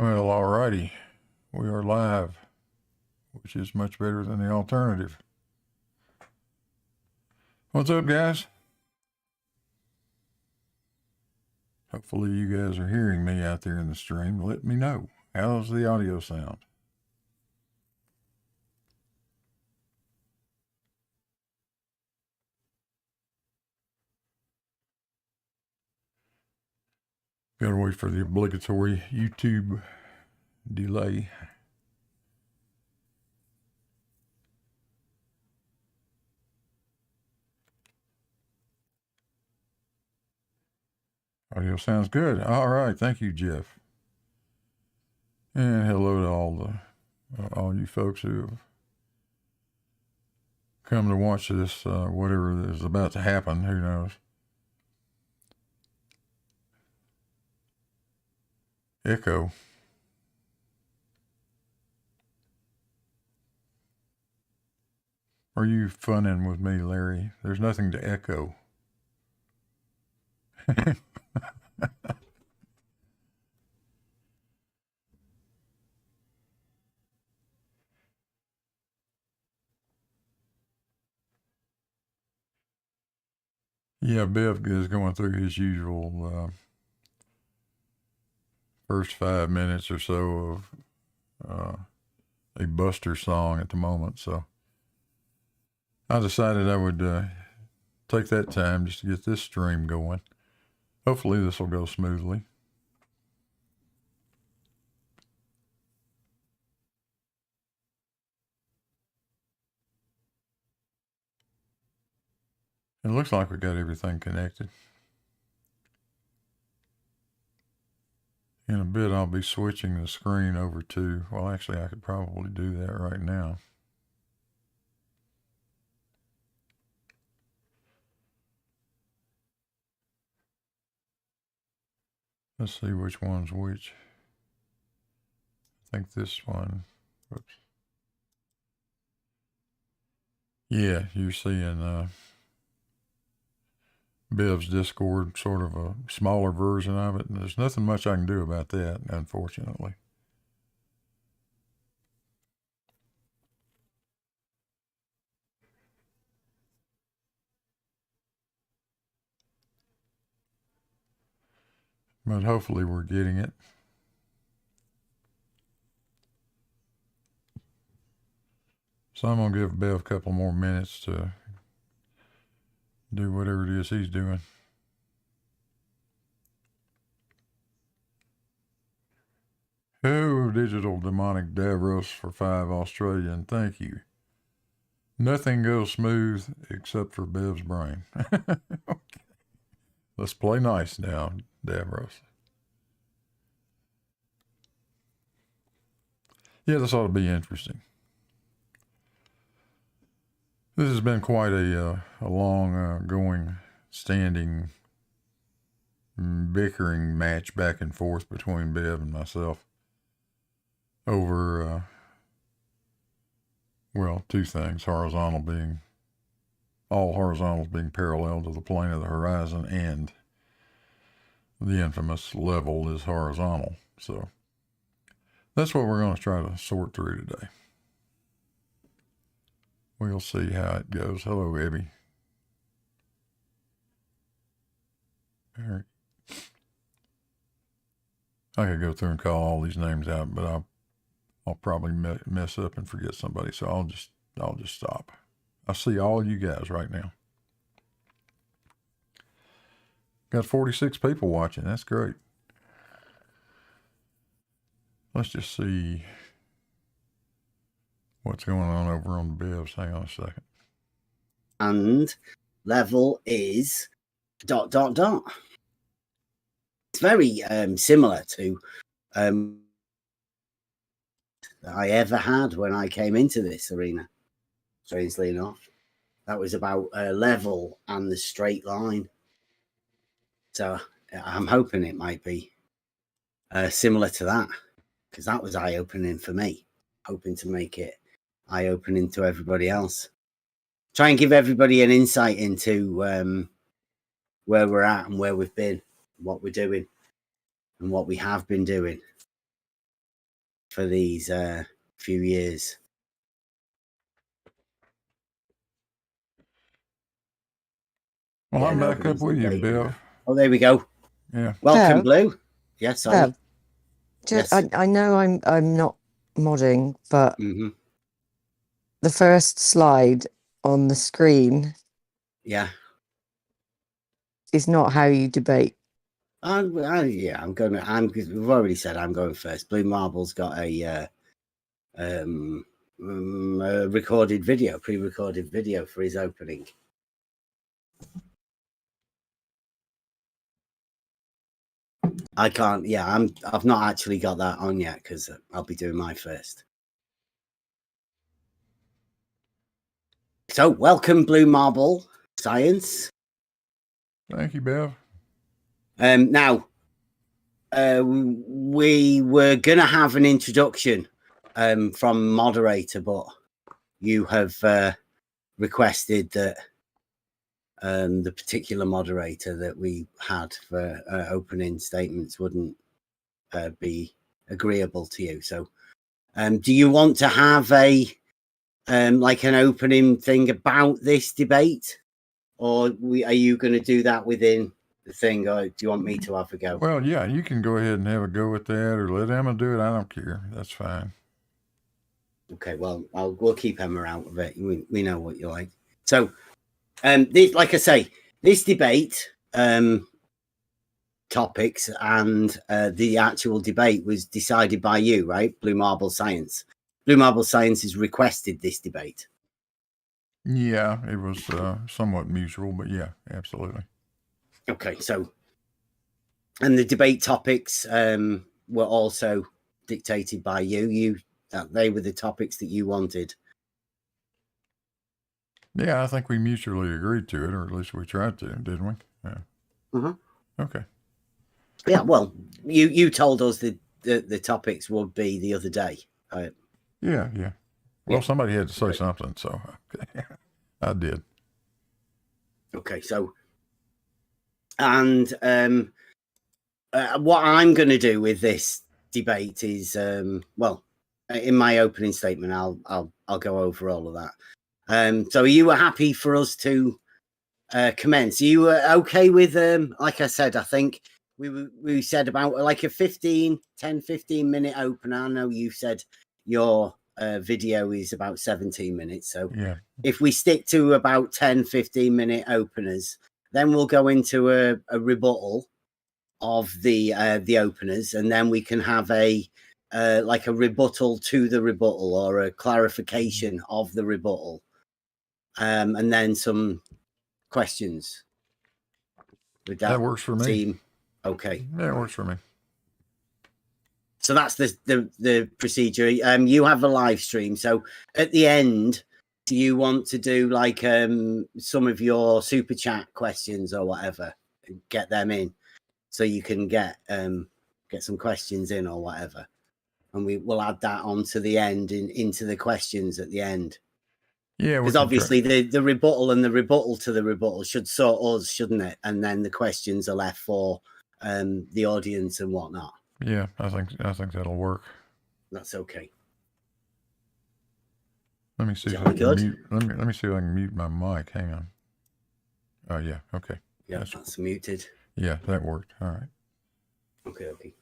Well, alrighty. We are live, which is much better than the alternative. What's up, guys? Hopefully, you guys are hearing me out there in the stream. Let me know. How's the audio sound? Gotta wait for the obligatory YouTube delay. Audio sounds good. All right. Thank you, Jeff. And hello to all you folks who have come to watch this, whatever is about to happen. Who knows? Echo. Are you funning with me, Larry? There's nothing to echo. Yeah, Bev is going through his usual first 5 minutes or so of a Buster song at the moment. So I decided I would take that time just to get this stream going. Hopefully this will go smoothly. It looks like we got everything connected. In a bit, I'll be switching the screen over to, well, actually, I could probably do that right now. Let's see which one's which. I think this one, whoops. Yeah, you're seeing Bev's Discord, sort of a smaller version of it. And there's nothing much I can do about that, unfortunately. But hopefully we're getting it. So I'm going to give Bev a couple more minutes to do whatever it is he's doing. Oh, Digital Demonic Davros for 5 Australian. Thank you. Nothing goes smooth except for Bev's brain. Okay. Let's play nice now, Davros. Yeah, this ought to be interesting. This has been quite a long going, standing, bickering match back and forth between Bev and myself over, well, two things. All horizontals being parallel to the plane of the horizon, and the infamous level is horizontal. So that's what we're going to try to sort through today. We'll see how it goes. Hello, Abby. All right. I could go through and call all these names out, but I'll probably mess up and forget somebody. So I'll just stop. I see all you guys right now. Got 46 people watching. That's great. Let's just see what's going on over on the Bevs. Hang on a second. And level is ... It's very similar to that I ever had when I came into this arena. Strangely enough, that was about level and the straight line. So I'm hoping it might be similar to that, because that was eye-opening for me. Hoping to make it eye-opening to everybody else. Try and give everybody an insight into where we're at and where we've been, what we're doing, and what we have been doing. for these few years. Well, I'm back up with you, Bill. Oh, there we go. Yeah. Welcome, Blue. Yes, sorry. Yes. I know I'm not modding, but the first slide on the screen, is not how you debate. I'm going. We've already said I'm going first. Blue Marble's got a recorded video, pre-recorded video for his opening. I can't. Yeah, I've not actually got that on yet because I'll be doing my first. So, welcome, Blue Marble Science. Thank you, Bev. Now, we were gonna have an introduction from moderator, but you have requested that the particular moderator that we had for opening statements wouldn't be agreeable to you. So, do you want to have a like an opening thing about this debate, or are you going to do that within the thing, or do you want me to have a go? Well, yeah, you can go ahead and have a go at that, or let Emma do it. I don't care. That's fine. Okay, well, we'll keep Emma out of it. We know what you like. So, this, like I say, this debate topics and the actual debate was decided by you, right? Blue Marble Science. Blue Marble Science has requested this debate. Yeah, it was somewhat mutual, but yeah, absolutely. Okay, so, and the debate topics were also dictated by you. They were the topics that you wanted. Yeah, I think we mutually agreed to it, or at least we tried to, didn't we? Yeah. Okay. Yeah, well, you told us the topics would be the other day. Yeah. Well, somebody had to say something, so I did. Okay, so, and what I'm going to do with this debate is, well, in my opening statement, I'll go over all of that. So, you were happy for us to commence? You were okay with, like I said, I think we said about like a 10, 15 minute opener. I know you said your video is about 17 minutes. So if we stick to about 10, 15 minute openers, then we'll go into a rebuttal of the openers, and then we can have a like a rebuttal to the rebuttal, or a clarification of the rebuttal, and then some questions. That works for me. Okay. Yeah, it works for me. So that's the procedure. You have a live stream. So at the end, do you want to do like some of your super chat questions or whatever? Get them in, so you can get some questions in or whatever, and we'll add that on to the end into the questions at the end. Yeah, because obviously the rebuttal and the rebuttal to the rebuttal should sort us, shouldn't it? And then the questions are left for the audience and whatnot. Yeah, I think that'll work. That's okay. Let me see if I can mute. Let me see if I can mute my mic. Hang on. Oh yeah, okay. Yeah, that's muted. Yeah, that worked. All right. Okay.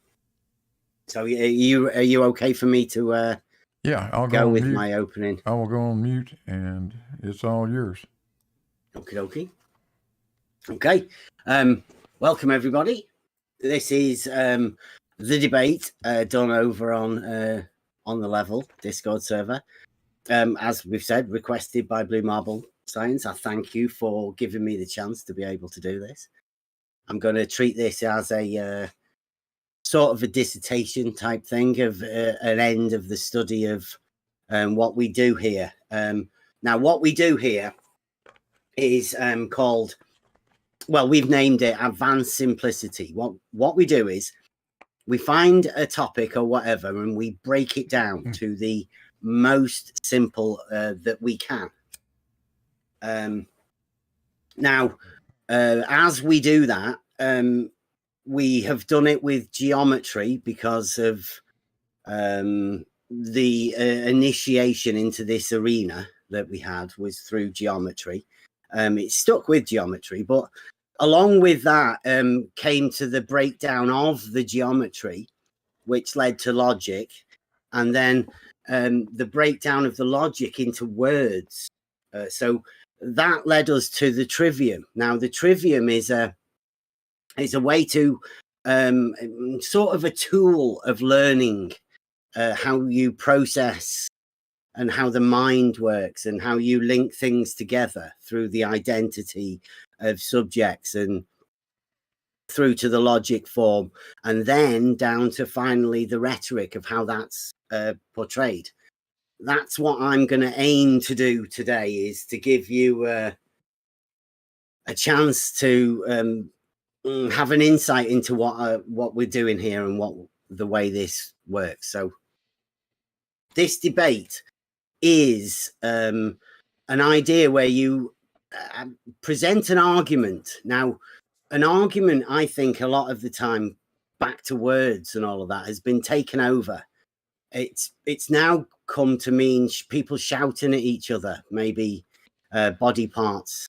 So are you okay for me to? Yeah, I'll go with mute. my opening. I will go on mute, and it's all yours. Okay. Welcome everybody. This is the debate done over on the Level Discord server. As we've said, requested by Blue Marble Science. I thank you for giving me the chance to be able to do this. I'm going to treat this as a sort of a dissertation type thing of an end of the study of what we do here. Now, what we do here is called, well, we've named it Advanced Simplicity. What we do is we find a topic or whatever, and we break it down to the most simple that we can. Now, as we do that, we have done it with geometry because of the initiation into this arena that we had was through geometry. It stuck with geometry, but along with that came to the breakdown of the geometry, which led to logic, and then the breakdown of the logic into words. So that led us to the trivium. Now, the trivium is a way to sort of a tool of learning how you process and how the mind works and how you link things together through the identity of subjects and through to the logic form, and then down to finally the rhetoric of how that's portrayed. That's what I'm going to aim to do today, is to give you a chance to have an insight into what we're doing here and what the way this works. So this debate is an idea where you present an argument. Now, an argument, I think, a lot of the time, back to words and all of that, has been taken over. It's now come to mean people shouting at each other, maybe body parts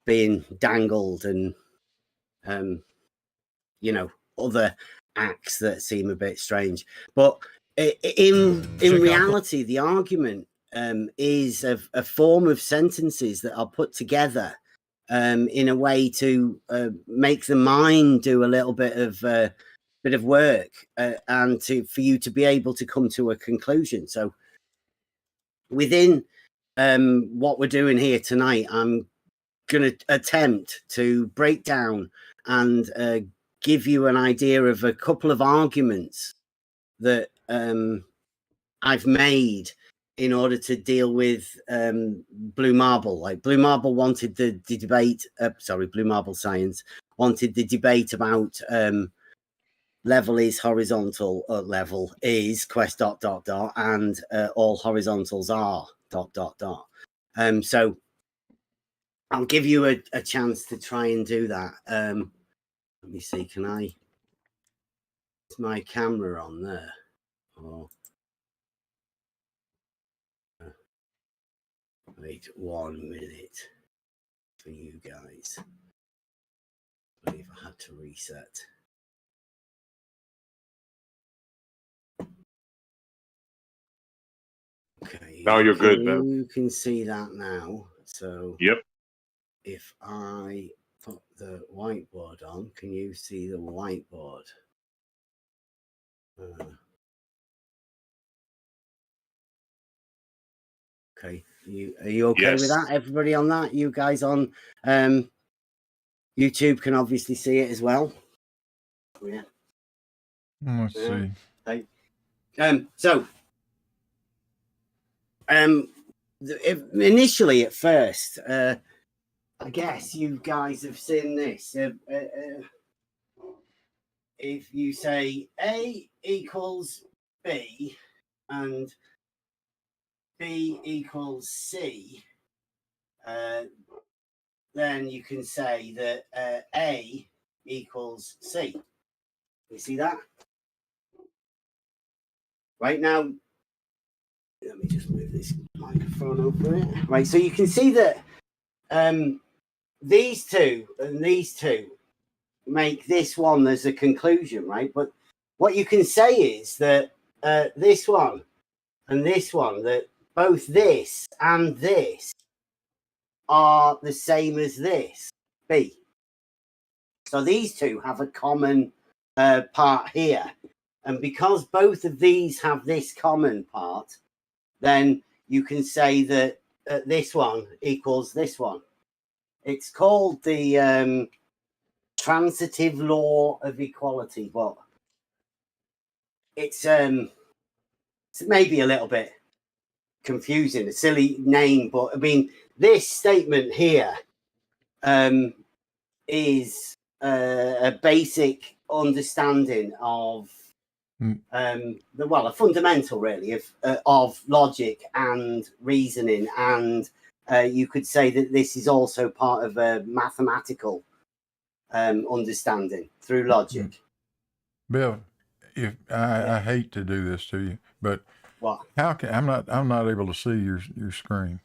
being dangled, and other acts that seem a bit strange. But in reality, the argument is a form of sentences that are put together in a way to make the mind do a little bit of work and for you to be able to come to a conclusion. So within what we're doing here tonight, I'm going to attempt to break down and give you an idea of a couple of arguments that I've made in order to deal with Blue Marble. Like Blue Marble wanted the debate, Blue Marble Science wanted the debate about level is horizontal, level is quest ... and all horizontals are ... So I'll give you a chance to try and do that. Let me see, is my camera on there? Oh. Wait 1 minute for you guys. I believe I had to reset. Okay. Now you're good, man. You can see that now. So yep. If I put the whiteboard on, can you see the whiteboard? Okay. Are you okay with that? Everybody on that? You guys on YouTube can obviously see it as well. Yeah. Let's see. Okay. Initially at first, I guess you guys have seen this. If you say A equals B and B equals C, then you can say that A equals C. You see that? Right now, let me just move this microphone over it. Right, so you can see that these two and these two make this one as a conclusion, right? But what you can say is that this one and this one, that both this and this are the same as this, B. So these two have a common part here. And because both of these have this common part, then you can say that this one equals this one. It's called the transitive law of equality, but it's maybe a little bit confusing, a silly name, but I mean, this statement here is a basic understanding of a fundamental really of logic and reasoning, and you could say that this is also part of a mathematical understanding through logic. Bill, if I hate to do this to you, but what? how can I'm not able to see your screen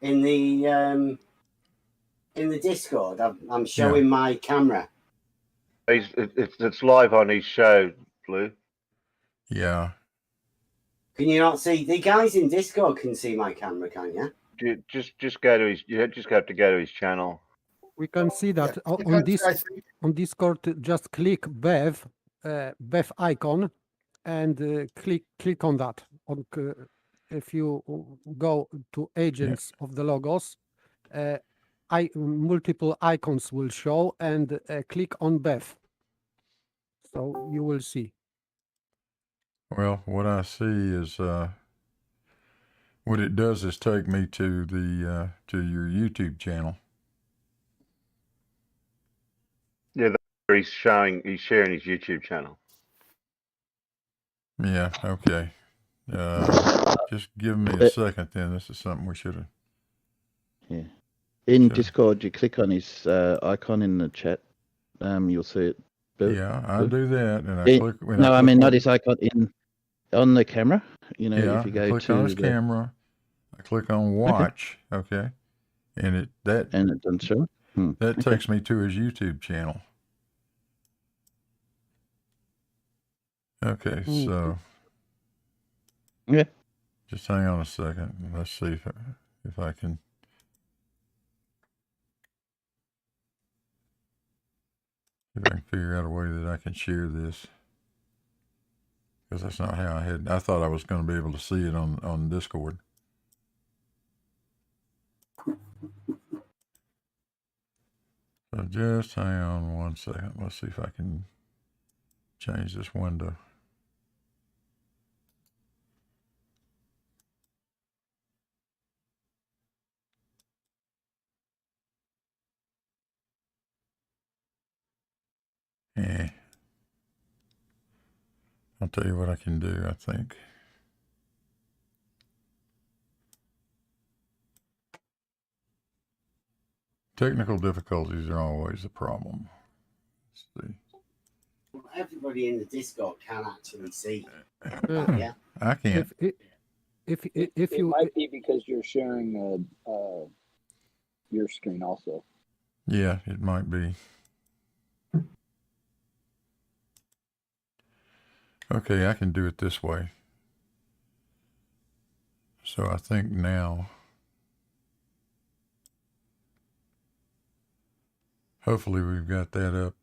In the Discord, I'm showing my camera. It's live on his show, Blue. Yeah. Can you not see? The guys in Discord can see my camera, can you? Just go to his. You just have to go to his channel. We can see that on Discord. Just click Bev icon, and click on that. If you go to agents of the logos, multiple icons will show, and click on Bev. So you will see. Well, what I see is what it does is take me to the to your YouTube channel. Yeah, he's sharing his YouTube channel. Yeah. Okay. Just give me a second. Then this is something we should have. Yeah. In Discord, you click on his icon in the chat. You'll see it. Yeah, I do that, and I click. No, I mean not his icon on the camera. You know, yeah, if you go I click to on his camera, I click on watch. Okay, and it doesn't show. That takes me to his YouTube channel. Okay, so yeah, just hang on a second. Let's see if I can. If I can figure out a way that I can share this, because that's not how I thought I was going to be able to see it on Discord. So just hang on one second. Let's see if I can change this window. Yeah. I'll tell you what I can do, I think. Technical difficulties are always a problem. Let's see. Well, everybody in the Discord can actually see. Yeah. I can't. If it you might be because you're sharing your screen also. Yeah, it might be. Okay, I can do it this way. So I think now, hopefully we've got that up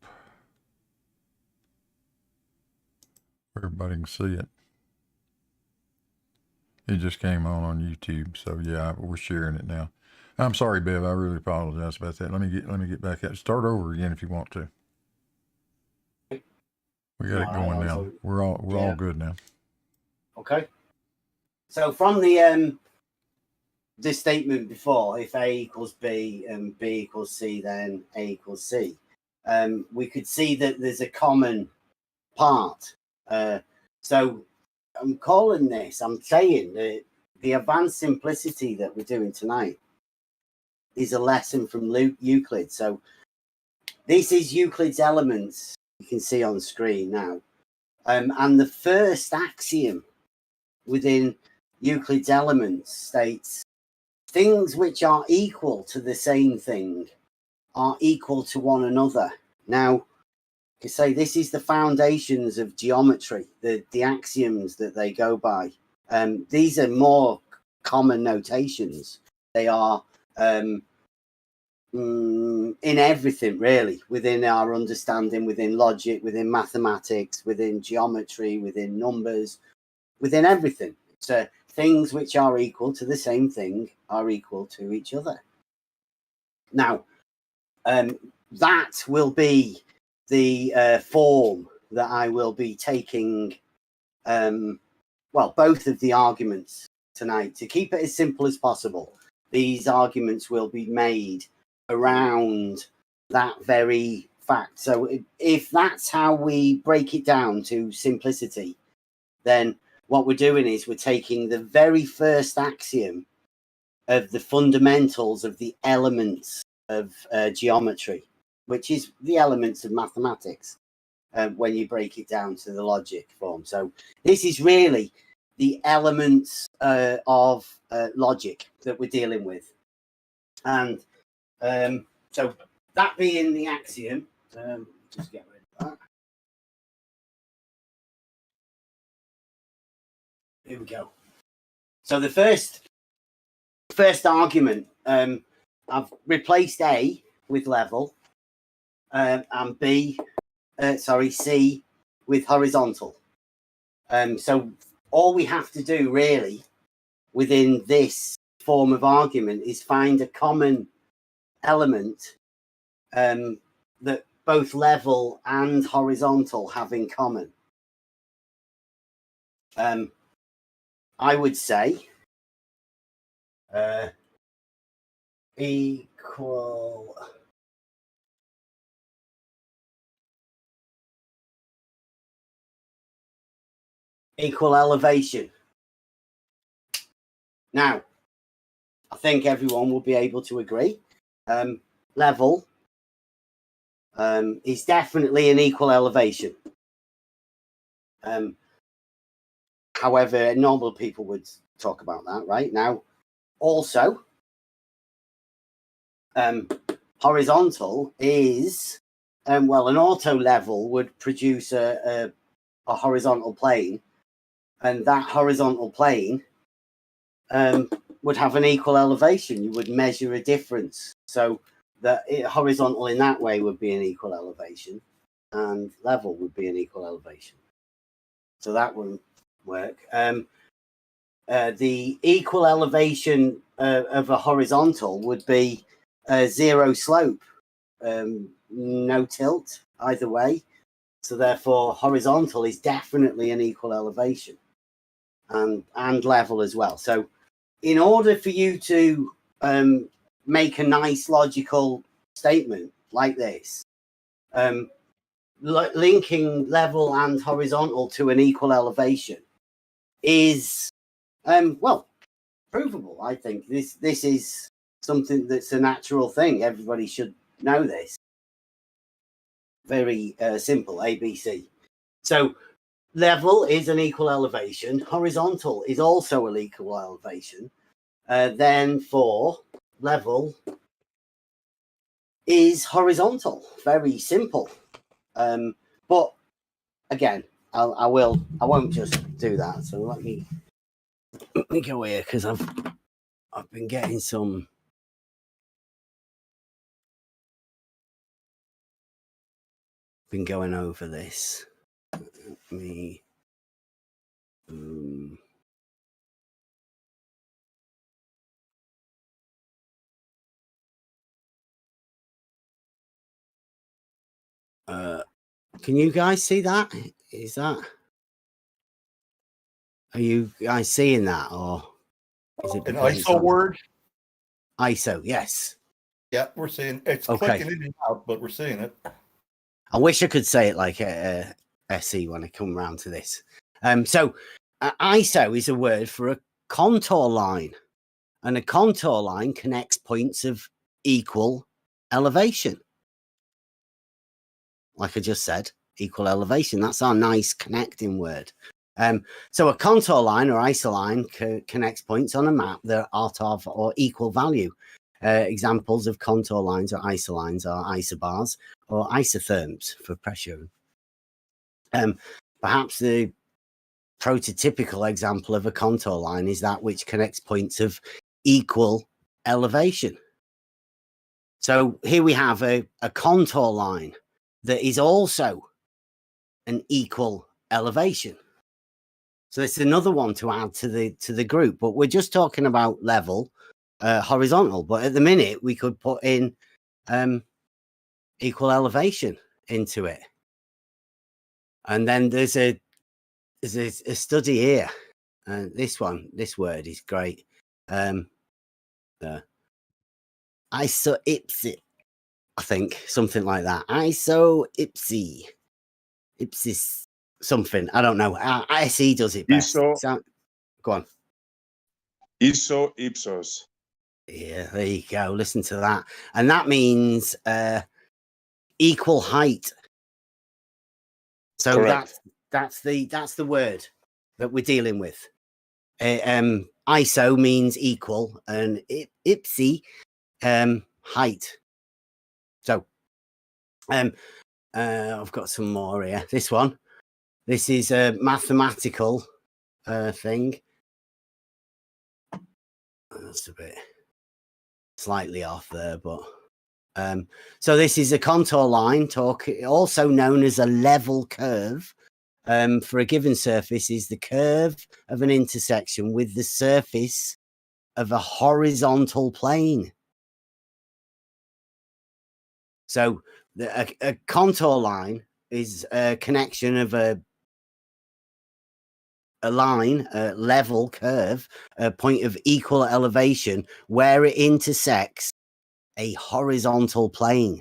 where everybody can see it. It just came on YouTube, so yeah, we're sharing it now. I'm sorry, Bev. I really apologize about that. Let me get back at it. Start over again if you want to. We got it going now. We're all good now. Okay. So from the statement before, if A equals B and B equals C, then A equals C. We could see that there's a common part. So I'm saying that the advanced simplicity that we're doing tonight is a lesson from Euclid. So this is Euclid's Elements. You can see on screen now. And the first axiom within Euclid's Elements states things which are equal to the same thing are equal to one another. Now, you say this is the foundations of geometry, the axioms that they go by. These are more common notations. They are in everything, really, within our understanding, within logic, within mathematics, within geometry, within numbers, within everything. So things which are equal to the same thing are equal to each other. Now, that will be the form that I will be taking, both of the arguments tonight. To keep it as simple as possible, these arguments will be made around that very fact. So if that's how we break it down to simplicity, then what we're doing is we're taking the very first axiom of the fundamentals of the elements of geometry, which is the elements of mathematics. when you break it down to the logic form. So this is really the elements of logic that we're dealing with. And so that being the axiom, just get rid of that. Here we go. So the first argument, I've replaced A with level, and C with horizontal. So all we have to do really within this form of argument is find a common element that both level and horizontal have in common. I would say equal elevation. Now, I think everyone will be able to agree. Level is definitely an equal elevation. However, normal people would talk about that right now. Also, horizontal is, well, an auto level would produce a horizontal plane, and that horizontal plane would have an equal elevation. You would measure a difference. So that horizontal in that way would be an equal elevation, and level would be an equal elevation. So that wouldn't work. The equal elevation of a horizontal would be zero slope, no tilt either way. So therefore, horizontal is definitely an equal elevation, and level as well. So in order for you to make a nice logical statement like this, linking level and horizontal to an equal elevation is, well, provable. I think this is something that's a natural thing. Everybody should know this. Very simple, ABC. So level is an equal elevation. Horizontal is also an equal elevation. Then for level is horizontal. Very simple. But again, I won't just do that. So let me go here, because I've been getting some. Been going over this. Let me. Can you guys see that? Is that? Are you guys seeing that, or is it an ISO word? ISO, yes. Yeah, we're seeing it's clicking in and out, but we're seeing it. I wish I could say it like a SE when I come around to this. So ISO is a word for a contour line, and a contour line connects points of equal elevation. Like I just said, equal elevation. That's our nice connecting word. So a contour line or isoline connects points on a map that are of or equal value. Examples of contour lines or isolines are isobars or isotherms for pressure. Perhaps the prototypical example of a contour line is that which connects points of equal elevation. So here we have a contour line that is also an equal elevation. So it's another one to add to the group, but we're just talking about level, horizontal. But at the minute, we could put in equal elevation into it. And then there's a study here. This word is great. Isoipsi, I think, something like that. Isoipsi. Ipsis something. I don't know. SE does it best. Go on. Iso ipsos. Yeah, there you go. Listen to that. And that means equal height. So Correct. that's the word that we're dealing with. ISO means equal, and ipsi height. So I've got some more here. This one. This is a mathematical thing. That's a bit slightly off there, but so this is a contour line, also known as a level curve. For a given surface is the curve of an intersection with the surface of a horizontal plane. So a contour line is a connection of a line, a level curve, a point of equal elevation where it intersects a horizontal plane.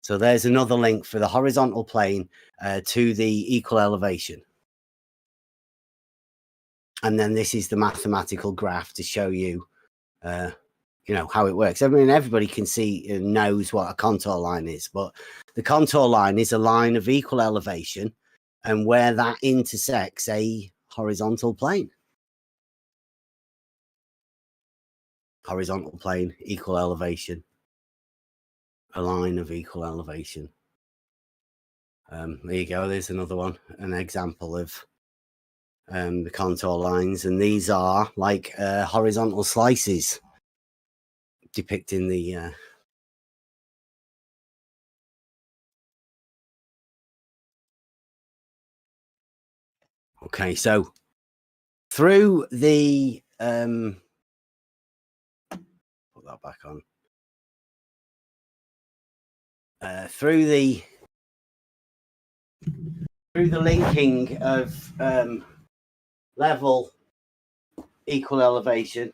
So there's another link for the horizontal plane to the equal elevation. And then this is the mathematical graph to show you, how it works. I mean, everybody can see and knows what a contour line is, but the contour line is a line of equal elevation and where that intersects a horizontal plane. Horizontal plane, equal elevation, a line of equal elevation. There you go. There's another one, an example of the contour lines, and these are like horizontal slices depicting the okay, so through the put that back on. Through the linking of level, equal elevation,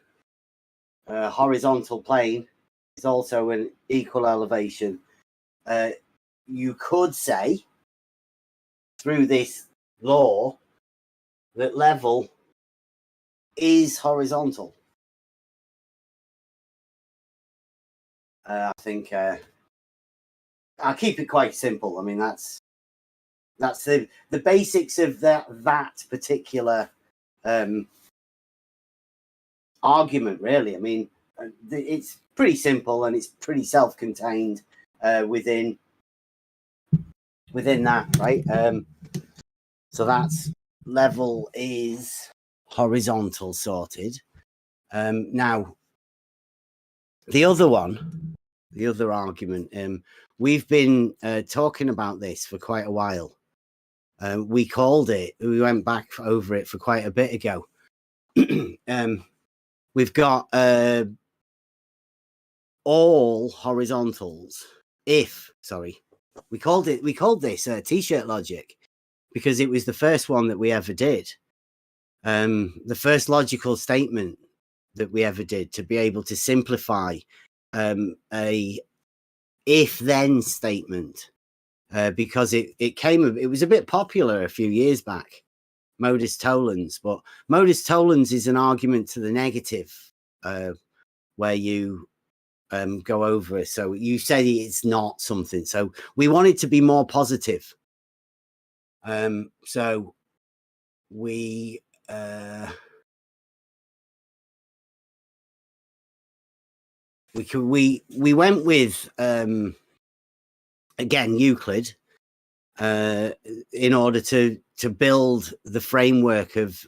horizontal plane is also an equal elevation. You could say through this law that level is horizontal. I think I'll keep it quite simple. I mean, that's the basics of that particular argument, really. I mean, it's pretty simple and it's pretty self-contained within that, right? So that's level is horizontal sorted. Now, the other argument, we've been talking about this for quite a while. We went back over it for quite a bit ago. We've got all horizontals. We called this t-shirt logic because it was the first one that we ever did. The first logical statement that we ever did to be able to simplify a if-then statement because it was a bit popular a few years back, modus tollens, but modus tollens is an argument to the negative where you go over it. So you say it's not something. So we want it to be more positive. So we went with again Euclid in order to build the framework of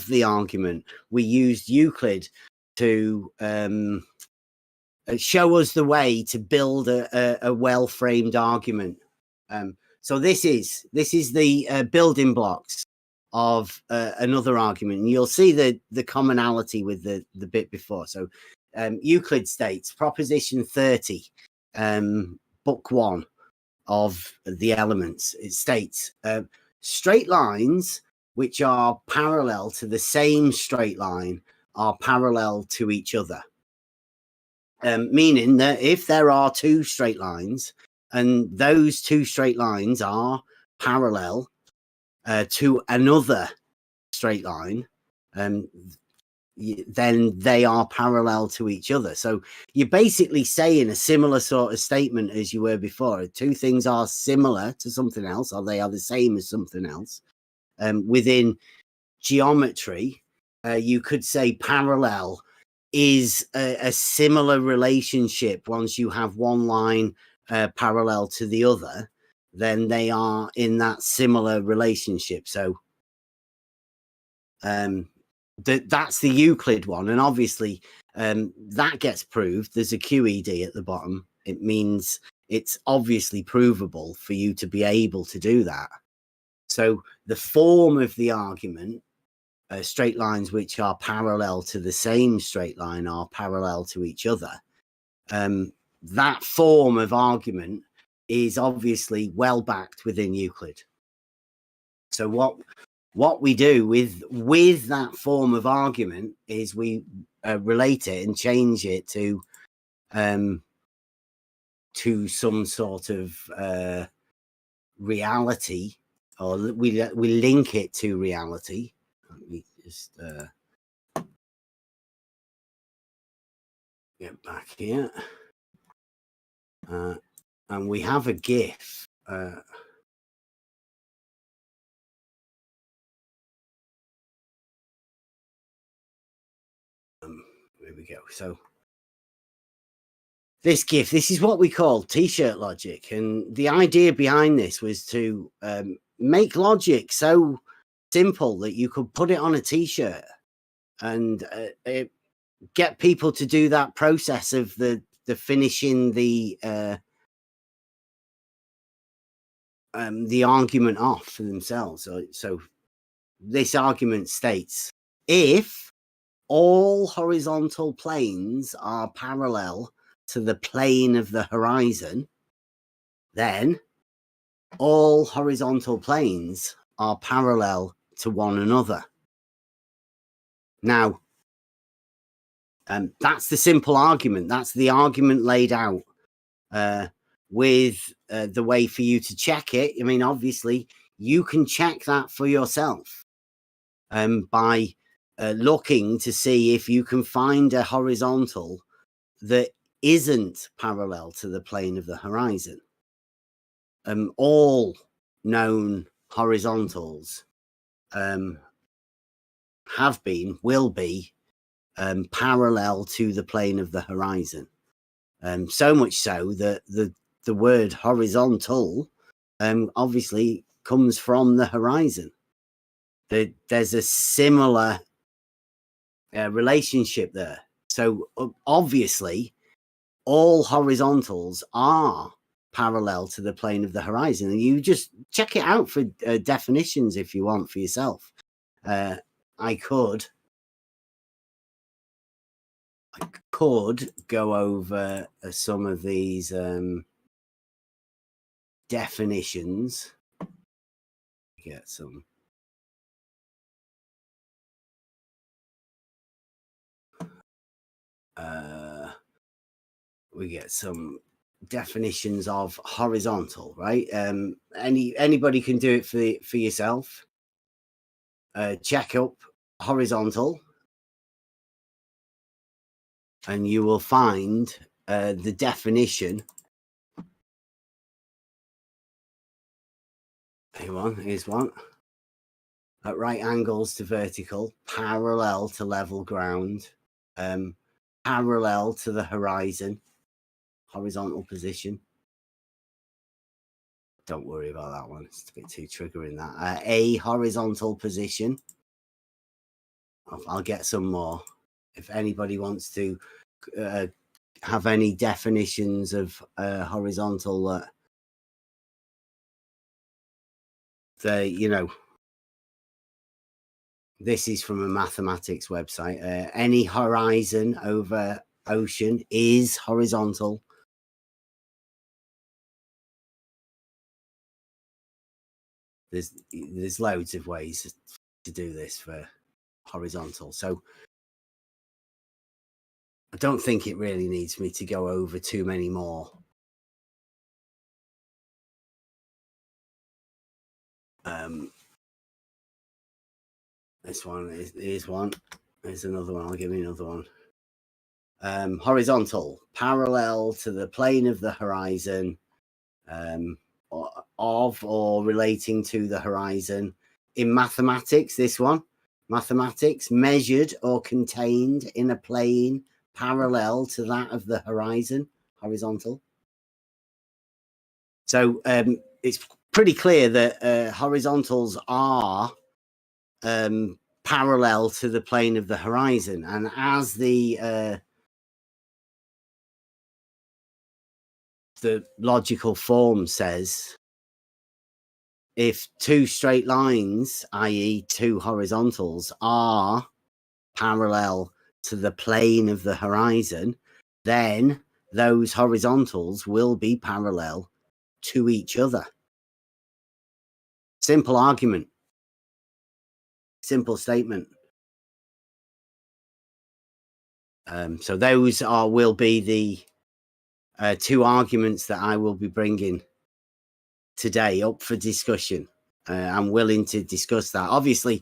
the argument. We used Euclid to show us the way to build a well-framed argument. So this is the building blocks of another argument, and you'll see the commonality with the bit before. So Euclid states proposition 30, book 1 of the elements. It states straight lines which are parallel to the same straight line are parallel to each other. Meaning that if there are two straight lines and those two straight lines are parallel to another straight line, then they are parallel to each other. So you're basically saying a similar sort of statement as you were before. Two things are similar to something else, or they are the same as something else. Within geometry, you could say parallel is a similar relationship. Once you have one line parallel to the other, then they are in that similar relationship. So that's the Euclid one, and obviously that gets proved. There's a QED at the bottom. It means it's obviously provable for you to be able to do that. So the form of the argument, straight lines which are parallel to the same straight line are parallel to each other. That form of argument is obviously well backed within Euclid. So what we do with that form of argument is we relate it and change it to some sort of reality, or we link it to reality. Let me just get back here, and we have a GIF. There we go. So this GIF, this is what we call t-shirt logic, and the idea behind this was to make logic so simple that you could put it on a t-shirt and get people to do that process of the finishing the argument off for themselves. So this argument states, if all horizontal planes are parallel to the plane of the horizon, then all horizontal planes are parallel to one another. Now, that's the simple argument. That's the argument laid out with the way for you to check it. I mean, obviously, you can check that for yourself by looking to see if you can find a horizontal that isn't parallel to the plane of the horizon. All known horizontals have been, will be parallel to the plane of the horizon. So much so that the word horizontal obviously comes from the horizon. There's a similar relationship there. So obviously, all horizontals are parallel to the plane of the horizon, and you just check it out for definitions if you want for yourself. I could go over some of these definitions. Get some. We get some definitions of horizontal, right? Anybody can do it for yourself. Check up horizontal, and you will find the definition. Here's one. At right angles to vertical, parallel to level ground, parallel to the horizon, horizontal position. Don't worry about that one. It's a bit too triggering, that. A horizontal position. I'll get some more. If anybody wants to have any definitions of horizontal, this is from a mathematics website. Any horizon over ocean is horizontal. There's loads of ways to do this for horizontal. So I don't think it really needs me to go over too many more. This one is one. There's another one. I'll give you another one. Horizontal, parallel to the plane of the horizon, or relating to the horizon. In mathematics, this one, mathematics, measured or contained in a plane parallel to that of the horizon, horizontal. So it's pretty clear that horizontals are parallel to the plane of the horizon, and as the logical form says, if two straight lines, i.e. two horizontals, are parallel to the plane of the horizon, then those horizontals will be parallel to each other. Simple argument. Simple statement. So those will be the two arguments that I will be bringing today up for discussion. I'm willing to discuss that. Obviously,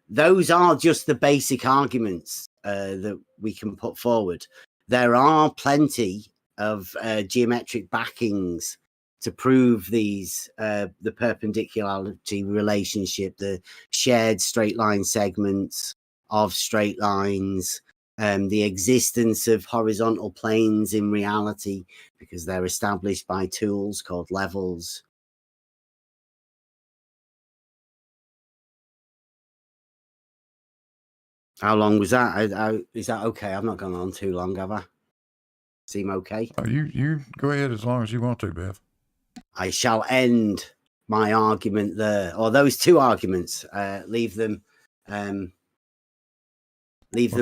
those are just the basic arguments that we can put forward. There are plenty of geometric backings to prove these, the perpendicularity relationship, the shared straight line segments of straight lines, the existence of horizontal planes in reality, because they're established by tools called levels. How long was that? Is that okay? I've not gone on too long, have I? Seem okay? You go ahead as long as you want to, Bev. I shall end my argument there, or those two arguments. Leave them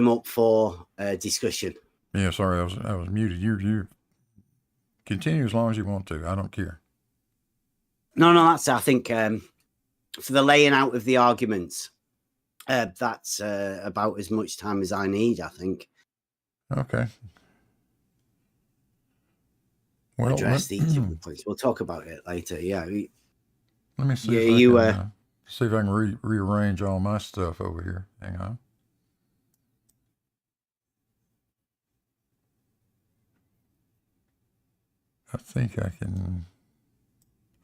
up for discussion. Yeah, sorry, I was muted. You continue as long as you want to. I don't care. No, that's, I think, for the laying out of the arguments, that's about as much time as I need, I think. Okay. Well, address each of the points. We'll talk about it later. Yeah. Let me see if I can see if I can rearrange all my stuff over here. Hang on. I think I can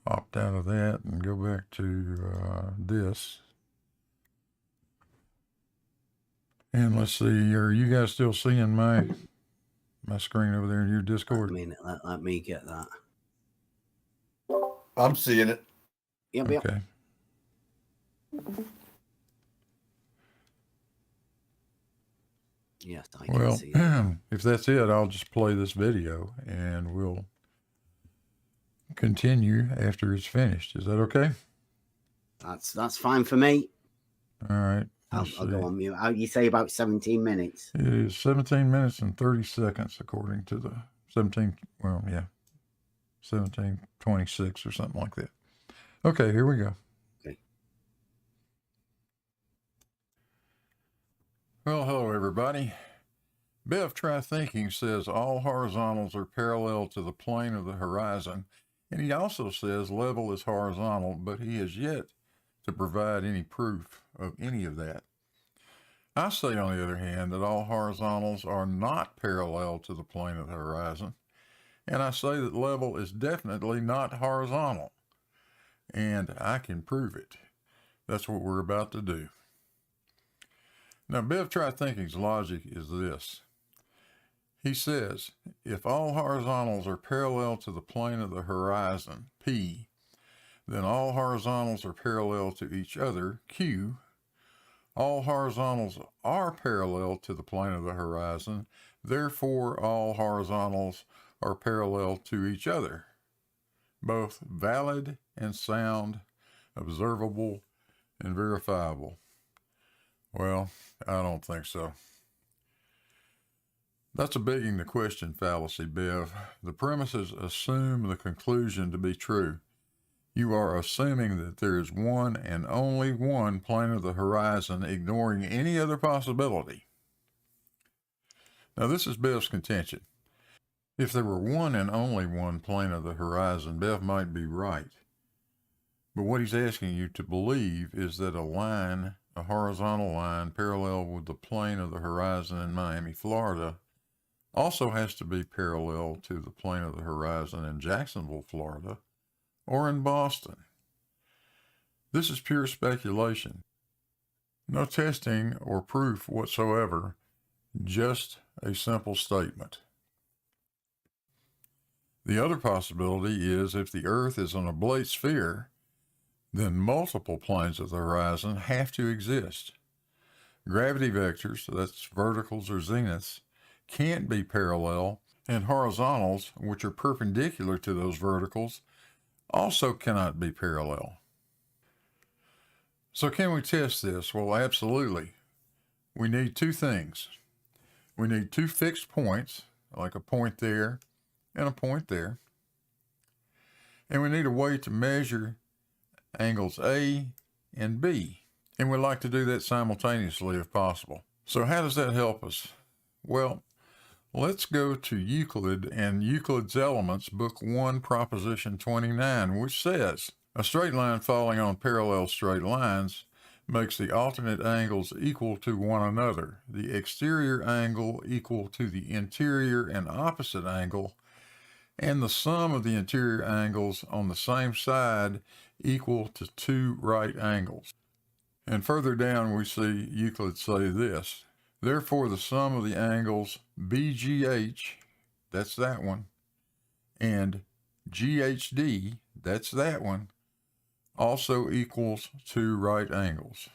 opt out of that and go back to this. And let's see, are you guys still seeing my screen over there in your Discord? Let me get that. I'm seeing it. Yep. Okay. Yes, I can see it. If that's it, I'll just play this video and we'll continue after it's finished. Is that okay? That's fine for me. All right. I'll go on mute. You say about 17 minutes. It is 17 minutes and 30 seconds according to the 1726 or something like that. Okay, here we go. Okay. Well, hello everybody. Bev Try Thinking says all horizontals are parallel to the plane of the horizon, and he also says level is horizontal, but he has yet to provide any proof of any of that. I say, on the other hand, that all horizontals are not parallel to the plane of the horizon, and I say that level is definitely not horizontal, and I can prove it. That's what we're about to do. Now, Bev Try Thinking's logic is this. He says, if all horizontals are parallel to the plane of the horizon, P, then all horizontals are parallel to each other, Q. All horizontals are parallel to the plane of the horizon, therefore all horizontals are parallel to each other. Both valid and sound, observable and verifiable. Well, I don't think so. That's a begging the question fallacy, Bev. The premises assume the conclusion to be true. You are assuming that there is one and only one plane of the horizon, ignoring any other possibility. Now, this is Bev's contention. If there were one and only one plane of the horizon, Bev might be right. But what he's asking you to believe is that a line a horizontal line parallel with the plane of the horizon in Miami, Florida, also has to be parallel to the plane of the horizon in Jacksonville, Florida, or in Boston. This is pure speculation. No testing or proof whatsoever, just a simple statement. The other possibility is if the Earth is an oblate sphere, then multiple planes of the horizon have to exist. Gravity vectors, that's verticals or zeniths, can't be parallel, and horizontals, which are perpendicular to those verticals, also cannot be parallel. So can we test this? Well, absolutely. We need two things. We need two fixed points, like a point there and a point there. And we need a way to measure angles A and B. And we'd like to do that simultaneously if possible. So how does that help us? Well, let's go to Euclid and Euclid's Elements, Book 1, Proposition 29, which says, a straight line falling on parallel straight lines makes the alternate angles equal to one another, the exterior angle equal to the interior and opposite angle, and the sum of the interior angles on the same side equal to two right angles. And further down we see Euclid say this, therefore the sum of the angles BGH, that's that one, and GHD, that's that one, also equals two right angles.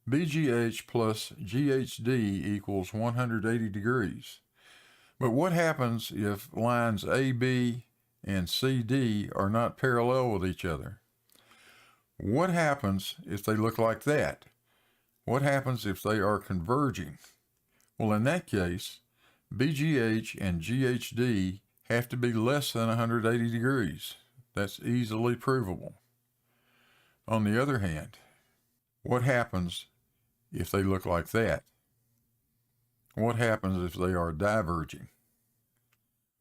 BGH plus GHD equals 180 degrees. But what happens if lines AB and CD are not parallel with each other? What happens if they look like that? What happens if they are converging? Well, in that case, BGH and GHD have to be less than 180 degrees. That's easily provable. On the other hand, what happens if they look like that? What happens if they are diverging?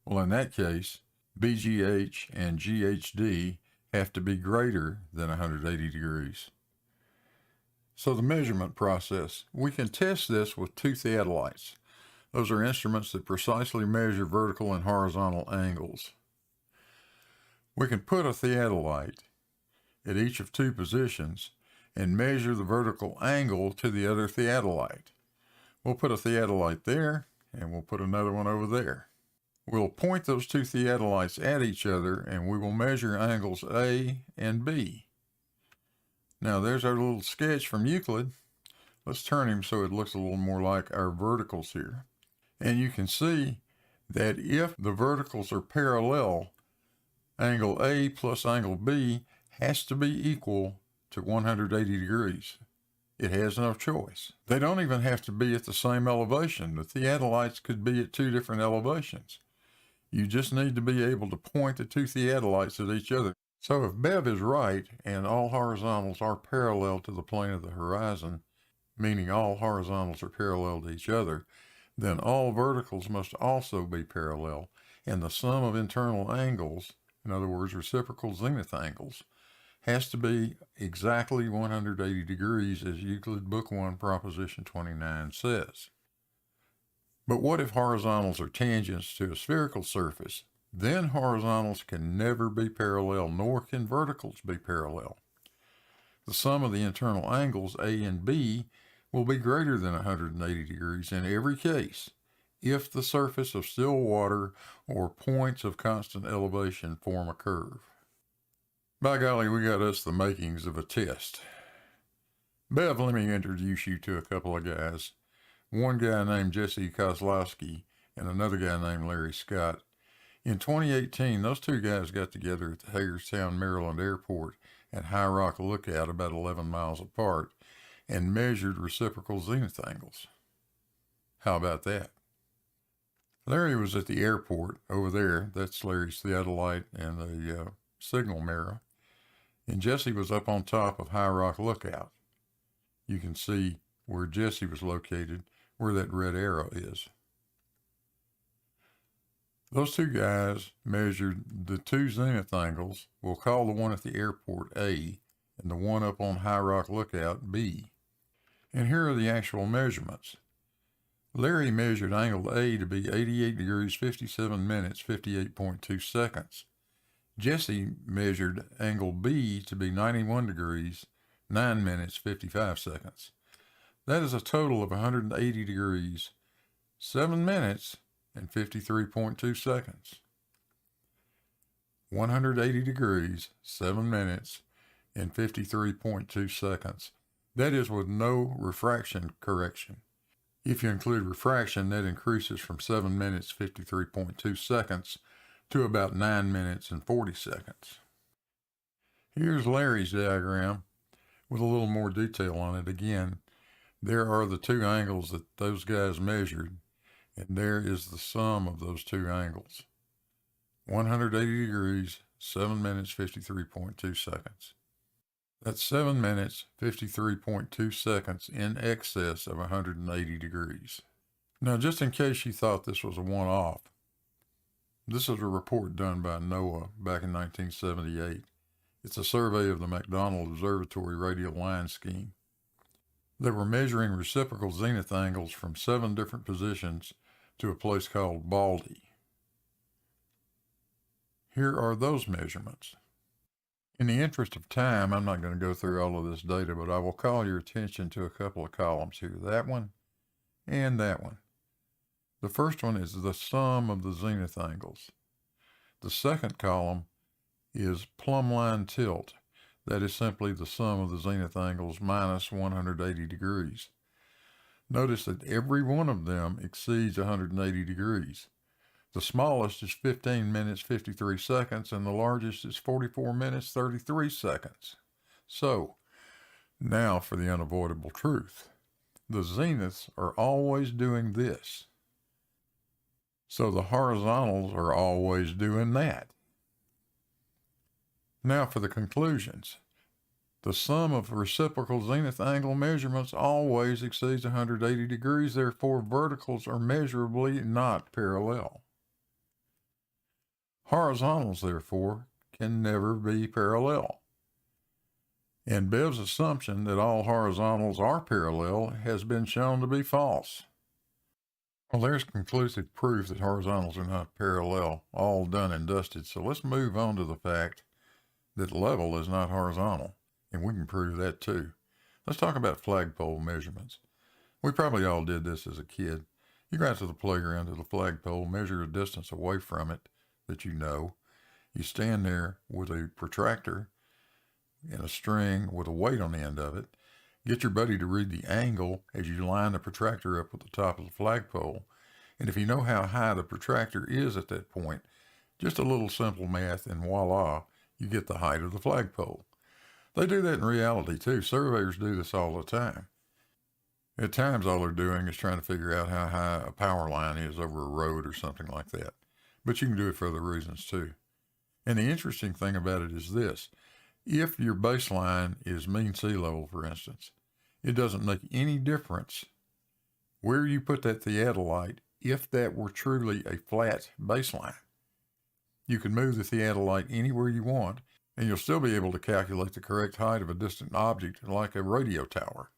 Well, in that case, BGH and GHD have to be greater than 180 degrees. So the measurement process, we can test this with two theodolites. Those are instruments that precisely measure vertical and horizontal angles. We can put a theodolite at each of two positions and measure the vertical angle to the other theodolite. We'll put a theodolite there and we'll put another one over there. We'll point those two theodolites at each other and we will measure angles A and B. Now there's our little sketch from Euclid. Let's turn him so it looks a little more like our verticals here. And you can see that if the verticals are parallel, angle A plus angle B has to be equal to 180 degrees. It has no choice. They don't even have to be at the same elevation. The theodolites could be at two different elevations. You just need to be able to point the two theodolites at each other. So if Bev is right and all horizontals are parallel to the plane of the horizon, meaning all horizontals are parallel to each other, then all verticals must also be parallel, and the sum of internal angles, in other words, reciprocal zenith angles, has to be exactly 180 degrees as Euclid Book 1, Proposition 29 says. But what if horizontals are tangents to a spherical surface? Then horizontals can never be parallel, nor can verticals be parallel. The sum of the internal angles A and B will be greater than 180 degrees in every case, if the surface of still water or points of constant elevation form a curve. By golly, we got us the makings of a test. Bev, let me introduce you to a couple of guys. One guy named Jesse Kozlowski and another guy named Larry Scott. In 2018, those two guys got together at the Hagerstown, Maryland airport at High Rock Lookout, about 11 miles apart, and measured reciprocal zenith angles. How about that? Larry was at the airport over there. That's Larry's theodolite and the signal mirror. And Jesse was up on top of High Rock Lookout. You can see where Jesse was located, where that red arrow is. Those two guys measured the two zenith angles. We'll call the one at the airport A and the one up on High Rock Lookout B. And here are the actual measurements. Larry measured angle A to be 88 degrees, 57 minutes, 58.2 seconds. Jesse measured angle B to be 91 degrees, 9 minutes, 55 seconds. That is a total of 180 degrees, 7 minutes, and 53.2 seconds. 180 degrees, 7 minutes, and 53.2 seconds. That is with no refraction correction. If you include refraction, that increases from 7 minutes, 53.2 seconds to about 9 minutes and 40 seconds. Here's Larry's diagram with a little more detail on it. Again, there are the two angles that those guys measured, and there is the sum of those two angles. 180 degrees, 7 minutes, 53.2 seconds. That's 7 minutes, 53.2 seconds in excess of 180 degrees. Now, just in case you thought this was a one-off, this is a report done by NOAA back in 1978. It's a survey of the McDonald Observatory radial line scheme. They were measuring reciprocal zenith angles from 7 different positions to a place called Baldy. Here are those measurements. In the interest of time, I'm not going to go through all of this data, but I will call your attention to a couple of columns here, that one and that one. The first one is the sum of the zenith angles. The second column is plumb line tilt. That is simply the sum of the zenith angles minus 180 degrees. Notice that every one of them exceeds 180 degrees. The smallest is 15 minutes, 53 seconds, and the largest is 44 minutes, 33 seconds. So, now for the unavoidable truth. The zeniths are always doing this. So the horizontals are always doing that. Now for the conclusions. The sum of reciprocal zenith angle measurements always exceeds 180 degrees, therefore verticals are measurably not parallel. Horizontals, therefore, can never be parallel. And Bev's assumption that all horizontals are parallel has been shown to be false. Well, there's conclusive proof that horizontals are not parallel, all done and dusted. So let's move on to the fact that level is not horizontal, and we can prove that too. Let's talk about flagpole measurements. We probably all did this as a kid. You go out to the playground to the flagpole, measure a distance away from it that you know. You stand there with a protractor and a string with a weight on the end of it. Get your buddy to read the angle as you line the protractor up with the top of the flagpole. And if you know how high the protractor is at that point, just a little simple math and voila, you get the height of the flagpole. They do that in reality too. Surveyors do this all the time. At times all they're doing is trying to figure out how high a power line is over a road or something like that. But you can do it for other reasons too. And the interesting thing about it is this. If your baseline is mean sea level, for instance, it doesn't make any difference where you put that theodolite if that were truly a flat baseline. You can move the theodolite anywhere you want, and you'll still be able to calculate the correct height of a distant object like a radio tower.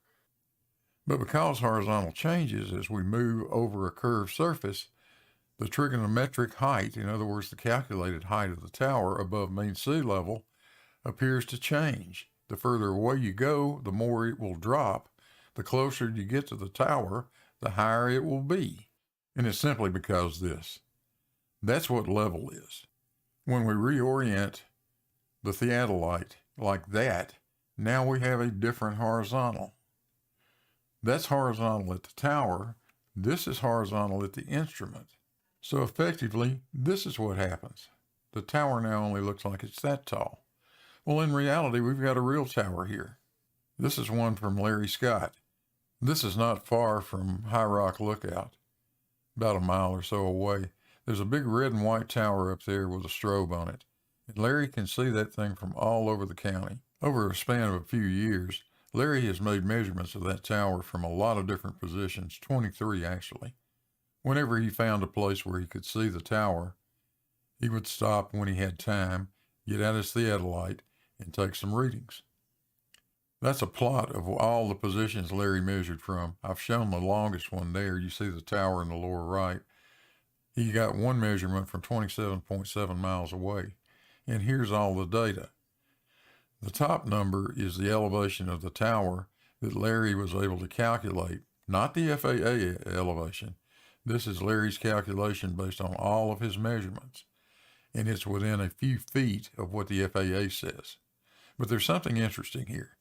But because horizontal changes as we move over a curved surface, the trigonometric height, in other words, the calculated height of the tower above mean sea level, appears to change. The further away you go, the more it will drop. The closer you get to the tower, the higher it will be. And it's simply because this. That's what level is. When we reorient the theodolite like that, now we have a different horizontal. That's horizontal at the tower. This is horizontal at the instrument. So effectively, this is what happens. The tower now only looks like it's that tall. Well, in reality, we've got a real tower here. This is one from Larry Scott. This is not far from High Rock Lookout, about a mile or so away. There's a big red and white tower up there with a strobe on it. And Larry can see that thing from all over the county. Over a span of a few years, Larry has made measurements of that tower from a lot of different positions, 23 actually. Whenever he found a place where he could see the tower, he would stop when he had time, get out his theodolite, and take some readings. That's a plot of all the positions Larry measured from. I've shown the longest one there. You see the tower in the lower right. He got one measurement from 27.7 miles away. And here's all the data. The top number is the elevation of the tower that Larry was able to calculate, not the FAA elevation. This is Larry's calculation based on all of his measurements, and it's within a few feet of what the FAA says. But there's something interesting here.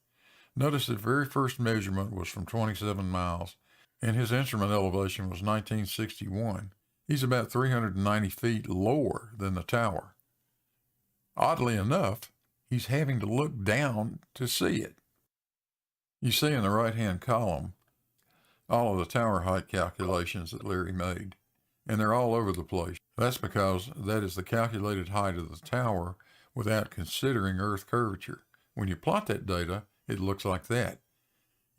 Notice the very first measurement was from 27 miles, and his instrument elevation was 1961. He's about 390 feet lower than the tower. Oddly enough, he's having to look down to see it. You see in the right-hand column all of the tower height calculations that Larry made, and they're all over the place. That's because that is the calculated height of the tower without considering Earth curvature. When you plot that data, it looks like that.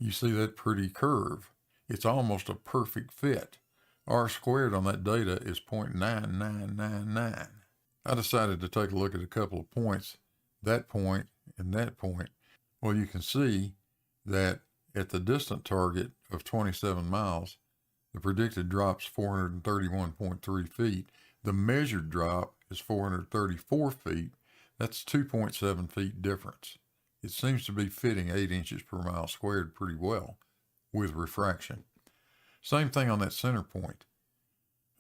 You see that pretty curve. It's almost a perfect fit. R squared on that data is 0.9999. I decided to take a look at a couple of points, that point and that point. Well, you can see that at the distant target of 27 miles, the predicted drop's 431.3 feet. The measured drop is 434 feet. That's 2.7 feet difference. It seems to be fitting 8 inches per mile squared pretty well with refraction. Same thing on that center point.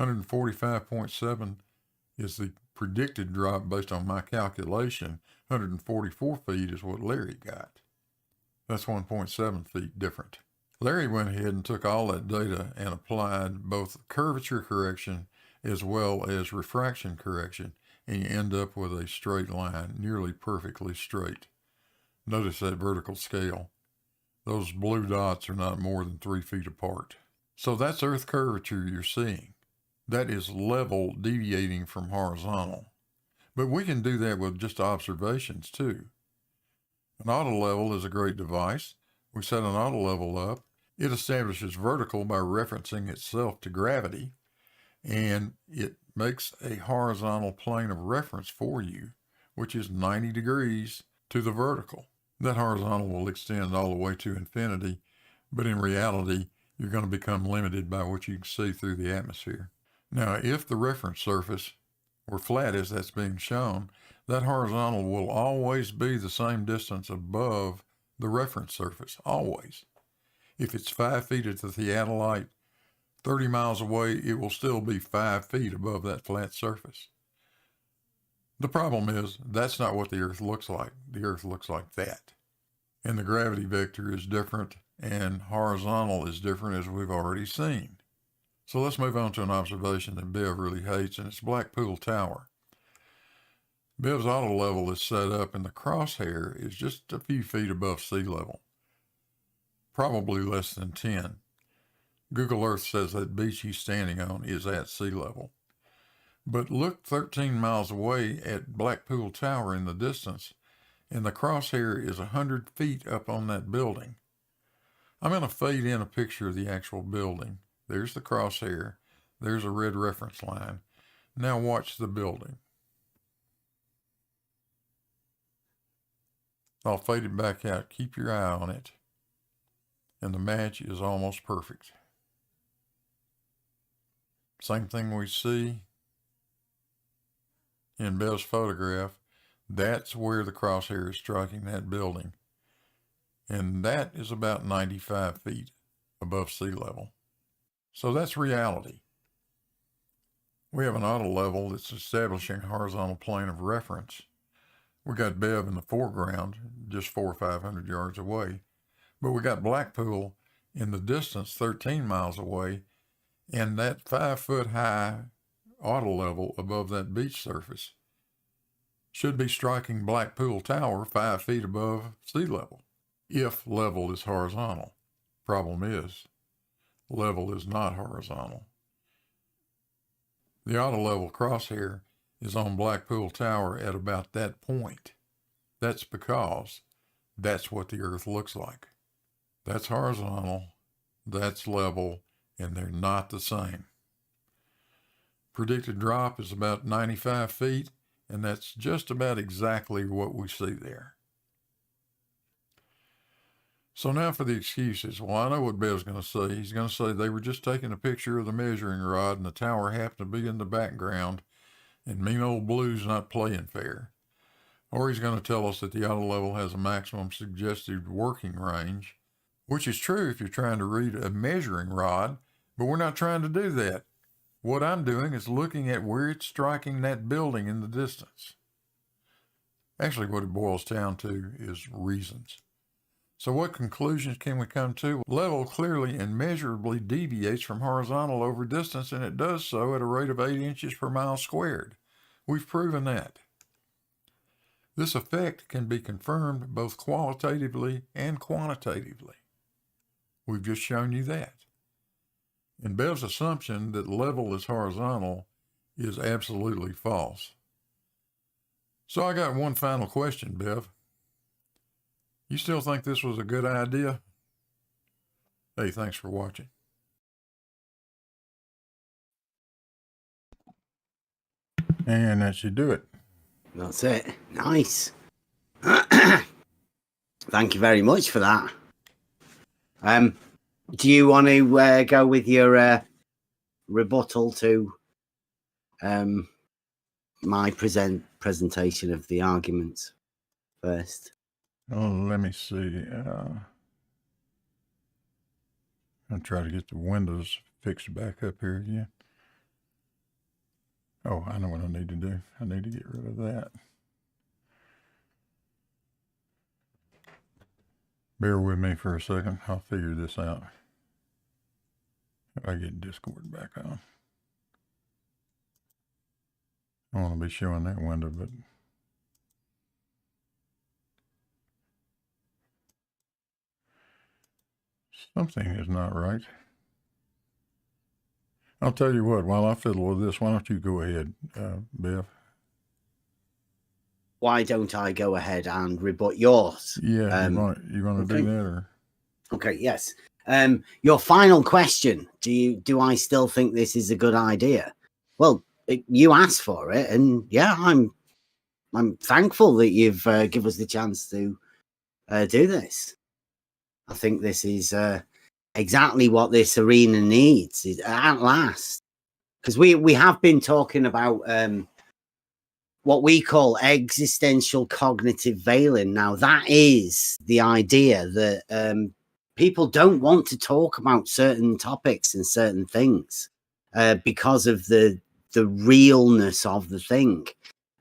145.7 is the predicted drop based on my calculation. 144 feet is what Larry got. That's 1.7 feet different. Larry went ahead and took all that data and applied both curvature correction as well as refraction correction, and you end up with a straight line, nearly perfectly straight. Notice that vertical scale. Those blue dots are not more than 3 feet apart. So that's Earth curvature you're seeing. That is level deviating from horizontal. But we can do that with just observations too. An auto level is a great device. We set an auto level up. It establishes vertical by referencing itself to gravity, and it makes a horizontal plane of reference for you, which is 90 degrees to the vertical. That horizontal will extend all the way to infinity, but in reality, you're going to become limited by what you can see through the atmosphere. Now, if the reference surface were flat as that's being shown, that horizontal will always be the same distance above the reference surface, always. If it's 5 feet at the theodolite, 30 miles away, it will still be 5 feet above that flat surface. The problem is, that's not what the Earth looks like. The Earth looks like that. And the gravity vector is different, and horizontal is different, as we've already seen. So let's move on to an observation that Bev really hates, and it's Blackpool Tower. Bev's auto level is set up, and the crosshair is just a few feet above sea level, probably less than 10. Google Earth says that beach he's standing on is at sea level. But look 13 miles away at Blackpool Tower in the distance, and the crosshair is 100 feet up on that building. I'm going to fade in a picture of the actual building. There's the crosshair. There's a red reference line. Now watch the building. I'll fade it back out. Keep your eye on it. And the match is almost perfect. Same thing we see in Bev's photograph. That's where the crosshair is striking that building. And that is about 95 feet above sea level. So that's reality. We have an auto level that's establishing a horizontal plane of reference. We got Bev in the foreground, just 400 or 500 yards away. But we got Blackpool in the distance, 13 miles away, and that 5-foot high auto level above that beach surface should be striking Blackpool Tower 5 feet above sea level, if level is horizontal. Problem is, level is not horizontal. The auto level crosshair is on Blackpool Tower at about that point. That's because that's what the Earth looks like. That's horizontal, that's level, and they're not the same. Predicted drop is about 95 feet, and that's just about exactly what we see there. So now for the excuses. Well, I know what Bev's going to say. He's going to say they were just taking a picture of the measuring rod and the tower happened to be in the background and mean old Blue's not playing fair. Or he's going to tell us that the auto level has a maximum suggested working range, which is true if you're trying to read a measuring rod, but we're not trying to do that. What I'm doing is looking at where it's striking that building in the distance. Actually, what it boils down to is reasons. So what conclusions can we come to? Level clearly and measurably deviates from horizontal over distance, and it does so at a rate of 8 inches per mile squared. We've proven that. This effect can be confirmed both qualitatively and quantitatively. We've just shown you that. And Bev's assumption that level is horizontal is absolutely false. So I got one final question, Bev. You still think this was a good idea? Hey, thanks for watching. And that should do it. That's it. Nice. Thank you very much for that. Do you want to go with your rebuttal to my presentation of the arguments first? Oh, let me see. I'll try to get the windows fixed back up here again. Oh, I know what I need to do. I need to get rid of that. Bear with me for a second. I'll figure this out. If I get Discord back on. I want to be showing that window, but something is not right. I'll tell you what, while I fiddle with this, why don't you go ahead, Bev? Why don't I go ahead and rebut yours? Yeah, you want to do that? Or? Okay, yes. Your final question, do I still think this is a good idea? Well, you asked for it, and yeah, I'm thankful that you've given us the chance to do this. I think this is exactly what this arena needs at last, because we have been talking about what we call existential cognitive veiling. Now, that is the idea that people don't want to talk about certain topics and certain things because of the realness of the thing.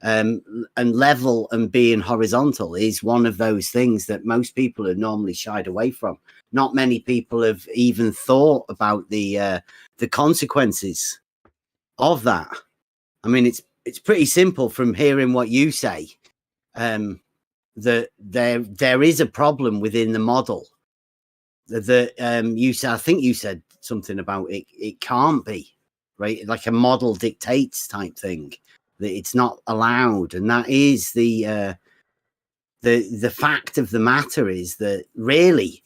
And level and being horizontal is one of those things that most people are normally shied away from. Not many people have even thought about the consequences of that. I mean, it's pretty simple from hearing what you say, that there is a problem within the model that you said. I think you said something about it can't be, right? Like a model dictates type thing, that it's not allowed. And that is the fact of the matter, is that really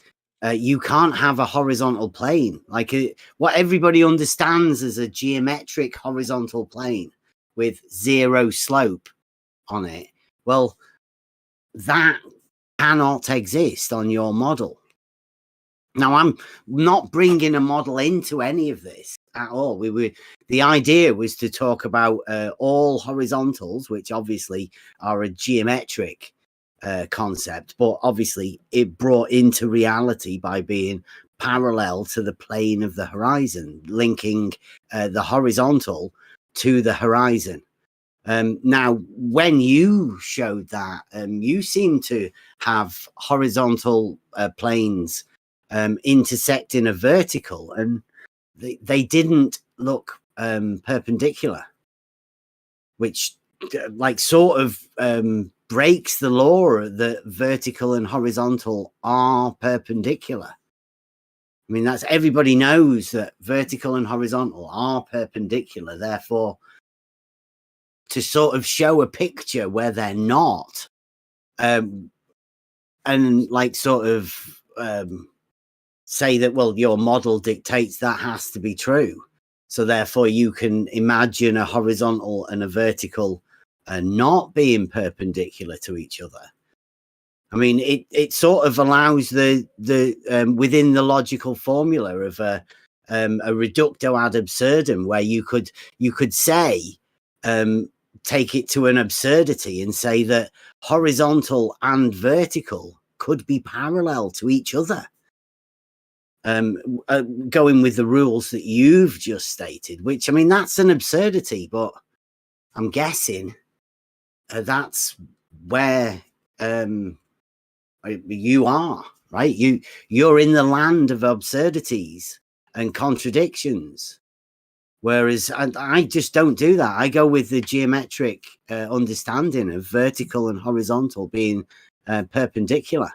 you can't have a horizontal plane, like what everybody understands as a geometric horizontal plane with zero slope on it. Well, that cannot exist on your model. Now, I'm not bringing a model into any of this at all. The idea was to talk about all horizontals, which obviously are a geometric concept, but obviously it brought into reality by being parallel to the plane of the horizon, linking the horizontal to the horizon. Now, when you showed that, you seem to have horizontal planes intersecting a vertical, and they didn't look perpendicular, which like sort of breaks the law that vertical and horizontal are perpendicular. I mean, that's, everybody knows that vertical and horizontal are perpendicular. Therefore, to sort of show a picture where they're not, and like sort of say that, well, your model dictates that has to be true. So therefore you can imagine a horizontal and a vertical not being perpendicular to each other. I mean, it sort of allows the within the logical formula of a reductio ad absurdum, where you could say, take it to an absurdity and say that horizontal and vertical could be parallel to each other. Going with the rules that you've just stated, which, I mean, that's an absurdity, but I'm guessing that's where you are, right? You're in the land of absurdities and contradictions, whereas I just don't do that. I go with the geometric understanding of vertical and horizontal being perpendicular,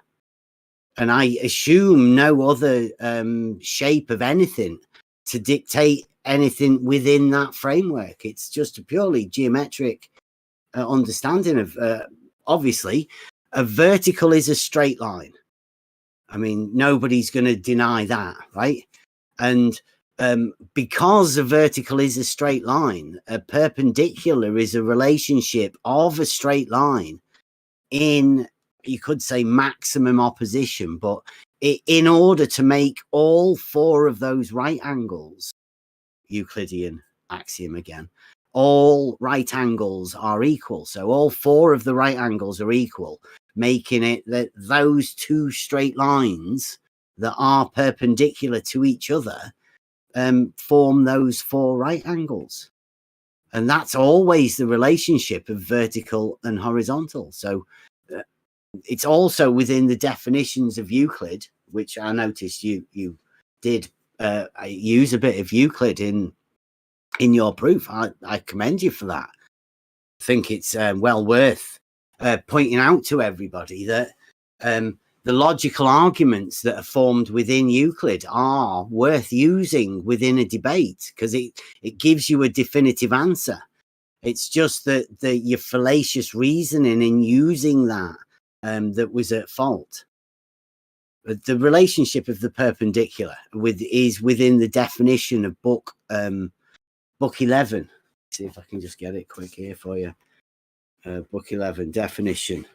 and I assume no other shape of anything to dictate anything within that framework. It's just a purely geometric understanding of obviously a vertical is a straight line. I mean, nobody's going to deny that, right? And because a vertical is a straight line, a perpendicular is a relationship of a straight line in, you could say, maximum opposition, but in order to make all four of those right angles, Euclidean axiom again, all right angles are equal. So all four of the right angles are equal, making it that those two straight lines that are perpendicular to each other form those four right angles. And that's always the relationship of vertical and horizontal. So it's also within the definitions of Euclid, which I noticed you did use a bit of Euclid in your proof. I commend you for that. I think it's well worth pointing out to everybody that the logical arguments that are formed within Euclid are worth using within a debate, because it gives you a definitive answer. It's just that your fallacious reasoning in using that that was at fault. But the relationship of the perpendicular is within the definition of book 11. See if I can just get it quick here for you. Book 11 definition.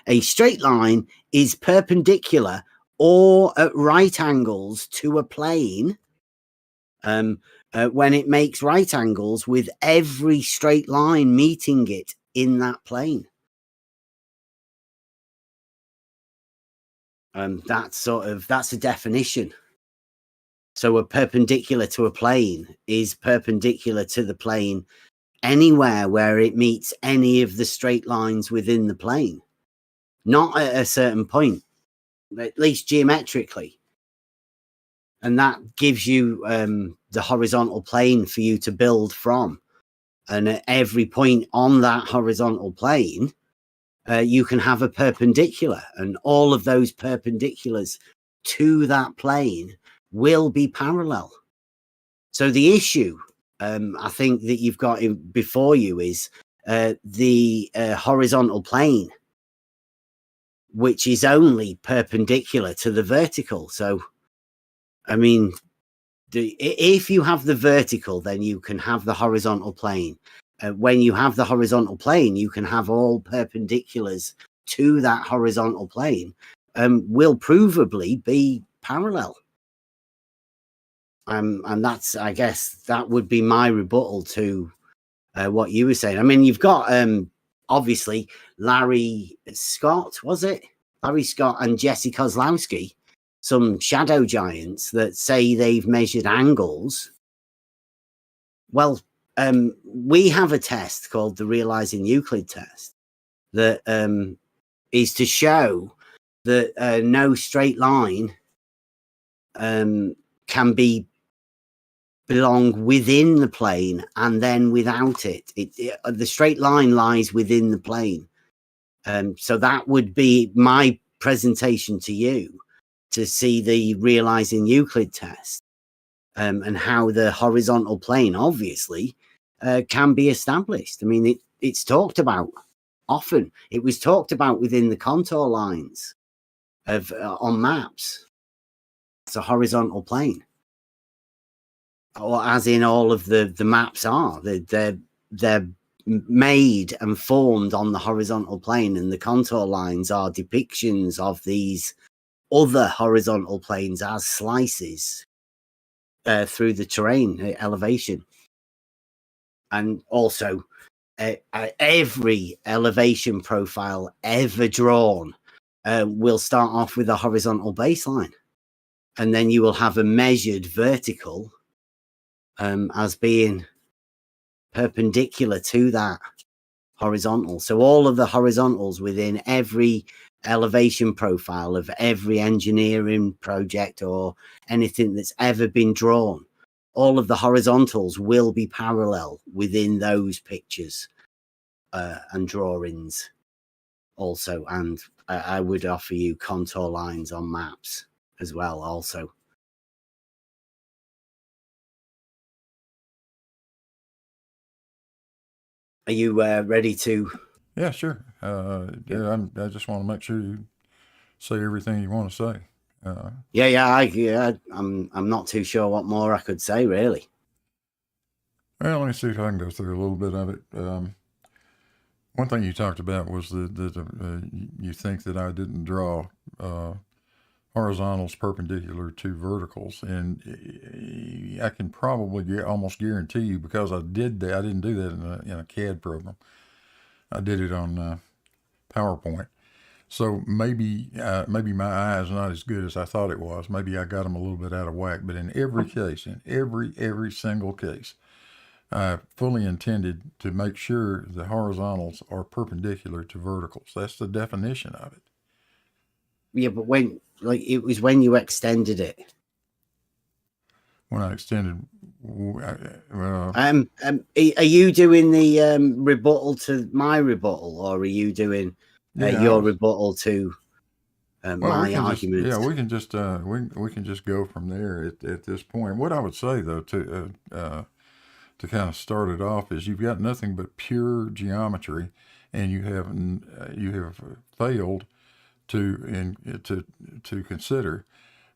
A straight line is perpendicular or at right angles to a plane when it makes right angles with every straight line meeting it in that plane. That's a definition. So a perpendicular to a plane is perpendicular to the plane anywhere where it meets any of the straight lines within the plane, not at a certain point, at least geometrically. And that gives you the horizontal plane for you to build from. And at every point on that horizontal plane, you can have a perpendicular, and all of those perpendiculars to that plane will be parallel. So the issue I think that you've got before you is the horizontal plane, which is only perpendicular to the vertical. So, I mean, if you have the vertical, then you can have the horizontal plane. When you have the horizontal plane, you can have all perpendiculars to that horizontal plane will provably be parallel. And that's, I guess, that would be my rebuttal to what you were saying. I mean, you've got obviously Larry Scott, was it? Larry Scott and Jesse Kozlowski, some shadow giants that say they've measured angles. Well, we have a test called the Realizing Euclid test that is to show that no straight line can belong within the plane and then without it. The straight line lies within the plane. So that would be my presentation to you, to see the Realizing Euclid test and how the horizontal plane obviously can be established. I mean, it's talked about often. It was talked about within the contour lines of on maps. It's a horizontal plane, or as in all of the maps are. They're made and formed on the horizontal plane, and the contour lines are depictions of these other horizontal planes as slices through the terrain elevation. And also every elevation profile ever drawn will start off with a horizontal baseline, and then you will have a measured vertical as being perpendicular to that horizontal. So all of the horizontals within every elevation profile of every engineering project or anything that's ever been drawn, all of the horizontals will be parallel within those pictures and drawings also. And I would offer you contour lines on maps as well also. Are you ready to? Yeah, sure. I just want to make sure you say everything you want to say. I'm not too sure what more I could say, really. Well, let me see if I can go through a little bit of it. One thing you talked about was that you think that I didn't draw horizontals perpendicular to verticals, and I can probably almost guarantee you, because I did that. I didn't do that in a CAD program. I did it on PowerPoint. So maybe my eye is not as good as I thought it was. Maybe I got them a little bit out of whack. But in every case, in every single case, I fully intended to make sure the horizontals are perpendicular to verticals. That's the definition of it. Yeah, but it was when you extended it. When I extended, are you doing the rebuttal to my rebuttal, or are you doing your rebuttal to my argument? Yeah, we can just we can just go from there at this point. What I would say though to kind of start it off is you've got nothing but pure geometry, and you have failed to consider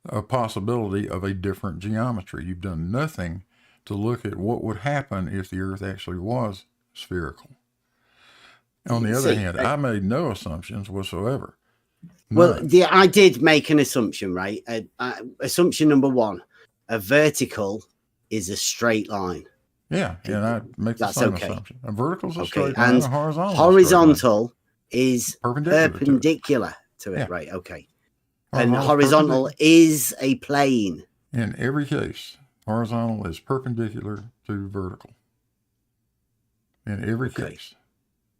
a possibility of a different geometry. You've done nothing to look at what would happen if the Earth actually was spherical. On the other hand, I made no assumptions whatsoever. Well, I did make an assumption, right? Assumption number one: a vertical is a straight line. Yeah, and I make the same assumption. A vertical is a straight line, and a horizontal is perpendicular to it, right? Okay. And horizontal is a plane. In every case, horizontal is perpendicular to vertical. In every case.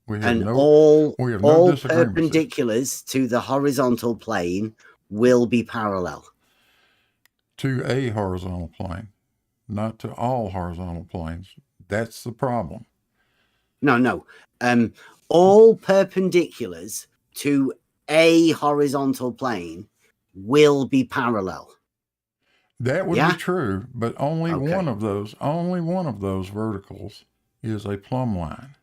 All perpendiculars to the horizontal plane will be parallel. To a horizontal plane, not to all horizontal planes. That's the problem. No. All perpendiculars to a horizontal plane will be parallel. That would be true, but only one of those verticals is a plumb line.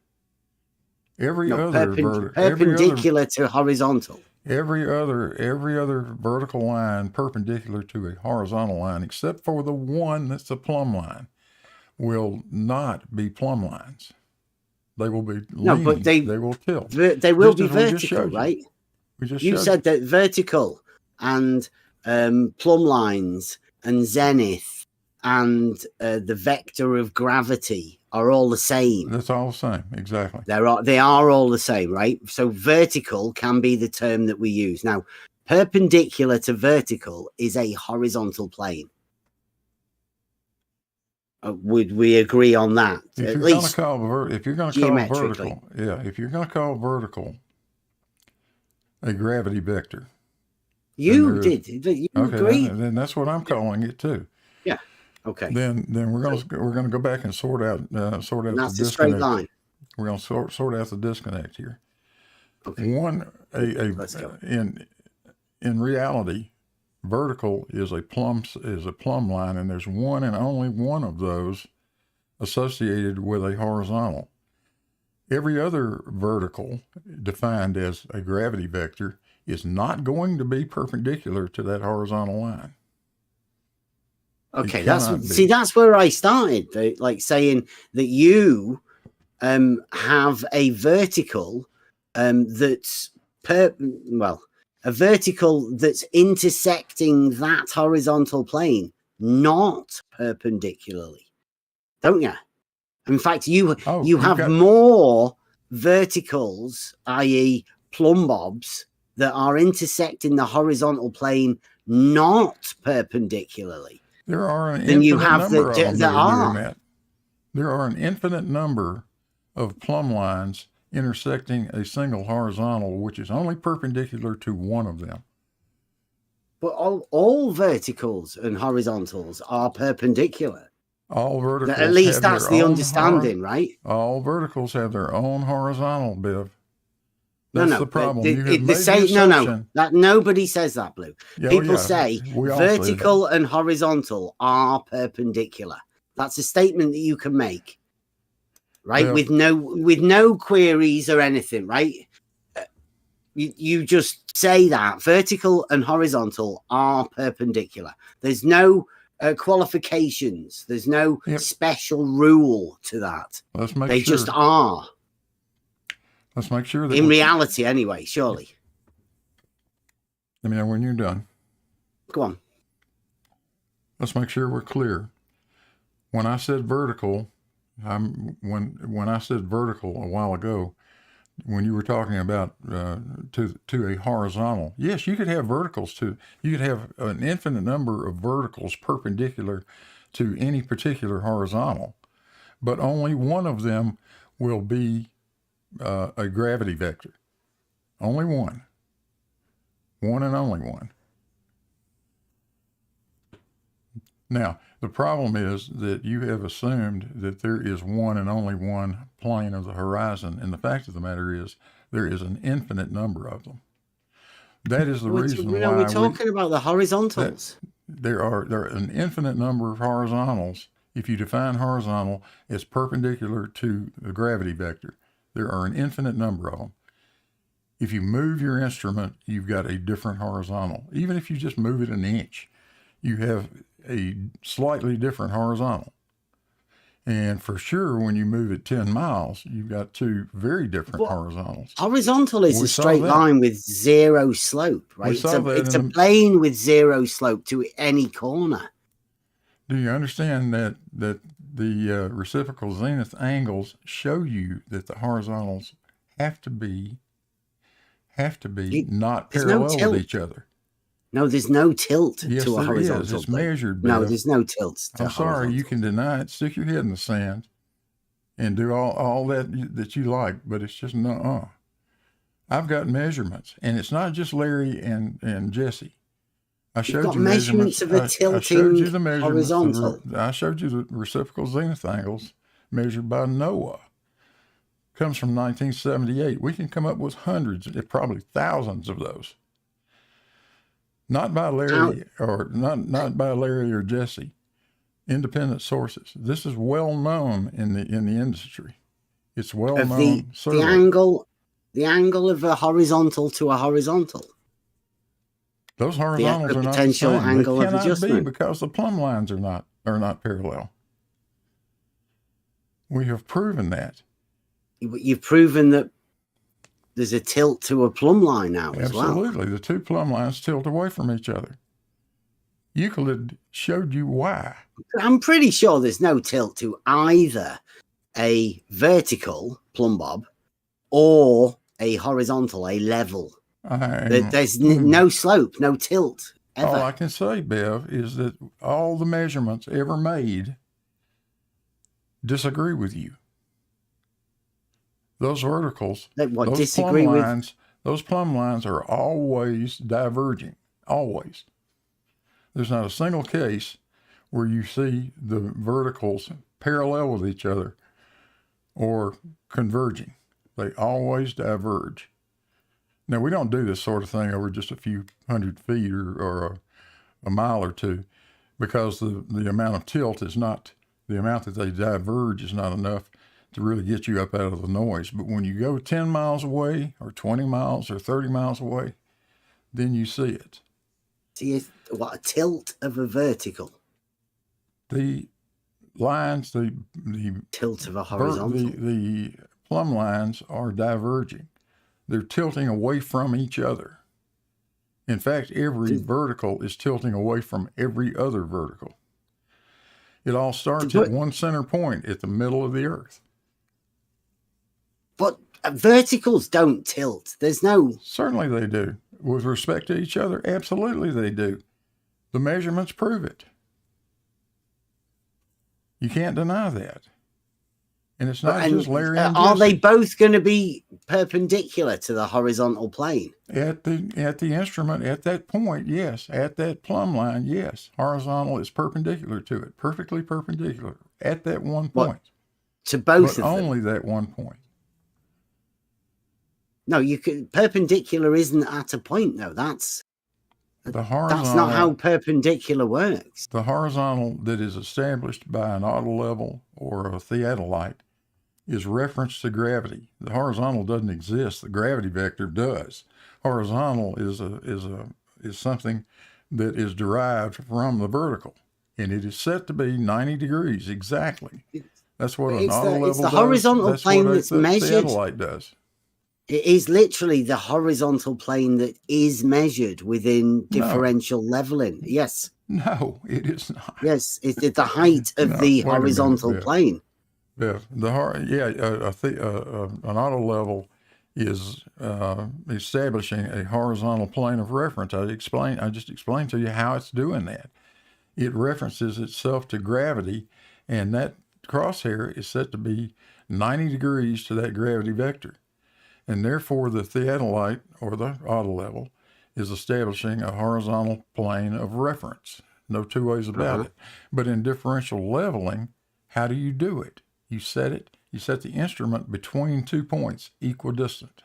Perpendicular to horizontal. Every other vertical line perpendicular to a horizontal line, except for the one that's a plumb line, will not be plumb lines. They will be leaning. But they will tilt. They will be vertical, right? You said that vertical and plumb lines and zenith and the vector of gravity are all the same. That's all the same, exactly. They are all the same, right? So vertical can be the term that we use. Now, perpendicular to vertical is a horizontal plane. Would we agree on that? If you're going to call vertical, if you're going to call vertical a gravity vector, you agree. Then that's what I'm calling it too. Yeah. Okay. Then we're gonna go back and sort out the disconnect. Straight line. We're gonna sort out the disconnect here. Okay. Let's go. In reality, vertical is a plumb line, and there's one and only one of those associated with a horizontal. Every other vertical defined as a gravity vector is not going to be perpendicular to that horizontal line. Okay, that's where I started, like saying that you have a vertical that's a vertical that's intersecting that horizontal plane, not perpendicularly, don't you? In fact, you have more verticals, i.e. plumb bobs, that are intersecting the horizontal plane not perpendicularly. There are an infinite number of them that are doing that. There are an infinite number of plumb lines intersecting a single horizontal, which is only perpendicular to one of them. But all verticals and horizontals are perpendicular. All verticals, at least that's the understanding, right? All verticals have their own horizontal, Biv. That's the problem. That nobody says that, Blue. People say vertical and horizontal are perpendicular. That's a statement that you can make, right? With no queries or anything, right? You just say that vertical and horizontal are perpendicular. There's no qualifications. There's no special rule to that. They just are. Let's make sure that in reality, anyway, surely. Let me know when you're done. Go on. Let's make sure we're clear. When I said vertical, when I said vertical a while ago, when you were talking about to a horizontal, yes, you could have verticals too. You could have an infinite number of verticals perpendicular to any particular horizontal, but only one of them will be a gravity vector. Only one and only one. Now, the problem is that you have assumed that there is one and only one plane of the horizon, and the fact of the matter is there is an infinite number of them. That is the reason why we're talking about the horizontals. There are an infinite number of horizontals. If you define horizontal as perpendicular to the gravity vector, there are an infinite number of them. If you move your instrument, you've got a different horizontal. Even if you just move it an inch, you have a slightly different horizontal. And for sure, when you move it 10 miles, you've got two very different horizontals. Horizontal is a straight line with zero slope, right? It's a plane with zero slope to any corner. Do you understand that the reciprocal zenith angles show you that the horizontals have to be not parallel with each other? No, there's no tilt to a horizontal. Yes, it's measured. No, there's no tilt. I'm sorry, you can deny it, stick your head in the sand, and do all that you like, but it's just nuh-uh. I've got measurements, and it's not just Larry and Jesse. I showed you measurements of a tilting I showed you the measurements. Horizontal. I showed you the reciprocal zenith angles measured by NOAA. Comes from 1978. We can come up with hundreds, if probably thousands of those. Not by Larry not by Larry or Jesse. Independent sources. This is well known in the industry. It's well known. The angle of a horizontal to a horizontal. Those horizontals are not the same. Angle they cannot be because the plumb lines are not parallel. We have proven that. You've proven that there's a tilt to a plumb line now as well. Absolutely. The two plumb lines tilt away from each other. Euclid showed you why. I'm pretty sure there's no tilt to either a vertical plumb bob or a horizontal, a level. There's no slope, no tilt ever. All I can say, Bev, is that all the measurements ever made disagree with you. Those verticals, those plumb lines are always diverging, always. There's not a single case where you see the verticals parallel with each other or converging. They always diverge. Now, we don't do this sort of thing over just a few hundred feet or a mile or two, because the amount of tilt is not, the amount that they diverge is not enough to really get you up out of the noise. But when you go 10 miles away or 20 miles or 30 miles away, then you see it. See what a tilt of a vertical. The lines, the tilt of a horizontal. The plumb lines are diverging. They're tilting away from each other. In fact, every vertical is tilting away from every other vertical. It all starts at one center point at the middle of the earth. But verticals don't tilt. There's no... Certainly they do. With respect to each other, absolutely they do. The measurements prove it. You can't deny that. And it's not just Larry and Are Jesse. they both going to be perpendicular to the horizontal plane? At the instrument, at that point, yes. At that plumb line, yes. Horizontal is perpendicular to it, perfectly perpendicular at that one point. To both of them? Only that one point. No, you could. Perpendicular isn't at a point, though. That's not how perpendicular works. The horizontal that is established by an autolevel or a theodolite is reference to gravity. The horizontal doesn't exist. The gravity vector does. Horizontal is something that is derived from the vertical, and it is set to be 90 degrees exactly. That's what an autolevel does. It's the horizontal plane that's measured. Theodolite does. It is literally the horizontal plane that is measured within differential leveling. Yes. No, it is not. Yes, it's the height of the horizontal plane. Yeah, an autolevel is establishing a horizontal plane of reference. I just explained to you how it's doing that. It references itself to gravity, and that crosshair is set to be 90 degrees to that gravity vector. And therefore, the theodolite, or the autolevel, is establishing a horizontal plane of reference. No two ways about it. But in differential leveling, how do you do it? You set the instrument between 2 points, equidistant.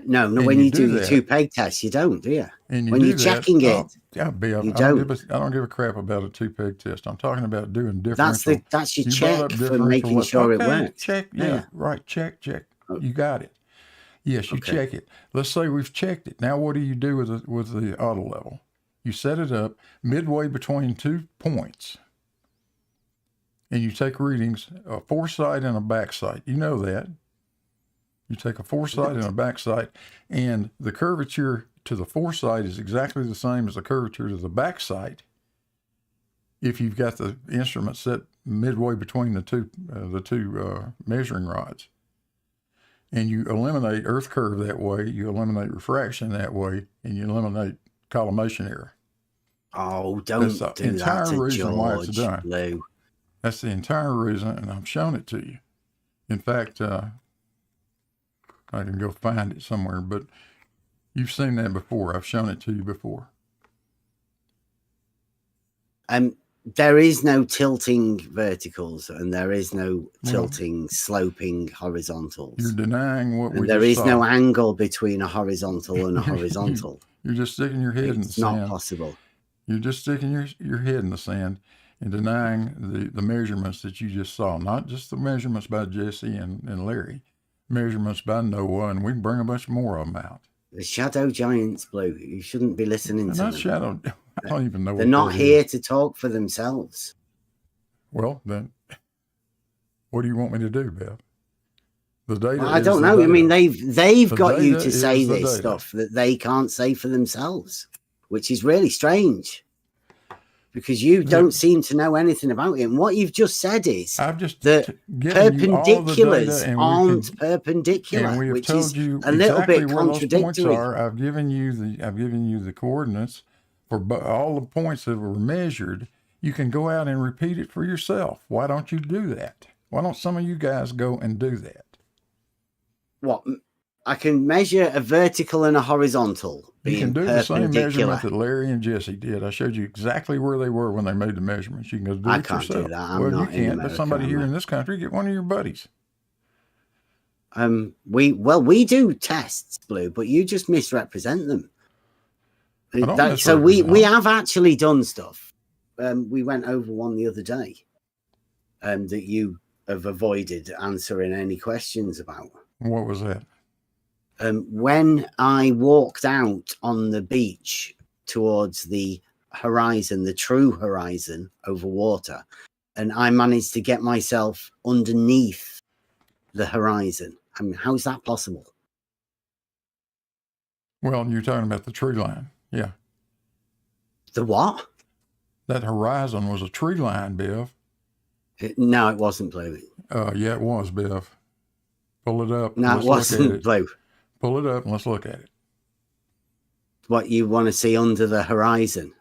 No, when you do the two peg test, you don't, do you? When you're checking it, Bill, you don't. I don't give a crap about a two peg test. I'm talking about doing differential. That's your check for making sure it works. Check, right, check. Oh. You got it. Yes, you check it. Let's say we've checked it. Now what do you do with the autolevel? You set it up midway between 2 points, and you take readings, a foresight and a backsight. You know that. You take a foresight and a backsight, and the curvature to the foresight is exactly the same as the curvature to the backsight if you've got the instrument set midway between the two measuring rods. And you eliminate earth curve that way, you eliminate refraction that way, and you eliminate collimation error. Oh, don't do that to why it's done. Lou. That's the entire reason, and I've shown it to you. In fact, I can go find it somewhere, but you've seen that before. I've shown it to you before. There is no tilting verticals, and there is no tilting sloping horizontals. You're denying what we just There is saw. no angle between a horizontal and a horizontal. You're just sticking your head in the sand. It's not possible. You're just sticking your head in the sand and denying the measurements that you just saw, not just the measurements by Jesse and Larry, measurements by Noah, and we can bring a bunch more of them out. The shadow giants, Blue. You shouldn't be listening to them. Shadow. I don't even know. They're not here to talk for themselves. Well, then, what do you want me to do, Bev? The data. I don't know. I mean, they've got you to say this stuff that they can't say for themselves, which is really strange. Because you don't seem to know anything about it. And what you've just said is that perpendiculars aren't perpendicular, which is a little bit contradictory. I've given you the coordinates for all the points that were measured. You can go out and repeat it for yourself. Why don't you do that? Why don't some of you guys go and do that? What? I can measure a vertical and a horizontal. You can do the same measurement that Larry and Jesse did. I showed you exactly where they were when they made the measurements. You can go do it yourself. Do that. Well, you can't, but somebody here in this country, get one of your buddies. We do tests, Blue, but you just misrepresent them. So we have actually done stuff. We went over one the other day that you have avoided answering any questions about. What was that? When I walked out on the beach towards the horizon, the true horizon over water, and I managed to get myself underneath the horizon. I mean, how's that possible? Well, you're talking about the tree line. Yeah. The what? That horizon was a tree line, Bev. No, it wasn't, Blue. Yeah, it was, Bev. Pull it up. No, Let's it wasn't, look at it. Blue. Pull it up and let's look at it. What you want to see under the horizon?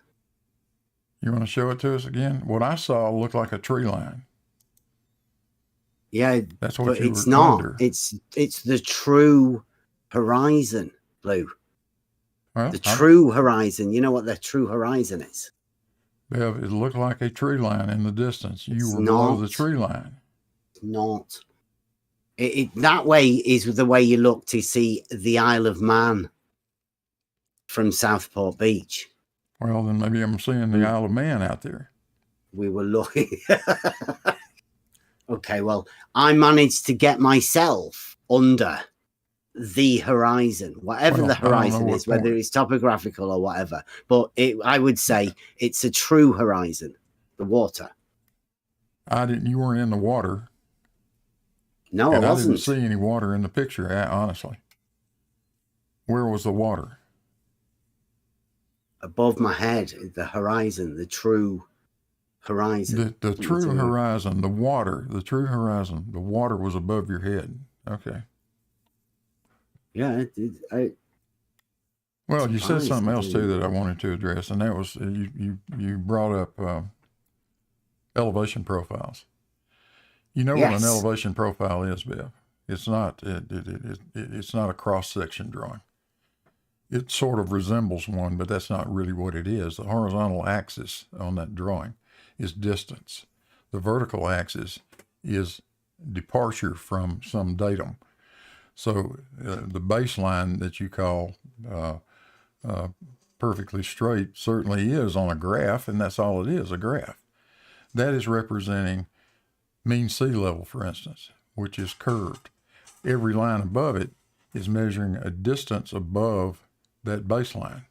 You want to show it to us again? What I saw looked like a tree line. Yeah, that's what but you it's were not. under. It's the true horizon, Blue. Well, the true horizon. You know what the true horizon is? Bev, it looked like a tree line in the distance. You were below the tree line. Not. That way is the way you look to see the Isle of Man from Southport Beach. Well, then maybe I'm seeing the Isle of Man out there. We were looking. Okay, well, I managed to get myself under the horizon, whatever the horizon is, whether it's topographical or whatever. But I would say it's a true horizon, the water. You weren't in the water. No, I wasn't. I didn't see any water in the picture, honestly. Where was the water? Above my head, the horizon, the true horizon. The true horizon, the water, the true horizon, the water was above your head. Okay. Yeah. Well, you said something else too that I wanted to address, and that was you brought up elevation profiles. You know what an elevation profile is, Bev? It's not. It's not a cross section drawing. It sort of resembles one, but that's not really what it is. The horizontal axis on that drawing is distance. The vertical axis is departure from some datum. So the baseline that you call perfectly straight certainly is on a graph, and that's all it is, a graph. That is representing mean sea level, for instance, which is curved. Every line above it is measuring a distance above that baseline.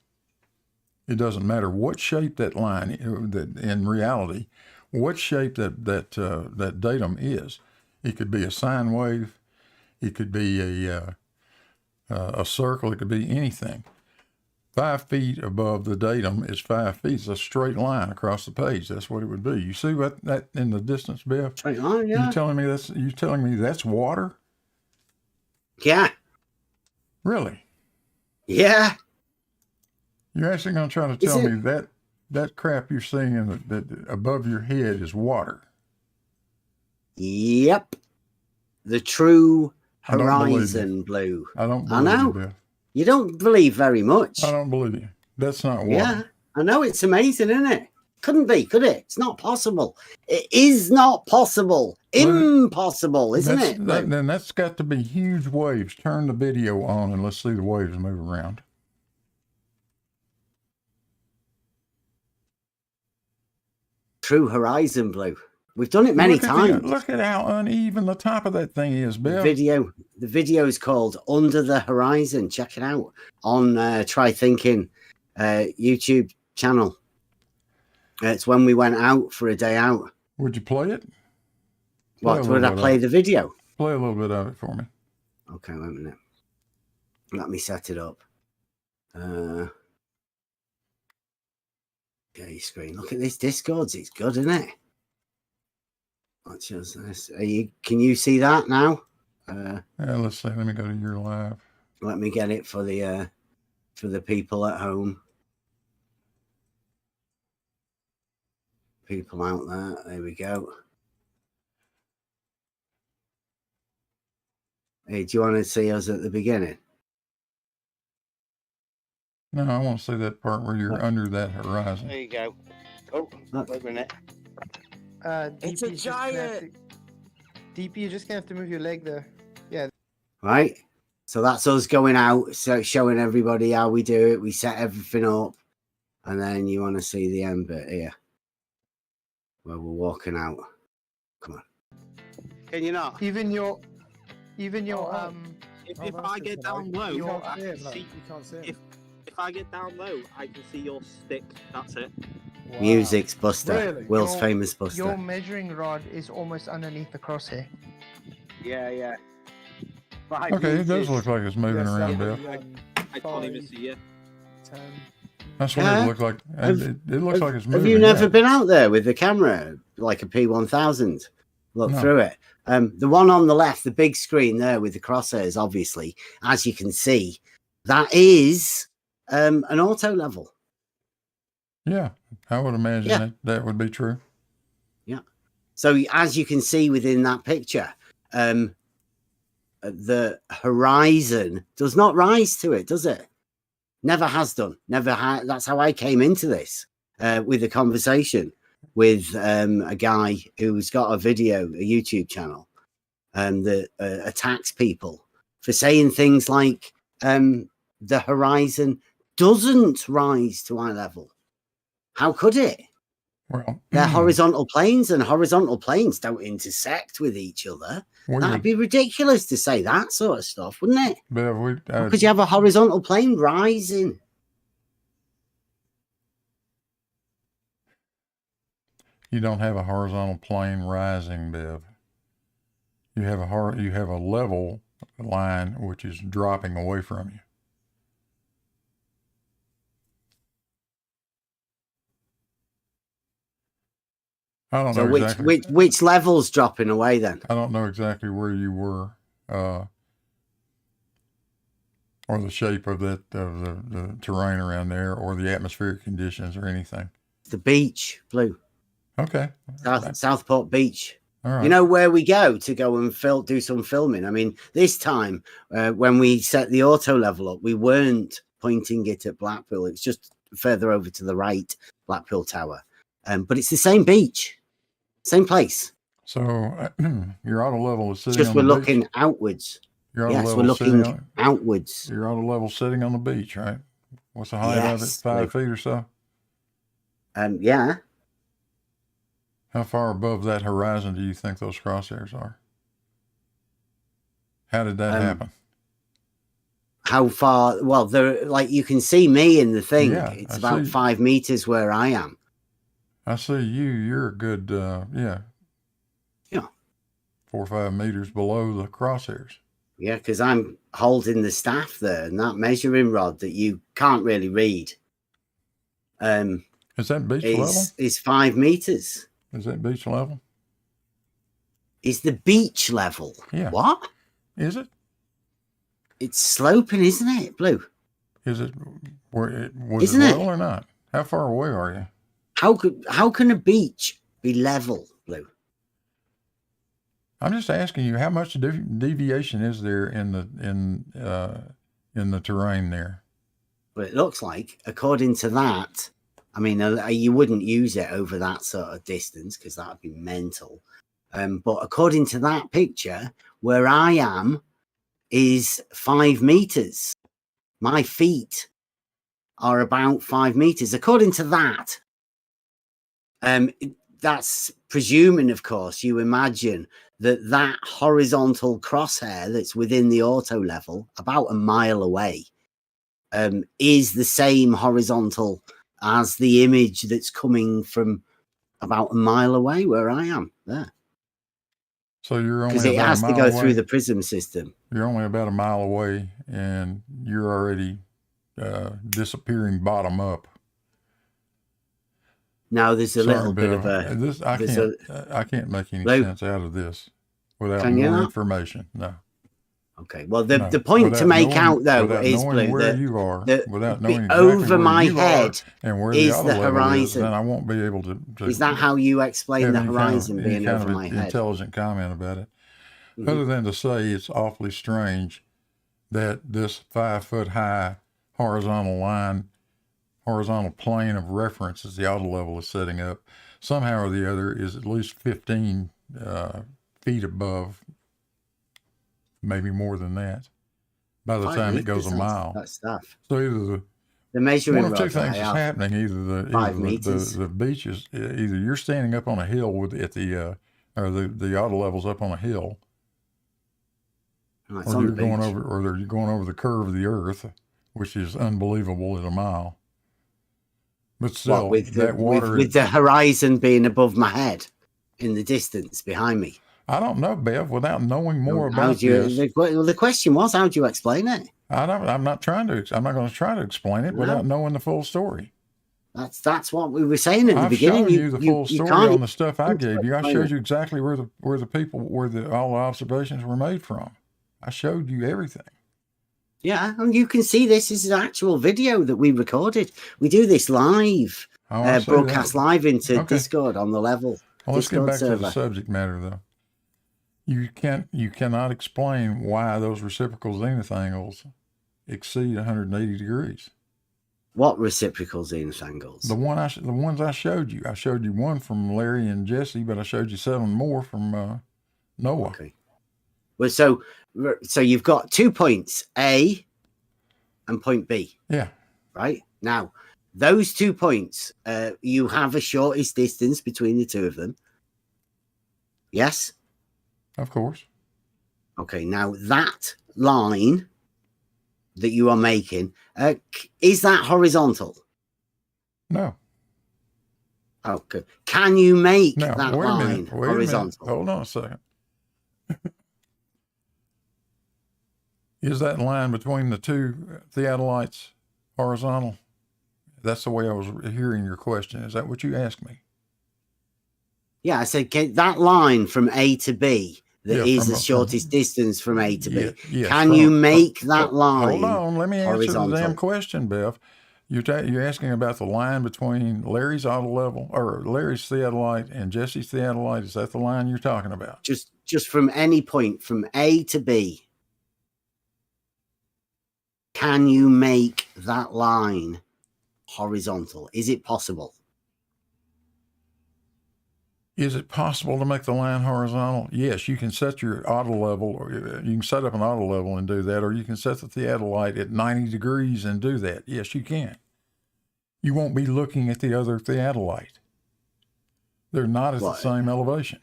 It doesn't matter what shape that line, in reality, what shape that datum is. It could be a sine wave. It could be a circle. It could be anything. 5 feet above the datum is 5 feet. It's a straight line across the page. That's what it would be. You see what that in the distance, Bev? Straight line, yeah. You telling me that's water? Yeah. Really? Yeah. You're actually going to try to tell me that crap you're seeing that above your head is water? Yep. The true horizon, Blue. I don't believe you, Bill. You don't believe very much. I don't believe you. That's not water. Yeah, I know. It's amazing, isn't it? Couldn't be, could it? It's not possible. It is not possible. Impossible, isn't it? Then that's got to be huge waves. Turn the video on and let's see the waves move around. True horizon, Blue. We've done it many times. Look at how uneven the top of that thing is, Bill. The video is called Under the Horizon. Check it out on Try Thinking YouTube channel. It's when we went out for a day out. Would you play it? Would I play the video? Play a little bit of it for me. Okay, wait a minute. Let me set it up. Okay, screen. Look at this Discord. It's good, isn't it? Watch this. Can you see that now? Yeah, let's see. Let me go to your live. Let me get it for the people at home. People out there. There we go. Hey, do you want to see us at the beginning? No, I want to see that part where you're under that horizon. There you go. Oh, wait a minute. It's a giant. DP, you're just gonna have to move your leg there. Yeah. Right. So that's us going out, so showing everybody how we do it. We set everything up, and then you want to see the end bit here, where we're walking out. Come on. Can you not? Even your If I get down low, you can't see it. if I get down low, I can see your stick. That's it. Wow. Music's Buster. Really? World's famous Buster. Your measuring rod is almost underneath the crosshair. Yeah. 5 Okay, it does meters. look like it's moving Yes, around, seven, Bill. I can't even see you. 10. That's what it looked like. It looks like it's moving. Have you never been out there with the camera, like a P1000? Look through it. The one on the left, the big screen there with the crosshairs, obviously, as you can see, that is an auto level. Yeah, I would imagine that would be true. Yeah. So as you can see within that picture, the horizon does not rise to it, does it? Never has done. Never had. That's how I came into this with a conversation with a guy who's got a YouTube channel, that attacks people for saying things like the horizon doesn't rise to eye level. How could it? Well, they're horizontal planes, and horizontal planes don't intersect with each other. That'd be ridiculous to say that sort of stuff, wouldn't it? But how could you have a horizontal plane rising? You don't have a horizontal plane rising, Bev. You have a level line which is dropping away from you. I don't know exactly. Which level's dropping away then? I don't know exactly where you were, or the shape of the terrain around there, or the atmospheric conditions, or anything. The beach, Blue. Okay. Southport Beach. All right. You know where we go and do some filming. I mean, this time when we set the auto level up, we weren't pointing it at Blackpool. It's just further over to the right, Blackpool Tower. But it's the same beach, same place. So your auto level is sitting. Just on we're the looking beach. outwards. Yes, we're looking outwards. Your auto level sitting on the beach, right? What's the height of it? 5 feet or so? Yeah. How far above that horizon do you think those crosshairs are? How did that happen? How far? Well, they're like, you can see me in the thing. Yeah, it's about 5 meters where I am. I see you. You're a good, 4 or 5 meters below the crosshairs. Yeah, because I'm holding the staff there, and that measuring rod that you can't really read. Is that beach level? Is 5 meters. Is that beach level? Is the beach level? Yeah. What? Is it? It's sloping, isn't it, Blue? Is it? Was it level or not? How far away are you? How can a beach be level, Blue? I'm just asking you, how much deviation is there in the terrain there? Well, it looks like, according to that, I mean, you wouldn't use it over that sort of distance because that would be mental. But according to that picture, where I am is 5 meters. My feet are about 5 meters. According to that, that's presuming, of course, you imagine that horizontal crosshair that's within the auto level, about a mile away, is the same horizontal as the image that's coming from about a mile away where I am there. So you're only because it has to go through the prism system. You're only about a mile away, and you're already disappearing bottom up. Now there's a little bit of a. I can't make any sense out of this without more information. No. Okay. Well, the point to make out though is Blue, where you are, without knowing exactly over my head and where is the the horizon. Then I won't be able to. Is that how you explain the horizon being over my head? Intelligent comment about it, other than to say it's awfully strange that this 5 foot high horizontal plane of reference as the auto level is setting up, somehow or the other is at least 15 feet above. Maybe more than that by the time it goes a mile. That stuff. So either the measuring one of two things is happening. Either the beach is, either you're standing up on a hill or the auto level's up on a hill, or you're going over the curve of the earth, which is unbelievable at a mile. But still, with water the horizon being above my head in the distance behind me. I don't know, Bev. Without knowing more about this, the question was, how do you explain it? I'm not going to try to explain it without knowing the full story. That's what we were saying at the beginning. I've shown you the full story on the stuff I gave you. I showed you exactly where all the observations were made from. I showed you everything. Yeah, and you can see this is an actual video that we recorded. We do this live, broadcast live into Discord on the level. Well, let's Discord get back server. to the subject matter, though. You cannot explain why those reciprocal zenith angles exceed 180 degrees. What reciprocal zenith angles? The ones I showed you. I showed you one from Larry and Jesse, but I showed you 7 more from Noah. Okay. Well, so you've got 2 points, A and point B. Yeah. Right? Now, those 2 points, you have a shortest distance between the two of them. Yes? Of course. Okay, now that line that you are making, is that horizontal? No. Okay. Can you make that line horizontal? Hold on a second. Is that line between the two theodolites horizontal? That's the way I was hearing your question. Is that what you asked me? Yeah, I said that line from A to B that is the shortest distance from A to B. Yes, Can you make that line? Hold on, let me answer the damn question, Bev. You're asking about the line between Larry's auto level or Larry's theodolite and Jesse's theodolite. Is that the line you're talking about? Just from any point from A to B. Can you make that line horizontal? Is it possible? Is it possible to make the line horizontal? Yes, you can set your auto level, or you can set up an auto level and do that, or you can set the theodolite at 90 degrees and do that. Yes, you can. You won't be looking at the other theodolite. They're not at the same elevation.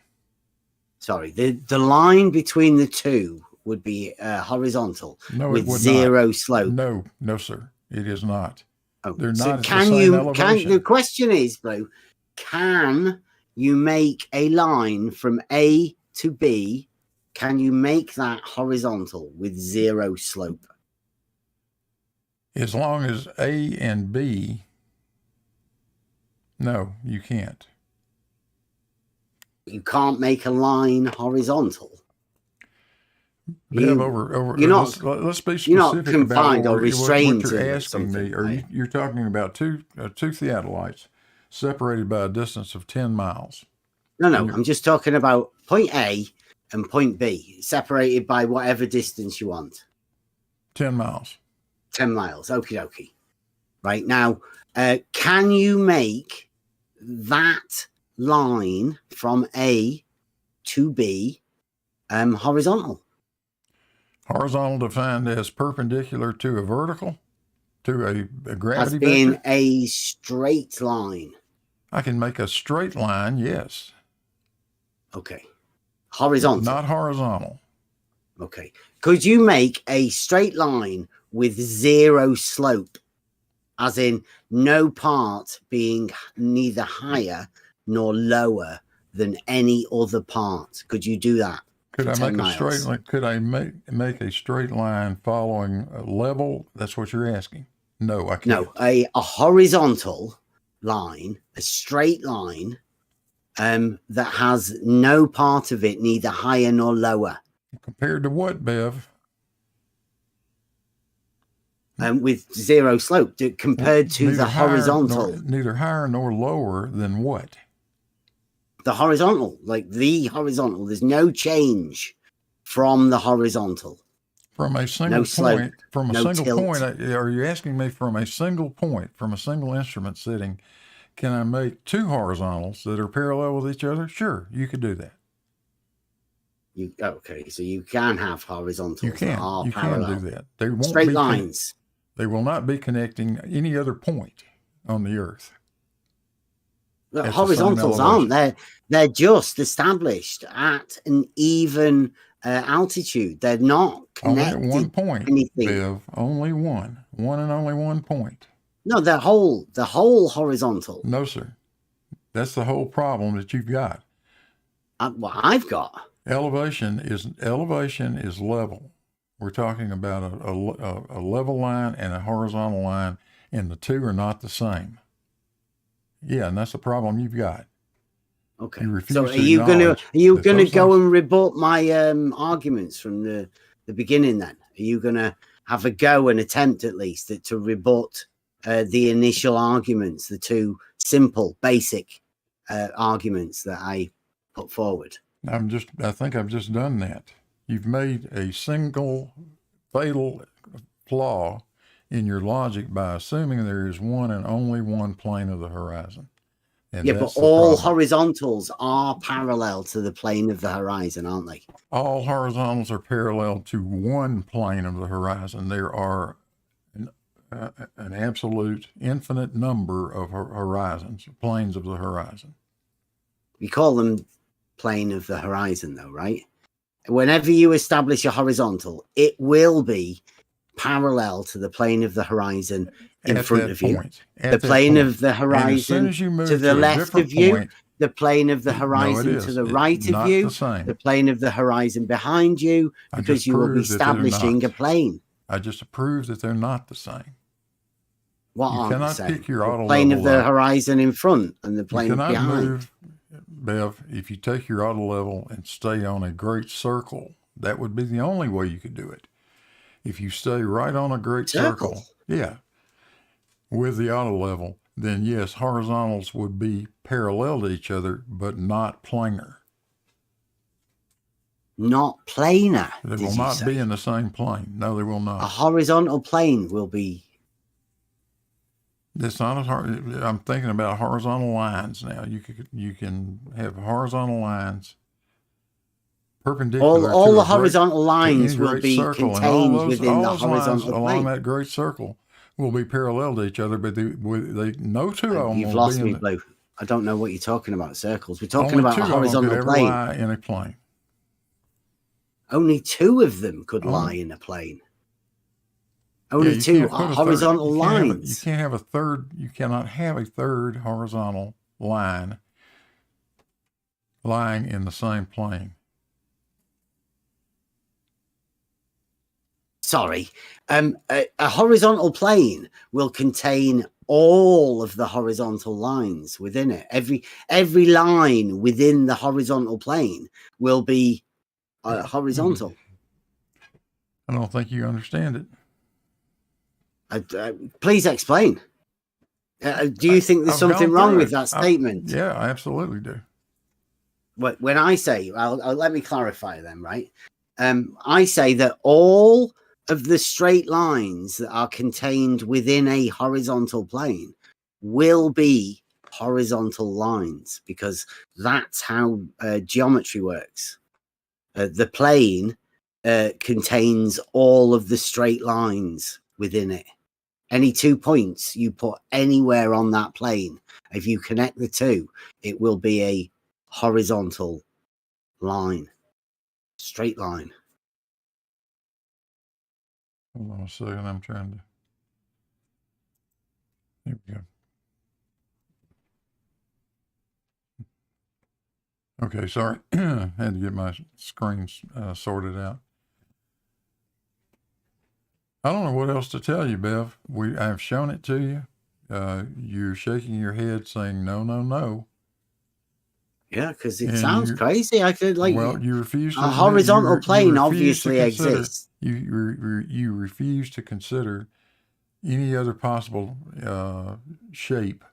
Sorry, the line between the two would be horizontal with zero slope. No, sir. It is not. Oh, they're so not at the same elevation. The question is, Blue, can you make a line from A to B? Can you make that horizontal with zero slope? As long as A and B, no, you can't. You can't make a line horizontal. Bev, let's be specific. You're not confined or restrained what to you're asking me. Or you're talking about two theodolites separated by a distance of 10 miles. No, I'm just talking about point A and point B, separated by whatever distance you want. 10 miles. 10 miles. Okie dokie. Right now, can you make that line from A to B horizontal? Horizontal defined as perpendicular to a vertical, to a gravity as being vector? A straight line. I can make a straight line, yes. Okay. Horizontal. Not horizontal. Okay. Could you make a straight line with zero slope? As in no part being neither higher nor lower than any other part. Could you do that? Could I make a straight line? Could I make a straight line following a level? That's what you're asking. No, I can't. No, a horizontal line, a straight line, that has no part of it neither higher nor lower. Compared to what, Bev? With zero slope, compared to the horizontal. Neither higher nor lower than what? The horizontal, like the horizontal. There's no change from the horizontal. From a single point, are you asking me from a single point, from a single instrument sitting, can I make two horizontals that are parallel with each other? Sure, you could do that. Okay, so you can have horizontals. You can do that. They won't straight be lines. They will not be connecting any other point on the earth. Horizontals aren't. They're just established at an even altitude. They're not connected. Only at one point, anything. Bev. Only one and only 1 point. No, the whole horizontal. No, sir. That's the whole problem that you've got. What I've got. Elevation is level. We're talking about a level line and a horizontal line, and the two are not the same. Yeah, and that's the problem you've got. Okay. So are you gonna go and rebut my arguments from the beginning? Then are you gonna have a go and attempt at least to rebut the initial arguments, the two simple, basic arguments that I put forward? I think I've just done that. You've made a single fatal flaw in your logic by assuming there is one and only one plane of the horizon. And yeah, but all horizontals are parallel to the plane of the horizon, aren't they? All horizontals are parallel to one plane of the horizon. There are an absolute infinite number of horizons, planes of the horizon. We call them plane of the horizon, though, right? Whenever you establish a horizontal, it will be parallel to the plane of the horizon in front of you. The plane of the horizon to the left of you, the plane of the horizon to the right of you, the plane of the horizon behind you, because you will be establishing a plane. I just proved that they're not the same. What you cannot pick your auto plane level of the horizon in front and the plane behind. You cannot move, Bev, if you take your auto level and stay on a great circle. That would be the only way you could do it. If you stay right on a great circle, yeah, with the auto level, then yes, horizontals would be parallel to each other, but not planar. Not planar. They will not be in the same plane. No, they will not. A horizontal plane will be. It's not as hard. I'm thinking about horizontal lines now. You can have horizontal lines perpendicular. All the horizontal lines will be contained within the horizontal plane. Along that great circle will be parallel to each other, but no two of them. You've lost me, Blue. I don't know what you're talking about. Circles. We're talking about a horizontal plane. Lie in a plane. Only two of them could lie in a plane. Only two horizontal lines. You can't have a third. You cannot have a third horizontal line lying in the same plane. Sorry, a horizontal plane will contain all of the horizontal lines within it. Every line within the horizontal plane will be horizontal. I don't think you understand it. Please explain. Do you think there's something wrong with that statement? Yeah, I absolutely do. When I say, let me clarify then, right? I say that all of the straight lines that are contained within a horizontal plane will be horizontal lines, because that's how geometry works. The plane contains all of the straight lines within it. Any 2 points you put anywhere on that plane, if you connect the two, it will be a horizontal line, straight line. Hold on a second, I'm trying to. Here we go. Okay, sorry. Had to get my screen sorted out. I don't know what else to tell you, Bev. I've shown it to you. You're shaking your head saying, no, no, no. Yeah, because it sounds crazy. I could you refuse to. A horizontal plane obviously exists. You refuse to consider any other possible shape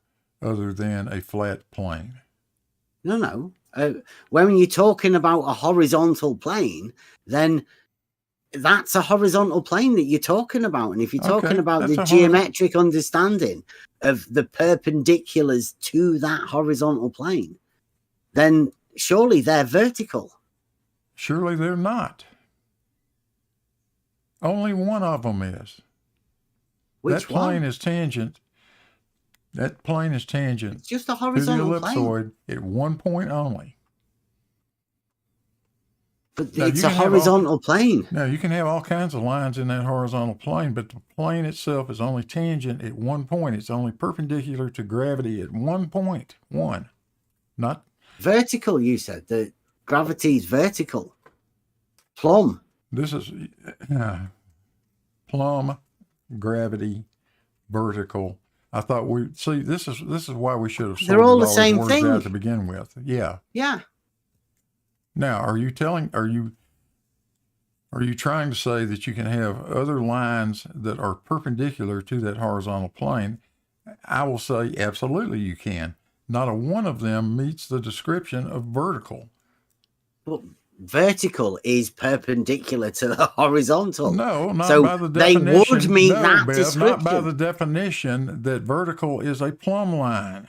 other than a flat plane. No. When you're talking about a horizontal plane, then that's a horizontal plane that you're talking about. And if you're talking about the geometric understanding of the perpendiculars to that horizontal plane, then surely they're vertical. Surely they're not. Only one of them is. Which that plane is tangent. That plane is tangent. It's just a horizontal to the ellipsoid at 1 point only. But it's a horizontal plane. Now, you can have all kinds of lines in that horizontal plane, but the plane itself is only tangent at one point. It's only perpendicular to gravity at one point. One. Not vertical, you said. The gravity is vertical. Plumb. This is plumb, gravity, vertical. I thought this is why we should have. They're all the same thing out to begin with. Yeah. Yeah. Now, are you trying to say that you can have other lines that are perpendicular to that horizontal plane? I will say absolutely you can. Not a one of them meets the description of vertical. But vertical is perpendicular to the horizontal. No, not so by the definition. They would meet that Bev, description. Not by the definition that vertical is a plumb line.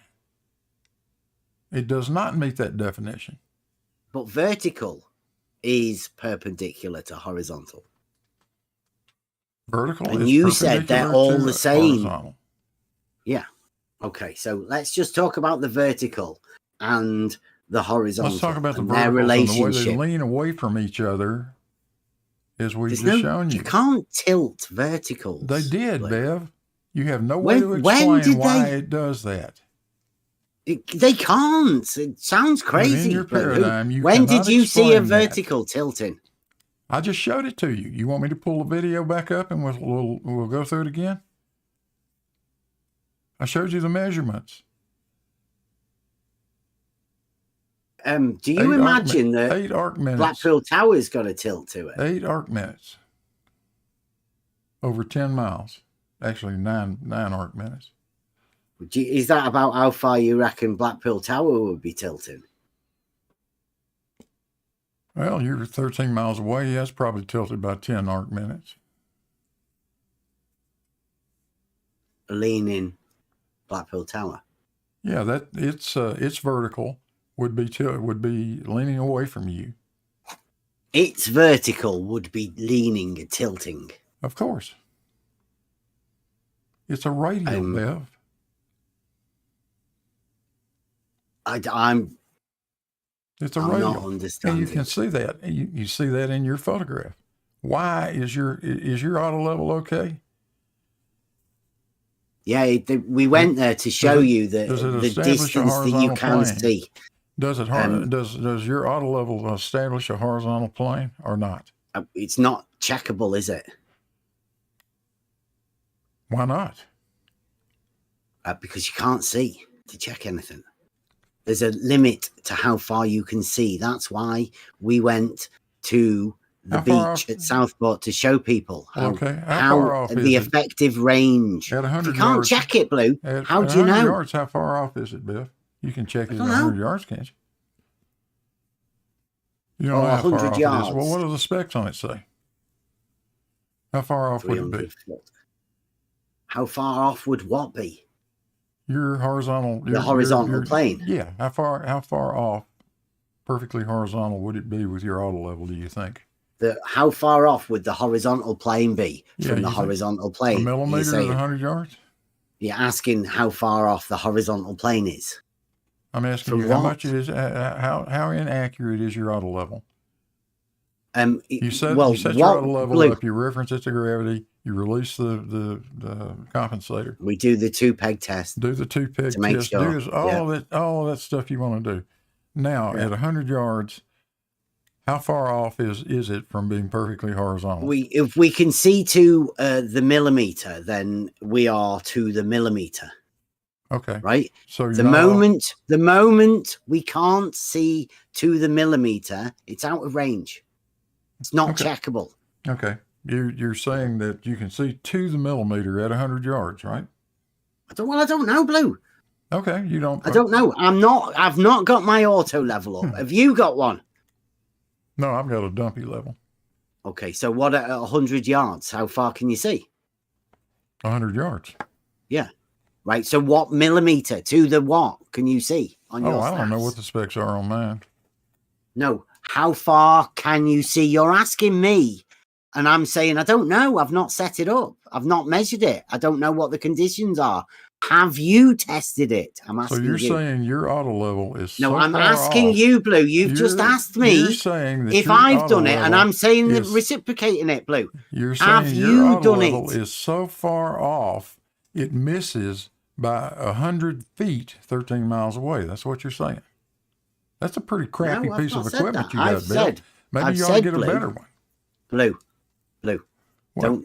It does not meet that definition. But vertical is perpendicular to horizontal. Vertical and is you said they're all the same. Horizontal. Yeah. Okay, so let's just talk about the vertical and the horizontal. Let's talk about the their relationship. And the way they lean relationship. away from each other, as we've There's just shown you. You can't tilt verticals. They did, like, Bev. You have no way to when explain did why they- it does that. They can't. It sounds crazy. In your paradigm, you when did cannot you see a explain that. vertical tilting? I just showed it to you. You want me to pull the video back up and we'll go through it again? I showed you the measurements. Do you imagine that 8 arc minutes. Blackpool Tower's got a tilt to it? 8 arc minutes. Over 10 miles. Actually, 9 arc minutes. Is that about how far you reckon Blackpool Tower would be tilting? Well, you're 13 miles away. Yeah, it's probably tilted by 10 arc minutes. Leaning Blackpool Tower. Yeah, that it's vertical. Would be leaning away from you. Its vertical would be leaning and tilting. Of course. It's a radial, Bev. It's a radial. Not understanding. And you can see that. You see that in your photograph. Why is your auto level okay? Yeah, we went there to show you the distance that you can see. Does it does your auto level establish a horizontal plane or not? It's not checkable, is it? Why not? Because you can't see to check anything. There's a limit to how far you can see. That's why we went to the beach at Southport to show people how the effective range. At 100 you can't yards, check it, Blue. How do you know? Yards, how far off is it, Biff? You can check it at 100 yards, can't you? You don't know how far off yards. it is. Well, what do the specs on it say? How far off would it be? How far off would what be? Your horizontal. The horizontal plane. Yeah. How far off, perfectly horizontal, would it be with your auto level, do you think? How far off would the horizontal plane be from the horizontal plane? A millimeter at 100 yards? You're asking how far off the horizontal plane is. I'm asking you how much it is. How inaccurate is your auto level? You set your auto level up. You reference it to gravity. You release the compensator. We do the 2-peg test. Do the 2-peg test. Sure. Do all of that stuff you want to do. Now at 100 yards, how far off is it from being perfectly horizontal? If we can see to the millimeter, then we are to the millimeter. Okay. Right. So the moment we can't see to the millimeter, it's out of range. It's not checkable. Okay. You're saying that you can see to the millimeter at 100 yards, right? I don't know, Blue. Okay, you don't. I don't know. I've not got my auto level up. Have you got one? No, I've got a dumpy level. Okay, so what at 100 yards? How far can you see? 100 yards. Yeah. Right. So what millimeter to the what can you see on your I don't know what the specs are on mine. No. How far can you see? You're asking me. And I'm saying, I don't know. I've not set it up. I've not measured it. I don't know what the conditions are. Have you tested it? I'm asking So you're you. saying your auto level is No, so I'm far asking off, you, Blue. You've just asked me You're saying that if your I've auto done it, and level I'm saying that is- reciprocating it, Blue. You're Have saying your you auto done level it? is so far off, it misses by 100 feet 13 miles away. That's what you're saying. That's a pretty crappy No, I've piece not of said equipment that. you got, I've Bill. said- Maybe I've you ought to said, get a Blue. better one. Blue. What?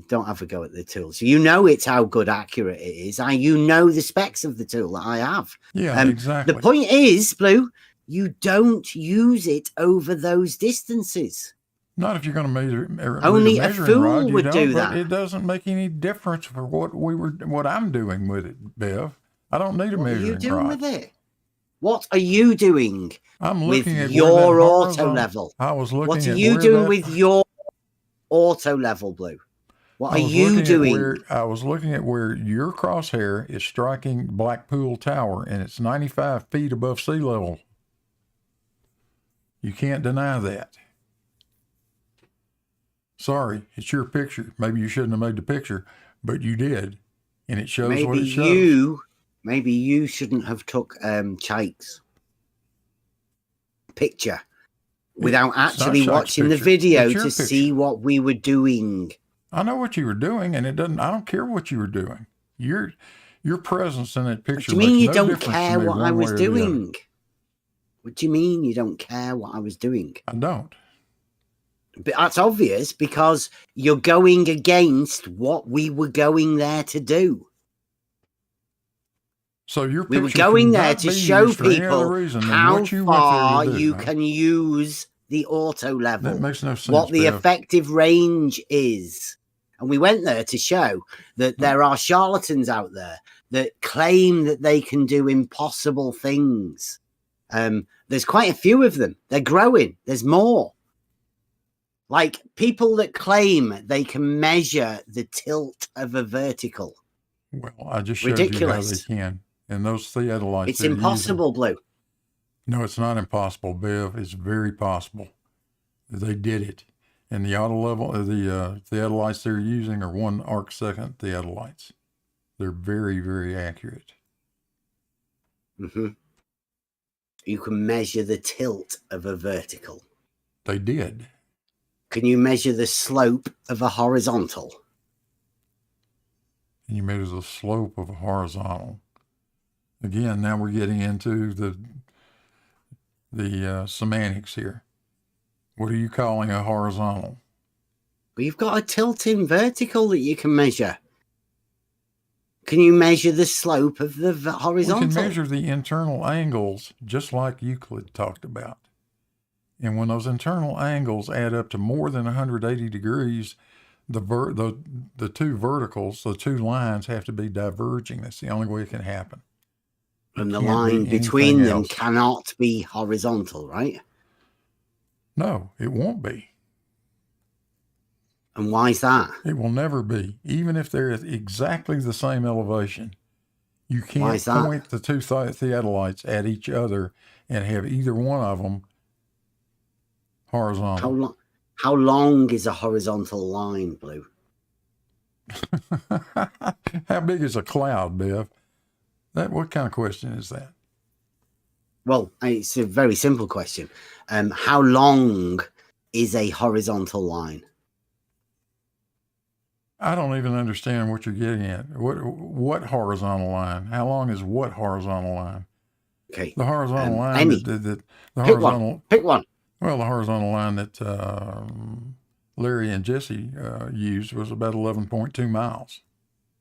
Don't have a go at the tools. You know it's how good accurate it is. You know the specs of the tool that I have. Yeah, exactly. The point is, Blue, you don't use it over those distances. Not if you're going to measure. Only with a measuring fool rod, you would don't, do but that. it doesn't make any difference for what I'm doing with it, Bev. I don't need a What are measuring you doing rod. with it? What are you doing I'm with looking at your where that auto horizontal level? I was looking What are at you where doing that- with your auto level, Blue? What are I was you looking at doing? I was looking at where your crosshair is striking Blackpool Tower, and it's 95 feet above sea level. You can't deny that. Sorry, it's your picture. Maybe you shouldn't have made the picture, but you did, and it shows what it shows. Maybe you shouldn't have took Chake's picture without It's not actually Shake's watching the picture. video It's your to see what we were doing. I know what you were doing, and I don't care what you were doing. Your presence in that picture. What do you mean makes you no don't difference to care me what I one was way or the other. doing? What do you mean you don't care what I was doing? I don't. But that's obvious because you're going against what we were going there to do. So your We were picture going there cannot to be show used for any other people reason than how what you went there far to do, you man. can use the auto level. That makes no sense. What the Bev. effective range is. And we went there to show that there are charlatans out there that claim that they can do impossible things. There's quite a few of them. They're growing. There's more. Like people that claim they can measure the tilt of a vertical. Well, I just showed Ridiculous. you how they can. And those theodolites. It's they're impossible, using, Blue. No, it's not impossible, Bev. It's very possible. They did it. And the auto level, the theodolites they're using are 1 arc second theodolites. They're very, very accurate. Mm-hmm. You can measure the tilt of a vertical. They did. Can you measure the slope of a horizontal? And you measure the slope of a horizontal. Again, now we're getting into the semantics here. What are you calling a horizontal? Well, you've got a tilting vertical that you can measure. Can you measure the slope of the horizontal? We can measure the internal angles just like Euclid talked about. And when those internal angles add up to more than 180 degrees, the two verticals, the two lines have to be diverging. That's the only way it can happen. And the line between them cannot be horizontal, right? No, it won't be. And why is that? It will never be. Even if they're at exactly the same elevation, you can't point the two theodolites at each other and have either one of them horizontal. How long is a horizontal line, Blue? How big is a cloud, Bev? What kind of question is that? Well, it's a very simple question. How long is a horizontal line? I don't even understand what you're getting at. What horizontal line? How long is what horizontal line? Okay. The horizontal line. Any. Pick one. Well, the horizontal line that Larry and Jesse used was about 11.2 miles.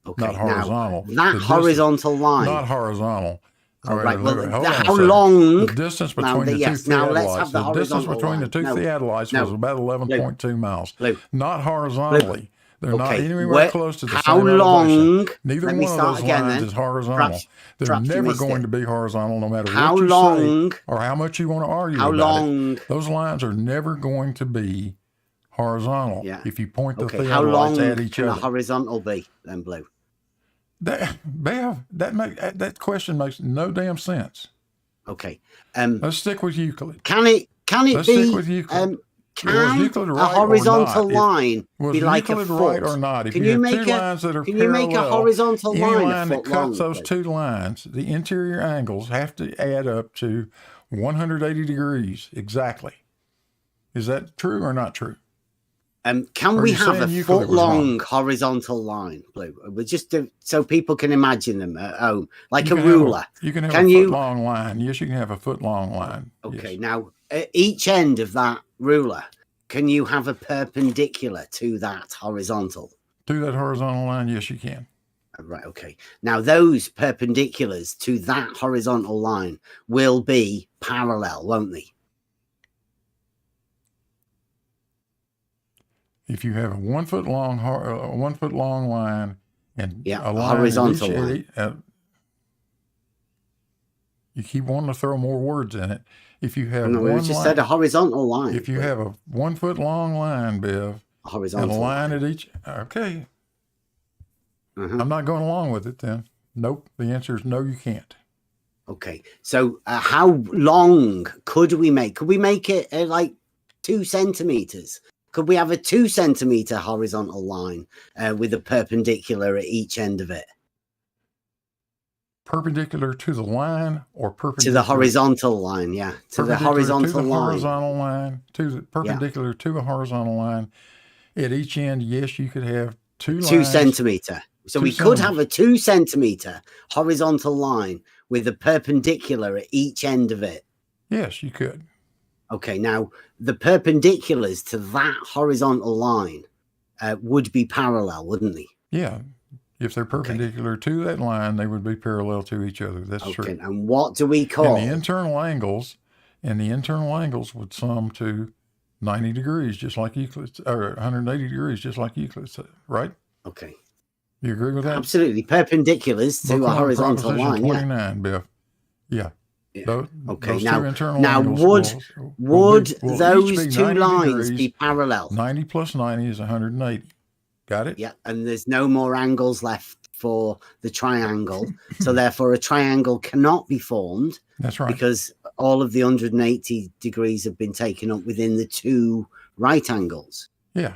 Okay. Not horizontal. Now, that horizontal line. Not horizontal. All right. Well, how long? The distance between the two theodolites. The distance between the two theodolites was about 11.2 miles. Not horizontally. They're not anywhere close to the same elevation. Neither one of those lines is horizontal. They're never going to be horizontal, no matter what you say or how much you want to argue about it. Those lines are never going to be horizontal if you point the theodolites at each other. How long can a horizontal be then, Blue? That question makes no damn sense. Okay. Let's stick with Euclid. Can it Let's be? stick with Euclid. Can Euclid a right horizontal or not? line Was be like a Euclid foot? right or not? If Can you you have make two a lines that are can you make a parallel, horizontal any line a line that foot cuts long? those two lines, the interior angles have to add up to 180 degrees exactly. Is that true or not true? Can Or we you have a saying Euclid foot was wrong? long horizontal line, Blue? We're just so people can imagine them at home, like You a can have ruler. you can have Can a you? foot long line. Yes, you can have a foot long line. Okay, Yes. now at each end of that ruler, can you have a perpendicular to that horizontal? To that horizontal line, yes, you can. Right, okay. Now those perpendiculars to that horizontal line will be parallel, won't they? If you have a 1 foot long 1 foot long line and Yeah, a line horizontal at line. You keep wanting to throw more words in it. If you have No, we one just line, said a horizontal line. if you have a 1 foot long line, Bev, a horizontal and a line at each, okay. I'm not going along with it then. Nope. The answer is no, you can't. Okay. So how long could we make? Could we make it like 2 centimeters? Could we have a 2 centimeter horizontal line with a perpendicular at each end of it? Perpendicular to the line or perpendicular to the horizontal line? Yeah, to the horizontal line. Horizontal line, to the perpendicular to a horizontal line. At each end, yes, you could have 2 lines. 2 centimeter. So we could have a 2 centimeter horizontal line with a perpendicular at each end of it. Yes, you could. Okay, now the perpendiculars to that horizontal line would be parallel, wouldn't they? Yeah. If they're perpendicular to that line, they would be parallel to each other. That's true. And what do we call? And the internal angles would sum to 90 degrees, just like Euclid, or 180 degrees, just like Euclid said, right? Okay. You agree with that? Absolutely. Perpendiculars to a horizontal line. 29, yeah. Biff. Yeah. Okay. Those now, two internal now angles would will those each be 2 lines degrees. be parallel? 90 plus 90 is 180. Got it? Yeah. And there's no more angles left for the triangle. So therefore a triangle cannot be formed. That's right. Because all of the 180 degrees have been taken up within the 2 right angles. Yeah.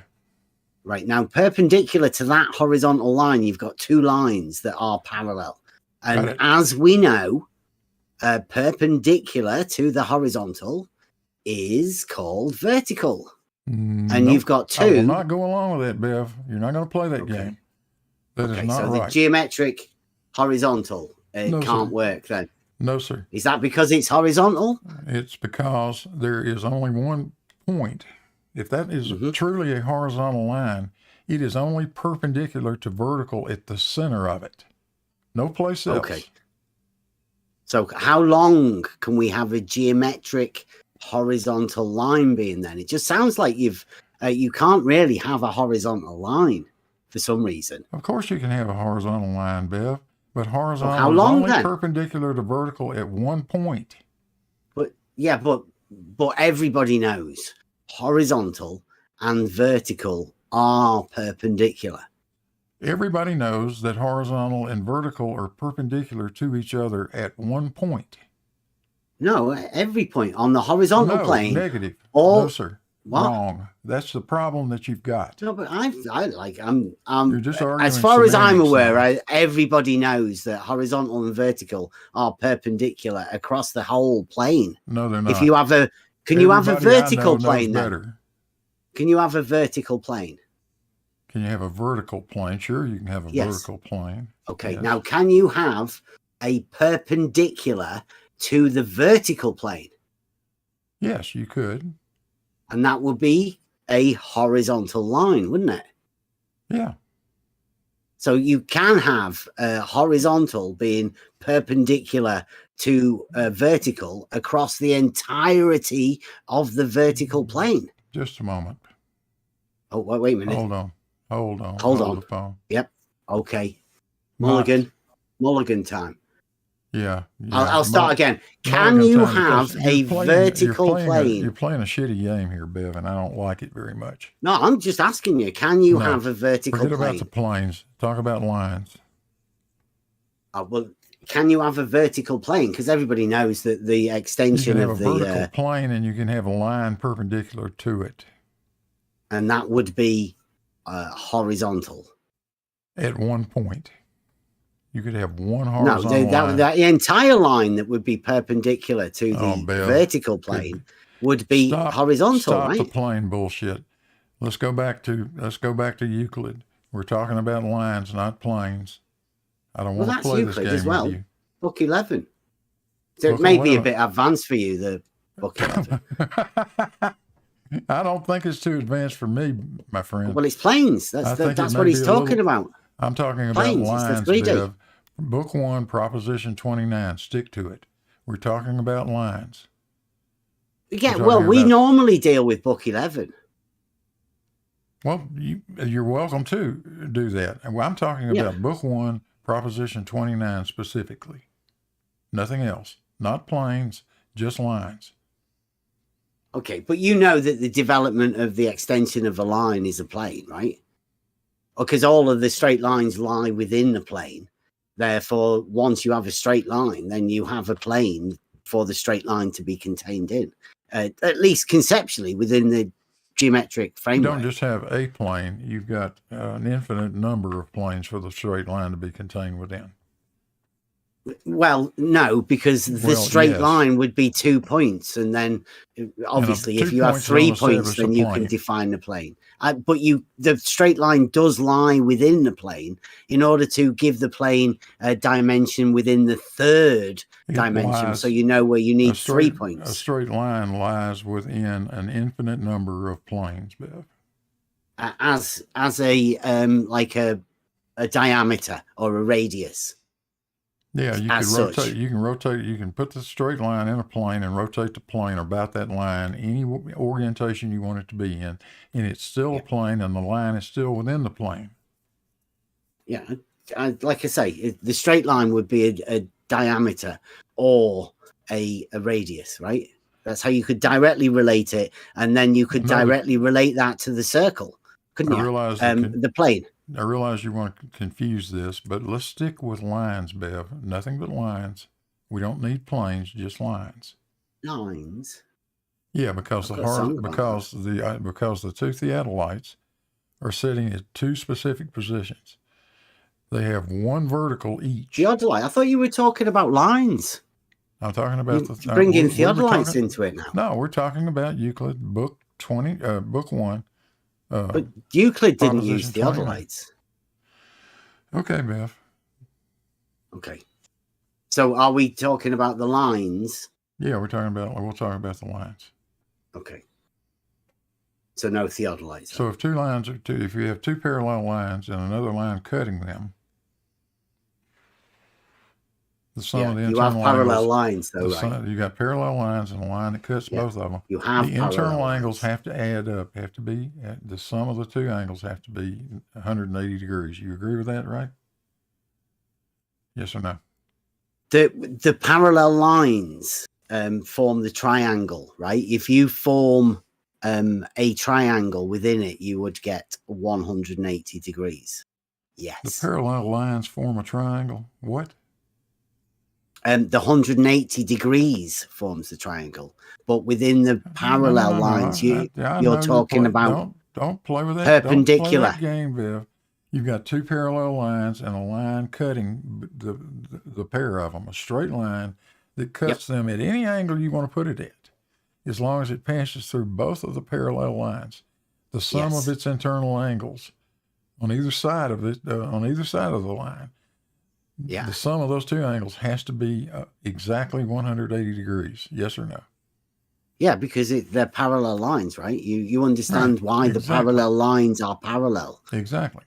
Right. Now, perpendicular to that horizontal line, you've got 2 lines that are parallel. And as we know, perpendicular to the horizontal is called vertical. And you've got 2. I will not go along with that, Bev. You're not going to play that game. That is not so right. the geometric horizontal can't work then? No, sir. Is that because it's horizontal? It's because there is only one point. If that is truly a horizontal line, it is only perpendicular to vertical at the center of it. No place else. Okay. So how long can we have a geometric horizontal line being then? It just sounds like you can't really have a horizontal line for some reason. Of course you can have a horizontal line, Bev, but horizontal how long, is only then? perpendicular to vertical at one point. But yeah, but everybody knows horizontal and vertical are perpendicular. Everybody knows that horizontal and vertical are perpendicular to each other at one point. No, every point on the horizontal plane. Negative. Or, no, sir. What? Wrong. That's the problem that you've got. No, but I'm You're just arguing as far as I'm semantics aware, everybody knows that horizontal and vertical are perpendicular across the whole plane. No, they're not. If you have a, can you have a vertical plane then? Better. Can you have a vertical plane? Can you have a vertical plane? Sure, you can have a vertical plane. Okay, yes. Now can you have a perpendicular to the vertical plane? Yes, you could. And that would be a horizontal line, wouldn't it? Yeah. So you can have a horizontal being perpendicular to vertical across the entirety of the vertical plane. Just a moment. Oh, wait a minute. Hold on. Hold on. The phone. Yep. Okay. Mulligan time. Yeah. I'll start again. Can you have a vertical plane? You're playing a shitty game here, Bev, and I don't like it very much. No, I'm just asking you. Can you have a vertical plane? Forget about the planes. Talk about lines. Well, can you have a vertical plane? Because everybody knows that the You extension can have of a the vertical plane, and you can have a line perpendicular to it. And that would be horizontal. At one point, you could have one horizontal line. The entire line that would be perpendicular to the vertical plane would be horizontal. Stop the plane bullshit. Let's go back to Euclid. We're talking about lines, not planes. I don't want to play Euclid this game as well. with you. Book 11. So it may be a bit advanced for you, the book 11. I don't think it's too advanced for me, my friend. Well, it's planes. That's what he's talking about. I'm talking planes. about lines, Bev. Book 1, Proposition 29. Stick to it. We're talking about lines. Yeah, well, we normally deal with book 11. Well, you're welcome to do that. I'm talking about book 1, Proposition 29 specifically. Nothing else. Not planes, just lines. Okay, but you know that the development of the extension of a line is a plane, right? Because all of the straight lines lie within the plane. Therefore, once you have a straight line, then you have a plane for the straight line to be contained in, at least conceptually within the geometric framework. You don't just have a plane. You've got an infinite number of planes for the straight line to be contained within. Well, no, because the straight line would be 2 points. And then obviously if you have 3 points, then you can define the plane. But the straight line does lie within the plane in order to give the plane a dimension within the third dimension. So you know where you need 3 points. A straight line lies within an infinite number of planes, Bev. As a like a diameter or a radius. Yeah, you can rotate. You can rotate. You can put the straight line in a plane and rotate the plane about that line any orientation you want it to be in, and it's still a plane, and the line is still within the plane. Yeah, like I say, the straight line would be a diameter or a radius, right? That's how you could directly relate it, and then you could directly relate that to the circle, couldn't you? I realize the plane. I realize you want to confuse this, but let's stick with lines, Bev. Nothing but lines. We don't need planes, just lines. Lines? Yeah, because the two theodolites are sitting at two specific positions. They have one vertical each. Theodolite? I thought you were talking about lines. I'm talking about bringing theodolites into it now. No, we're talking about Euclid, book 20, book 1. But Euclid didn't use theodolites. Okay, Bev. Okay. So are we talking about the lines? Yeah, we'll talk about the lines. Okay. So no theodolites. So if if you have two parallel lines and another line cutting them, the sum of the internal angles. You have parallel lines, though, right? You got parallel lines and a line that cuts both of them. You have the internal angles have to add up. Have to be the sum of the two angles have to be 180 degrees. You agree with that, right? Yes or no? The parallel lines form the triangle, right? If you form a triangle within it, you would get 180 degrees. Yes. The parallel lines form a triangle. What? The 180 degrees forms the triangle, but within the parallel lines, you're talking about. Don't play with that. Perpendicular. Don't play that game, Viv. You've got two parallel lines and a line cutting the pair of them, a straight line that cuts them at any angle you want to put it at, as long as it passes through both of the parallel lines. The sum of its internal angles on either side of it, on either side of the line. Yeah. The sum of those two angles has to be exactly 180 degrees. Yes or no? Yeah, because they're parallel lines, right? You understand why the parallel lines are parallel. Exactly.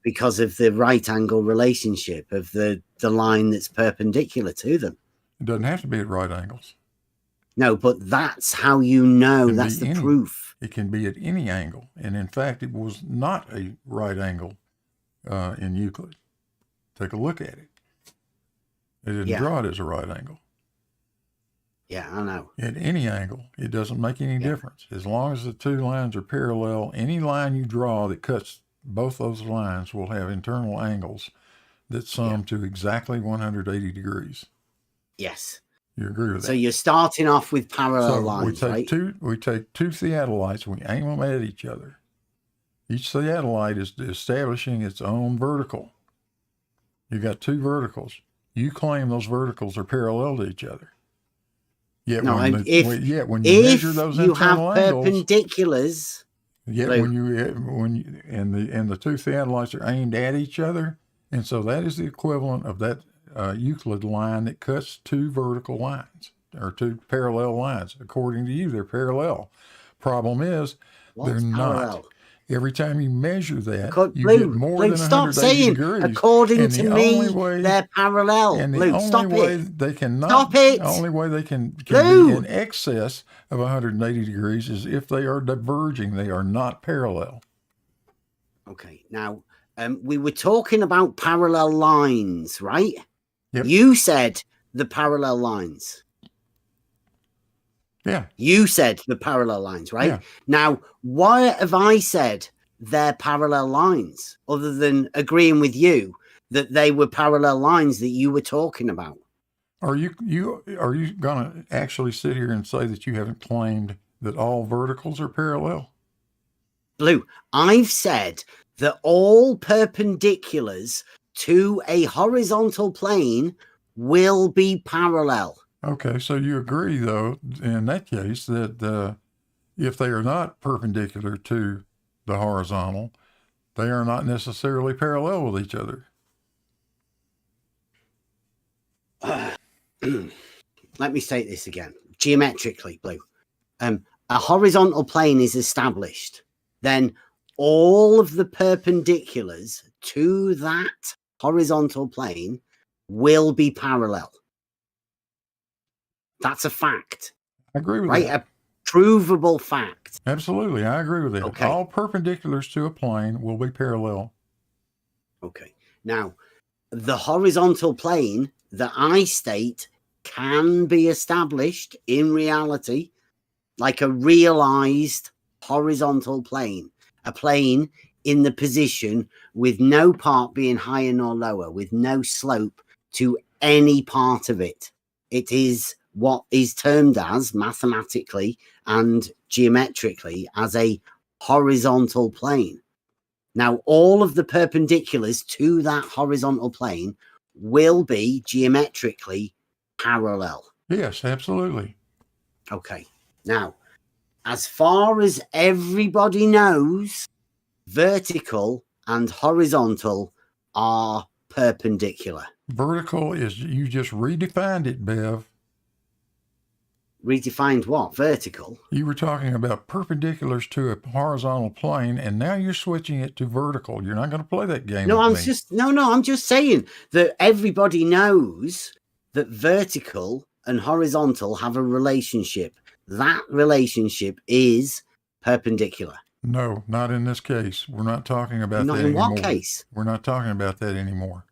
Because of the right angle relationship of the line that's perpendicular to them. It doesn't have to be at right angles. No, but that's how you know. That's the proof. It can be at any angle. And in fact, it was not a right angle in Euclid. Take a look at it. They didn't draw it as a right angle. Yeah, I know. At any angle, it doesn't make any difference. As long as the two lines are parallel, any line you draw that cuts both those lines will have internal angles that sum to exactly 180 degrees. Yes. You agree with that? So you're starting off with parallel lines, we take right? we take two theodolites, we aim them at each other. Each theodolite is establishing its own vertical. You got two verticals. You claim those verticals are parallel to each other. Yet No, when if you measure those you have internal angles, perpendiculars. yet Blue. when you and the two theodolites are aimed at each other, and so that is the equivalent of that Euclid line that cuts two vertical lines or two parallel lines. According to you, they're parallel. Problem is, they're not. Every time you measure that, you get more than 180 stop saying, degrees. According to me, they're parallel. And Blue, the stop only way it. they cannot, Stop it. the only way they can be in excess of 180 degrees is if they are diverging. They are not parallel. Okay, now we were talking about parallel lines, right? Yep. You said the parallel lines. Yeah. You said the parallel lines, right? Yeah. Now, why have I said they're parallel lines other than agreeing with you that they were parallel lines that you were talking about? Are you going to actually sit here and say that you haven't claimed that all verticals are parallel? Blue, I've said that all perpendiculars to a horizontal plane will be parallel. Okay, so you agree, though, in that case, that if they are not perpendicular to the horizontal, they are not necessarily parallel with each other. Let me state this again. Geometrically, Blue. A horizontal plane is established. Then all of the perpendiculars to that horizontal plane will be parallel. That's a fact. I agree with that. A provable fact. Absolutely. I agree with that. Okay. All perpendiculars to a plane will be parallel. Okay. Now, the horizontal plane that I state can be established in reality like a realized horizontal plane, a plane in the position with no part being higher nor lower, with no slope to any part of it. It is what is termed as mathematically and geometrically as a horizontal plane. Now, all of the perpendiculars to that horizontal plane will be geometrically parallel. Yes, absolutely. Okay. Now, as far as everybody knows, vertical and horizontal are perpendicular. Vertical is, you just redefined it, Bev. Redefined what? Vertical? You were talking about perpendiculars to a horizontal plane, and now you're switching it to vertical. You're not going to play that game with me. I'm just saying that everybody knows that vertical and horizontal have a relationship. That relationship is perpendicular. No, not in this case. We're not talking about Not that in anymore. what case? We're not talking about that anymore.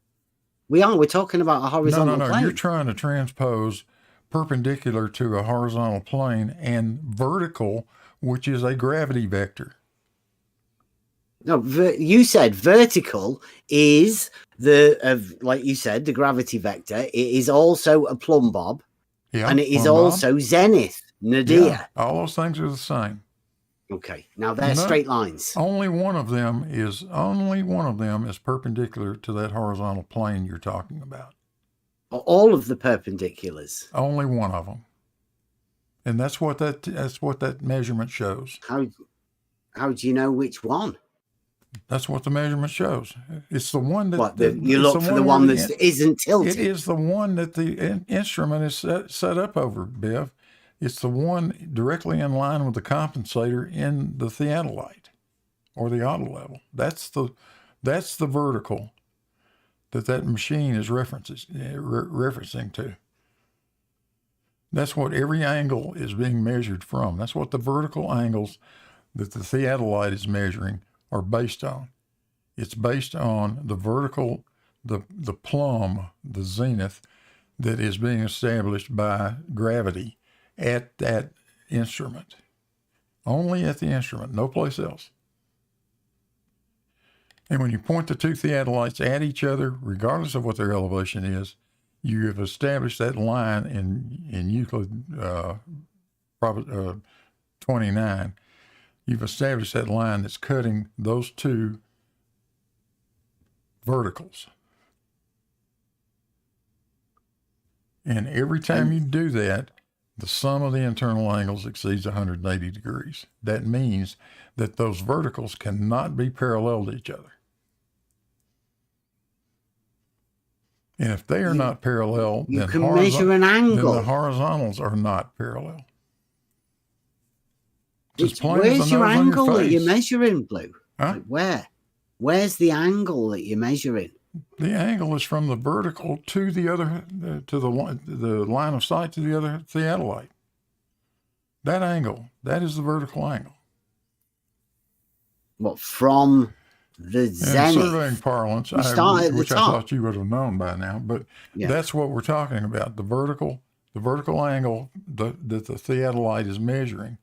We are. We're talking about a horizontal No. plane. You're trying to transpose perpendicular to a horizontal plane and vertical, which is a gravity vector. No, you said vertical is like you said, the gravity vector. It is also a plumb bob, and it is also zenith, nadir. Yeah, all those things are the same. Okay, now they're straight lines. Only one of them is perpendicular to that horizontal plane you're talking about. All of the perpendiculars. Only one of them, and that's what that measurement shows. How do you know which one? That's what the measurement shows. It's the one that you look for the one that isn't tilted. It is the one that the instrument is set up over, Bev. It's the one directly in line with the compensator in the theodolite or the auto level. That's the vertical that machine is referencing to. That's what every angle is being measured from. That's what the vertical angles that the theodolite is measuring are based on. It's based on the vertical, the plumb, the zenith that is being established by gravity at that instrument. Only at the instrument, no place else. And when you point the two theodolites at each other, regardless of what their elevation is, you have established that line in Euclid 29. You've established that line that's cutting those two verticals. And every time you do that, the sum of the internal angles exceeds 180 degrees. That means that those verticals cannot be parallel to each other. And if they are not parallel, you then can measure an angle. Then the horizontals are not parallel. Where's your angle that you're measuring, Blue? Huh? Like where? Where's the angle that you're measuring? The angle is from the vertical to the other, to the line of sight to the other theodolite. That angle, that is the vertical angle. What, from the zenith? In surveying parlance, which I thought you would have known by now, but that's what we're talking about. The vertical angle that the theodolite is measuring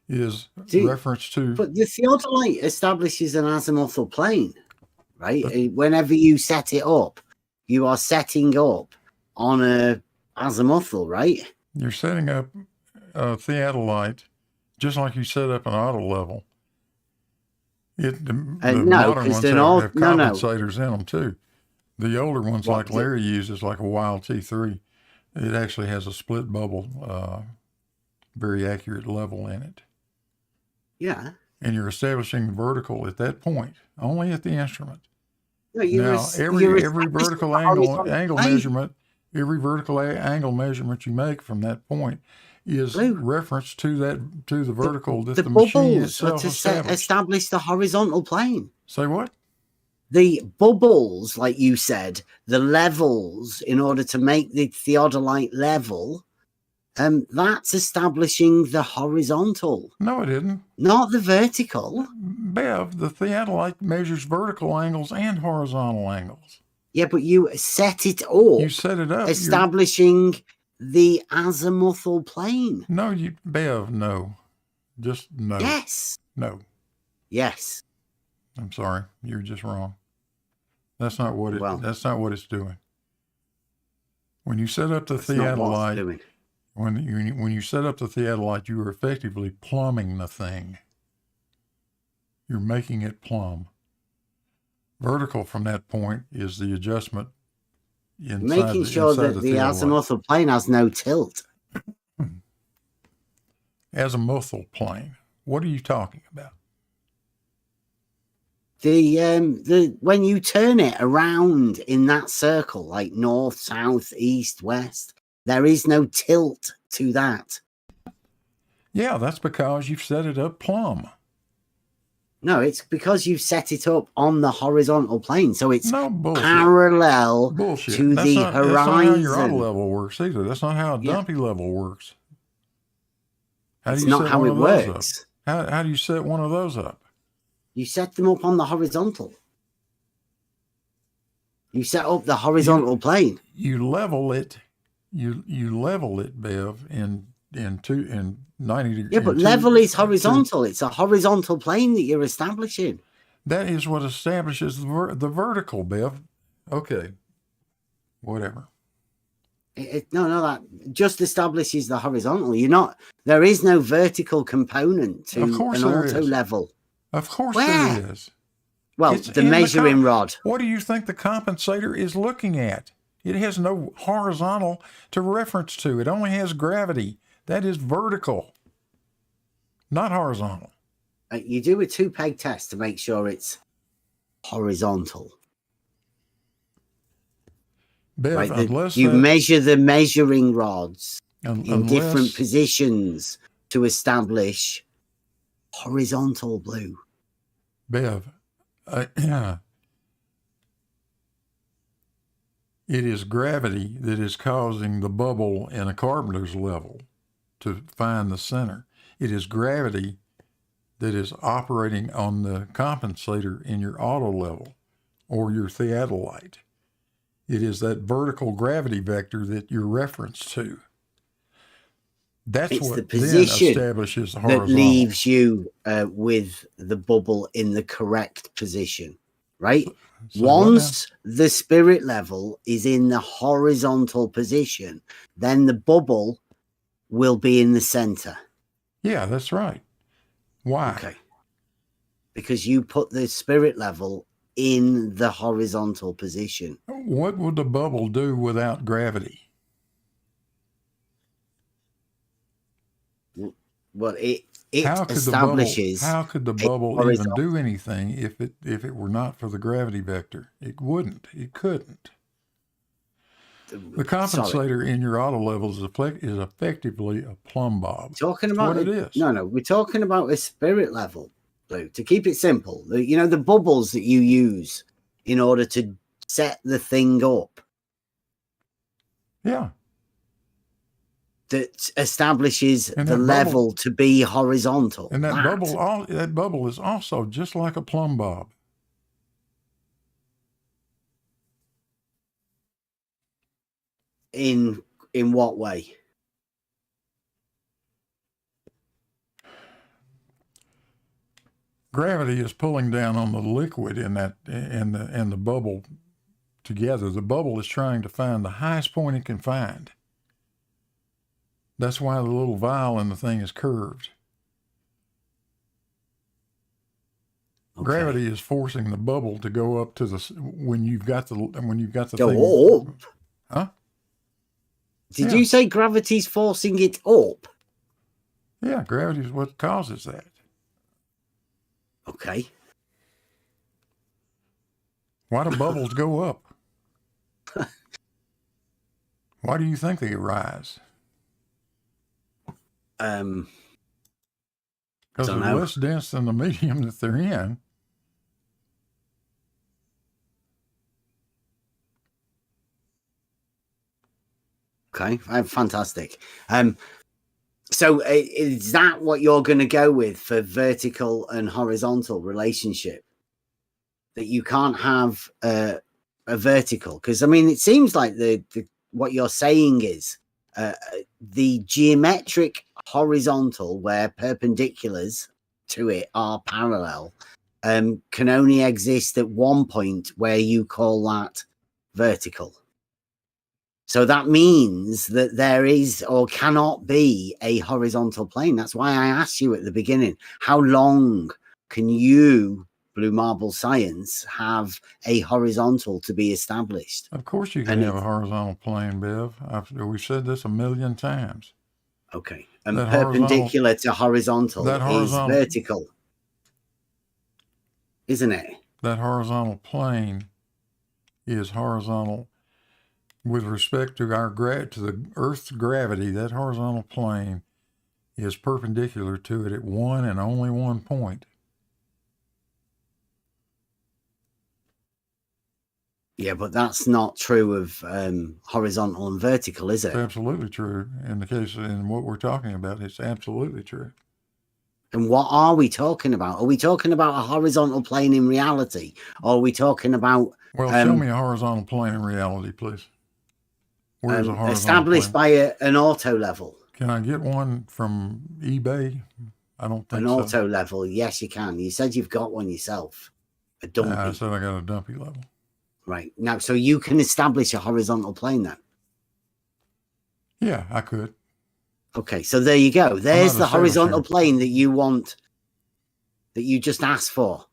is reference to. But the theodolite establishes an azimuthal plane, right? Whenever you set it up, you are setting up on a azimuthal, right? You're setting up a theodolite just like you set up an auto level. The modern ones have compensators in them too. The older ones, like Larry uses, like a Wild T3, it actually has a split bubble, very accurate level in it. Yeah. And you're establishing vertical at that point, only at the instrument. No, now, every vertical angle measurement, every vertical angle measurement you make from that point is reference to the vertical that the machine itself establish the horizontal plane. Say what? The bubbles, like you said, the levels in order to make the theodolite level, that's establishing the horizontal. No, it isn't. Not the vertical. Bev, the theodolite measures vertical angles and horizontal angles. Yeah, but you set it up. You set it up. Establishing the azimuthal plane. No, Bev, no. Just no. Yes. No. Yes. I'm sorry. You're just wrong. That's not what that's not what it's doing. When you set up the theodolite, when you set up the theodolite, you are effectively plumbing the thing. You're making it plumb. Vertical from that point is the adjustment. Making sure that the azimuthal plane has no tilt. Azimuthal plane. What are you talking about? The when you turn it around in that circle, like north, south, east, west, there is no tilt to that. Yeah, that's because you've set it up plumb. No, it's because you've set it up on the horizontal plane, so it's parallel to the horizon. That's not how your auto level works either. That's not how a dumpy level works. It's not how it works. How do you set one of those up? You set them up on the horizontal. You set up the horizontal plane. You level it. You level it, Bev, in 90 degrees. Yeah, but level is horizontal. It's a horizontal plane that you're establishing. That is what establishes the vertical, Bev. Okay. Whatever. No, that just establishes the horizontal. There is no vertical component to an auto level. Of course there is. Well, the measuring rod. What do you think the compensator is looking at? It has no horizontal to reference to. It only has gravity. That is vertical, not horizontal. You do a 2-peg test to make sure it's horizontal. Bev, you measure the measuring rods in different positions to establish horizontal, Blue. Bev, it is gravity that is causing the bubble in a carpenter's level to find the center. It is gravity that is operating on the compensator in your auto level or your theodolite. It is that vertical gravity vector that you're referenced to. That's what the position then establishes the horizontal. That leaves you with the bubble in the correct position, right? So Once the spirit level is in the horizontal position, then the bubble will be in the center. Yeah, that's right. Why? Okay. Because you put the spirit level in the horizontal position. What would the bubble do without gravity? Well, it how could establishes. How could the bubble even do anything if it were not for the gravity vector? It wouldn't. It couldn't. The compensator in your auto levels is effectively a plumb bob. Talking about what it is. No, we're talking about a spirit level, Lou. To keep it simple, you know, the bubbles that you use in order to set the thing up. Yeah. That establishes the level to be horizontal. And that bubble is also just like a plumb bob. In what way? Gravity is pulling down on the liquid in that and the bubble together. The bubble is trying to find the highest point it can find. That's why the little vial in the thing is curved. Okay. Gravity is forcing the bubble to go up to the when you've got the go thing. Up. Huh? Did you say gravity's forcing it up? Yeah, gravity is what causes that. Okay. Why do bubbles go up? Why do you think they rise? Because they're less dense than the medium that they're in. Okay, fantastic. So is that what you're going to go with for vertical and horizontal relationship? That you can't have a vertical? Because I mean, it seems like the what you're saying is the geometric horizontal, where perpendiculars to it are parallel, can only exist at one point where you call that vertical. So that means that there is or cannot be a horizontal plane. That's why I asked you at the beginning, how long can you, Blue Marble Science, have a horizontal to be established? Of course you can have a horizontal plane, Bev. We've said this 1,000,000 times. Okay. And that perpendicular to horizontal is vertical, isn't it? That horizontal plane is horizontal with respect to to the Earth's gravity. That horizontal plane is perpendicular to it at one and only one point. Yeah, but that's not true of horizontal and vertical, is it? It's absolutely true. In what we're talking about, it's absolutely true. And what are we talking about? Are we talking about a horizontal plane in reality? Or are we talking about... Well, show me a horizontal plane in reality, please. Where's a horizontal established plane? By an auto level. Can I get one from eBay? I don't think so. An auto so. level, yes, you can. You said you've got one yourself. A dumpy. I said I got a dumpy level. Right. Now, so you can establish a horizontal plane then? Yeah, I could. Okay, so there you go. There's the horizontal plane that you want, that you just asked for.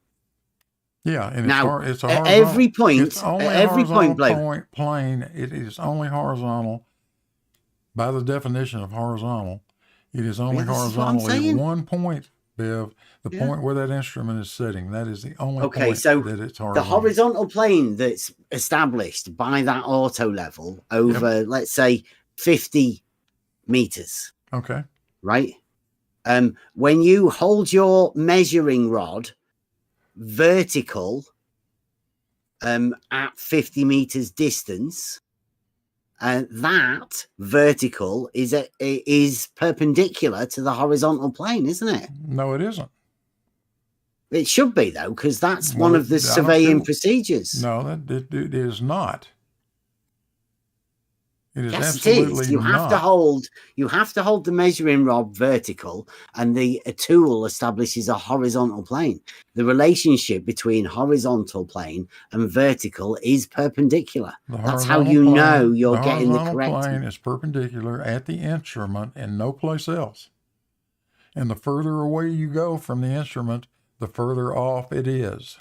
Yeah, and now, it's a at every point, it's only at every point, plane, it is only horizontal. By the definition of horizontal, it is only horizontal at one point, Bev. The point where that instrument is sitting, that is the only point so that it's horizontal. The horizontal plane that's established by that auto level over, let's say, 50 meters. Okay. Right? When you hold your measuring rod vertical at 50 meters distance, that vertical is perpendicular to the horizontal plane, isn't it? No, it isn't. It should be, though, because that's one of the surveying procedures. No, it is not. It is yes, absolutely it is. You have to hold the measuring rod vertical, and a tool establishes a horizontal plane. The relationship between horizontal plane and vertical is perpendicular. That's how you know you're getting the correct. The horizontal plane is perpendicular at the instrument and no place else. And the further away you go from the instrument, the further off it is.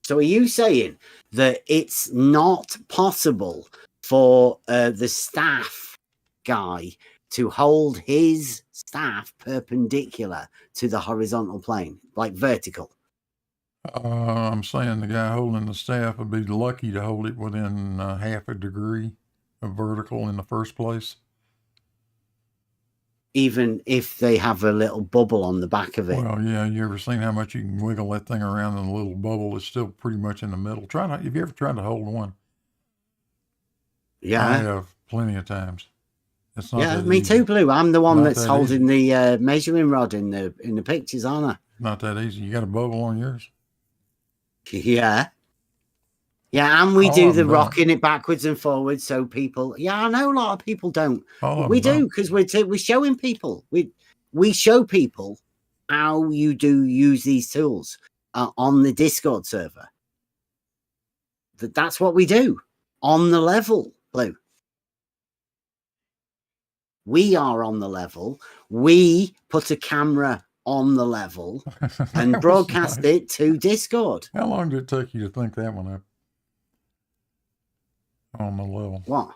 So are you saying that it's not possible for the staff guy to hold his staff perpendicular to the horizontal plane, like vertical? I'm saying the guy holding the staff would be lucky to hold it within half a degree of vertical in the first place. Even if they have a little bubble on the back of it. Well, yeah, you ever seen how much you can wiggle that thing around in a little bubble? It's still pretty much in the middle. Have you ever tried to hold one? Yeah. I have plenty of times. It's not that me easy. too, Blue. I'm the one Not that's that holding the measuring rod in the pictures, aren't I? Not that easy. You got a bubble on yours? Yeah. Yeah, and we do the rocking it backwards and forwards, so people. Yeah, I know a lot of people don't. But we do, because we're showing people. We show people how you do use these tools on the Discord server. That's what we do on the level, Blue. We are on the level. We put a camera on the level and broadcast it to Discord. How long did it take you to think that one up? On the level. What?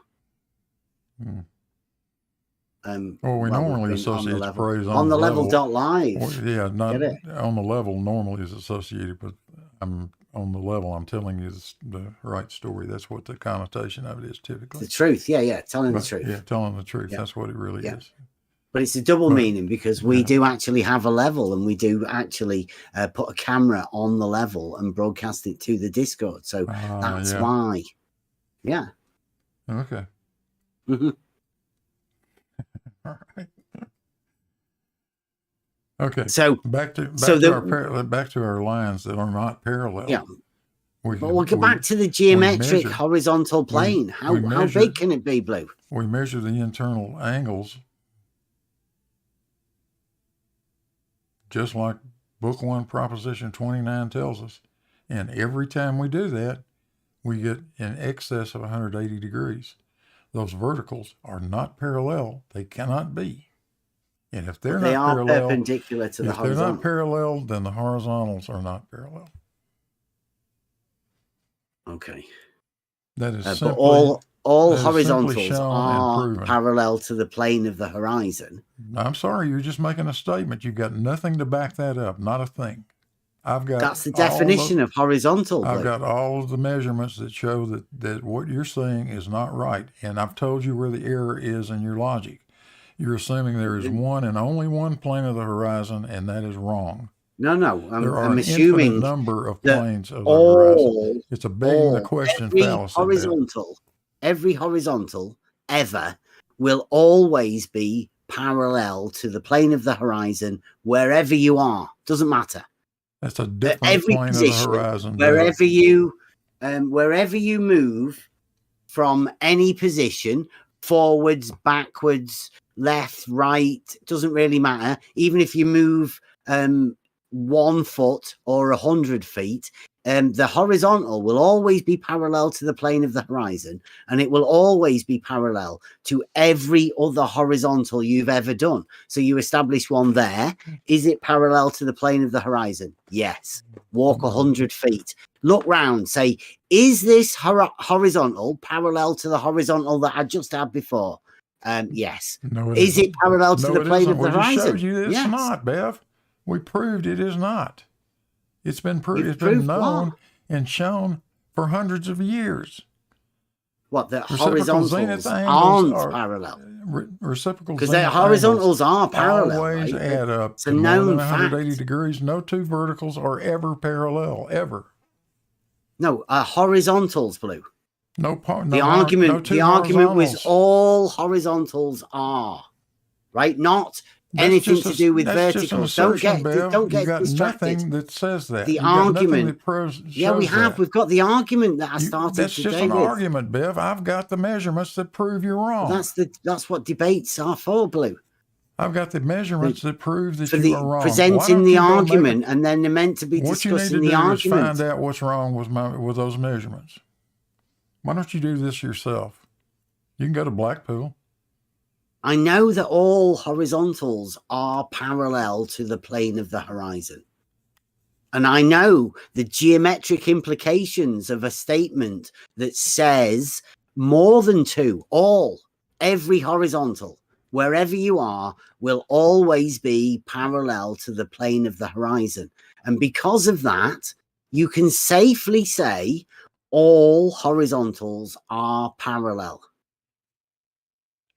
Well, we normally associate the phrase on the level.live. Well, yeah, not on the level normally is associated with I'm on the level. I'm telling you the right story. That's what the connotation of it is typically. The truth. Yeah. Telling the truth. Yeah, telling the truth. Yeah. That's what it really is. But it's a double meaning, because we do actually have a level, and we do actually put a camera on the level and broadcast it to the Discord. So that's why. Yeah. Okay. Mm-hmm. All right. Okay. So back to our lines that are not parallel. Yeah. We'll go back to the geometric horizontal plane. How big can it be, Blue? We measure the internal angles, just like Book 1, Proposition 29 tells us. And every time we do that, we get in excess of 180 degrees. Those verticals are not parallel. They cannot be. And if they're not parallel, perpendicular to the horizontal. If they're not parallel, then the horizontals are not parallel. Okay. That is but all horizontals are parallel to the plane of the horizon. I'm sorry, you're just making a statement. You've got nothing to back that up. Not a thing. That's the definition of horizontal. I've got all of the measurements that show that what you're saying is not right. And I've told you where the error is in your logic. You're assuming there is one and only one plane of the horizon, and that is wrong. No. I'm assuming an number of planes of the horizon. It's a begging the question fallacy. Every horizontal ever will always be parallel to the plane of the horizon wherever you are. Doesn't matter. That's a different plane of the horizon. Wherever you move from any position, forwards, backwards, left, right, doesn't really matter. Even if you move 1 foot or 100 feet, the horizontal will always be parallel to the plane of the horizon, and it will always be parallel to every other horizontal you've ever done. So you establish one there. Is it parallel to the plane of the horizon? Yes. Walk 100 feet. Look round. Say, is this horizontal parallel to the horizontal that I just had before? Yes. No, is it parallel to the plane of the horizon? We showed you it's not, Bev. We proved it is not. It's been proved. It's been known and shown for hundreds of years. What, the horizontals aren't parallel? Reciprocal because the horizontals are parallel. Always right? add up it's to a more known than 180 fact. degrees. No two verticals are ever parallel, ever. No, horizontals, Blue. The argument was all horizontals are, right? Not anything to do with that's just an verticals. assertion, Bev. Don't You get got distracted. nothing that says that. The You got nothing argument. that proves, Yeah, we shows have. that. We've got the argument that I started That's just today an with. argument, Bev. I've got the measurements that prove you're wrong. That's what debates are for, Blue. I've got the measurements that prove that For you are wrong. presenting the argument, and then they're meant to be what you need discussing to the do argument. is find out what's wrong with those measurements. Why don't you do this yourself? You can go to Blackpool. I know that all horizontals are parallel to the plane of the horizon. And I know the geometric implications of a statement that says more than two, every horizontal, wherever you are, will always be parallel to the plane of the horizon. And because of that, you can safely say all horizontals are parallel.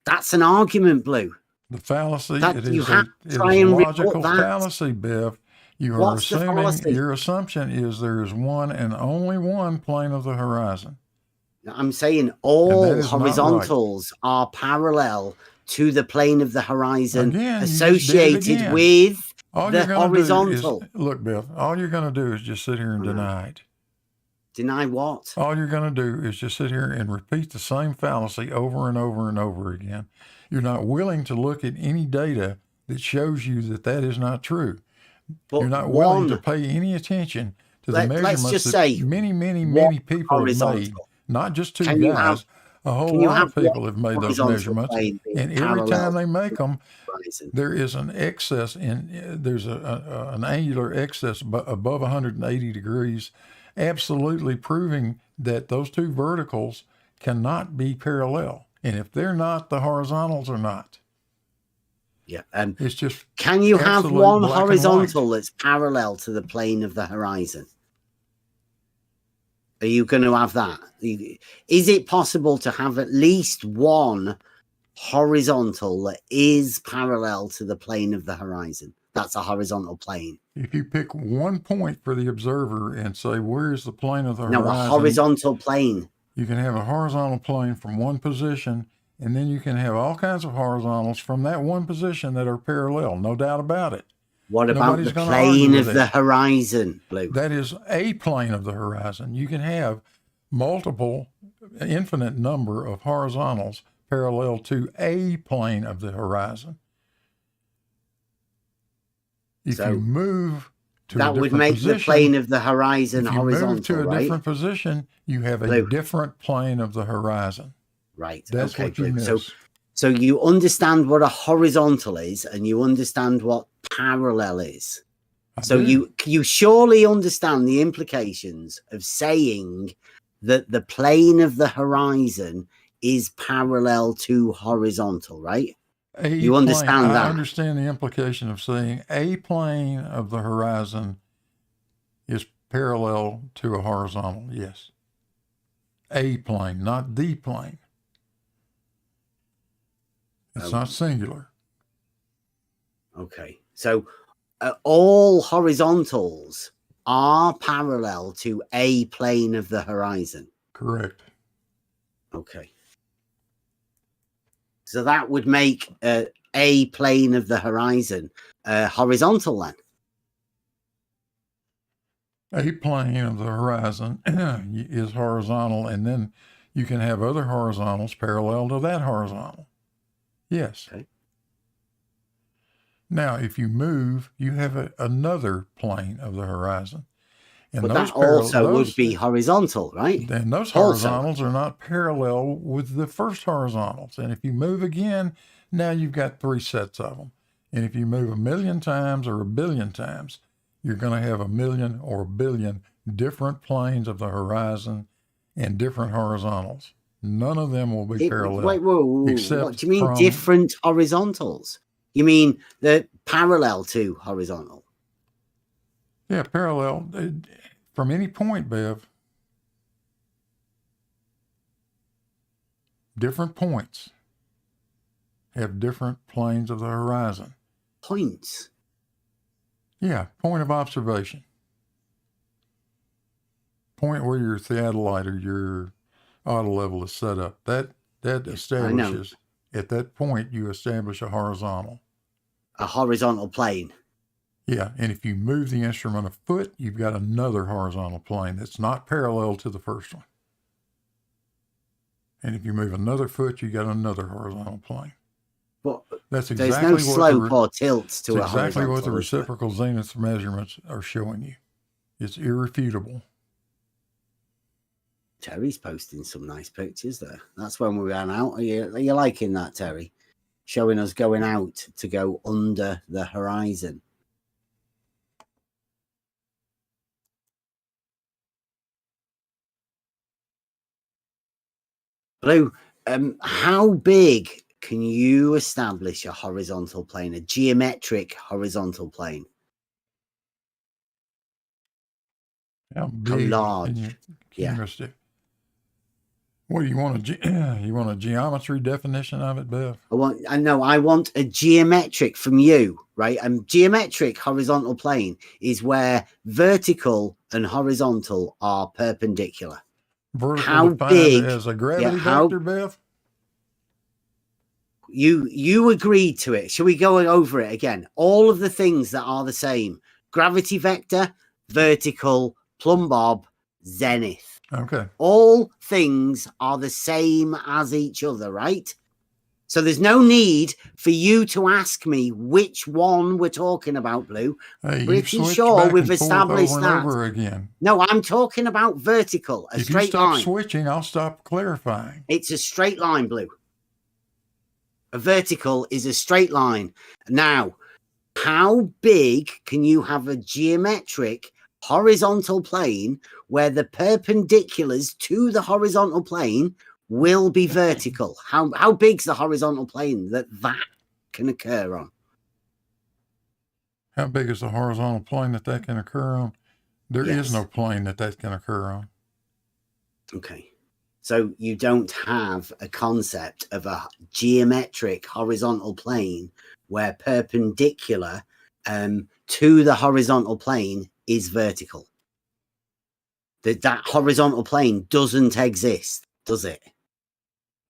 That's an argument, Blue. The fallacy, That it you is have a to try and logical rebut that. fallacy, Bev. You are What's the assuming, fallacy? your assumption is there is one and only one plane of the horizon. I'm saying all And that is not right. horizontals are parallel to the plane of the horizon, Again, you just did it associated again. with All the you're going to do horizontal. is, look, Bev, all you're going to do is just sit here and deny it. Deny what? All you're going to do is just sit here and repeat the same fallacy over and over and over again. You're not willing to look at any data that shows you that that is not true. But you're not willing to pay any attention to the measurements let's just that say many people have made. Not just two guys, a whole lot of people have made those measurements. And every time they make them, there is an excess there's an angular excess above 180 degrees, absolutely proving that those two verticals cannot be parallel. And if they're not, the horizontals are not. Yeah. It's just, can you have one horizontal that's parallel to the plane of the horizon? Are you going to have that? Is it possible to have at least one horizontal that is parallel to the plane of the horizon? That's a horizontal plane. If you pick one point for the observer and say, where's the plane of the horizon? No, a horizontal plane. You can have a horizontal plane from one position, and then you can have all kinds of horizontals from that one position that are parallel, no doubt about it. What about the plane of the horizon, Blue? That is a plane of the horizon. You can have multiple, infinite number of horizontals parallel to a plane of the horizon. If you move to a different position, that would make the plane of the horizon horizontal, right? If you move to a different position, you have a different plane of the horizon. Right. That's what you miss. So you understand what a horizontal is, and you understand what parallel is. So you surely understand the implications of saying that the plane of the horizon is parallel to horizontal, right? You understand that? I understand the implication of saying a plane of the horizon is parallel to a horizontal. Yes. A plane, not the plane. It's not singular. Okay. So all horizontals are parallel to a plane of the horizon. Correct. Okay. So that would make a plane of the horizon horizontal then. A plane of the horizon is horizontal, and then you can have other horizontals parallel to that horizontal. Yes. Okay. Now, if you move, you have another plane of the horizon. And but that also would be horizontal, right? And those horizontals are not parallel with the first horizontals. And if you move again, now you've got three sets of them. And if you move 1,000,000 times or 1,000,000,000 times, you're going to have 1,000,000 or 1,000,000,000 different planes of the horizon and different horizontals. None of them will be parallel. Wait, whoa. What do you mean different horizontals? You mean the parallel to horizontal? Yeah, parallel from any point, Bev. Different points have different planes of the horizon. Points? Yeah, point of observation. Point where your theodolite or your auto level is set up. That establishes, at that point, you establish a horizontal. a horizontal plane. Yeah, and if you move the instrument a foot, you've got another horizontal plane that's not parallel to the first one. And if you move another foot, you got another horizontal plane. But that's there's exactly no what slope or tilt to a exactly horizontal. what the reciprocal zenith measurements are showing you. It's irrefutable. Terry's posting some nice pictures there. That's when we ran out. Are you liking that, Terry? Showing us going out to go under the horizon. Blue, how big can you establish a horizontal plane, a geometric horizontal plane? How big? Large? Yeah. What do you want? You want a geometry definition of it, Bev? I want a geometric from you, right? Geometric horizontal plane is where vertical and horizontal are perpendicular. Vertical how big as a gravity vector, Bev? You agreed to it. Shall we go over it again? All of the things that are the same: gravity vector, vertical, plumb bob, zenith. Okay. All things are the same as each other, right? So there's no need for you to ask me which one we're talking about, Blue. Pretty sure we've established that. Over again. No, I'm talking about vertical, a straight line. If you stop switching, I'll stop clarifying. It's a straight line, Blue. A vertical is a straight line. Now, how big can you have a geometric horizontal plane where the perpendiculars to the horizontal plane will be vertical? How big's the horizontal plane that can occur on? How big is the horizontal plane that can occur on? There is no plane that can occur on. Okay. So you don't have a concept of a geometric horizontal plane where perpendicular to the horizontal plane is vertical. That horizontal plane doesn't exist, does it?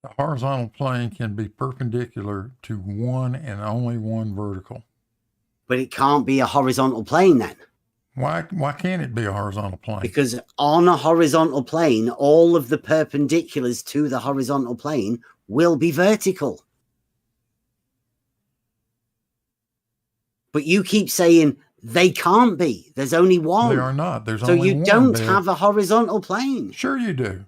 The horizontal plane can be perpendicular to one and only one vertical. But it can't be a horizontal plane then. Why can't it be a horizontal plane? Because on a horizontal plane, all of the perpendiculars to the horizontal plane will be vertical. But you keep saying they can't be. There's only one. They are not. There's only one. So you don't have a horizontal plane. Sure you do.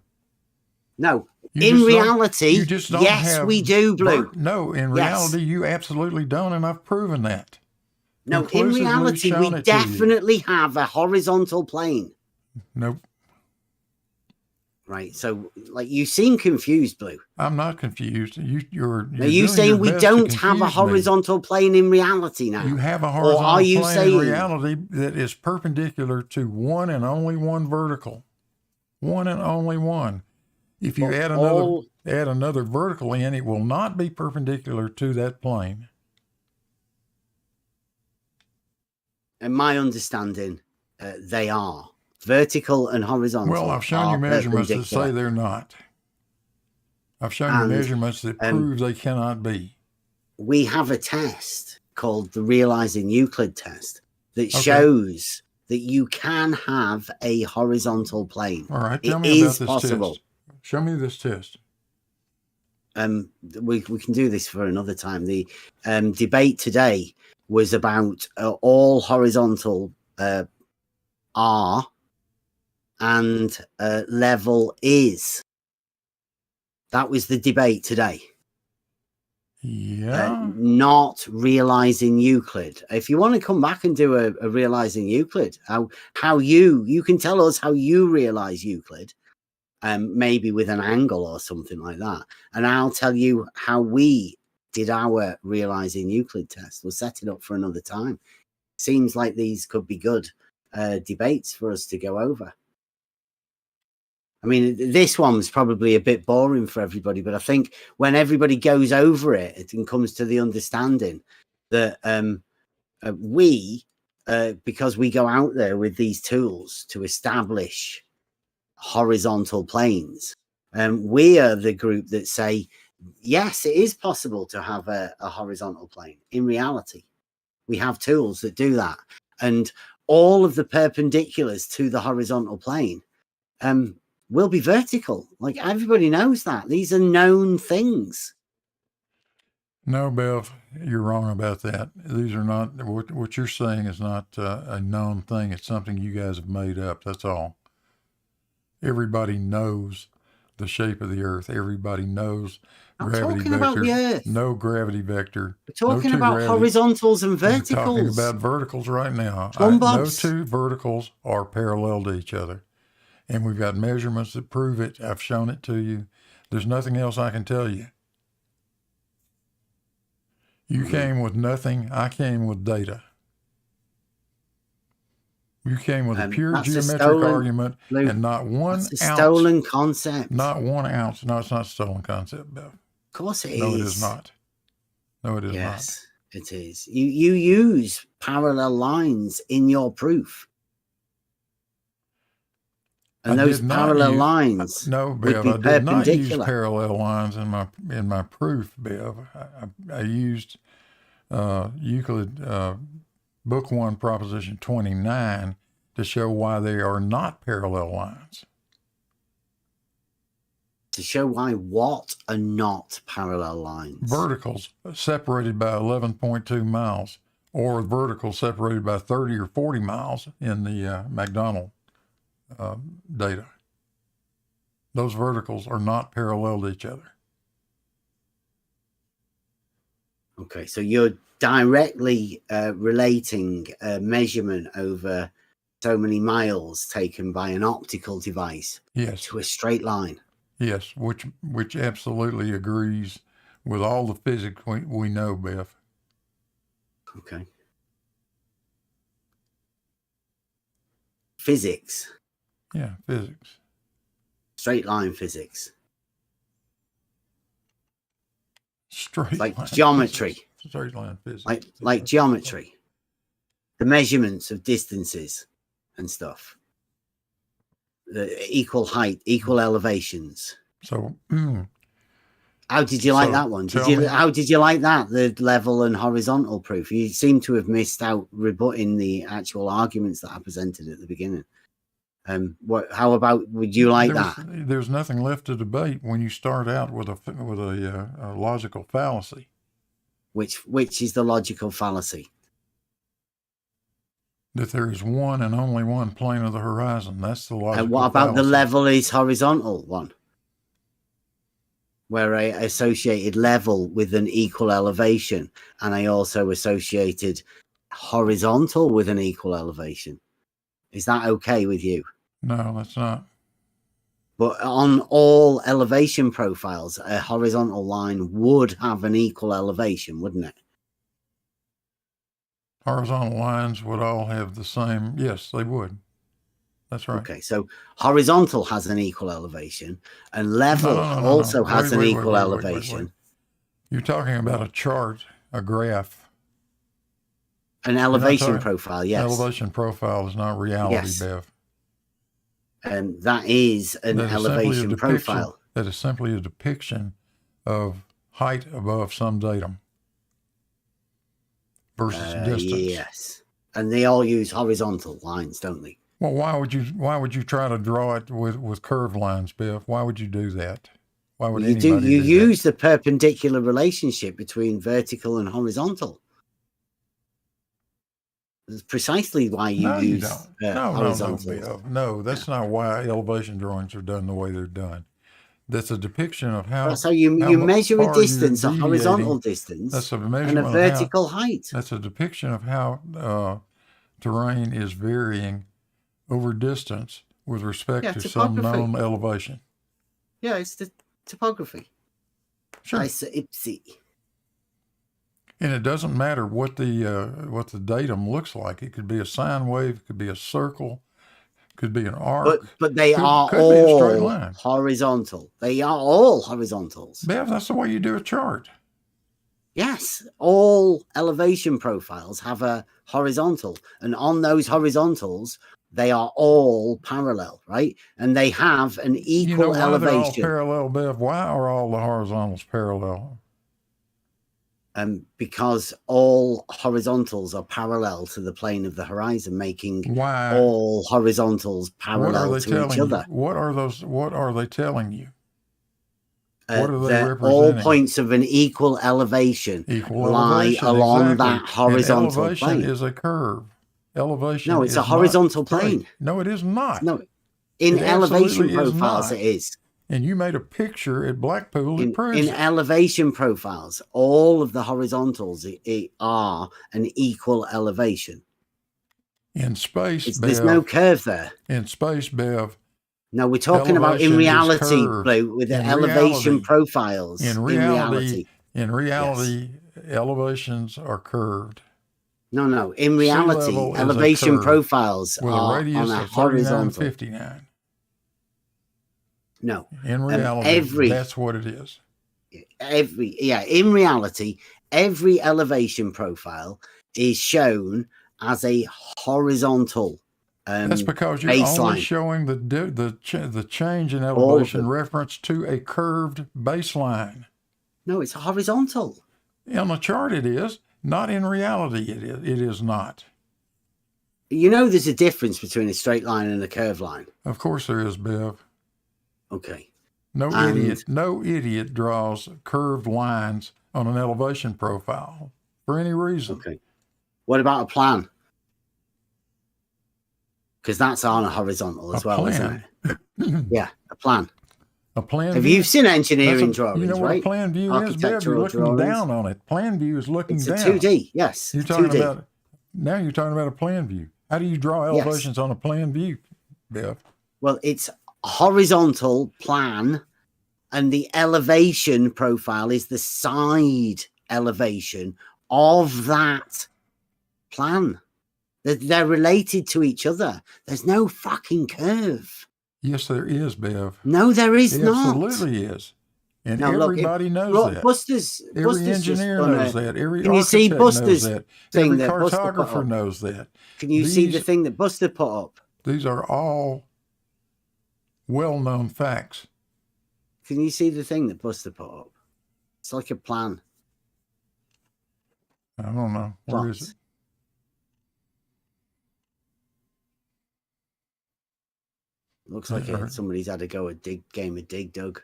No. In reality, yes, we do, Blue. No, in reality, you absolutely don't, and I've proven that. No, in reality, we definitely have a horizontal plane. Nope. Right, so you seem confused, Blue. I'm not confused. You're saying we don't have a horizontal plane in reality now? You have a horizontal plane in reality that is perpendicular to one and only one vertical. One and only one. If you add another vertical in, it will not be perpendicular to that plane. In my understanding, they are vertical and horizontal. Well, I've shown you measurements that say they're not. I've shown you measurements that prove they cannot be. We have a test called the Realizing Euclid test that shows that you can have a horizontal plane. All right, tell me about this test. Show me this test. We can do this for another time. The debate today was about all horizontal are and level is. That was the debate today. Yeah. Not realizing Euclid. If you want to come back and do a realizing Euclid, how you can tell us how you realize Euclid. Maybe with an angle or something like that. And I'll tell you how we did our realizing Euclid test. We'll set it up for another time. Seems like these could be good debates for us to go over. I mean, this one's probably a bit boring for everybody, but I think when everybody goes over it and comes to the understanding that because we go out there with these tools to establish horizontal planes, we are the group that say yes, it is possible to have a horizontal plane in reality. We have tools that do that. And all of the perpendiculars to the horizontal plane will be vertical. Like, everybody knows that. These are known things. No, Bev, you're wrong about that. These are not, what you're saying is not a known thing. It's something you guys have made up. That's all. Everybody knows the shape of the Earth. Everybody knows gravity vector. About the Earth. No gravity vector. We're talking about horizontals and verticals. We're talking about verticals right now. No two verticals are parallel to each other. And we've got measurements that prove it. I've shown it to you. There's nothing else I can tell you. You came with nothing. I came with data. You came with a pure geometric argument, and not 1 ounce. Stolen concept. Not 1 ounce. No, it's not a stolen concept, Bev. Of course it is. No, it is not. No, it is not. Yes, it is. You use parallel lines in your proof. And those parallel lines. No, Bev, I did not use parallel lines in my proof, Bev. I used Euclid Book 1, Proposition 29 to show why they are not parallel lines. To show why what are not parallel lines? Verticals separated by 11.2 miles, or verticals separated by 30 or 40 miles in the McDonald data. Those verticals are not parallel to each other. Okay, so you're directly relating a measurement over so many miles taken by an optical device to a straight line. Yes, which absolutely agrees with all the physics we know, Beth. Okay. Physics. Yeah, physics. Straight line physics. Like geometry. Straight line physics. Like geometry. The measurements of distances and stuff. The equal height, equal elevations. So, how did you like that one? How did you like that? The level and horizontal proof. You seem to have missed out rebutting the actual arguments that I presented at the beginning. How about, would you like that? There's nothing left to debate when you start out with a logical fallacy. Which is the logical fallacy? That there is one and only one plane of the horizon. That's the logical And what about fallacy. the level is horizontal one? Where I associated level with an equal elevation, and I also associated horizontal with an equal elevation. Is that okay with you? No, that's not. But on all elevation profiles, a horizontal line would have an equal elevation, wouldn't it? Horizontal lines would all have the same. Yes, they would. That's right. Okay, so horizontal has an equal elevation, and level also has an equal elevation. You're talking about a chart, a graph. An elevation profile, yes. Elevation profile is not reality, Bev. And that is an elevation profile. That is simply a depiction of height above some datum versus distance. Yes, and they all use horizontal lines, don't they? Well, why would you try to draw it with curved lines, Biff? Why would you do that? Why would you do? You use the perpendicular relationship between vertical and horizontal. That's precisely why you use horizontal. No, that's not why elevation drawings are done the way they're done. That's a depiction of how. So you measure a distance, a horizontal distance, that's a measurement and a vertical height. That's a depiction of how terrain is varying over distance with respect to some known elevation. Yeah, it's the topography. Sure. And it doesn't matter what the datum looks like. It could be a sine wave, it could be a circle, it could be an arc. But they are all horizontal. They are all horizontals. Bev, that's the way you do a chart. Yes, all elevation profiles have a horizontal, and on those horizontals, they are all parallel, right? And they have an equal elevation. They're all parallel, Bev? Why are all the horizontals parallel? because all horizontals are parallel to the plane of the horizon, making Why? all horizontals parallel to each other. What are those? What are they telling you? What are they They're representing? all points of an equal elevation lie along that horizontal elevation plane. Is a curve. Elevation. No, it's a horizontal plane. No, it is not. No, in elevation profiles, it is. And you made a picture at Blackpool that proves in it. elevation profiles, all of the horizontals are an equal elevation. In space, Bev, there's no curve there. In space, Bev. No, we're talking about in reality, Blue, with the elevation profiles. In reality, yes. Elevations are curved. No. In reality, elevation profiles with are a radius on a of horizontal. 59. No. In reality, that's what it is. In reality, every elevation profile is shown as a horizontal. That's because you're baseline. Only showing the change in elevation reference to a curved baseline. No, it's a horizontal. On the chart it is. Not in reality it is not. You know there's a difference between a straight line and a curved line. Of course there is, Bev. Okay. No idiot draws curved lines on an elevation profile for any reason. Okay. What about a plan? Because that's on a horizontal as well, isn't it? Yeah, a plan. A plan. Have you seen engineering drawings? You know what right? a plan view is, Bev? You're looking down on it. Plan view is looking down. It's a 2D, yes. You're talking about now. You're talking about a plan view. How do you draw elevations on a plan view, Bev? Well, it's horizontal plan, and the elevation profile is the side elevation of that plan. They're related to each other. There's no fucking curve. Yes, there is, Bev. No, there is not. Absolutely is. And everybody knows that. Buster's engineer knows that. Every can you see Buster's knows that. Thing Every that cartographer knows that. Can you see the thing that Buster put up? These are all well-known facts. Can you see the thing that Buster put up? It's like a plan. I don't know. Where is it? Looks like somebody's had a go at game of Dig Dug.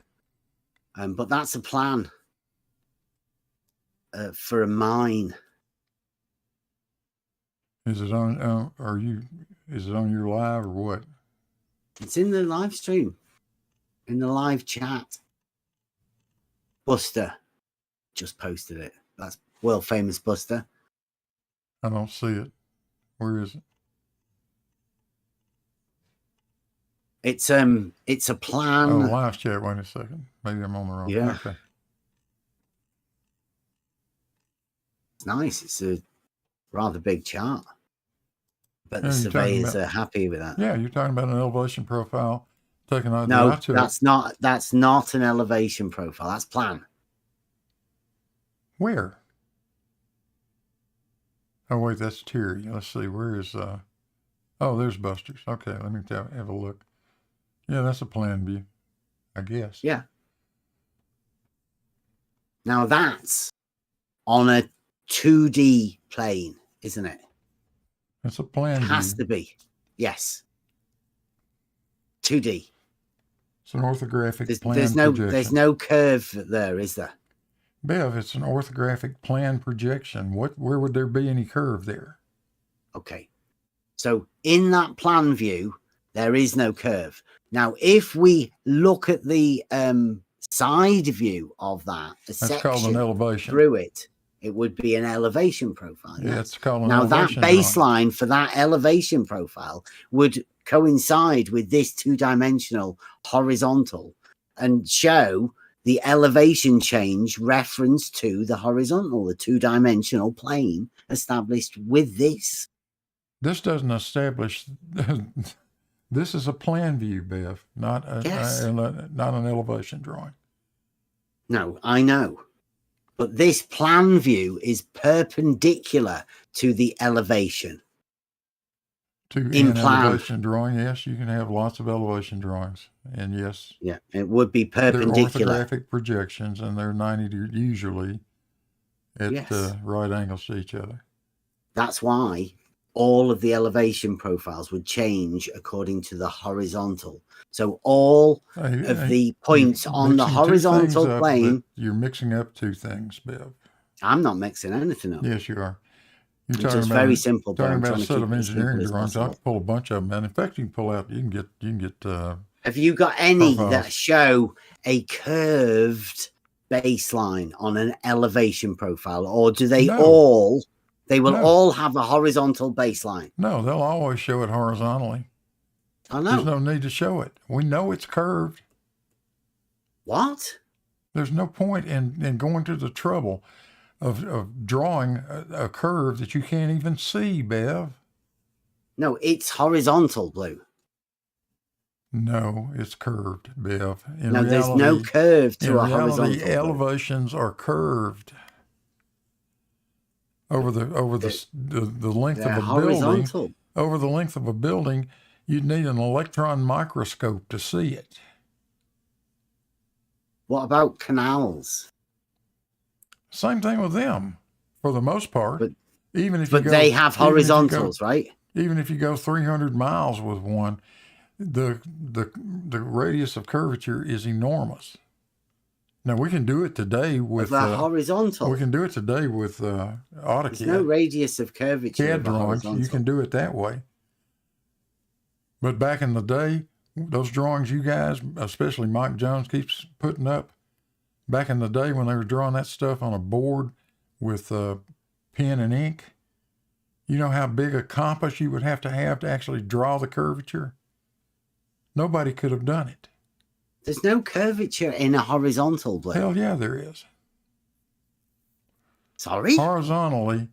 But that's a plan for a mine. Is it on? Is it on your live or what? It's in the live stream, in the live chat. Buster just posted it. That's world famous Buster. I don't see it. Where is it? It's a plan. Oh, live chat. Wait a second. Maybe I'm on the wrong. Yeah. Okay. It's nice. It's a rather big chart. But the surveyors are happy with that. Yeah, you're talking about an elevation profile. No, that's not an elevation profile. That's plan. Where? Oh wait, that's Terry. Let's see. Where is oh, there's Buster's. Okay, let me have a look. Yeah, that's a plan view, I guess. Yeah. Now that's on a 2D plane, isn't it? It's a plan view. It has to be. Yes. 2D. It's an orthographic plan projection. There's no curve there, is there? Bev, it's an orthographic plan projection. Where would there be any curve there? Okay. So in that plan view, there is no curve. Now, if we look at the side view of that, that's called an elevation. Through it, it would be an elevation profile. Yeah, it's called an elevation. Now, that baseline for that elevation profile would coincide with this two-dimensional horizontal and show the elevation change reference to the horizontal, the two-dimensional plane established with this. This doesn't establish. This is a plan view, Bev, not an elevation drawing. No, I know. But this plan view is perpendicular to the elevation. In plan. Elevation drawing, yes, you can have lots of elevation drawings. And yes. Yeah, it would be perpendicular. They're orthographic projections, and they're 90 degrees usually. at Yes. right angles to each other. That's why all of the elevation profiles would change according to the horizontal. So all of the points on the horizontal plane. You're mixing up two things, Bev. I'm not mixing anything up. Yes, you are. You're It's just very simple. But talking I'm about trying a to set keep of it as engineering simple as drawings. I possible. can pull a bunch of them, and in fact, you can pull out. You can get. Have you got any profiles. that show a curved baseline on an elevation profile, or do they No. all? They will No. all have a horizontal baseline. No, they'll always show it horizontally. I know. There's no need to show it. We know it's curved. What? There's no point in going to the trouble of drawing a curve that you can't even see, Bev. No, it's horizontal, Blue. No, it's curved, Bev. No, there's no curve to a horizontal. The elevations are curved over the length of a horizontal. building. Over the length of a building, you'd need an electron microscope to see it. What about canals? Same thing with them, for the most part. But even if they have horizontals, right? Even if you go 300 miles with one, the radius of curvature is enormous. Now we can do it today with horizontal. We can do it today with AutoCAD. There's no radius of curvature. CAD drawings, you can do it that way. But back in the day, those drawings you guys, especially Mike Jones, keeps putting up, back in the day when they were drawing that stuff on a board with pen and ink, you know how big a compass you would have to actually draw the curvature? Nobody could have done it. There's no curvature in a horizontal, Blue. Hell yeah, there is. Sorry? Horizontally,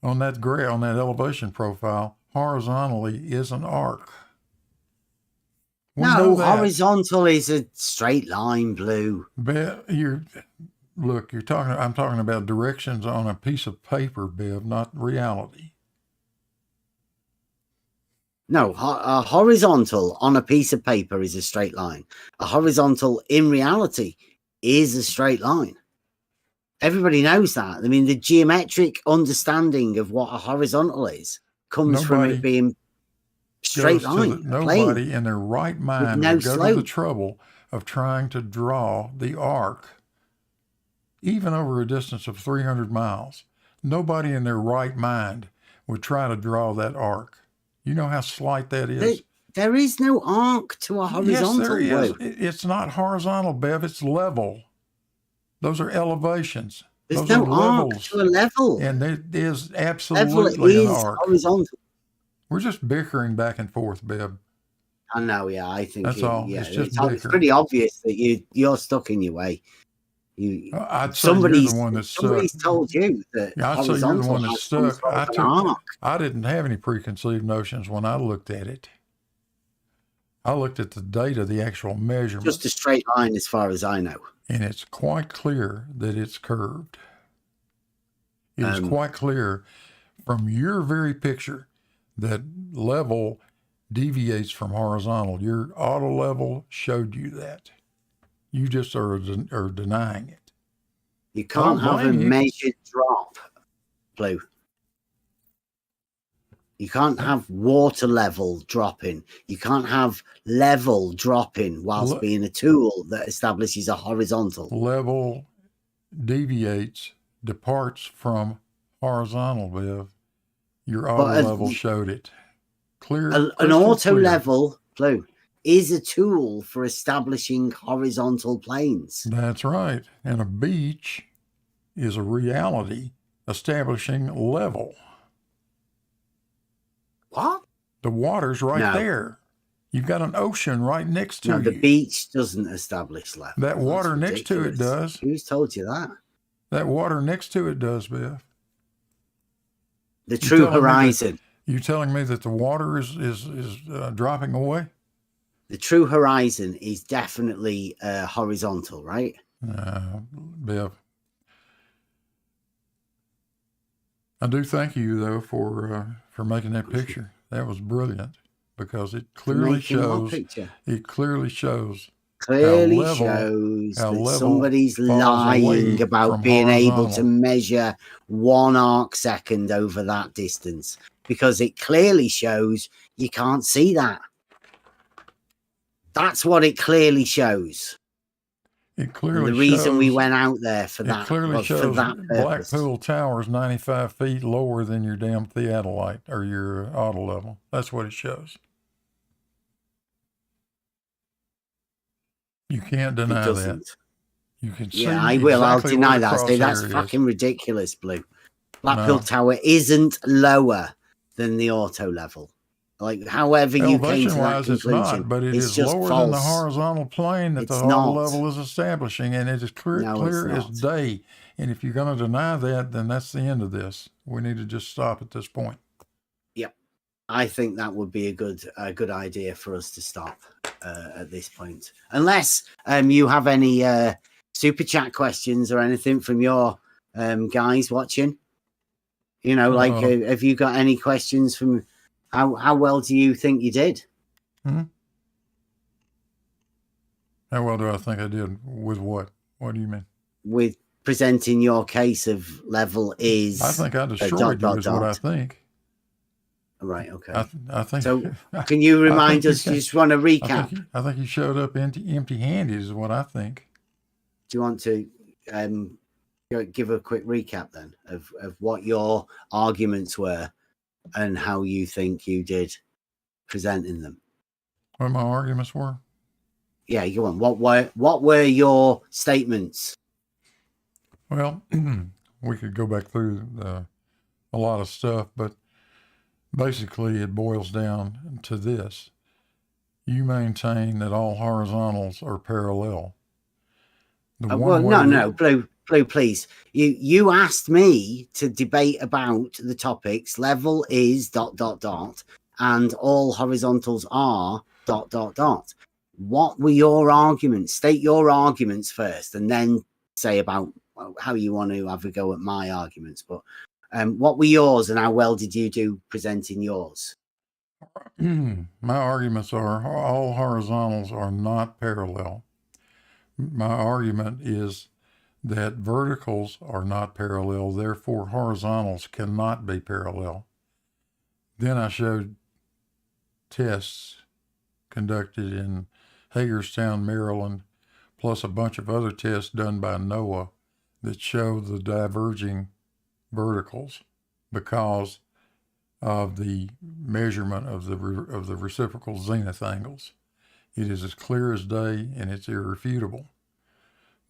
on that elevation profile, horizontally is an arc. No, horizontal is a straight line, Blue. I'm talking about directions on a piece of paper, Bev, not reality. No, a horizontal on a piece of paper is a straight line. A horizontal in reality is a straight line. Everybody knows that. I mean, the geometric understanding of what a horizontal is comes from it being straight line. Nobody in their right mind would go to the trouble of trying to draw the arc, even over a distance of 300 miles. Nobody in their right mind would try to draw that arc. You know how slight that is? There is no arc to a horizontal. Yes, there is. It's not horizontal, Bev. It's level. Those are elevations. There's no arc to a level. And it is absolutely an arc. Horizontal. We're just bickering back and forth, Bev. I know, yeah. I think that's all. Yeah, it's just it's pretty obvious that you're stuck in your way. I'd say you're the one that's stuck. Somebody's told you that. Yeah, I'd say you're the one that's stuck. I didn't have any preconceived notions when I looked at it. I looked at the data, the actual measurement. Just a straight line as far as I know. And it's quite clear that it's curved. It is quite clear from your very picture that level deviates from horizontal. Your auto level showed you that. You just are denying it. You can't have a measured drop, Blue. You can't have water level dropping. You can't have level dropping whilst being a tool that establishes a horizontal. Level departs from horizontal, Bev. Your auto level showed it. Clear. An auto level, Blue, is a tool for establishing horizontal planes. That's right. And a beach is a reality establishing level. What? The water's right there. You've got an ocean right next to you. No, the beach doesn't establish level. That water next to it does. Who's told you that? That water next to it does, Bev. The true horizon. You telling me that the water is dropping away? The true horizon is definitely horizontal, right? Bev. I do thank you though for making that picture. That was brilliant because it clearly shows. It clearly shows clearly shows that somebody's lying about being able to measure 1 arc second over that distance, because it clearly shows you can't see that. That's what it clearly shows. It clearly and the reason shows, we went out there for that clearly was shows for that purpose. Blackpool Tower is 95 feet lower than your damn theodolite or your auto level. That's what it shows. You can't deny that. You can see. Yeah, I will. Exactly I'll deny that. Say that's is. fucking ridiculous, Blue. Blackpool Tower isn't lower than the auto level. Like, however you came to that conclusion, it's not, but it is just lower false. than the horizontal plane that the auto level is establishing, and it is clear as day. And if you're going to deny that, then that's the end of this. We need to just stop at this point. Yep, I think that would be a good idea for us to stop at this point, unless you have any super chat questions or anything from your guys watching. You know, like, have you got any questions from? How well do you think you did? How well do I think I did with what? What do you mean? With presenting your case of level is. I think I destroyed you is what I think. Right. Okay. I think. So, can you remind us? You just want to recap? I think you showed up empty-handed is what I think. Do you want to give a quick recap then of what your arguments were and how you think you did presenting them? What my arguments were? Yeah, go on. What were your statements? Well, we could go back through a lot of stuff, but basically it boils down to this. You maintain that all horizontals are parallel. No, Blue, please. You asked me to debate about the topics. Level is ... and all horizontals are ... What were your arguments? State your arguments first, and then say about how you want to have a go at my arguments. But what were yours, and how well did you do presenting yours? My arguments are all horizontals are not parallel. My argument is that verticals are not parallel, therefore horizontals cannot be parallel. Then I showed tests conducted in Hagerstown, Maryland, plus a bunch of other tests done by NOAA that show the diverging verticals because of the measurement of the reciprocal zenith angles. It is as clear as day, and it's irrefutable.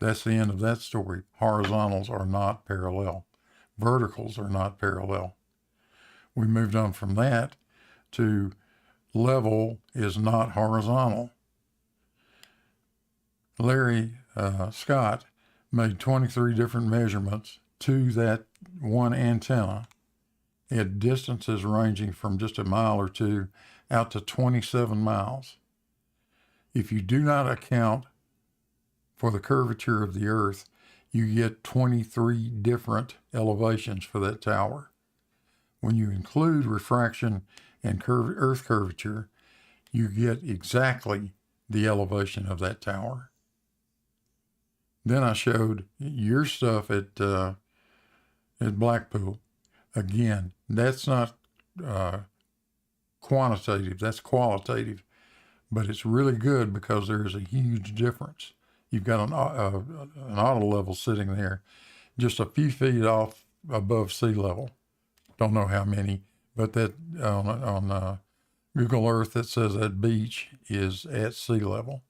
That's the end of that story. Horizontals are not parallel. Verticals are not parallel. We moved on from that to level is not horizontal. Larry Scott made 23 different measurements to that one antenna at distances ranging from just a mile or two out to 27 miles. If you do not account for the curvature of the earth, you get 23 different elevations for that tower. When you include refraction and earth curvature, you get exactly the elevation of that tower. Then I showed your stuff at Blackpool. Again, that's not quantitative, that's qualitative, but it's really good because there's a huge difference. You've got an auto level sitting there just a few feet off above sea level. Don't know how many, but that on Google Earth that says that beach is at sea level.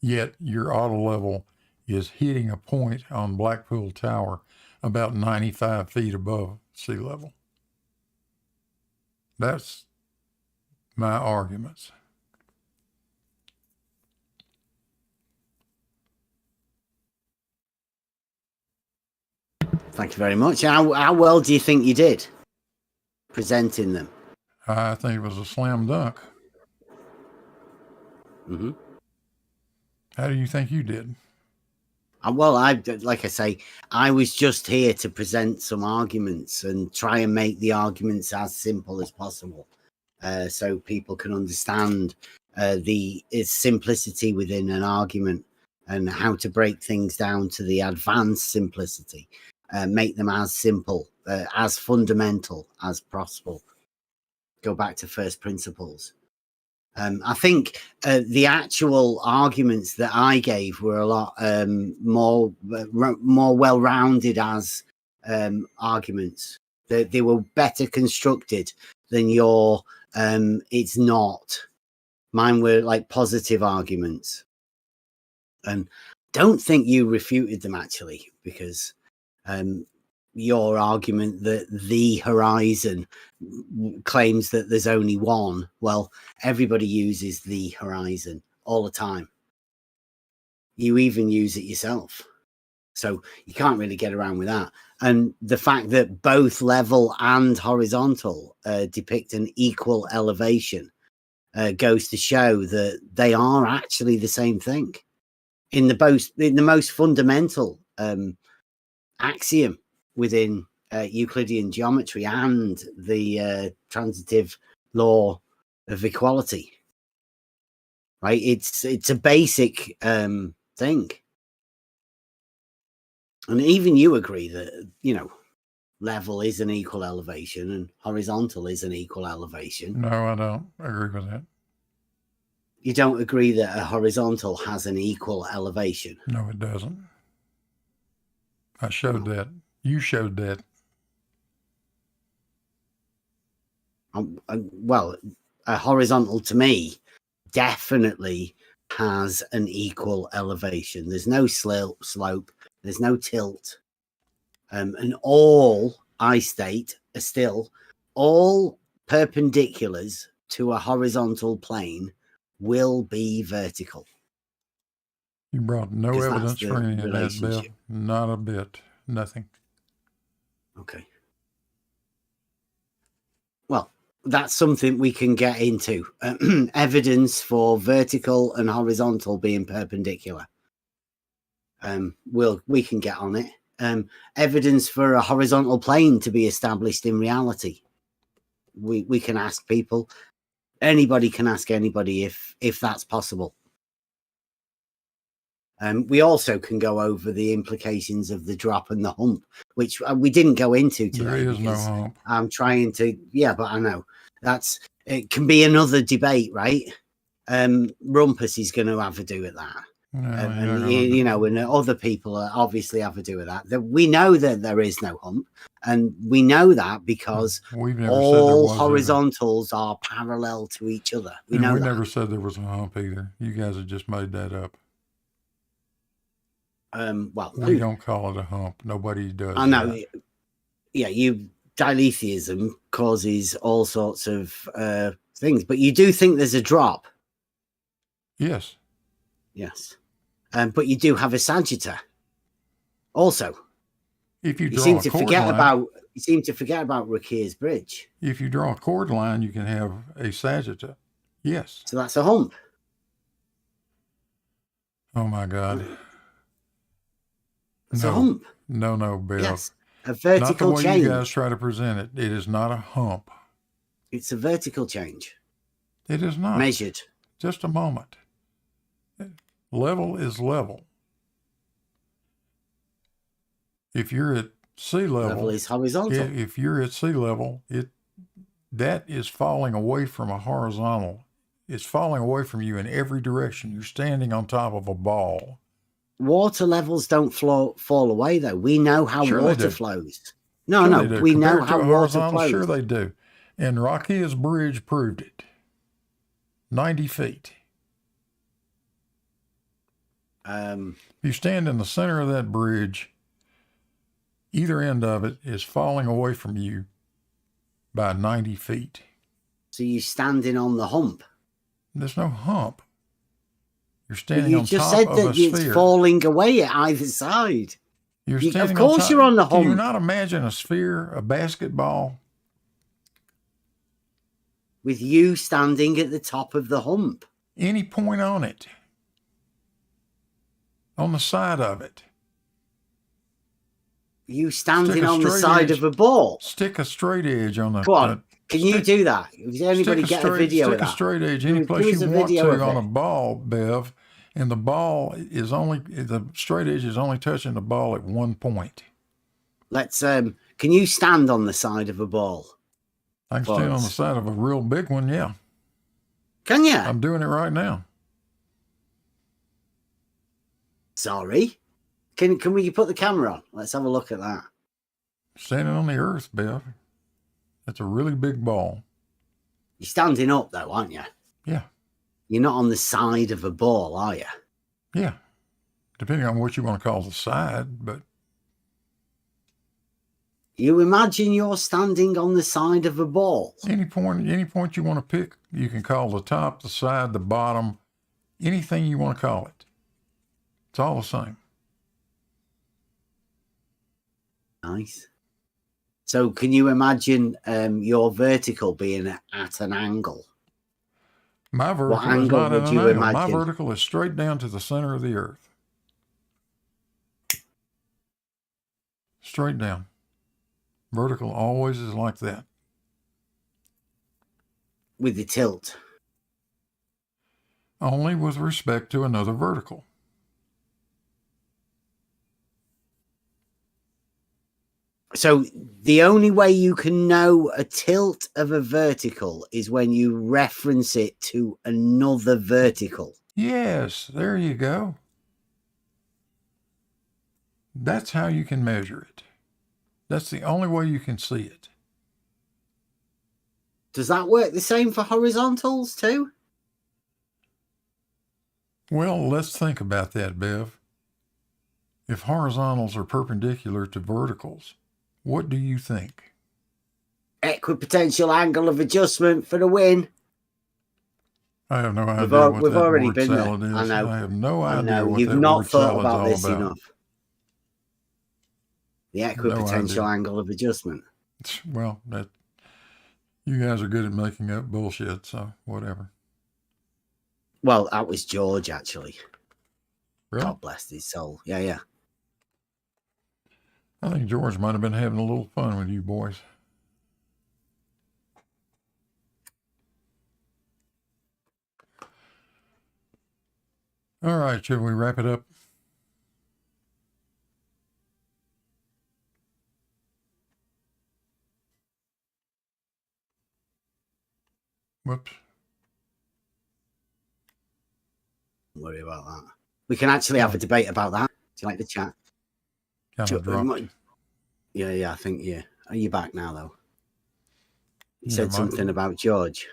Yet your auto level is hitting a point on Blackpool Tower about 95 feet above sea level. That's my arguments. Thank you very much. How well do you think you did presenting them? I think it was a slam dunk. Mm-hmm. How do you think you did? Well, like I say, I was just here to present some arguments and try and make the arguments as simple as possible, so people can understand the simplicity within an argument and how to break things down to the advanced simplicity, make them as simple, as fundamental as possible. Go back to first principles. I think the actual arguments that I gave were a lot more well-rounded as arguments. They were better constructed than your it's not. Mine were like positive arguments. And don't think you refuted them, actually, because your argument that the horizon claims that there's only one. Well, everybody uses the horizon all the time. You even use it yourself. So you can't really get around with that. And the fact that both level and horizontal depict an equal elevation goes to show that they are actually the same thing. In the most fundamental axiom within Euclidean geometry and the transitive law of equality, right? It's a basic thing, and even you agree that, you know, level is an equal elevation and horizontal is an equal elevation. No, I don't agree with that. You don't agree that a horizontal has an equal elevation? No, it doesn't. I showed that. You showed that. Well, a horizontal to me definitely has an equal elevation. There's no slope. There's no tilt. And all, I state, are still all perpendiculars to a horizontal plane will be vertical. You brought no evidence for any of that, Bill. Not a bit. Nothing. Okay. Well, that's something we can get into. Evidence for vertical and horizontal being perpendicular. We can get on it. Evidence for a horizontal plane to be established in reality. We can ask people. Anybody can ask anybody if that's possible. We also can go over the implications of the drop and the hump, which we didn't go into today. There is no hump. I'm trying to, but I know it can be another debate, right? Rumpus is going to have a do with that. And other people obviously have a do with that. We know that there is no hump, and we know that because all horizontals are parallel to each other. We never said there was a hump either. You guys have just made that up. We don't call it a hump. Nobody does. I know. That. Yeah, dilithiaism causes all sorts of things, but you do think there's a drop. Yes. Yes. But you do have a sagitta. Also, if you seem to forget about Rakir's bridge. If you draw a chord line, you can have a sagitta. Yes. So that's a hump. Oh my God. It's a hump. No, Bill. Yes. A vertical change. Not the way you guys try to present it. It is not a hump. It's a vertical change. It is not. Measured. Just a moment. Level is level. If you're at sea level is horizontal. If you're at sea level, that is falling away from a horizontal. It's falling away from you in every direction. You're standing on top of a ball. Water levels don't fall away, though. We know how water flows. No, we Compared know how to a water horizontal, flows. Sure they do. And Rakir's bridge proved it. 90 feet. You stand in the center of that bridge, either end of it is falling away from you by 90 feet. So you're standing on the hump. There's no hump. You're standing on top of a sphere. You just said that it's falling away at either side. You're standing of course you're on the hump. Can you not imagine a sphere, a basketball? With you standing at the top of the hump. Any point on it. On the side of it. You standing on the side of a ball. Stick a straight edge on the. Come on. Can you do that? Does anybody get a video of Stick a that? straight edge any place you want video to of on it. a ball, Bev, and the ball is only, the straight edge is only touching the ball at one point. Let's, can you stand on the side of a ball? I can stand on the side of a real big one, yeah. Can you? I'm doing it right now. Sorry. Can we put the camera on? Let's have a look at that. Standing on the earth, Bev. That's a really big ball. You're standing up, though, aren't you? Yeah. You're not on the side of a ball, are you? Yeah. Depending on what you want to call the side, but... You imagine you're standing on the side of a ball. Any point you want to pick, you can call the top, the side, the bottom, anything you want to call it. It's all the same. Nice. So can you imagine your vertical being at an angle? My vertical is not at an angle. My vertical is straight down to the center of the earth. Straight down. Vertical always is like that. With the tilt? Only with respect to another vertical. So the only way you can know a tilt of a vertical is when you reference it to another vertical. Yes, there you go. That's how you can measure it. That's the only way you can see it. Does that work the same for horizontals too? Well, let's think about that, Bev. If horizontals are perpendicular to verticals, what do you think? Equipotential angle of adjustment for the win. I have no idea what that word salad is. I know. I have no idea what You've that not word thought salad's about all this about. enough. The equipotential angle of adjustment. Well, that you guys are good at making up bullshit, so whatever. Well, that was George, actually. Really? God bless his soul. Yeah, yeah. I think George might have been having a little fun with you boys. All right, should we wrap it up? Whoops. Don't worry about that. We can actually have a debate about that. Do you like the chat? Kind of dropped. Yeah, I think, yeah. Are you back now, though? You said something about George.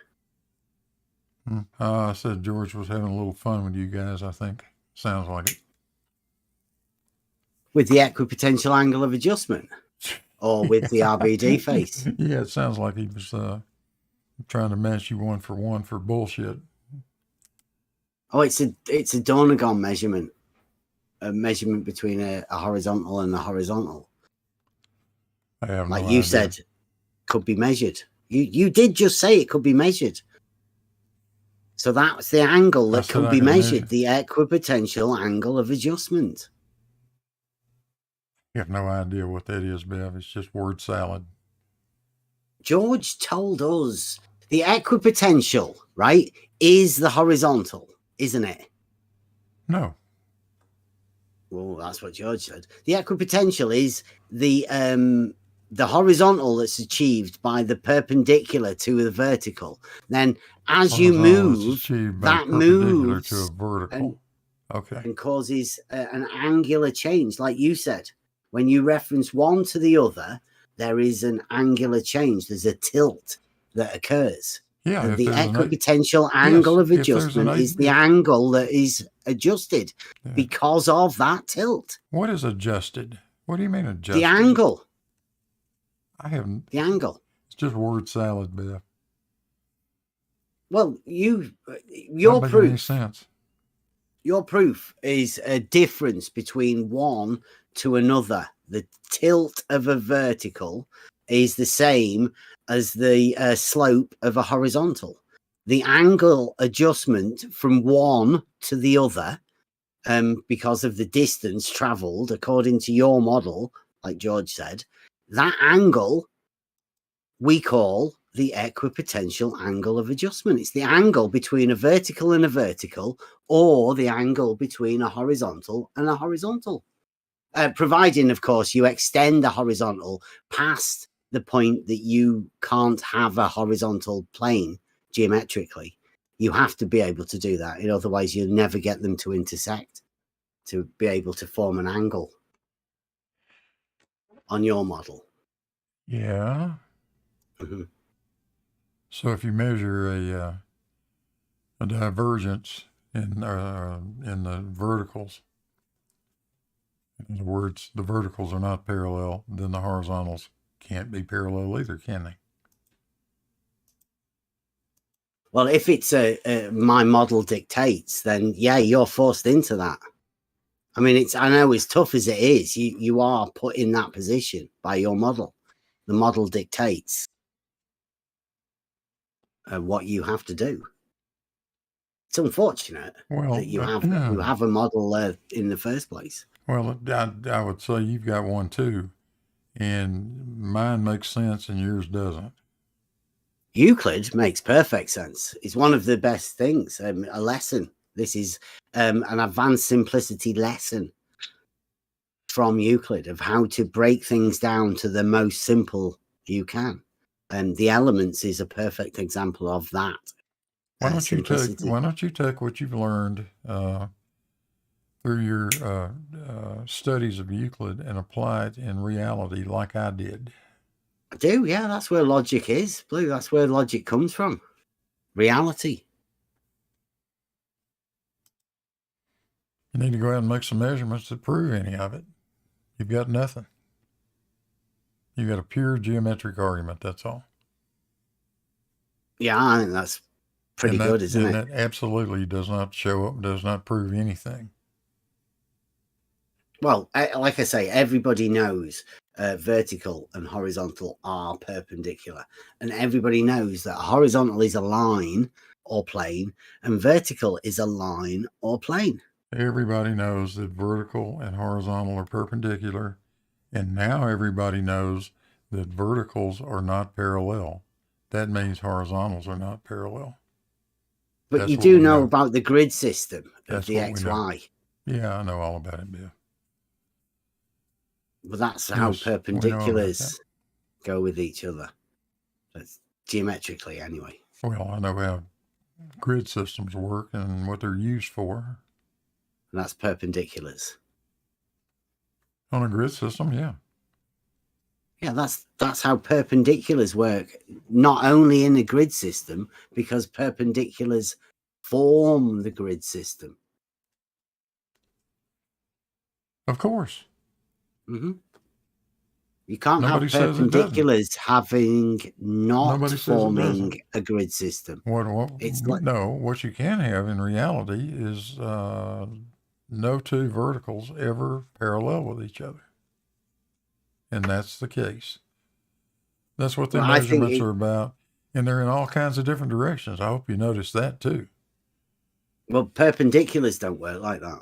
I said George was having a little fun with you guys, I think. Sounds like it. With the equipotential angle of adjustment? Or with the RBD face? Yeah, it sounds like he was trying to match you one for bullshit. Oh, it's a Donegal measurement. A measurement between a horizontal and a horizontal. I have no like idea. you said, could be measured. You did just say it could be measured. So that's the angle that could be measured, the equipotential angle of adjustment. You have no idea what that is, Bev. It's just word salad. George told us the equipotential, right, is the horizontal, isn't it? No. Well, that's what George said. The equipotential is the horizontal that's achieved by the perpendicular to the vertical. Then, as you move, that moves to a vertical. And causes an angular change, like you said. When you reference one to the other, there is an angular change. There's a tilt that occurs. Yeah, and the equipotential angle of adjustment is the angle that is adjusted because of that tilt. What is adjusted? What do you mean adjusted? The angle. I haven't. The angle. It's just word salad, Beth. Well, your Doesn't proof. make any sense. Your proof is a difference between one to another. The tilt of a vertical is the same as the slope of a horizontal. The angle adjustment from one to the other, because of the distance traveled, according to your model, like George said, that angle we call the equipotential angle of adjustment. It's the angle between a vertical and a vertical, or the angle between a horizontal and a horizontal. Providing, of course, you extend the horizontal past the point that you can't have a horizontal plane geometrically. You have to be able to do that. Otherwise, you'll never get them to intersect to be able to form an angle on your model. Yeah. Mm-hmm. So if you measure a divergence in the verticals, in other words, the verticals are not parallel, then the horizontals can't be parallel either, can they? Well, if it's my model dictates, then yeah, you're forced into that. I mean, I know as tough as it is, you are put in that position by your model. The model dictates what you have to do. It's unfortunate that you have a model in the first place. Well, I would say you've got one too, and mine makes sense and yours doesn't. Euclid makes perfect sense. It's one of the best things. A lesson. This is an advanced simplicity lesson from Euclid of how to break things down to the most simple you can. And the elements is a perfect example of that. Why don't you take what you've learned through your studies of Euclid and apply it in reality like I did? I do, yeah. That's where logic is, Blue. That's where logic comes from. Reality. You need to go out and make some measurements to prove any of it. You've got nothing. You've got a pure geometric argument, that's all. Yeah, I think that's pretty good, isn't it? That absolutely does not prove anything. Well, like I say, everybody knows vertical and horizontal are perpendicular. And everybody knows that horizontal is a line or plane and vertical is a line or plane. Everybody knows that vertical and horizontal are perpendicular. And now everybody knows that verticals are not parallel. That means horizontals are not parallel. But you do know about the grid system of the XY. Yeah, I know all about it, Bill. Well, that's how perpendiculars go with each other. That's geometrically, anyway. Well, I know how grid systems work and what they're used for. And that's perpendiculars. On a grid system, yeah. Yeah, that's how perpendiculars work. Not only in a grid system, because perpendiculars form the grid system. Of course. Mm-hmm. You can't have perpendiculars having not forming a grid system. What you can have in reality is no two verticals ever parallel with each other. And that's the case. That's what the measurements are about. And they're in all kinds of different directions. I hope you notice that too. Well, perpendiculars don't work like that.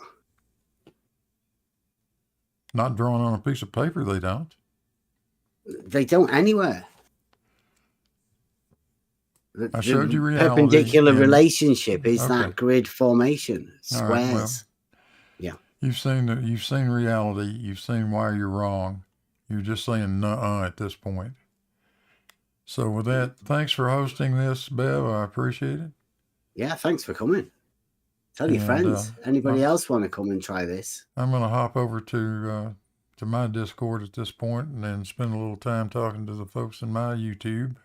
Not drawn on a piece of paper, they don't. They don't anywhere. I showed you reality. Perpendicular relationship is that grid formation, squares. Right, well, yeah. You've seen reality. You've seen why you're wrong. You're just saying nuh-uh at this point. So with that, thanks for hosting this, Bev. I appreciate it. Yeah, thanks for coming. Tell your friends. Anybody else want to come and try this? I'm going to hop over to my Discord at this point and then spend a little time talking to the folks in my YouTube.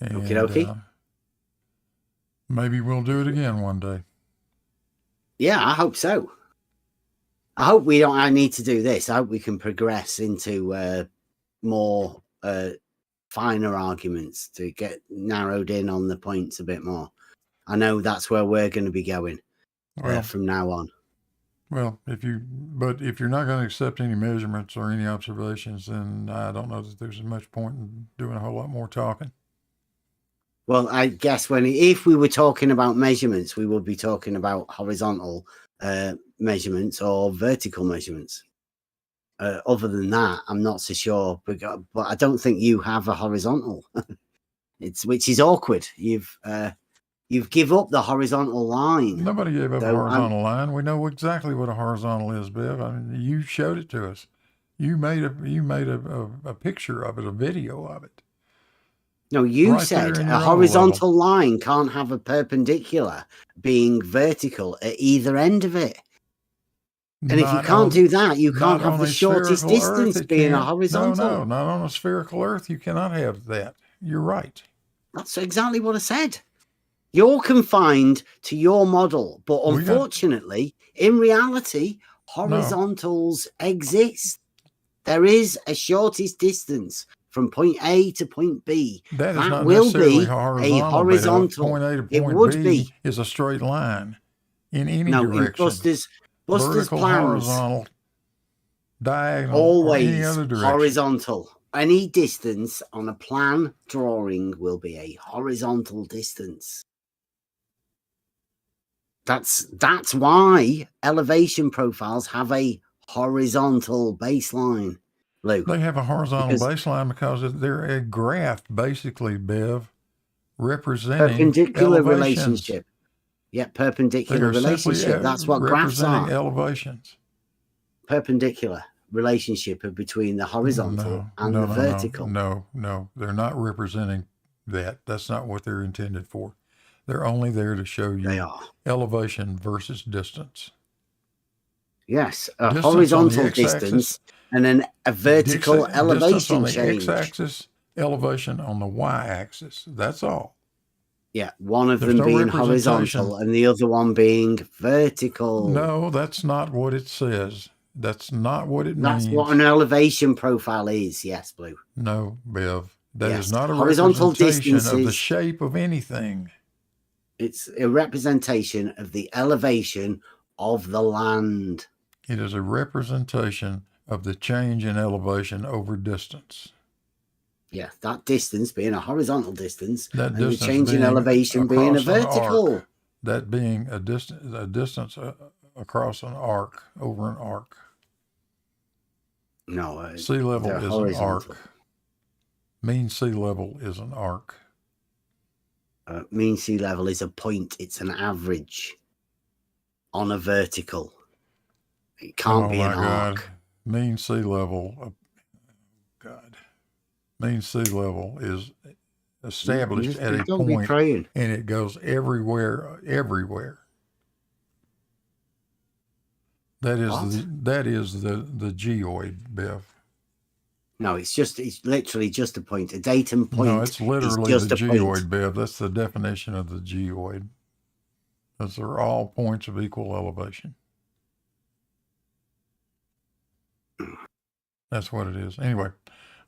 And okay. Maybe we'll do it again one day. Yeah, I hope so. I hope I need to do this. I hope we can progress into more finer arguments to get narrowed in on the points a bit more. I know that's where we're going to be going from now on. Well, if you're not going to accept any measurements or any observations, then I don't know that there's much point in doing a whole lot more talking. Well, I guess if we were talking about measurements, we would be talking about horizontal measurements or vertical measurements. Other than that, I'm not so sure. But I don't think you have a horizontal. Which is awkward. You've give up the horizontal line. Nobody gave up a horizontal line. We know exactly what a horizontal is, Bev. I mean, you showed it to us. You made a picture of it, a video of it. No, you said a horizontal line can't have a perpendicular being vertical at either end of it. And if you can't do that, you can't have the shortest distance being a horizontal. No, not on a spherical Earth. You cannot have that. You're right. That's exactly what I said. You're confined to your model, but unfortunately, in reality, horizontals exist. There is a shortest distance from point A to point B. That is not necessarily a horizontal. Point A to point B is a straight line in any direction. Buster's plans, horizontal, diagonal, always or any other direction. Horizontal. Any distance on a plan drawing will be a horizontal distance. That's why elevation profiles have a horizontal baseline, Luke. They have a horizontal baseline because they're a graph, basically, Bev, representing perpendicular elevations. Relationship. Yeah, perpendicular relationship. That's what graphs are. Elevations. Perpendicular relationship between the horizontal and the vertical. No, they're not representing that. That's not what they're intended for. They're only there to show you elevation versus distance. Yes, a horizontal distance and then a vertical elevation change. Distance on the x-axis, elevation on the y-axis. That's all. Yeah, one of them being horizontal and the other one being vertical. No, that's not what it says. That's not what it means. That's what an elevation profile is. Yes, Blue. No, Bev. That is not a representation of the shape of anything. It's a representation of the elevation of the land. It is a representation of the change in elevation over distance. Yeah, that distance being a horizontal distance, and the change in elevation being a vertical. That being a distance across an arc, over an arc. No, sea level is an arc. Mean sea level is an arc. Mean sea level is a point. It's an average on a vertical. It can't be an arc. Mean sea level. Mean sea level is established at a point, and it goes everywhere. That is the geoid, Bev. No, it's literally just a point. A datum point. No, it's literally the geoid, Bev. That's the definition of the geoid. Those are all points of equal elevation. That's what it is. Anyway,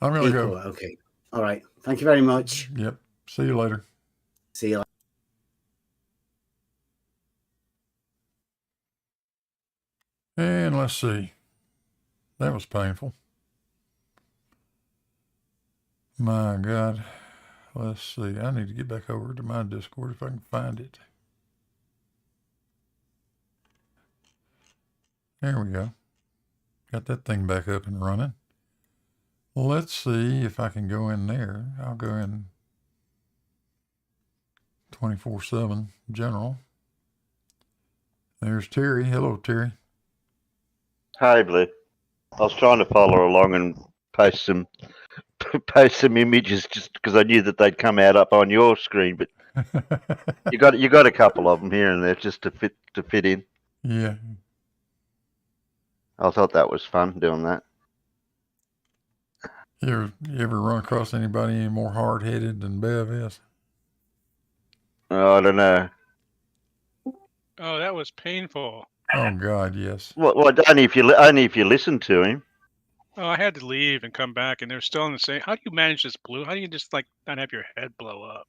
I'm going to go. Okay. All right. Thank you very much. Yep. See you later. See you later. And let's see. That was painful. My God. Let's see. I need to get back over to my Discord if I can find it. There we go. Got that thing back up and running. Let's see if I can go in there. I'll go in 24/7 general. There's Terry. Hello, Terry. Hi, Blue. I was trying to follow along and post some images just because I knew that they'd come up on your screen, but you got a couple of them here and there just to fit in. Yeah. I thought that was fun doing that. You ever run across anybody any more hard-headed than Bev is? Oh, I don't know. Oh, that was painful. Oh God, yes. Well, only if you listen to him. Oh, I had to leave and come back, and they're still in the same. How do you manage this, Blue? How do you just not have your head blow up?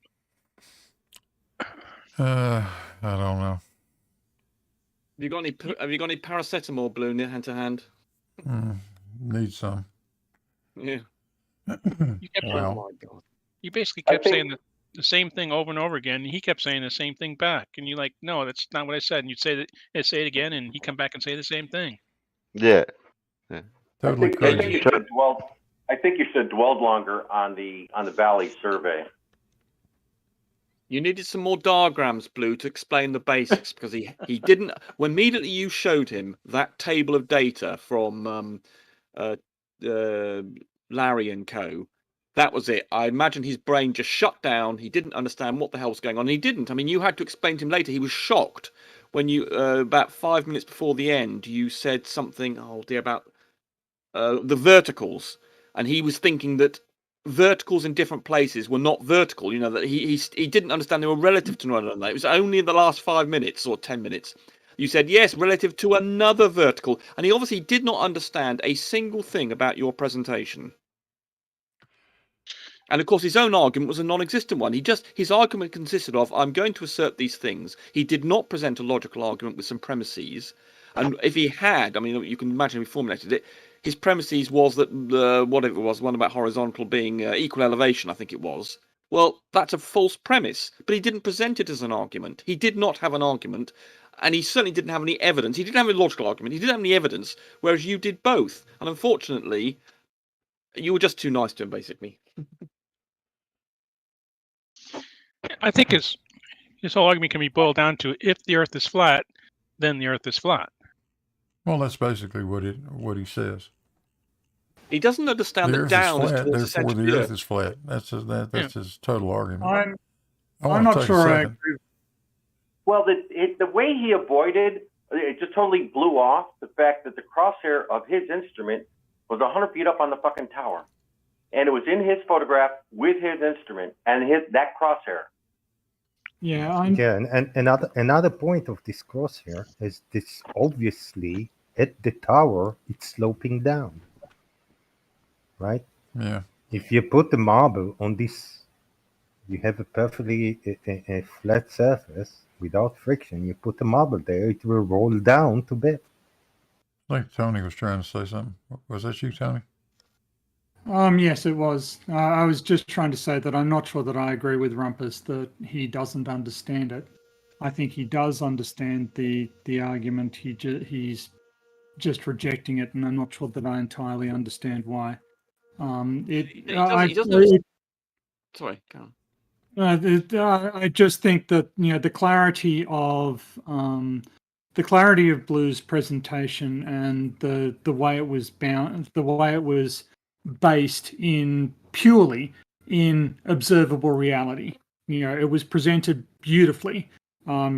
I don't know. Have you got any paracetamol, Blue, hand to hand? Need some. Yeah. You kept oh my God. You basically kept saying the same thing over and over again. And he kept saying the same thing back, and you're like, "No, that's not what I said." And you'd say it again, and he'd come back and say the same thing. Yeah. Totally I crazy. think you should have dwelled longer on the Valley survey. You needed some more diagrams, Blue, to explain the basics, because he didn't. When immediately you showed him that table of data from Larry and Co., that was it. I imagine his brain just shut down. He didn't understand what the hell was going on. He didn't. I mean, you had to explain to him later. He was shocked when you, about 5 minutes before the end, you said something, oh dear, about the verticals. And he was thinking that verticals in different places were not vertical. You know, that he didn't understand they were relative to one another. It was only in the last 5 minutes or 10 minutes. You said, yes, relative to another vertical. And he obviously did not understand a single thing about your presentation. And of course, his own argument was a non-existent one. His argument consisted of, I'm going to assert these things. He did not present a logical argument with some premises. And if he had, I mean, you can imagine if he formulated it, his premises was that, whatever it was, one about horizontal being equal elevation, I think it was. Well, that's a false premise. But he didn't present it as an argument. He did not have an argument. And he certainly didn't have any evidence. He didn't have any logical argument. He didn't have any evidence, whereas you did both. And unfortunately, you were just too nice to him, basically. I think his whole argument can be boiled down to, if the Earth is flat, then the Earth is flat. Well, that's basically what he says. He doesn't understand that down is towards the center therefore of the the Earth is flat. That's his total argument. I'm not sure I agree. Well, the way he avoided, it just totally blew off the fact that the crosshair of his instrument was 100 feet up on the fucking tower. And it was in his photograph with his instrument and that crosshair. Yeah, and another point of this crosshair is this obviously at the tower it's sloping down, right? Yeah. If you put the marble on this, you have a perfectly a flat surface without friction. You put the marble there, it will roll down to bed. I think Tony was trying to say something. Was that you, Tony? Yes, it was. I was just trying to say that I'm not sure that I agree with Rumpus that he doesn't understand it. I think he does understand the argument. He's just rejecting it, and I'm not sure that I entirely understand why. He doesn't sorry, go on. I just think that the clarity of Blue's presentation and the way it was based purely in observable reality. It was presented beautifully.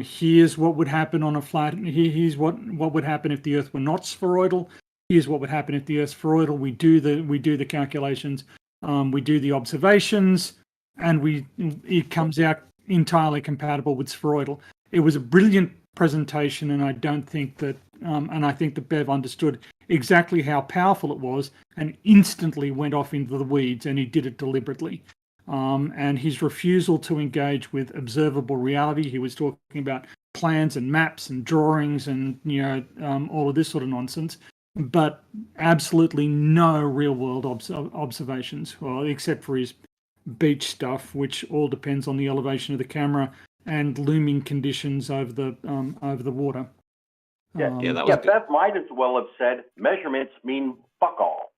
Here's what would happen on a flat. Here's what would happen if the Earth were not spheroidal. Here's what would happen if the Earth's spheroidal. We do the calculations. We do the observations, and it comes out entirely compatible with spheroidal. It was a brilliant presentation, and I don't think that, and I think that Bev understood exactly how powerful it was, and instantly went off into the weeds, and he did it deliberately. And his refusal to engage with observable reality, he was talking about plans and maps and drawings and all of this sort of nonsense, but absolutely no real world observations, well, except for his beach stuff, which all depends on the elevation of the camera and looming conditions over the water. Beth might as well have said measurements mean fuck all.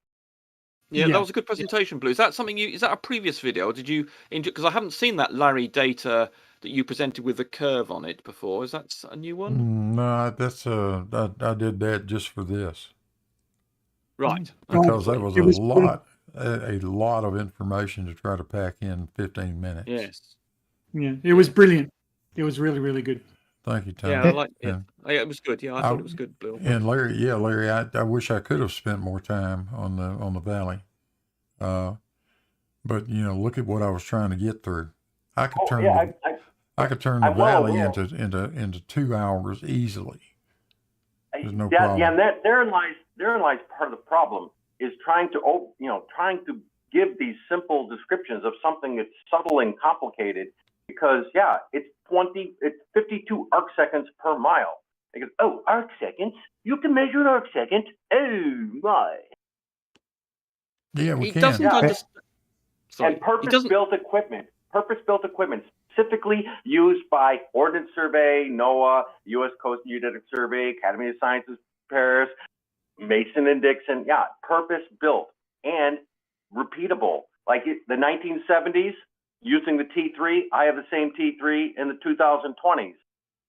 Yeah, that was a good presentation, Blue. Is that something is that a previous video? Or did you, because I haven't seen that Larry data that you presented with the curve on it before. Is that a new one? No, that's I did that just for this. Right. Because that was a lot of information to try to pack in 15 minutes. Yes. Yeah, it was brilliant. It was really, really good. Thank you, Tony. Yeah, I like it. It was good. Yeah, I thought it was good, Blue. And Larry, I wish I could have spent more time on the valley. But look at what I was trying to get through. I could turn the valley into 2 hours easily. There's no problem. Yeah, and therein lies part of the problem is trying to give these simple descriptions of something that's subtle and complicated. Because it's 52 arc seconds per mile. They go, oh, arc seconds? You can measure an arc second? Oh my! Yeah, we can. Doesn't understand. And purpose-built equipment, specifically used by Ordnance Survey, NOAA, U.S. Coast and Geodetic Survey, Academy of Sciences, Paris. Mason and Dixon, yeah, purpose built and repeatable. Like the 1970s, using the T3, I have the same T3 in the 2020s.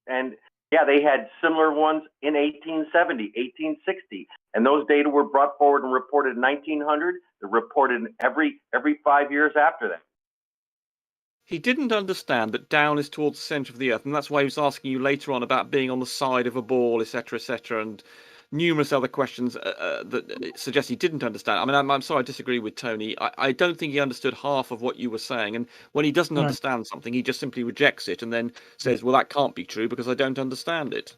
And yeah, they had similar ones in 1870, 1860. And those data were brought forward and reported in 1900. They're reported in every 5 years after that. He didn't understand that down is towards the centre of the Earth, and that's why he was asking you later on about being on the side of a ball, etc., and numerous other questions that suggest he didn't understand. I mean, I'm sorry, I disagree with Tony. I don't think he understood half of what you were saying, and when he doesn't understand something, he just simply rejects it and then says, well, that can't be true because I don't understand it.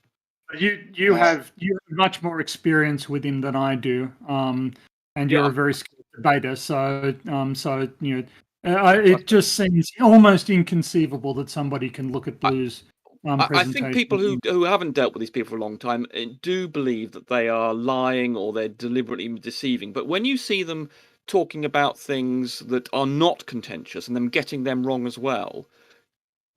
You have much more experience with him than I do, and you're a very skilled debater. So it just seems almost inconceivable that somebody can look at Blue's presentation. I think people who haven't dealt with these people for a long time do believe that they are lying or they're deliberately deceiving. But when you see them talking about things that are not contentious and them getting them wrong as well,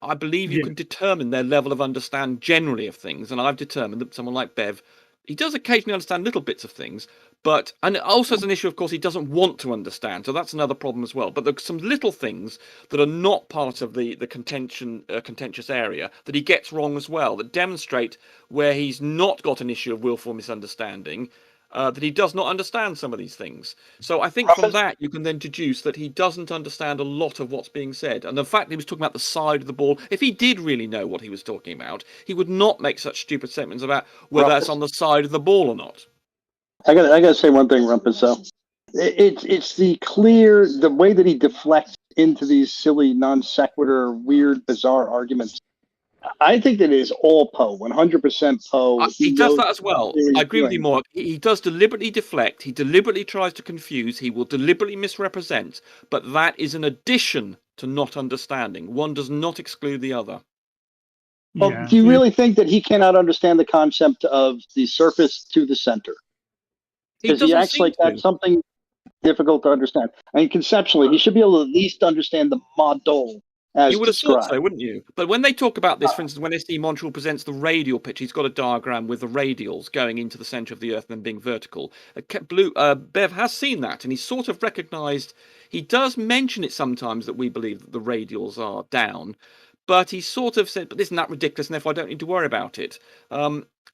I believe you can determine their level of understand generally of things. And I've determined that someone like Bev, he does occasionally understand little bits of things, and also as an issue, of course, he doesn't want to understand. So that's another problem as well. But there's some little things that are not part of the contentious area that he gets wrong as well, that demonstrate where he's not got an issue of willful misunderstanding, that he does not understand some of these things. So I think from that you can then deduce that he doesn't understand a lot of what's being said. And the fact that he was talking about the side of the ball, if he did really know what he was talking about, he would not make such stupid statements about whether that's on the side of the ball or not. I gotta say one thing, Rumpus, though. It's the way that he deflects into these silly, non sequitur, weird, bizarre arguments. I think that it is all Poe, 100% Poe. He does that as well. I agree with you more. He does deliberately deflect. He deliberately tries to confuse. He will deliberately misrepresent. But that is an addition to not understanding. One does not exclude the other. Well, do you really think that he cannot understand the concept of the surface to the center? Because he acts like that's something difficult to understand. I mean, conceptually, he should be able to at least understand the model. You would have thought so, wouldn't you? But when they talk about this, for instance, when S.D. Montreal presents the radial picture, he's got a diagram with the radials going into the centre of the Earth and then being vertical. Bev has seen that, and he's sort of recognised. He does mention it sometimes that we believe that the radials are down, but he sort of said, "But isn't that ridiculous? And therefore, I don't need to worry about it."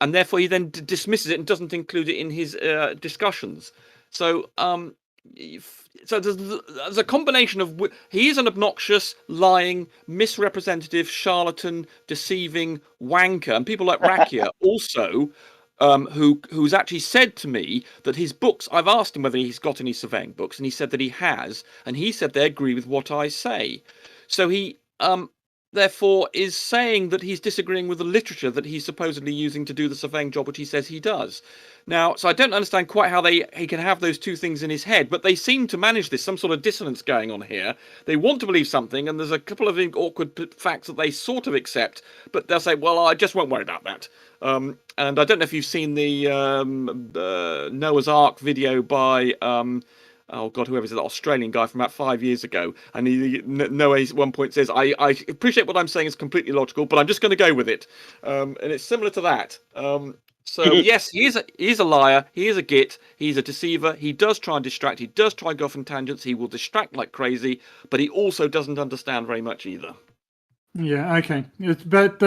And therefore, he then dismisses it and doesn't include it in his discussions. So there's a combination of he is an obnoxious, lying, misrepresentative, charlatan, deceiving wanker, and people like Rakia also, who's actually said to me that his books. I've asked him whether he's got any surveying books, and he said that he has, and he said they agree with what I say. So he therefore is saying that he's disagreeing with the literature that he's supposedly using to do the surveying job, which he says he does. Now, so I don't understand quite how he can have those two things in his head, but they seem to manage this, some sort of dissonance going on here. They want to believe something, and there's a couple of awkward facts that they sort of accept, but they'll say, well, I just won't worry about that. And I don't know if you've seen the Noah's Ark video by... oh God, whoever's that Australian guy from about 5 years ago, and Noah at one point says, I appreciate what I'm saying is completely logical, but I'm just going to go with it. And it's similar to that. So yes, he is a liar, he is a git, he's a deceiver, he does try and distract, he does try and go off on tangents, he will distract like crazy, but he also doesn't understand very much either. Yeah, okay. But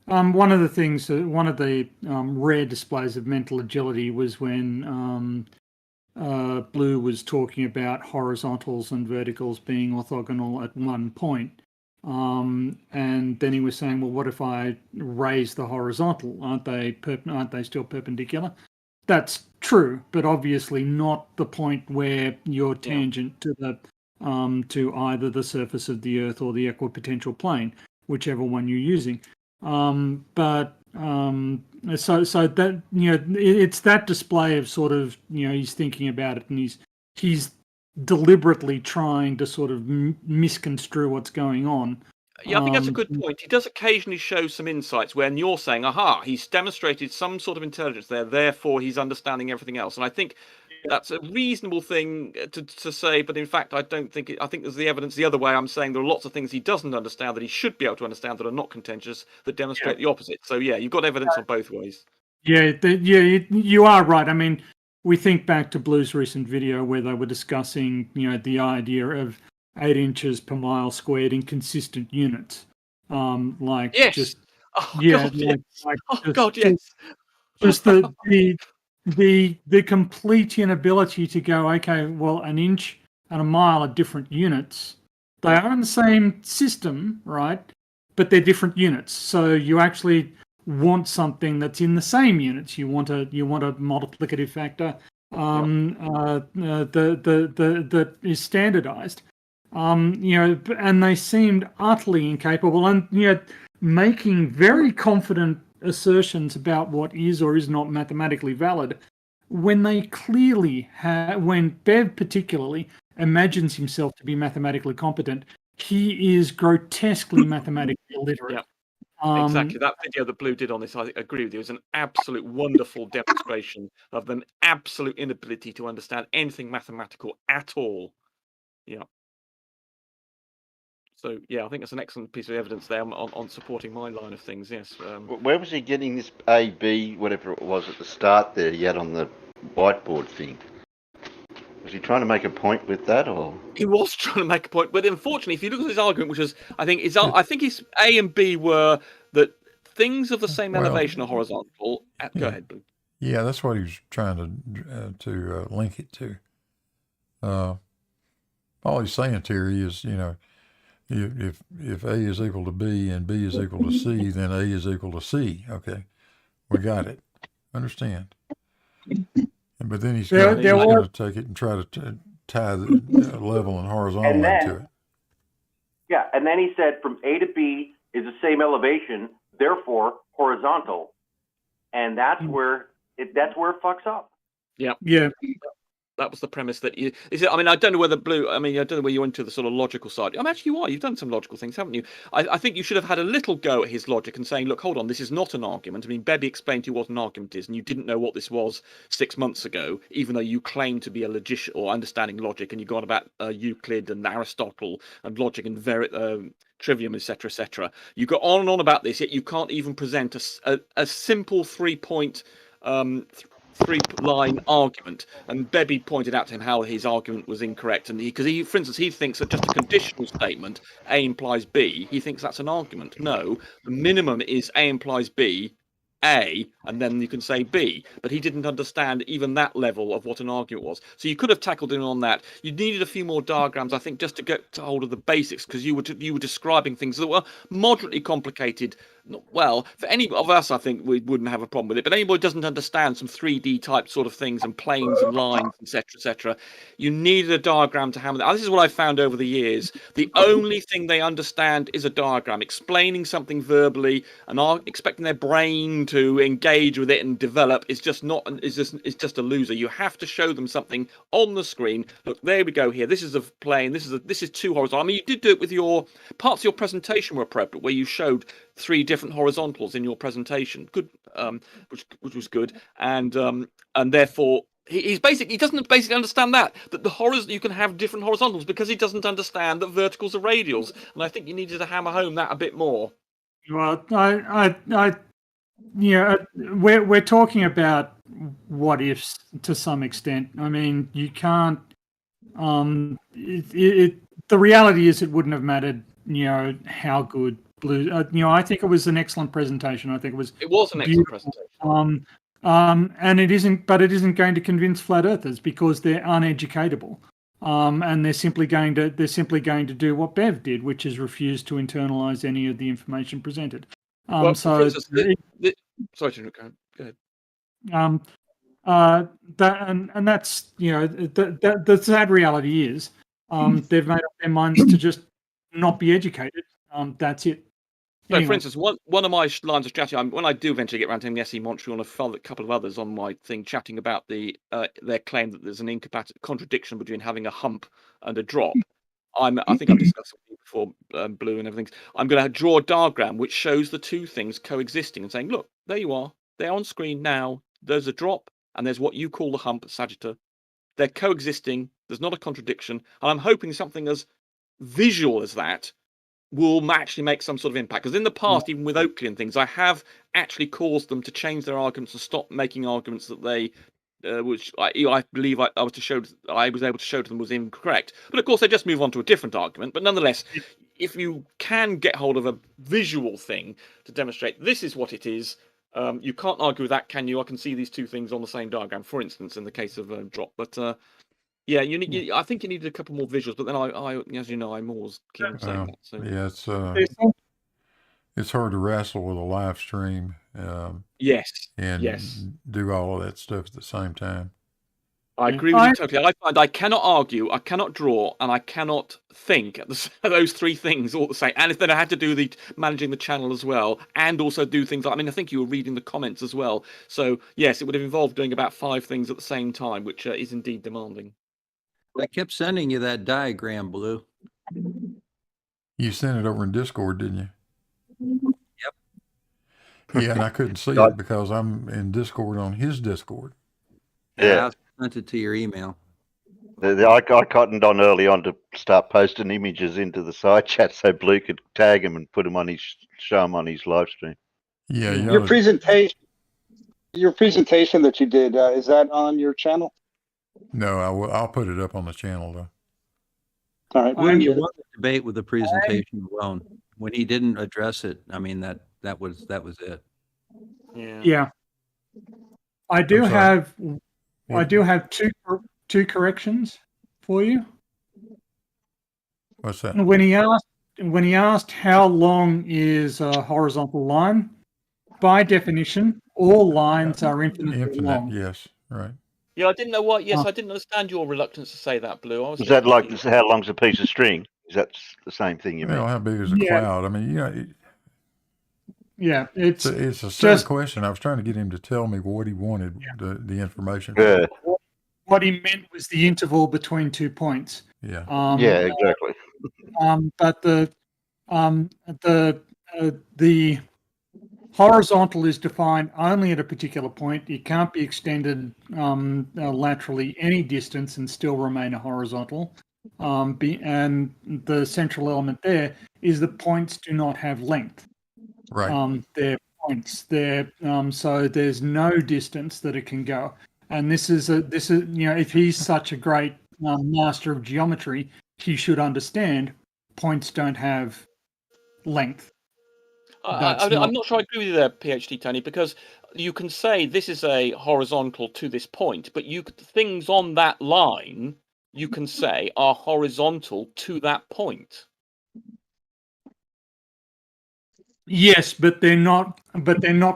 one of the things, one of the rare displays of mental agility was when Blue was talking about horizontals and verticals being orthogonal at one point. And then he was saying, well, what if I raise the horizontal? Aren't they still perpendicular? That's true, but obviously not the point where you're tangent to the to either the surface of the Earth or the equipotential plane, whichever one you're using. So that, you know, it's that display of sort of, you know, he's thinking about it, and he's deliberately trying to sort of misconstrue what's going on. Yeah, I think that's a good point. He does occasionally show some insights when you're saying, aha, he's demonstrated some sort of intelligence there, therefore he's understanding everything else. And I think that's a reasonable thing to say, but in fact, I don't think I think there's the evidence the other way. I'm saying there are lots of things he doesn't understand that he should be able to understand that are not contentious, that demonstrate the opposite. So yeah, you've got evidence on both ways. Yeah, you are right. I mean, we think back to Blue's recent video where they were discussing, the idea of 8 inches per mile squared in consistent units. Yes. Just oh yeah, God, yes. just, God, yes. Just the complete inability to go, okay, well, an inch and a mile are different units. They are in the same system, right? But they're different units. So you actually want something that's in the same units. You want a multiplicative factor that is standardized. And they seemed utterly incapable, and making very confident assertions about what is or is not mathematically valid, when they clearly when Bev particularly imagines himself to be mathematically competent, he is grotesquely mathematically illiterate. Exactly. That video that Blue did on this, I agree with you. It was an absolute wonderful demonstration of an absolute inability to understand anything mathematical at all. Yeah. So, yeah, I think that's an excellent piece of evidence there on supporting my line of things, yes. Where was he getting this A, B, whatever it was at the start there he had on the whiteboard thing? Was he trying to make a point with that, or...? He was trying to make a point, but unfortunately, if you look at his argument, which is, I think his A and B were that things of the same elevation are horizontal. Go ahead, Blue. Yeah, that's what he was trying to link it to. All he's saying, Terry, is, if A is equal to B and B is equal to C, then A is equal to C. Okay, we got it. Understand? But then he's going to take it and try to tie the level and horizontal into it. Yeah, and then he said from A to B is the same elevation, therefore horizontal, and that's where it fucks up. Yeah. Yeah. That was the premise that you. I mean, I don't know whether Blue. I mean, I don't know where you went to the sort of logical side. I mean, actually, you are. You've done some logical things, haven't you? I think you should have had a little go at his logic and saying, look, hold on, this is not an argument. I mean, Bebby explained to you what an argument is, and you didn't know what this was 6 months ago, even though you claim to be a logician or understanding logic, and you got about Euclid and Aristotle and logic and trivium, etc., etc. You go on and on about this, yet you can't even present a simple 3-point. Three-line argument, and Bebby pointed out to him how his argument was incorrect, and because for instance, he thinks that just a conditional statement, A implies B, he thinks that's an argument. No, the minimum is A implies B, A, and then you can say B, but he didn't understand even that level of what an argument was. So you could have tackled him on that. You needed a few more diagrams, I think, just to get to hold of the basics, because you were describing things that were moderately complicated. Well, for any of us, I think we wouldn't have a problem with it. But anybody who doesn't understand some 3D type sort of things and planes and lines, etc., you needed a diagram to hammer that. This is what I've found over the years. The only thing they understand is a diagram. Explaining something verbally and expecting their brain to engage with it and develop is just a loser. You have to show them something on the screen. Look, there we go. Here, this is a plane. This is two horizontal. I mean, you did do it with your parts of your presentation were appropriate, where you showed 3 different horizontals in your presentation. Good, which was good, and therefore he doesn't basically understand that the you can have different horizontals because he doesn't understand that verticals are radials, and I think you needed to hammer home that a bit more. Well, we're talking about what ifs to some extent. I mean, you can't. The reality is, it wouldn't have mattered. How good Blue. I think it was an excellent presentation. I think it was an excellent presentation. And it isn't going to convince flat earthers because they're uneducatable. And they're simply going to do what Bev did, which is refuse to internalize any of the information presented. Well, for instance, sorry to go ahead. That's the sad reality is they've made up their minds to just not be educated. That's it. So, for instance, one of my lines of strategy, when I do eventually get around to SE Montreal and a couple of others on my thing, chatting about their claim that there's an contradiction between having a hump and a drop. I think I've discussed it before, Blue and everything. I'm going to draw a diagram which shows the two things coexisting and saying, look, there you are. They're on screen now. There's a drop and there's what you call the hump, Sagitta. They're coexisting. There's not a contradiction. And I'm hoping something as visual as that will actually make some sort of impact. Because in the past, even with Oakley and things, I have actually caused them to change their arguments and stop making arguments that they which I believe I was able to show to them was incorrect. But of course, they just move on to a different argument. But nonetheless, if you can get hold of a visual thing to demonstrate this is what it is, you can't argue with that, can you? I can see these two things on the same diagram, for instance, in the case of drop. But yeah, I think you needed a couple more visuals. But then I as you know, I'm always keen on saying that. So. Yeah, it's hard to wrestle with a live stream. Yes. And yes. do all of that stuff at the same time. I agree with you totally. I find I cannot argue, I cannot draw, and I cannot think those three things all the same. And if then I had to do the managing the channel as well, and also do things like, I mean, I think you were reading the comments as well. So yes, it would have involved doing about 5 things at the same time, which is indeed demanding. I kept sending you that diagram, Blue. You sent it over in Discord, didn't you? Yep. Yeah, and I couldn't see it because I'm in Discord on his Discord. Yeah, I sent it to your email. I cottoned on early on to start posting images into the side chat so Blue could tag him and put them on show him on his live stream. Yeah, your presentation that you did, is that on your channel? No, I'll put it up on the channel though. All right. Well, you won the debate with the presentation alone. When he didn't address it, I mean that was it. Yeah. I do have two corrections for you. What's that? When he asked how long is a horizontal line, by definition, all lines are infinitely long. Yes, right. Yeah, I didn't know what. Yes, I didn't understand your reluctance to say that, Blue. Is that like how long's a piece of string? Is that the same thing you mean? How big is a cloud? I mean, yeah, it's a silly question. I was trying to get him to tell me what he wanted, the information. Yeah. What he meant was the interval between 2 points. Yeah. Yeah, exactly. But the horizontal is defined only at a particular point. It can't be extended laterally any distance and still remain a horizontal. And the central element there is that points do not have length. Right. They're points. They're so there's no distance that it can go. And this is if he's such a great master of geometry, he should understand points don't have length. I'm not sure I agree with you there, PhD Tony, because you can say this is a horizontal to this point, but things on that line you can say are horizontal to that point. Yes, but they're not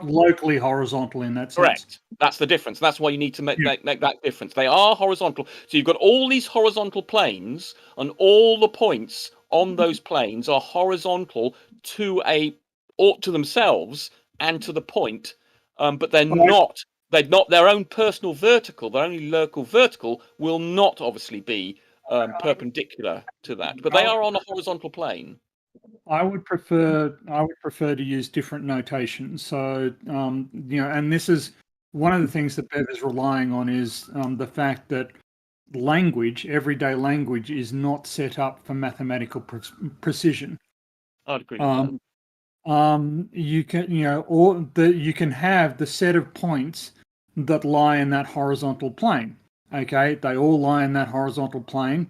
locally horizontal in that sense. Correct. That's the difference. That's why you need to make that difference. They are horizontal. So you've got all these horizontal planes, and all the points on those planes are horizontal to themselves and to the point, but they're not their own personal vertical. Their only local vertical will not obviously be perpendicular to that, but they are on a horizontal plane. I would prefer to use different notation. So and this is one of the things that Bev is relying on is the fact that language, everyday language, is not set up for mathematical precision. I'd agree with that. You can you can have the set of points that lie in that horizontal plane. Okay, they all lie in that horizontal plane.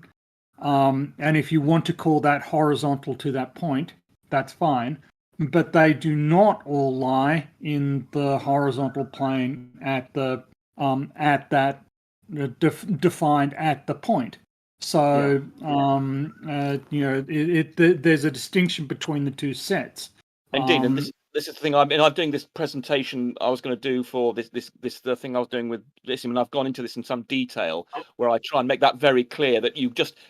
And if you want to call that horizontal to that point, that's fine. But they do not all lie in the horizontal plane at that defined at the point. So there's a distinction between the two sets. Indeed, and this is the thing. I'm doing this presentation I was going to do for this the thing I was doing with this, and I've gone into this in some detail where I try and make that very clear that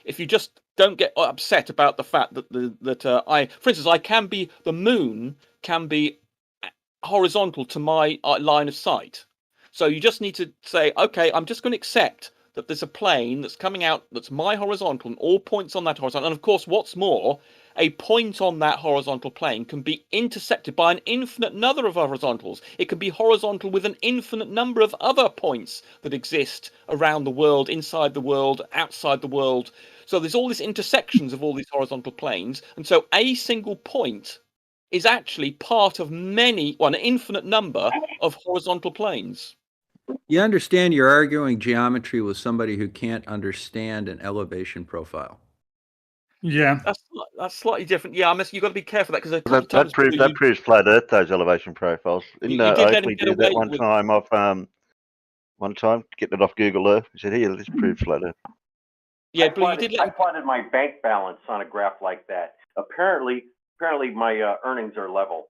if you just don't get upset about the fact that for instance, the moon can be horizontal to my line of sight. So you just need to say, okay, I'm just going to accept that there's a plane that's coming out that's my horizontal and all points on that horizontal. And of course, what's more, a point on that horizontal plane can be intersected by an infinite number of horizontals. It can be horizontal with an infinite number of other points that exist around the world, inside the world, outside the world. So there's all these intersections of all these horizontal planes. And so a single point is actually part of an infinite number of horizontal planes. You understand you're arguing geometry with somebody who can't understand an elevation profile. Yeah, that's slightly different. Yeah, you've got to be careful of that because a couple That, of times that proves flat Earth, those elevation profiles. Didn't you did let him Oakley get do that away one with. time off one time, getting it off Google Earth? He said, "Here, this proves flat Earth." Yeah, I plotted my bank balance on a graph like that. Apparently my earnings are level.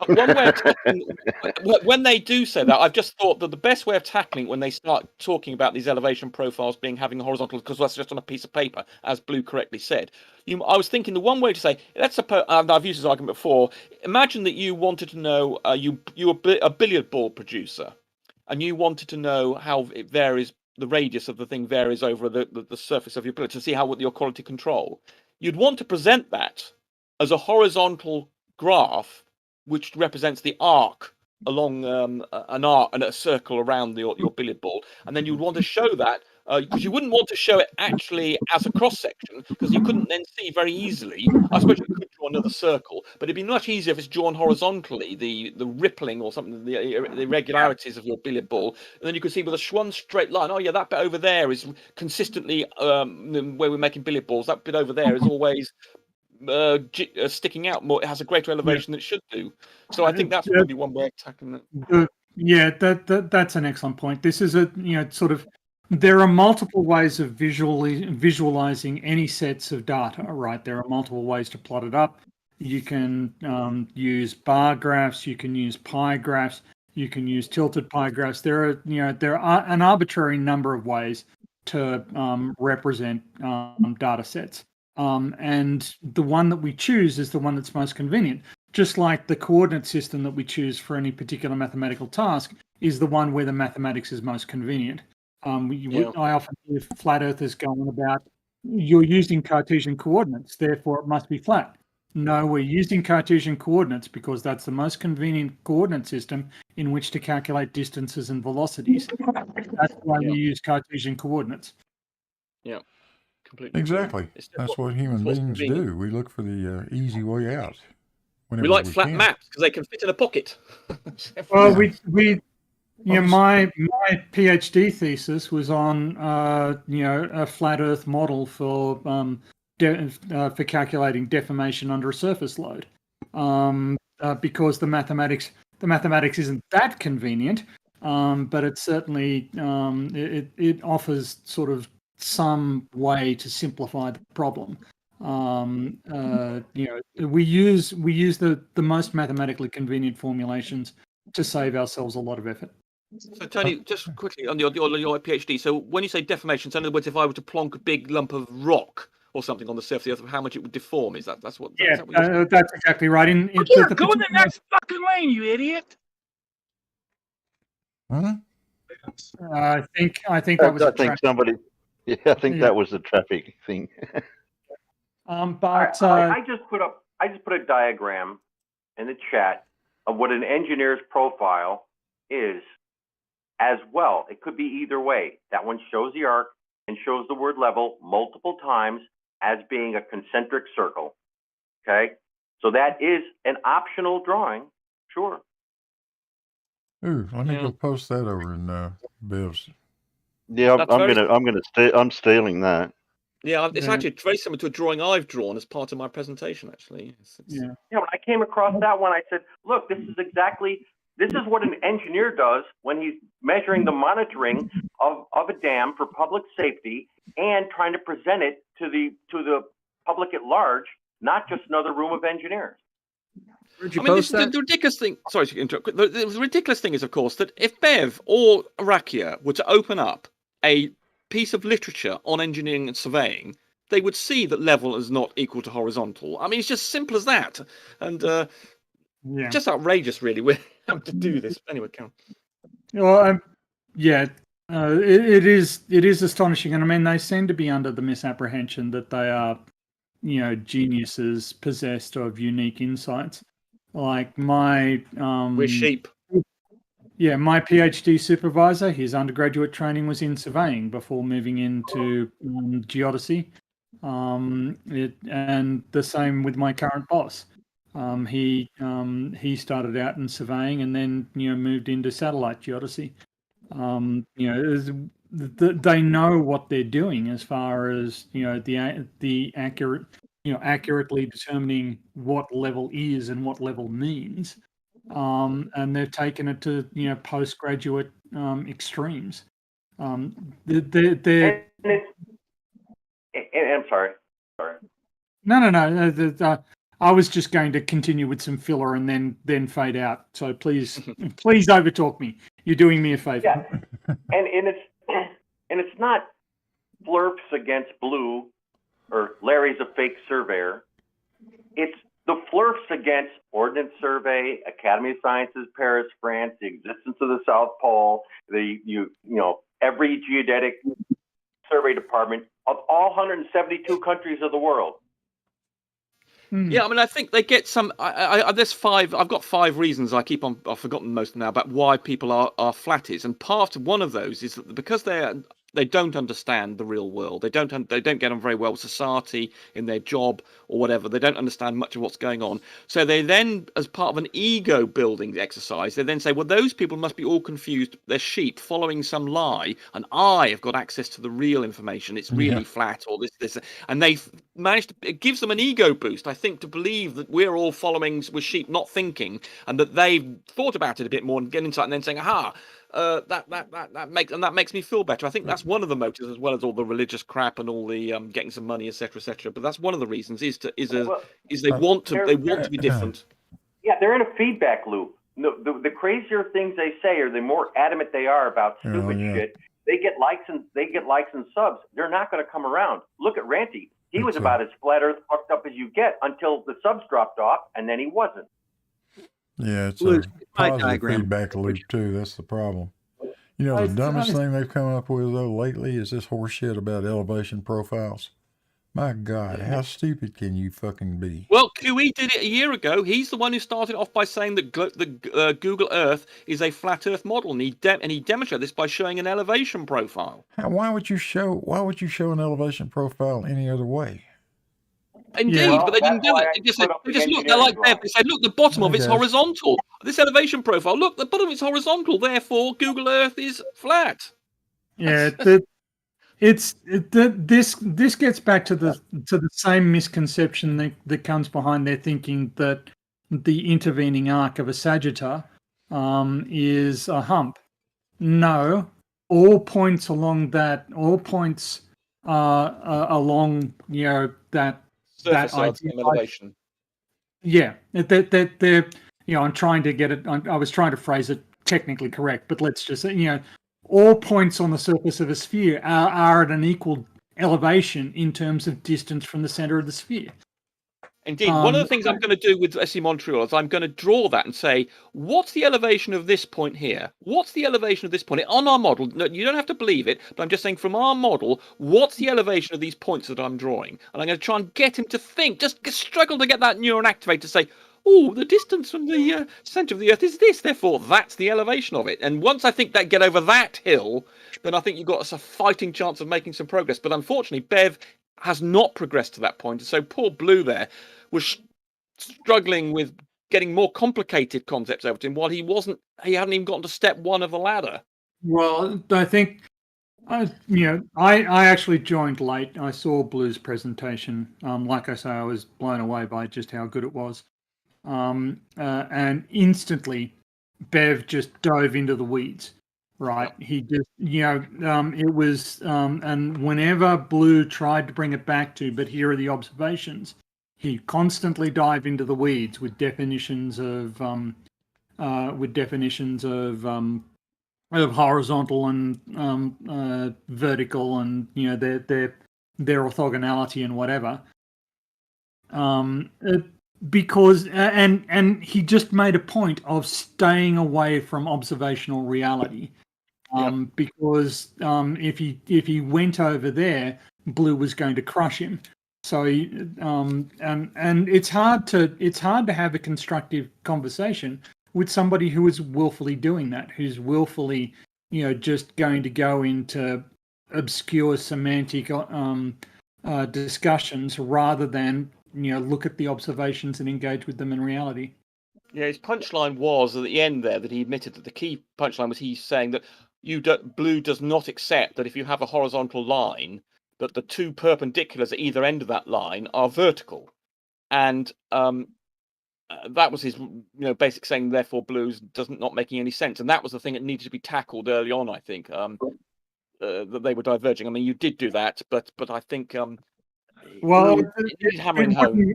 One way of tackling, when they do say that, I've just thought that the best way of tackling when they start talking about these elevation profiles being having horizontal, because that's just on a piece of paper, as Blue correctly said. I was thinking the one way to say, let's suppose, I've used this argument before. Imagine that you wanted to know, you were a billiard ball producer, and you wanted to know how it varies. The radius of the thing varies over the surface of your billiard to see how your quality control. You'd want to present that as a horizontal graph which represents the arc along an arc and a circle around your billiard ball, and then you'd want to show that because you wouldn't want to show it actually as a cross section because you couldn't then see very easily. I suppose you could draw another circle, but it'd be much easier if it's drawn horizontally, the rippling or something, the irregularities of your billiard ball, and then you could see with one straight line. Oh yeah, that bit over there is consistently where we're making billiard balls. That bit over there is always sticking out more. It has a greater elevation than it should do. So I think that's probably one way of tackling it. Yeah, that's an excellent point. This is sort of, there are multiple ways of visualizing any sets of data, right? There are multiple ways to plot it up. You can use bar graphs, you can use pie graphs, you can use tilted pie graphs. There are an arbitrary number of ways to represent data sets. And the one that we choose is the one that's most convenient. Just like the coordinate system that we choose for any particular mathematical task is the one where the mathematics is most convenient. I often hear flat earthers going about, you're using Cartesian coordinates, therefore it must be flat. No, we're using Cartesian coordinates because that's the most convenient coordinate system in which to calculate distances and velocities. That's why we use Cartesian coordinates. Yeah. Completely exactly. That's what human beings do. We look for the easy way out. We like flat maps because they can fit in a pocket. Well, my PhD thesis was on a flat Earth model for calculating deformation under a surface load, because the mathematics isn't that convenient, but it certainly it offers sort of some way to simplify the problem. We use the most mathematically convenient formulations to save ourselves a lot of effort. So Tony, just quickly on your PhD. So when you say deformation, so in other words, if I were to plonk a big lump of rock or something on the surface of the Earth, how much it would deform? That's what? That's exactly right. Go in the next fucking lane, you idiot. Huh? I think that was. I think that was the traffic thing. But I just put a diagram in the chat of what an engineer's profile is as well. It could be either way. That one shows the arc and shows the word level multiple times as being a concentric circle. Okay, so that is an optional drawing. Sure. Ooh, let me go post that over in Bev's. Yeah, I'm stealing that. Yeah, it's actually very similar to a drawing I've drawn as part of my presentation. Actually, when I came across that one, I said, "Look, this is what an engineer does when he's measuring the monitoring of a dam for public safety and trying to present it to the public at large, not just another room of engineers." The ridiculous thing. Sorry to interrupt. The ridiculous thing is, of course, that if Bev or Arakia were to open up a piece of literature on engineering and surveying, they would see that level is not equal to horizontal. I mean, it's just simple as that, and just outrageous, really. We have to do this anyway. Karen. Well, it is astonishing, and I mean, they seem to be under the misapprehension that they are, geniuses possessed of unique insights. Like we're sheep. Yeah, my PhD supervisor, his undergraduate training was in surveying before moving into geodesy. And the same with my current boss. He started out in surveying and then moved into satellite geodesy. They know what they're doing as far as the accurate, accurately determining what level is and what level means, and they've taken it to postgraduate extremes. They're I'm sorry. No. I was just going to continue with some filler and then fade out. So please overtalk me. You're doing me a favor. Yeah, and it's not Flurfs against Blue or Larry's a fake surveyor. It's the Flurfs against Ordnance Survey, Academy of Sciences, Paris, France, the existence of the South Pole, every geodetic survey department of all 172 countries of the world. Yeah, I mean, I think they get some. There's five. I've got 5 reasons. I've forgotten most now about why people are flatties, and part of one of those is that because they don't understand the real world. They don't get on very well with society in their job or whatever. They don't understand much of what's going on. So they then, as part of an ego building exercise, they then say, well, those people must be all confused. They're sheep following some lie, and I have got access to the real information. It's really flat, or this, and they managed to. It gives them an ego boost, I think, to believe that we're all following with sheep, not thinking, and that they've thought about it a bit more and get insight, and then saying, aha. That makes me feel better. I think that's one of the motives, as well as all the religious crap and all the getting some money, etc. But that's one of the reasons is they want to be different. Yeah, they're in a feedback loop. The crazier things they say, or the more adamant they are about stupid shit, they get likes and subs. They're not going to come around. Look at Ranty. He was about as flat earth fucked up as you get until the subs dropped off, and then he wasn't. Yeah, it's a positive feedback loop too. That's the problem. The dumbest thing they've come up with though lately is this horse shit about elevation profiles. My God, how stupid can you fucking be? Well, QE did it a year ago. He's the one who started off by saying that the Google Earth is a flat Earth model, and he demonstrated this by showing an elevation profile. Why would you show an elevation profile any other way? Indeed, but they didn't do it. They just look. They're like Bev. They said, look, the bottom of it's horizontal. This elevation profile. Look, the bottom of it's horizontal. Therefore, Google Earth is flat. Yeah, this gets back to the same misconception that comes behind their thinking that the intervening arc of a sagittar is a hump. No, all points along that. Surface elevation. Yeah, they're I'm trying to get it. I was trying to phrase it technically correct, but let's just say all points on the surface of a sphere are at an equal elevation in terms of distance from the center of the sphere. Indeed, one of the things I'm going to do with SE Montreal is I'm going to draw that and say, what's the elevation of this point here? What's the elevation of this point on our model? No, you don't have to believe it, but I'm just saying from our model, what's the elevation of these points that I'm drawing? And I'm going to try and get him to think, just struggle to get that neuron activated to say, oh, the distance from the center of the Earth is this, therefore that's the elevation of it. And once I think that get over that hill, then I think you've got a fighting chance of making some progress. But unfortunately, Bev has not progressed to that point. So poor Blue there was struggling with getting more complicated concepts over to him while he hadn't even gotten to step 1 of the ladder. Well, I think, I actually joined late. I saw Blue's presentation. Like I say, I was blown away by just how good it was. And instantly, Bev just dove into the weeds. Right, he just, it was, and whenever Blue tried to bring it back to, but here are the observations, he constantly dived into the weeds with definitions of horizontal and vertical, and their orthogonality and whatever. Because and he just made a point of staying away from observational reality. Because if he went over there, Blue was going to crush him. So and it's hard to have a constructive conversation with somebody who is willfully doing that, who's willfully just going to go into obscure semantic discussions rather than look at the observations and engage with them in reality. Yeah, his punchline was at the end there that he admitted that the key punchline was he's saying that Blue does not accept that if you have a horizontal line, that the two perpendiculars at either end of that line are vertical, and that was his basic saying. Therefore, Blue's doesn't not making any sense, and that was the thing that needed to be tackled early on. I think that they were diverging. I mean, you did do that, but I think well, Blue, it needed hammering home.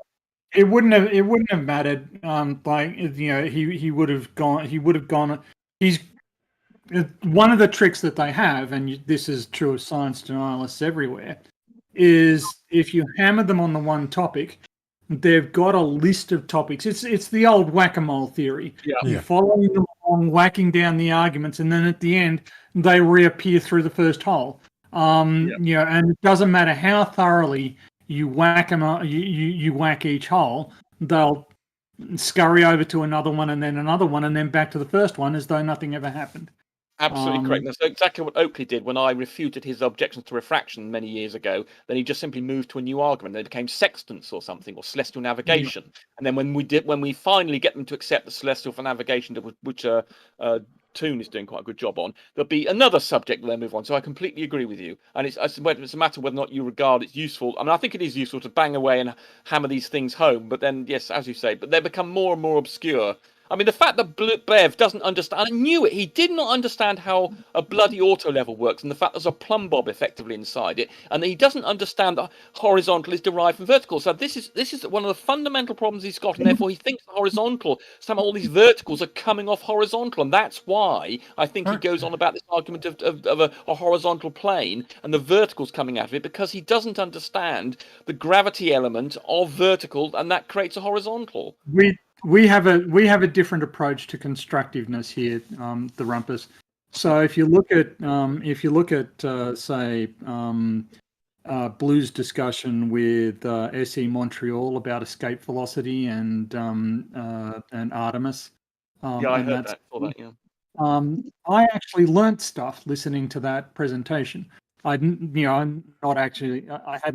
It wouldn't have mattered. He would have gone. He's one of the tricks that they have, and this is true of science denialists everywhere, is if you hammer them on the one topic, they've got a list of topics. It's the old whack-a-mole theory. Yeah. You're following them along, whacking down the arguments, and then at the end they reappear through the first hole. And it doesn't matter how thoroughly you whack them, you whack each hole, they'll scurry over to another one and then another one and then back to the first one as though nothing ever happened. Absolutely correct. That's exactly what Oakley did when I refuted his objections to refraction many years ago. Then he just simply moved to a new argument. They became sextants or something, or celestial navigation. And then when we finally get them to accept the celestial for navigation, which Toon is doing quite a good job on, there'll be another subject that they move on. So I completely agree with you. And it's a matter whether or not you regard it's useful. I mean, I think it is useful to bang away and hammer these things home. But then, yes, as you say, but they become more and more obscure. I mean, the fact that Bev doesn't understand, I knew it. He did not understand how a bloody auto level works, and the fact there's a plumb bob effectively inside it, and that he doesn't understand that horizontal is derived from vertical. So this is one of the fundamental problems he's got, and therefore he thinks horizontal. Somehow all these verticals are coming off horizontal, and that's why I think he goes on about this argument of a horizontal plane and the verticals coming out of it, because he doesn't understand the gravity element of vertical, and that creates a horizontal. We have a different approach to constructiveness here, the Rumpus. So if you look at say Blue's discussion with SE Montreal about escape velocity and Artemis, I heard that. Saw that, yeah. I actually learnt stuff listening to that presentation. I hadn't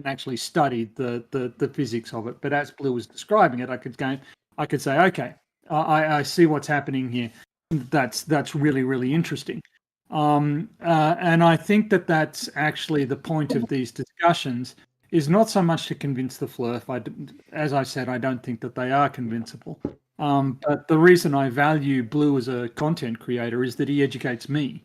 actually studied the physics of it, but as Blue was describing it, I could say, okay, I see what's happening here. That's really, really interesting. And I think that's actually the point of these discussions, is not so much to convince the FLIRF. As I said, I don't think that they are convincible. But the reason I value Blue as a content creator is that he educates me.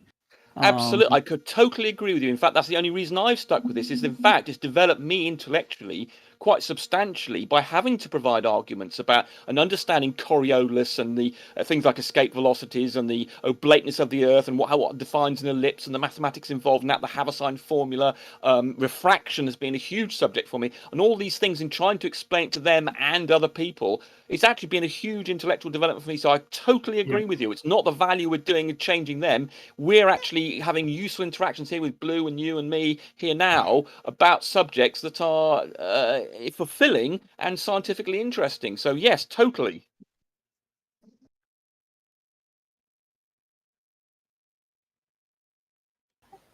Absolutely, I could totally agree with you. In fact, that's the only reason I've stuck with this. Is in fact, it's developed me intellectually quite substantially by having to provide arguments about an understanding Coriolis and the things like escape velocities and the oblateness of the Earth and what defines an ellipse and the mathematics involved in that, the Haversine formula, refraction has been a huge subject for me, and all these things in trying to explain it to them and other people. It's actually been a huge intellectual development for me, so I totally agree with you. It's not the value we're doing in changing them. We're actually having useful interactions here with Blue and you and me here now about subjects that are fulfilling and scientifically interesting. So yes, totally.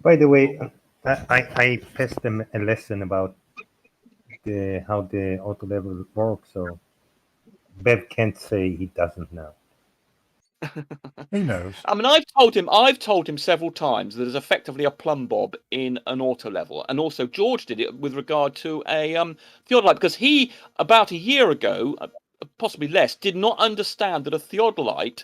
By the way, I passed them a lesson about how the auto level works, so Bev can't say he doesn't know. He knows. I mean, I've told him several times that there's effectively a plumb bob in an auto level, and also George did it with regard to a theodolite, because he about a year ago, possibly less, did not understand that a theodolite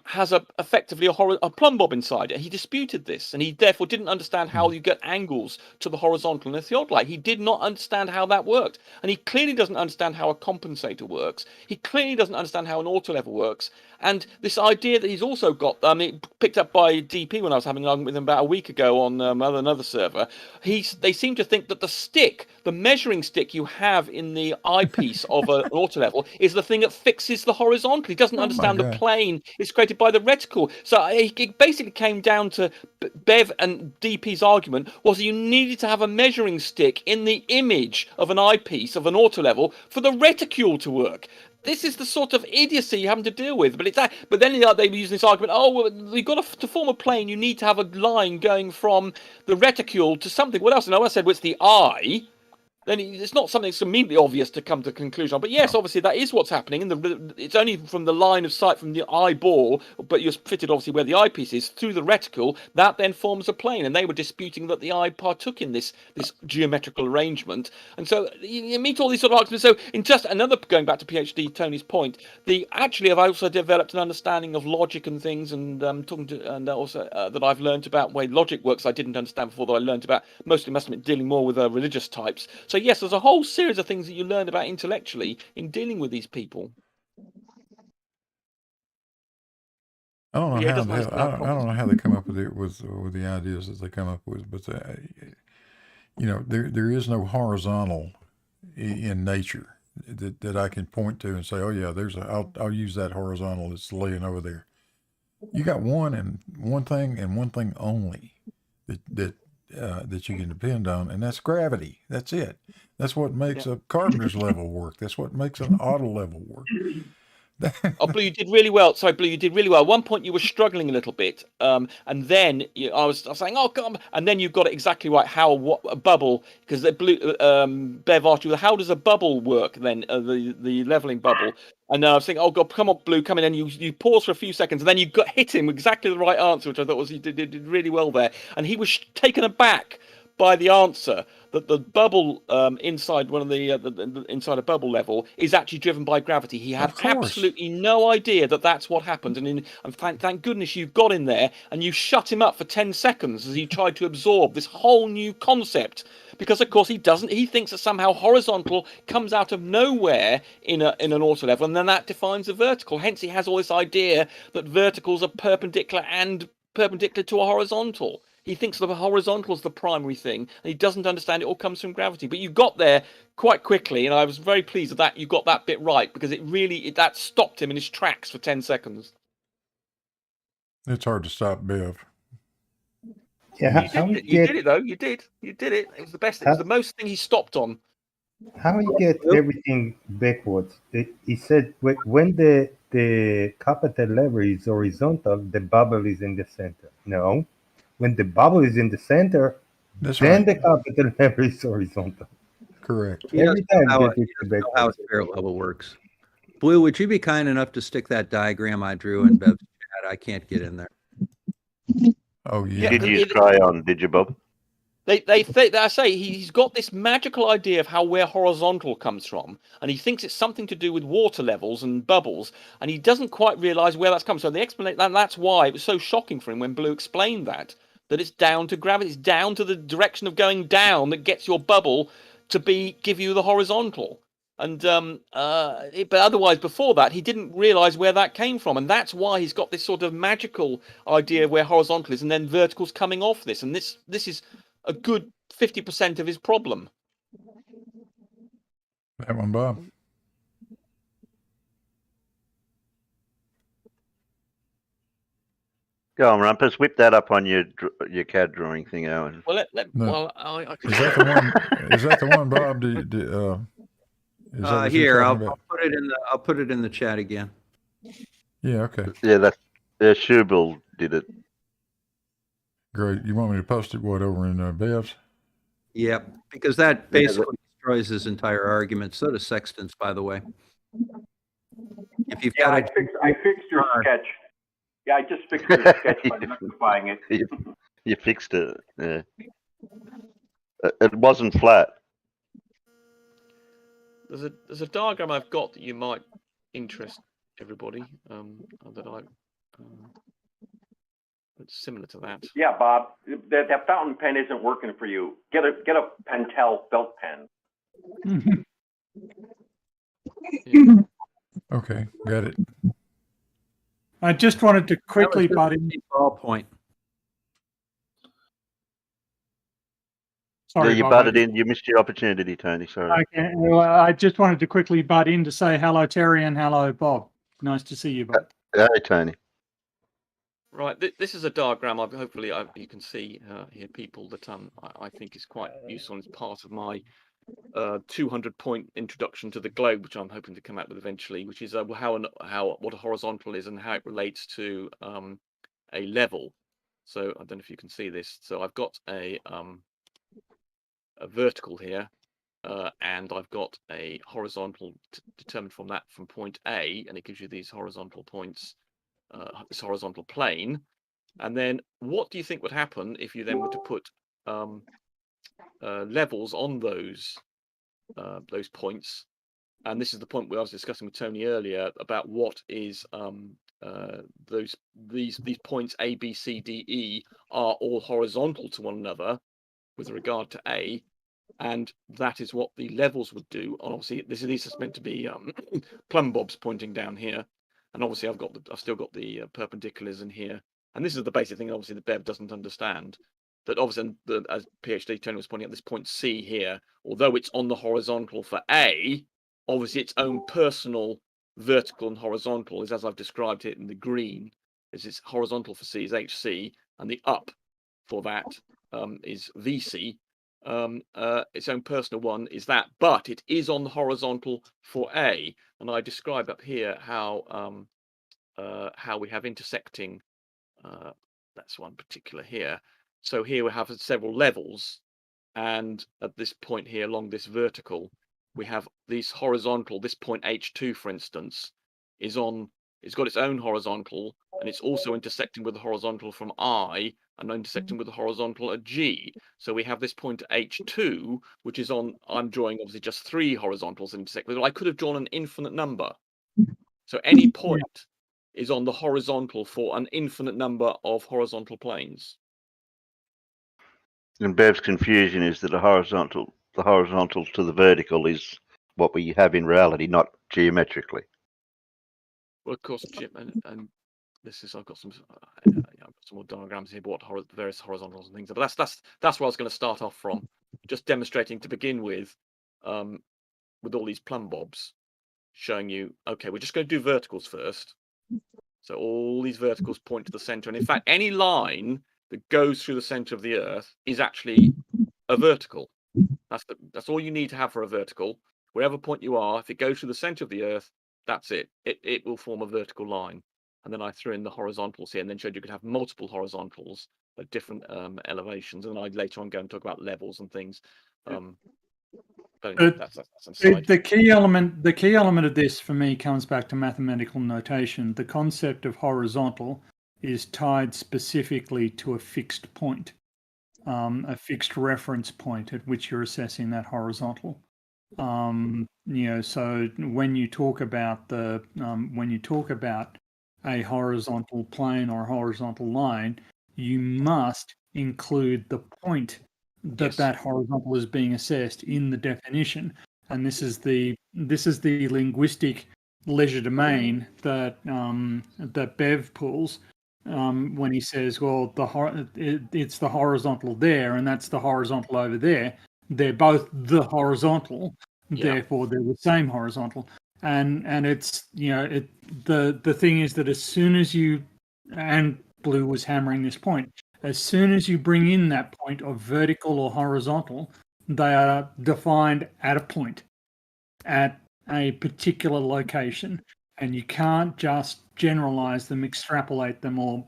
has effectively a plumb bob inside it. He disputed this, and he therefore didn't understand how you get angles to the horizontal in a theodolite. He did not understand how that worked, and he clearly doesn't understand how a compensator works. He clearly doesn't understand how an auto level works. And this idea that he's also got, it picked up by DP when I was having an argument with him about a week ago on another server. They seem to think that the measuring stick you have in the eyepiece of an auto level is the thing that fixes the horizontal. He doesn't understand the plane is created by the reticle. So it basically came down to Bev and DP's argument was that you needed to have a measuring stick in the image of an eyepiece of an auto level for the reticule to work. This is the sort of idiocy you're having to deal with. But then they were using this argument, you've got to form a plane, you need to have a line going from the reticule to something. What else? And I said, well, it's the eye. then it's not something that's immediately obvious to come to a conclusion on. But yes, obviously that is what's happening, and it's only from the line of sight from the eyeball, but you're fitted obviously where the eyepiece is through the reticle. That then forms a plane, and they were disputing that the eye partook in this geometrical arrangement. And so you meet all these sort of arguments. So in just another, going back to PhD Tony's point, I've also developed an understanding of logic and things, and also that I've learned about the way logic works. I didn't understand before, that I learned about mostly must admit dealing more with religious types. So yes, there's a whole series of things that you learn about intellectually in dealing with these people. I don't know I don't know how they come up with it with the ideas that they come up with, but there is no horizontal in nature that I can point to and say, oh yeah, I'll use that horizontal that's laying over there. You got one thing and one thing only that you can depend on, and that's gravity. That's it. That's what makes a carpenter's level work. That's what makes an auto level work. Oh, Blue, you did really well. Sorry, Blue, you did really well. At one point, you were struggling a little bit, and then I was saying, "Oh, God!" And then you got it exactly right. What a bubble? Because Bev asked you, "How does a bubble work?" Then the leveling bubble. And I was thinking, "Oh God, come on, Blue, come in." And you paused for a few seconds, and then you hit him with exactly the right answer, which I thought was you did really well there. And he was taken aback by the answer that the bubble inside one of the inside a bubble level is actually driven by gravity. He had absolutely no idea that that's what happened, and thank goodness you got in there and you shut him up for 10 seconds as he tried to absorb this whole new concept. Because of course he thinks that somehow horizontal comes out of nowhere in an auto level, and then that defines the vertical. Hence he has all this idea that verticals are perpendicular to a horizontal. He thinks the horizontal is the primary thing, and he doesn't understand it all comes from gravity. But you got there quite quickly, and I was very pleased that you got that bit right, because that stopped him in his tracks for 10 seconds. It's hard to stop Bev. Yeah, you did it though. You did it. It was the best. It was the most thing he stopped on. How you get everything backwards? He said when the capital lever is horizontal, the bubble is in the center. No, when the bubble is in the center, then the capital lever is horizontal. Correct. Every time how a spirit level works. Blue, would you be kind enough to stick that diagram I drew in Bev's chat? I can't get in there. Oh yeah. Did you use crayon? Did you, Bob? I say he's got this magical idea of where horizontal comes from, and he thinks it's something to do with water levels and bubbles, and he doesn't quite realise where that's come. So the explanation, that's why it was so shocking for him when Blue explained that it's down to gravity, it's down to the direction of going down that gets your bubble to give you the horizontal. And but otherwise, before that, he didn't realise where that came from, and that's why he's got this sort of magical idea of where horizontal is, and then vertical's coming off this, and this is a good 50% of his problem. That one, Bob. Go on, Rumpus. Whip that up on your CAD drawing thing, Owen. Well, Is that the one, Bob? Here, I'll put it in the chat again. Yeah. Okay. Yeah, Schubel did it. Great. You want me to post it over in Bev's? Yep, because that basically destroys his entire argument. So does Sexton's, by the way. If you've got I fixed your sketch. Yeah, I just fixed your sketch by rectifying it. You fixed it. Yeah. It wasn't flat. There's a diagram I've got that you might interest everybody. It's similar to that. Yeah, Bob, that fountain pen isn't working for you. Get a Pentel felt pen. Okay, got it. I just wanted to quickly butt in. Ballpoint. Sorry, yeah, you butted in. You missed your opportunity, Tony. Sorry. Okay. Well, I just wanted to quickly butt in to say hello, Terry, and hello, Bob. Nice to see you, Bob. Hey, Tony. Right, this is a diagram. Hopefully, you can see here people that I think is quite useful as part of my 200-point introduction to the globe, which I'm hoping to come out with eventually, which is what a horizontal is and how it relates to a level. So I don't know if you can see this. So I've got a vertical here, and I've got a horizontal determined from that from point A, and it gives you these horizontal points, this horizontal plane. And then what do you think would happen if you then were to put levels on those points? And this is the point where I was discussing with Tony earlier about what is these points A, B, C, D, E are all horizontal to one another with regard to A, and that is what the levels would do. And obviously, this is meant to be plumb bobs pointing down here, and obviously I've still got the perpendiculars in here, and this is the basic thing. Obviously, the Bev doesn't understand that. Obviously, as PhD Tony was pointing out, this point C here, although it's on the horizontal for A, obviously its own personal vertical and horizontal is, as I've described it in the green, is its horizontal for C is HC, and the up for that is VC. Its own personal one is that, but it is on the horizontal for A, and I describe up here how we have intersecting. That's one particular here. So here we have several levels, and at this point here along this vertical, we have these horizontal. This point H2, for instance, it's got its own horizontal, and it's also intersecting with the horizontal from I, and intersecting with the horizontal at G. So we have this point H2, which is on, I'm drawing obviously just 3 horizontals intersect with. I could have drawn an infinite number. So any point is on the horizontal for an infinite number of horizontal planes. And Bev's confusion is that the horizontal to the vertical is what we have in reality, not geometrically. Well, of course, Jim, and this is I've got some more diagrams here, but what various horizontals and things. But that's where I was going to start off from, just demonstrating to begin with all these plumb bobs, showing you. Okay, we're just going to do verticals first. So all these verticals point to the center, and in fact, any line that goes through the center of the Earth is actually a vertical. That's all you need to have for a vertical. Wherever point you are, if it goes through the center of the Earth, that's it. It will form a vertical line. And then I threw in the horizontals here, and then showed you could have multiple horizontals at different elevations. And I'd later on go and talk about levels and things. But anyway, that's the key element of this for me comes back to mathematical notation. The concept of horizontal is tied specifically to a fixed point, a fixed reference point at which you're assessing that horizontal. So when you talk about a horizontal plane or horizontal line, you must include the point that horizontal is being assessed in the definition, and this is the linguistic legerdemain that Bev pulls when he says, well, it's the horizontal there, and that's the horizontal over there. They're both the horizontal, therefore they're the same horizontal. And it's the thing is that as soon as you, and Blue was hammering this point, as soon as you bring in that point of vertical or horizontal, they are defined at a point, at a particular location, and you can't just generalize them, extrapolate them, or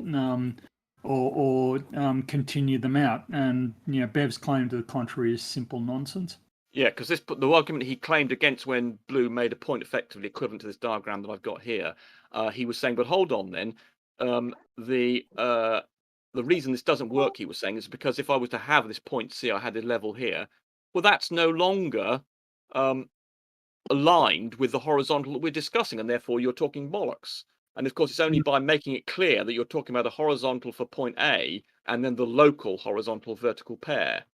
continue them out. And Bev's claim to the contrary is simple nonsense. Yeah, because the argument he claimed against when Blue made a point effectively equivalent to this diagram that I've got here, he was saying, but hold on then, the reason this doesn't work, he was saying, is because if I was to have this point C, I had a level here, well, that's no longer aligned with the horizontal that we're discussing, and therefore you're talking bollocks. And of course, it's only by making it clear that you're talking about a horizontal for point A and then the local horizontal vertical pair.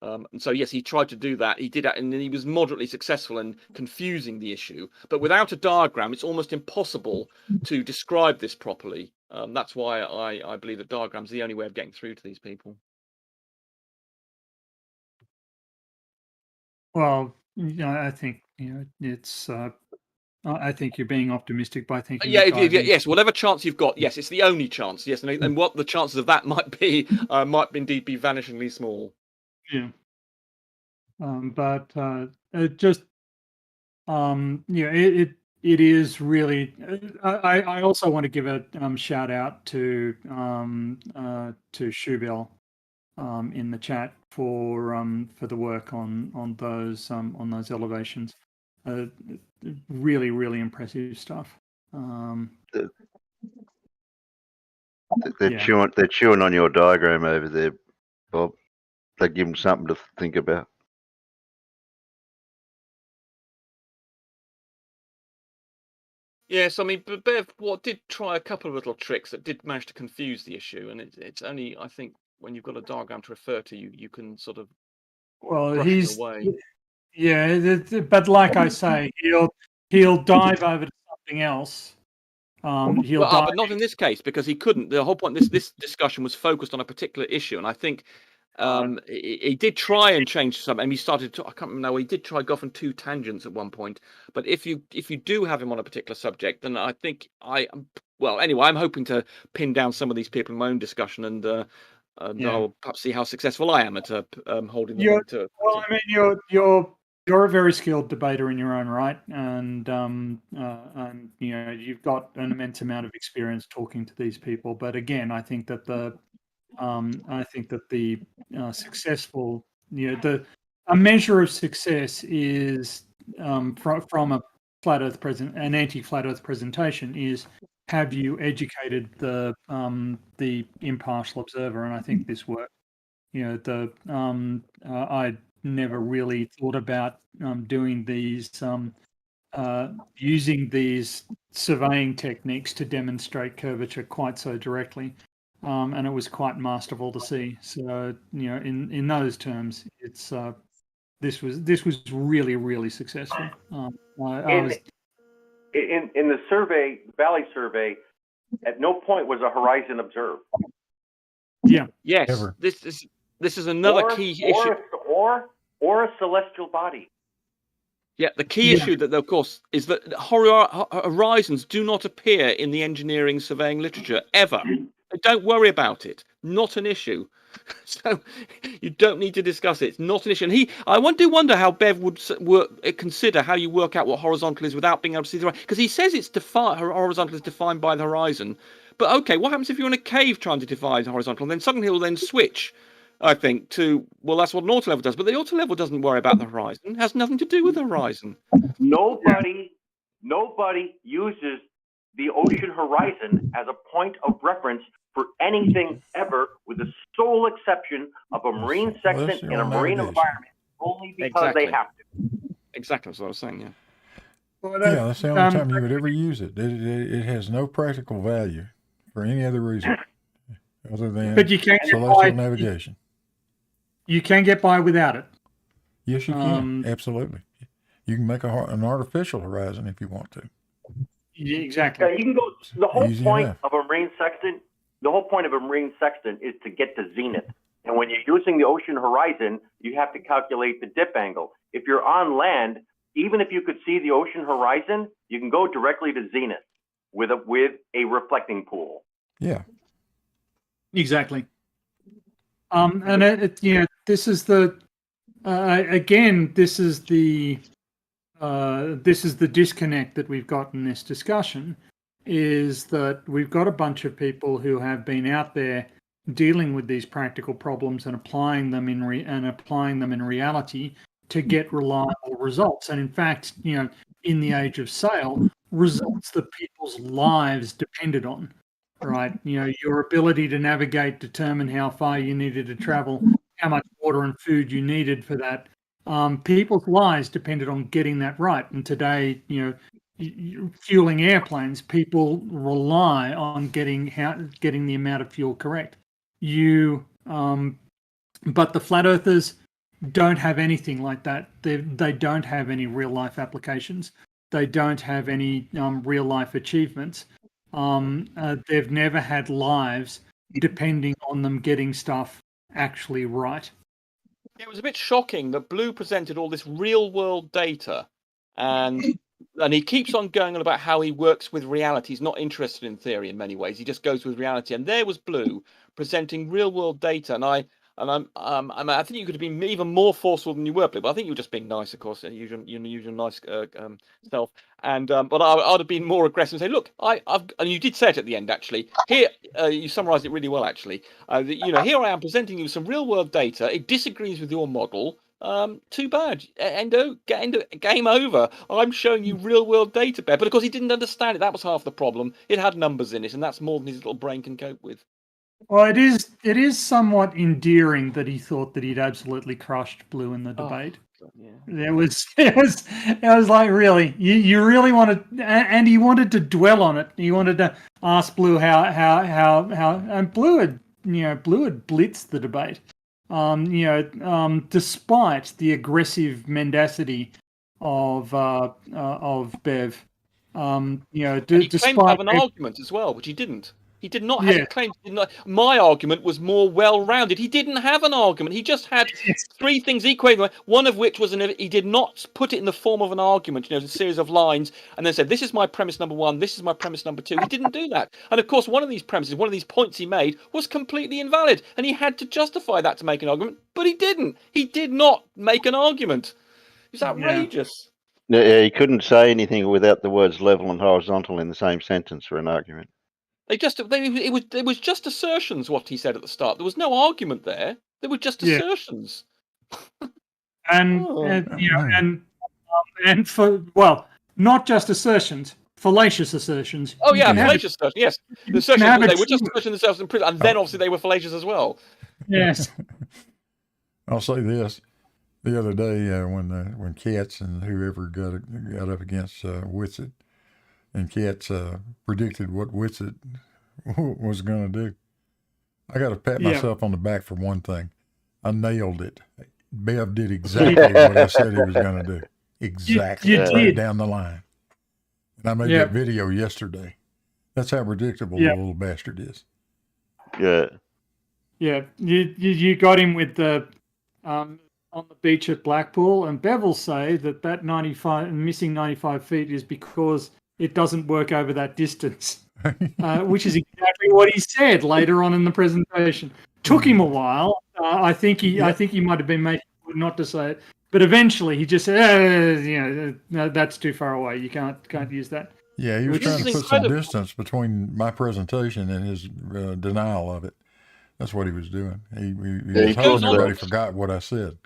And so, yes, he tried to do that. He did that, and he was moderately successful in confusing the issue. But without a diagram, it's almost impossible to describe this properly. That's why I believe that diagrams are the only way of getting through to these people. Well, I think it's. I think you're being optimistic by thinking. Yes, whatever chance you've got, yes, it's the only chance. Yes, and what the chances of that might indeed be vanishingly small. Yeah. But it just, it is really. I also want to give a shout out to Shubel, in the chat for the work on those elevations. Really, really impressive stuff. They're chewing on your diagram over there, Bob. They give them something to think about. Yes, I mean, but Bev, did try a couple of little tricks that did manage to confuse the issue, and it's only, I think, when you've got a diagram to refer to, you can sort of brush it away. But like I say, he'll dive over to something else. But not in this case, because he couldn't. The whole point this discussion was focused on a particular issue, and I think he did try and change something. And he started to, I can't remember now. He did try go off on 2 tangents at one point. But if you do have him on a particular subject, then I think anyway, I'm hoping to pin down some of these people in my own discussion, and I'll perhaps see how successful I am at holding them to. Well, I mean, you're a very skilled debater in your own right, and you know, you've got an immense amount of experience talking to these people. But again, I think that the successful, you know, a measure of success is from a flat Earth an anti-flat Earth presentation is, have you educated the impartial observer? And I think this worked. You know, I never really thought about doing these using these surveying techniques to demonstrate curvature quite so directly, and it was quite masterful to see. So, you know, in those terms, it's this was really, really successful. In the survey, Valley survey, at no point was a horizon observed. Yeah. Yes. Ever. This is another key issue. Or a celestial body. Yeah, the key issue that, of course, is that horizons do not appear in the engineering surveying literature ever. Don't worry about it. Not an issue. So you don't need to discuss it. It's not an issue. And I do wonder how Bev would consider how you work out what horizontal is without being able to see the horizon. Because he says horizontal is defined by the horizon. But okay, what happens if you're in a cave trying to define horizontal? And then suddenly he'll then switch, I think, to, well, that's what an auto level does. But the auto level doesn't worry about the horizon. It has nothing to do with the horizon. Nobody uses the ocean horizon as a point of reference for anything ever, with the sole exception of a marine sextant in a marine environment, only because they have to. Exactly, that's what I was saying, yeah. Well, that's the only time you would ever use it. It has no practical value for any other reason other than celestial navigation. You can get by without it. Yes, you can. Absolutely. You can make an artificial horizon if you want to. Yeah, exactly. Yeah, you can go. The whole Easy point enough. of a marine sextant, is to get to zenith. And when you're using the ocean horizon, you have to calculate the dip angle. If you're on land, even if you could see the ocean horizon, you can go directly to zenith with a reflecting pool. Yeah. Exactly. And you know, this is the again, this is the disconnect that we've got in this discussion, is that we've got a bunch of people who have been out there dealing with these practical problems and applying them in reality to get reliable results. And in fact, you know, in the age of sail, results that people's lives depended on. Right, you know, your ability to navigate, determine how far you needed to travel, how much water and food you needed for that. People's lives depended on getting that right. And today, you know, fueling airplanes, people rely on getting the amount of fuel correct. But the flat earthers don't have anything like that. They don't have any real life applications. They don't have any real life achievements. They've never had lives depending on them getting stuff actually right. It was a bit shocking that Blue presented all this real world data, and he keeps on going on about how he works with reality. He's not interested in theory in many ways. He just goes with reality. And there was Blue presenting real world data. And I and I think you could have been even more forceful than you were, but I think you were just being nice, of course, usual nice self. And but I'd have been more aggressive and say, look, and you did say it at the end, actually. Here, you summarised it really well, actually. Here I am presenting you with some real world data. It disagrees with your model. Too bad. Game over. I'm showing you real world data, Bev. But of course, he didn't understand it. That was half the problem. It had numbers in it, and that's more than his little brain can cope with. Well, it is somewhat endearing that he thought that he'd absolutely crushed Blue in the debate. Yeah. It was like, really, you really wanted, and he wanted to dwell on it. He wanted to ask Blue how, and Blue had blitzed the debate. Despite the aggressive mendacity of Bev, and he claimed to have an argument as well, which he didn't. He did not have a claim. My argument was more well-rounded. He didn't have an argument. He just had three things equating. One of which was he did not put it in the form of an argument, a series of lines, and then said, this is my premise number one, this is my premise number two. He didn't do that. And of course, one of these premises, one of these points he made was completely invalid, and he had to justify that to make an argument, but he didn't. He did not make an argument. It's outrageous. Yeah, he couldn't say anything without the words level and horizontal in the same sentence for an argument. It was just assertions. What he said at the start, there was no argument there. They were just assertions. And not just assertions, fallacious assertions. Oh yeah, fallacious assertions. Yes, the assertions they were just asserting themselves in prison, and then obviously they were fallacious as well. Yes. I'll say this: the other day when Katz and whoever got up against Whitsitt. And Katz predicted what Whitsitt was going to do. I got to pat myself on the back for one thing. I nailed it. Bev did exactly what I said he was going to do. Exactly. Right down the line. And I made that video yesterday. That's how predictable the little bastard is. Yeah. Yeah. You got him with the on the beach at Blackpool, and Bev will say that missing 95 feet is because it doesn't work over that distance, which is exactly what he said later on in the presentation. Took him a while. I think he might have been making not to say it, but eventually he just said, that's too far away. You can't use that. Yeah, he was trying to put some distance between my presentation and his denial of it. That's what he was doing. He was hoping everybody forgot what I said.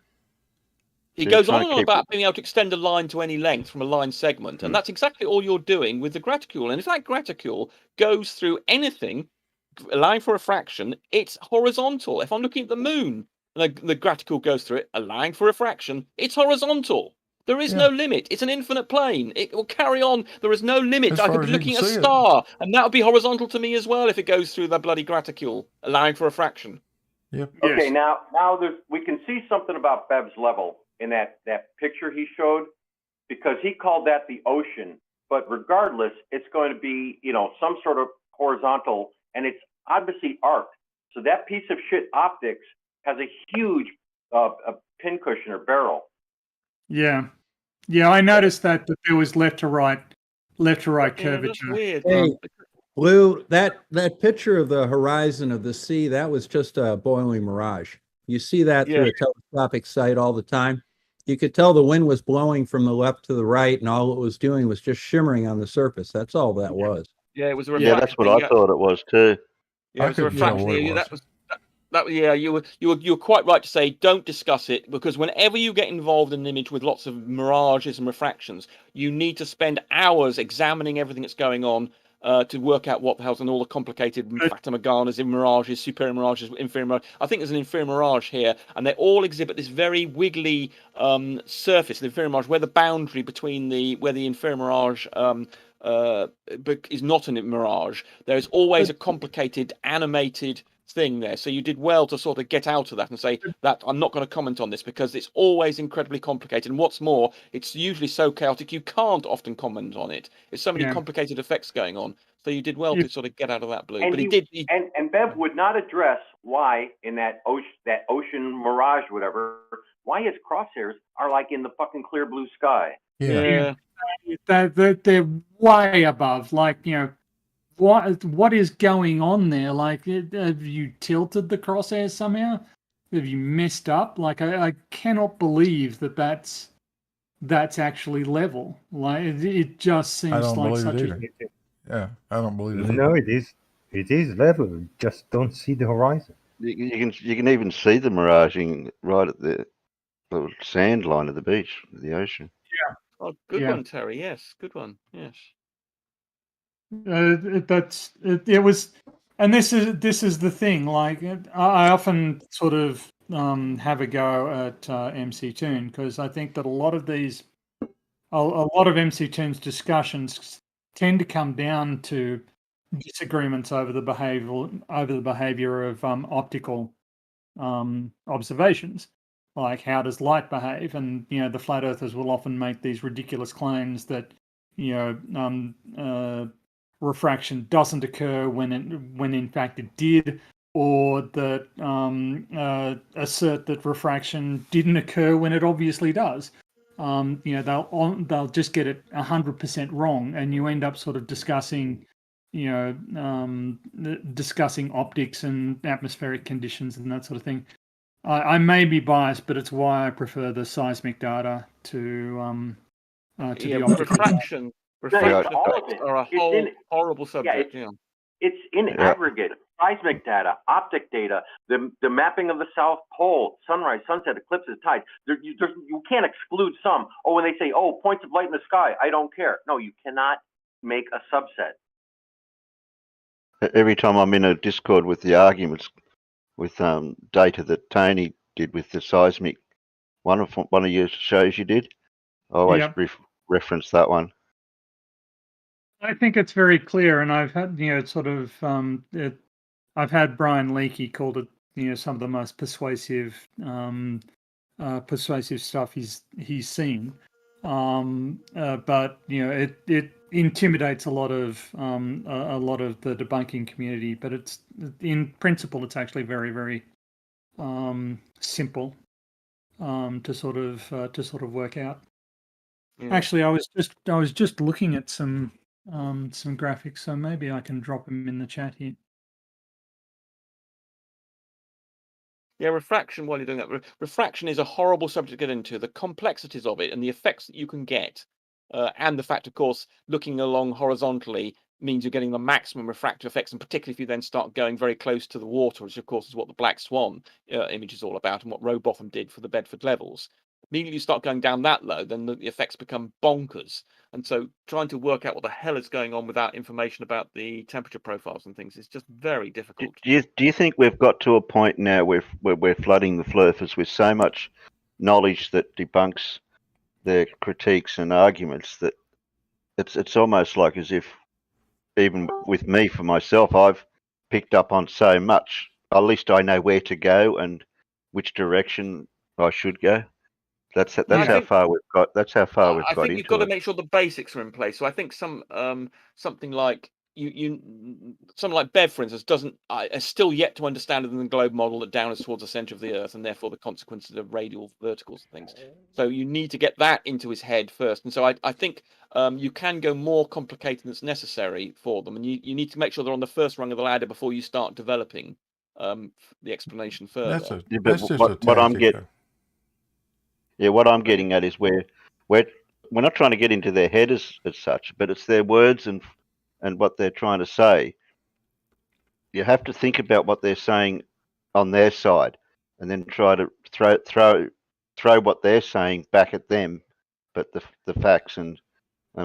He goes on and on about being able to extend a line to any length from a line segment, and that's exactly all you're doing with the graticule. And if that graticule goes through anything, allowing for a fraction, it's horizontal. If I'm looking at the moon, and the graticule goes through it, allowing for a fraction, it's horizontal. There is no limit. It's an infinite plane. It will carry on. There is no limit. I could be looking at a star, and that would be horizontal to me as well if it goes through the bloody graticule, allowing for a fraction. Yep. Okay, now we can see something about Bev's level in that picture he showed, because he called that the ocean. But regardless, it's going to be, some sort of horizontal, and it's obviously arced. So that piece of shit optics has a huge a pincushion or barrel. Yeah. I noticed that there was left to right curvature. Weird. Hey, Lou, that picture of the horizon of the sea, that was just a boiling mirage. You see that through a telescopic sight all the time. You could tell the wind was blowing from the left to the right, and all it was doing was just shimmering on the surface. That's all that was. Yeah, it was a refraction. Yeah, that's what I thought it was too. Yeah, it was a refraction. You were quite right to say don't discuss it, because whenever you get involved in an image with lots of mirages and refractions, you need to spend hours examining everything that's going on to work out what the hell's and all the complicated Fata Morganas in mirages, superior mirages, inferior mirage. I think there's an inferior mirage here, and they all exhibit this very wiggly surface, the inferior mirage, where the boundary between where the inferior mirage is not a mirage. There's always a complicated animated thing there. So you did well to sort of get out of that and say that I'm not going to comment on this, because it's always incredibly complicated. And what's more, it's usually so chaotic you can't often comment on it. There's so many complicated effects going on. So you did well to sort of get out of that, Blue. And but he did. And Bev would not address why in that ocean mirage, whatever, why his crosshairs are like in the fucking clear blue sky. Yeah. They're way above, what is going on there? Like, have you tilted the crosshairs somehow? messed up? Like I cannot believe that that's actually level. Like it just I seems don't like believe such it a either. Yeah, I don't believe it either. No, it is. It is level. You just don't see the horizon. You can even see the miraging right at the sand line of the beach, the ocean. Yeah. Oh, good one, Terry. Yes, good one. Yes. It was, and this is the thing. Like I often sort of have a go at MC Toon, because I think that a lot of MC Toon's discussions tend to come down to disagreements over the behavior of optical observations, like how does light behave. And the flat earthers will often make these ridiculous claims that refraction doesn't occur when in fact it did, or that assert that refraction didn't occur when it obviously does. They'll just get it 100% wrong, and you end up sort of discussing optics and atmospheric conditions and that sort of thing. I may be biased, but it's why I prefer the seismic data to the optical. Refraction all of effects it. are a whole horrible subject. It's in aggregate. Seismic data, optic data, the mapping of the South Pole, sunrise, sunset, eclipses, tides. You can't exclude some. Oh, when they say, oh, points of light in the sky, I don't care. No, you cannot make a subset. Every time I'm in a Discord with the arguments with data that Tony did with the seismic, one of your shows you did, I always reference that one. I think it's very clear, and I've had I've had Brian Leakey called it some of the most persuasive stuff he's seen, but it intimidates a lot of the debunking community. But it's in principle it's actually very, very simple to sort of work out. Yeah. Actually, I was just looking at some graphics, so maybe I can drop them in the chat here. Yeah, refraction, while you're doing that, refraction is a horrible subject to get into, the complexities of it and the effects that you can get. And the fact, of course, looking along horizontally means you're getting the maximum refractive effects, and particularly if you then start going very close to the water, which of course is what the Black Swan image is all about and what Rowbotham did for the Bedford levels. Immediately you start going down that low, then the effects become bonkers. And so trying to work out what the hell is going on without information about the temperature profiles and things is just very difficult. Do you think we've got to a point now where we're flooding the flurfers with so much knowledge that debunks their critiques and arguments that it's almost like as if, even with me for myself, I've picked up on so much. At least I know where to go and which direction I should go. That's how far we've got. That's how far we've got into it. I think you've got to make sure the basics are in place. So I think something like something like Bev, for instance, is still yet to understand in the globe model that down is towards the center of the Earth, and therefore the consequences of radial verticals and things. So you need to get that into his head first. And so I think you can go more complicated than it's necessary for them, and you need to make sure they're on the first rung of the ladder before you start developing the explanation further. That's just what I'm getting. Yeah, what I'm getting at is we're not trying to get into their head as such, but it's their words and what they're trying to say. You have to think about what they're saying on their side, and then try to throw what they're saying back at them, but the facts and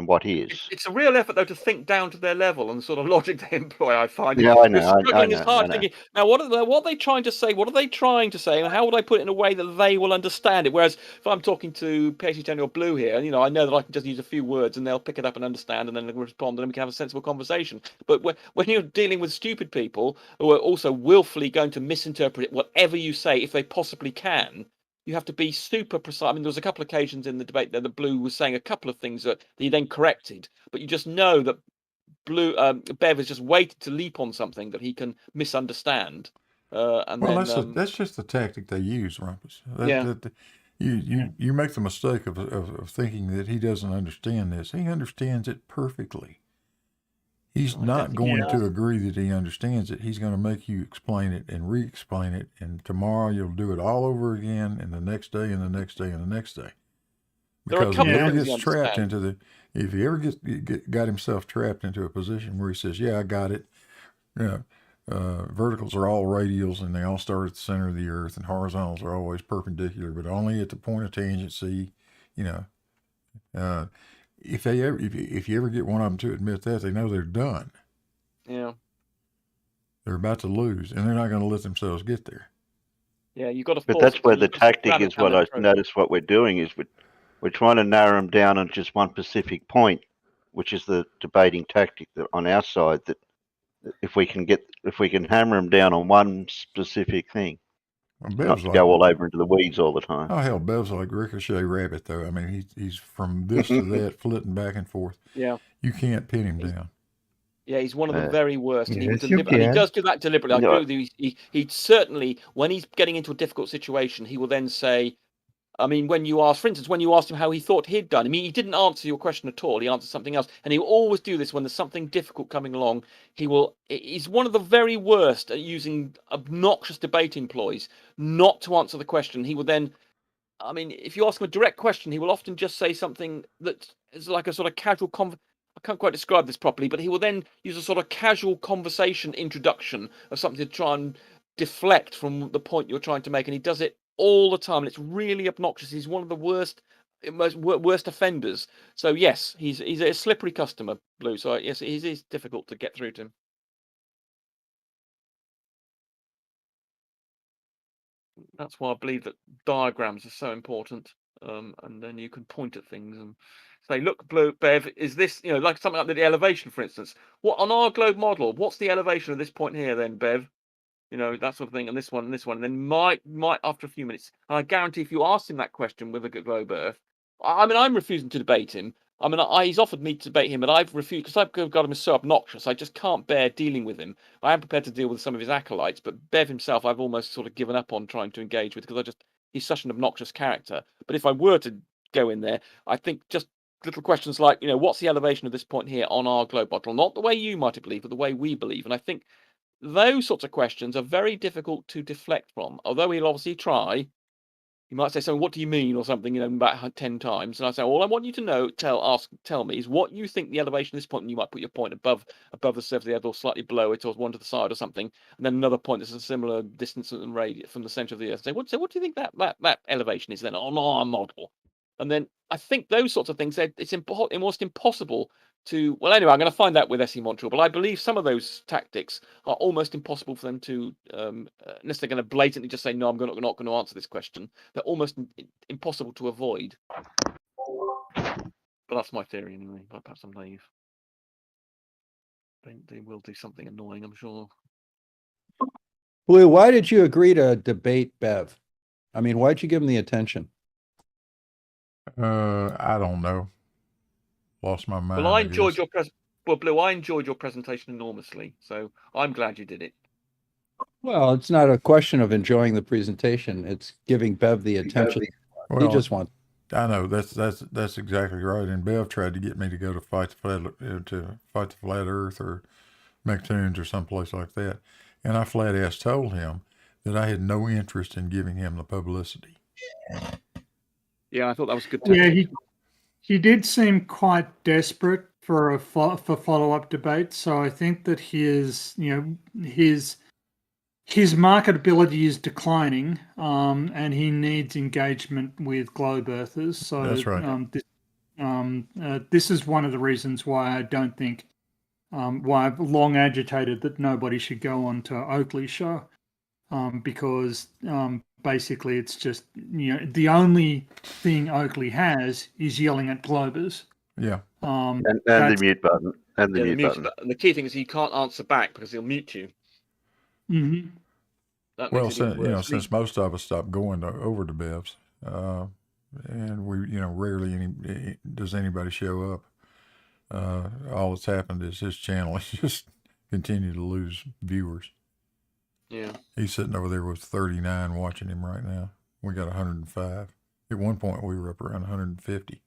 what is. It's a real effort, though, to think down to their level and the sort of logic they employ. I find. Yeah, I know. You're struggling I as hard know. thinking. Now, what are they trying to say? What are they trying to say? And how would I put it in a way that they will understand it? Whereas if I'm talking to PhD Daniel Blue here, I know that I can just use a few words and they'll pick it up and understand, and then they'll respond, and then we can have a sensible conversation. But when you're dealing with stupid people who are also willfully going to misinterpret whatever you say, if they possibly can, you have to be super precise. I mean, there was a couple of occasions in the debate that the Blue was saying a couple of things that he then corrected, but you just know that Bev has just waited to leap on something that he can misunderstand. That's just the tactic they use, Rumpus. You make the mistake of thinking that he doesn't understand this. He understands it perfectly. He's not going to agree that he understands it. He's going to make you explain it and re-explain it, and tomorrow you'll do it all over again, and the next day, and the next day, and the next day. Because if he ever gets trapped into if he ever got himself trapped into a position where he says, "Yeah, I got it," verticals are all radials, and they all start at the center of the earth, and horizontals are always perpendicular, but only at the point of tangency. If you ever get one of them to admit that, they know they're done. Yeah. They're about to lose, and they're not going to let themselves get there. Yeah, you've got to. But that's where the tactic is. What I notice what we're doing is we're trying to narrow them down on just one specific point, which is the debating tactic that on our side. That if we can hammer them down on one specific thing, not to go all over into the weeds all the time. Oh hell, Bev's like Ricochet Rabbit, though. I mean, he's from this to that, flitting back and forth. Yeah, you can't pin him down. Yeah, he's one of the very worst, and, Yes, and he does do that deliberately. I agree with you. He certainly, when he's getting into a difficult situation, he will then say, I mean, when you ask, for instance, when you asked him how he thought he'd done, I mean, he didn't answer your question at all. He answered something else, and he will always do this when there's something difficult coming along. He's one of the very worst at using obnoxious debating ploys not to answer the question. He will then, I mean, if you ask him a direct question, he will often just say something that is like a sort of casual I can't quite describe this properly, but he will then use a sort of casual conversation introduction of something to try and deflect from the point you're trying to make, and he does it all the time, and it's really obnoxious. He's one of the worst offenders. So yes, he's a slippery customer, Blue. So yes, it is difficult to get through to him. That's why I believe that diagrams are so important, and then you can point at things and say, look, Blue, Bev, is this, like something like the elevation, for instance? What on our globe model? What's the elevation of this point here, then, Bev? That sort of thing, and this one, and then might after a few minutes. And I guarantee, if you asked him that question with a globe Earth, I mean, I'm refusing to debate him. I mean, he's offered me to debate him, but I've refused because I've got him so obnoxious. I just can't bear dealing with him. I am prepared to deal with some of his acolytes, but Bev himself, I've almost sort of given up on trying to engage with because he's such an obnoxious character. But if I were to go in there, I think just little questions like, what's the elevation of this point here on our globe model? Not the way you might believe, but the way we believe. And I think those sorts of questions are very difficult to deflect from. Although he'll obviously try, he might say something, what do you mean, or something, about 10 times. And I say, all I want you to know, tell me is what you think the elevation of this point, and you might put your point above the surface of the earth or slightly below it or one to the side or something. And then another point that's a similar distance and radius from the center of the earth. Say, what do you think that elevation is then on our model? And then I think those sorts of things, it's almost impossible to, well, anyway, I'm going to find out with SE Montreal, but I believe some of those tactics are almost impossible for them to, unless they're going to blatantly just say, no, I'm not going to answer this question. They're almost impossible to avoid. But that's my theory anyway. But perhaps I'm naive. They will do something annoying, I'm sure. Blue, why did you agree to debate Bev? I mean, why'd you give him the attention? I don't know. Lost my mind. Well, I enjoyed your Blue, I enjoyed your presentation enormously, so I'm glad you did it. Well, it's not a question of enjoying the presentation; it's giving Bev the attention he just wants. I know that's exactly right. And Bev tried to get me to go to fight the flat Earth or McToons or someplace like that, and I flat ass told him that I had no interest in giving him the publicity. Yeah, I thought that was good. Yeah, he did seem quite desperate for follow-up debate. So I think that his marketability is declining, and he needs engagement with globe earthers. So that's right. This is one of the reasons why I don't think why I've long agitated that nobody should go on to Oakley's show. Because basically it's just, the only thing Oakley has is yelling at Globers. Yeah. And the mute button. And the mute button. And the key thing is he can't answer back because he'll mute you. Mm-hmm. Well, since most of us stopped going over to Bev's, and we, rarely does anybody show up. All that's happened is his channel has just continued to lose viewers. Yeah. He's sitting over there with 39 watching him right now. We got 105. At one point, we were up around 150.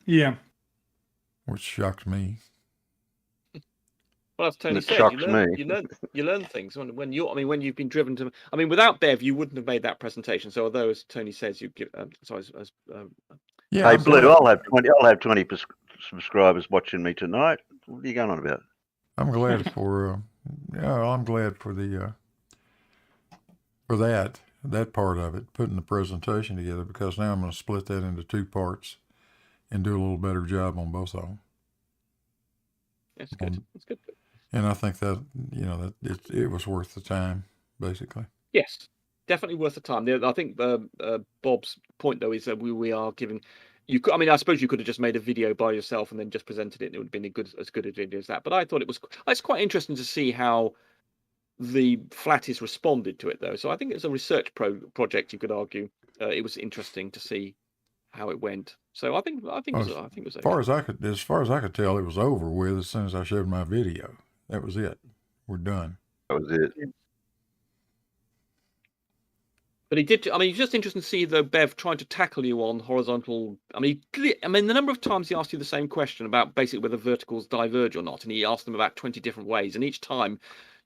Yeah. Which shocked me. Well, as Tony It said, shocks me. you learn things when you've been driven to. I mean, without Bev, you wouldn't have made that presentation. So, although as Tony says, you give. Hey, Blue, I'll have 20 subscribers watching me tonight. What are you going on about? I'm glad for. I'm glad for the for that part of it, putting the presentation together, because now I'm going to split that into 2 parts and do a little better job on both of them. That's good. That's good. And I think that it was worth the time, basically. Yes, definitely worth the time. I think Bob's point though is that we are giving. I mean, I suppose you could have just made a video by yourself and then just presented it, and it would have been as good a video as that. But I thought it's quite interesting to see how the flatties responded to it, though. So I think it's a research project. You could argue it was interesting to see how it went. So I think it was. As far as I could tell, it was over with as soon as I showed my video. That was it. We're done. That was it. But he did. I mean, it's just interesting to see though Bev trying to tackle you on horizontal. I mean, the number of times he asked you the same question about basically whether verticals diverge or not, and he asked them about 20 different ways, and each time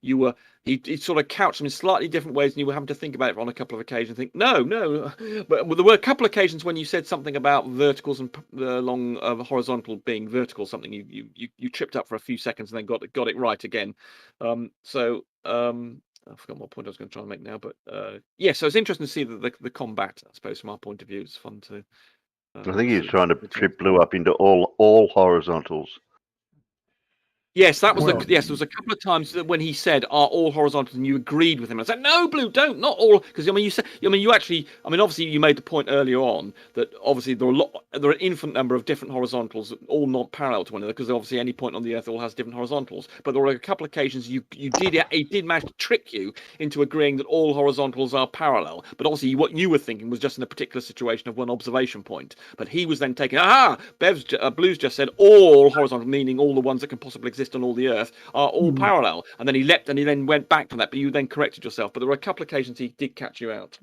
he sort of couched them in slightly different ways, and you were having to think about it on a couple of occasions. Think no, but there were a couple of occasions when you said something about verticals and along horizontal being vertical. Something you tripped up for a few seconds and then got it right again. I forgot what point I was going to try and make now, but so it's interesting to see the combat. I suppose from our point of view, it's fun to. I think he was trying to trip Blue up into all horizontals. Yes, that was yes. There was a couple of times when he said, "Are all horizontals?" and you agreed with him. I said, "No, Blue, don't, not all." Because you said, you actually, obviously, you made the point earlier on that obviously there are an infinite number of different horizontals, all not parallel to one another. Because obviously, any point on the Earth all has different horizontals. But there were a couple of occasions he did manage to trick you into agreeing that all horizontals are parallel. But obviously, what you were thinking was just in a particular situation of one observation point. But he was then taking, Blue's just said all horizontal, meaning all the ones that can possibly exist on all the Earth are all parallel, and then he leapt and he then went back from that, but you then corrected yourself. But there were a couple of occasions he did catch you out.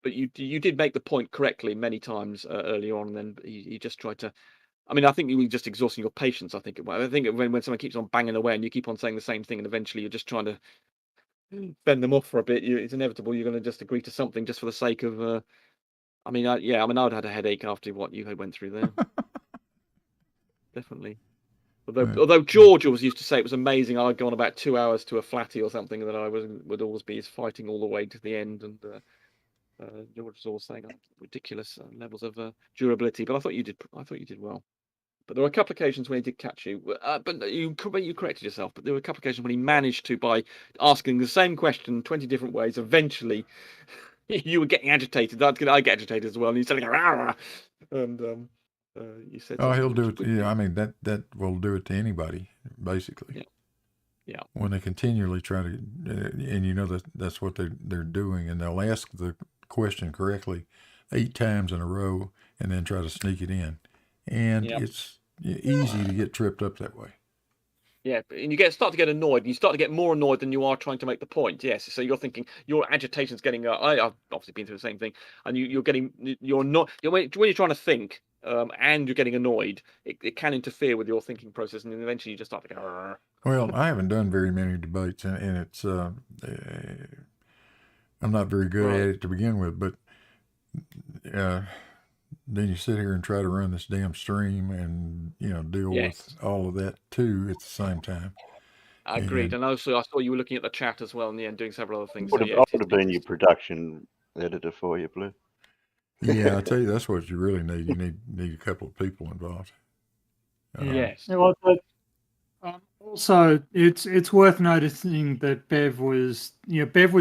But you did make the point correctly many times earlier on, and then he just tried to. I think you were just exhausting your patience. I think when someone keeps on banging away and you keep on saying the same thing, and eventually you're just trying to bend them off for a bit. It's inevitable. You're going to just agree to something just for the sake of. I'd had a headache after what you had went through there. Definitely. Although George always used to say it was amazing. I'd gone about 2 hours to a flatty or something, and that I would always be fighting all the way to the end. And George was always saying ridiculous levels of durability. But I thought you did well. But there were a couple of occasions when he did catch you. But you corrected yourself. But there were a couple of occasions when he managed to, by asking the same question 20 different ways, eventually. You were getting agitated. I get agitated as well. And he's saying, "Rah!" And you said, "Oh, he'll do it." Yeah, that will do it to anybody, basically. Yeah. When they continually try to, and that's what they're doing, and they'll ask the question correctly 8 times in a row, and then try to sneak it in, and it's easy to get tripped up that way. Yeah, and you start to get annoyed, and you start to get more annoyed than you are trying to make the point. Yes, so you're thinking your agitation's getting. I've obviously been through the same thing, and you're not. When you're trying to think, and you're getting annoyed, it can interfere with your thinking process, and then eventually you just start to go. Arr. Well, I haven't done very many debates, and it's I'm not very good at it to begin with, but then you sit here and try to run this damn stream and deal with all of that too at the same time. Agreed. And also I saw you were looking at the chat as well in the end, doing several other things. I would have been your production editor for you, Blue. Yeah, I tell you, that's what you really need. You need a couple of people involved. Yes. Also, it's worth noticing that Bev was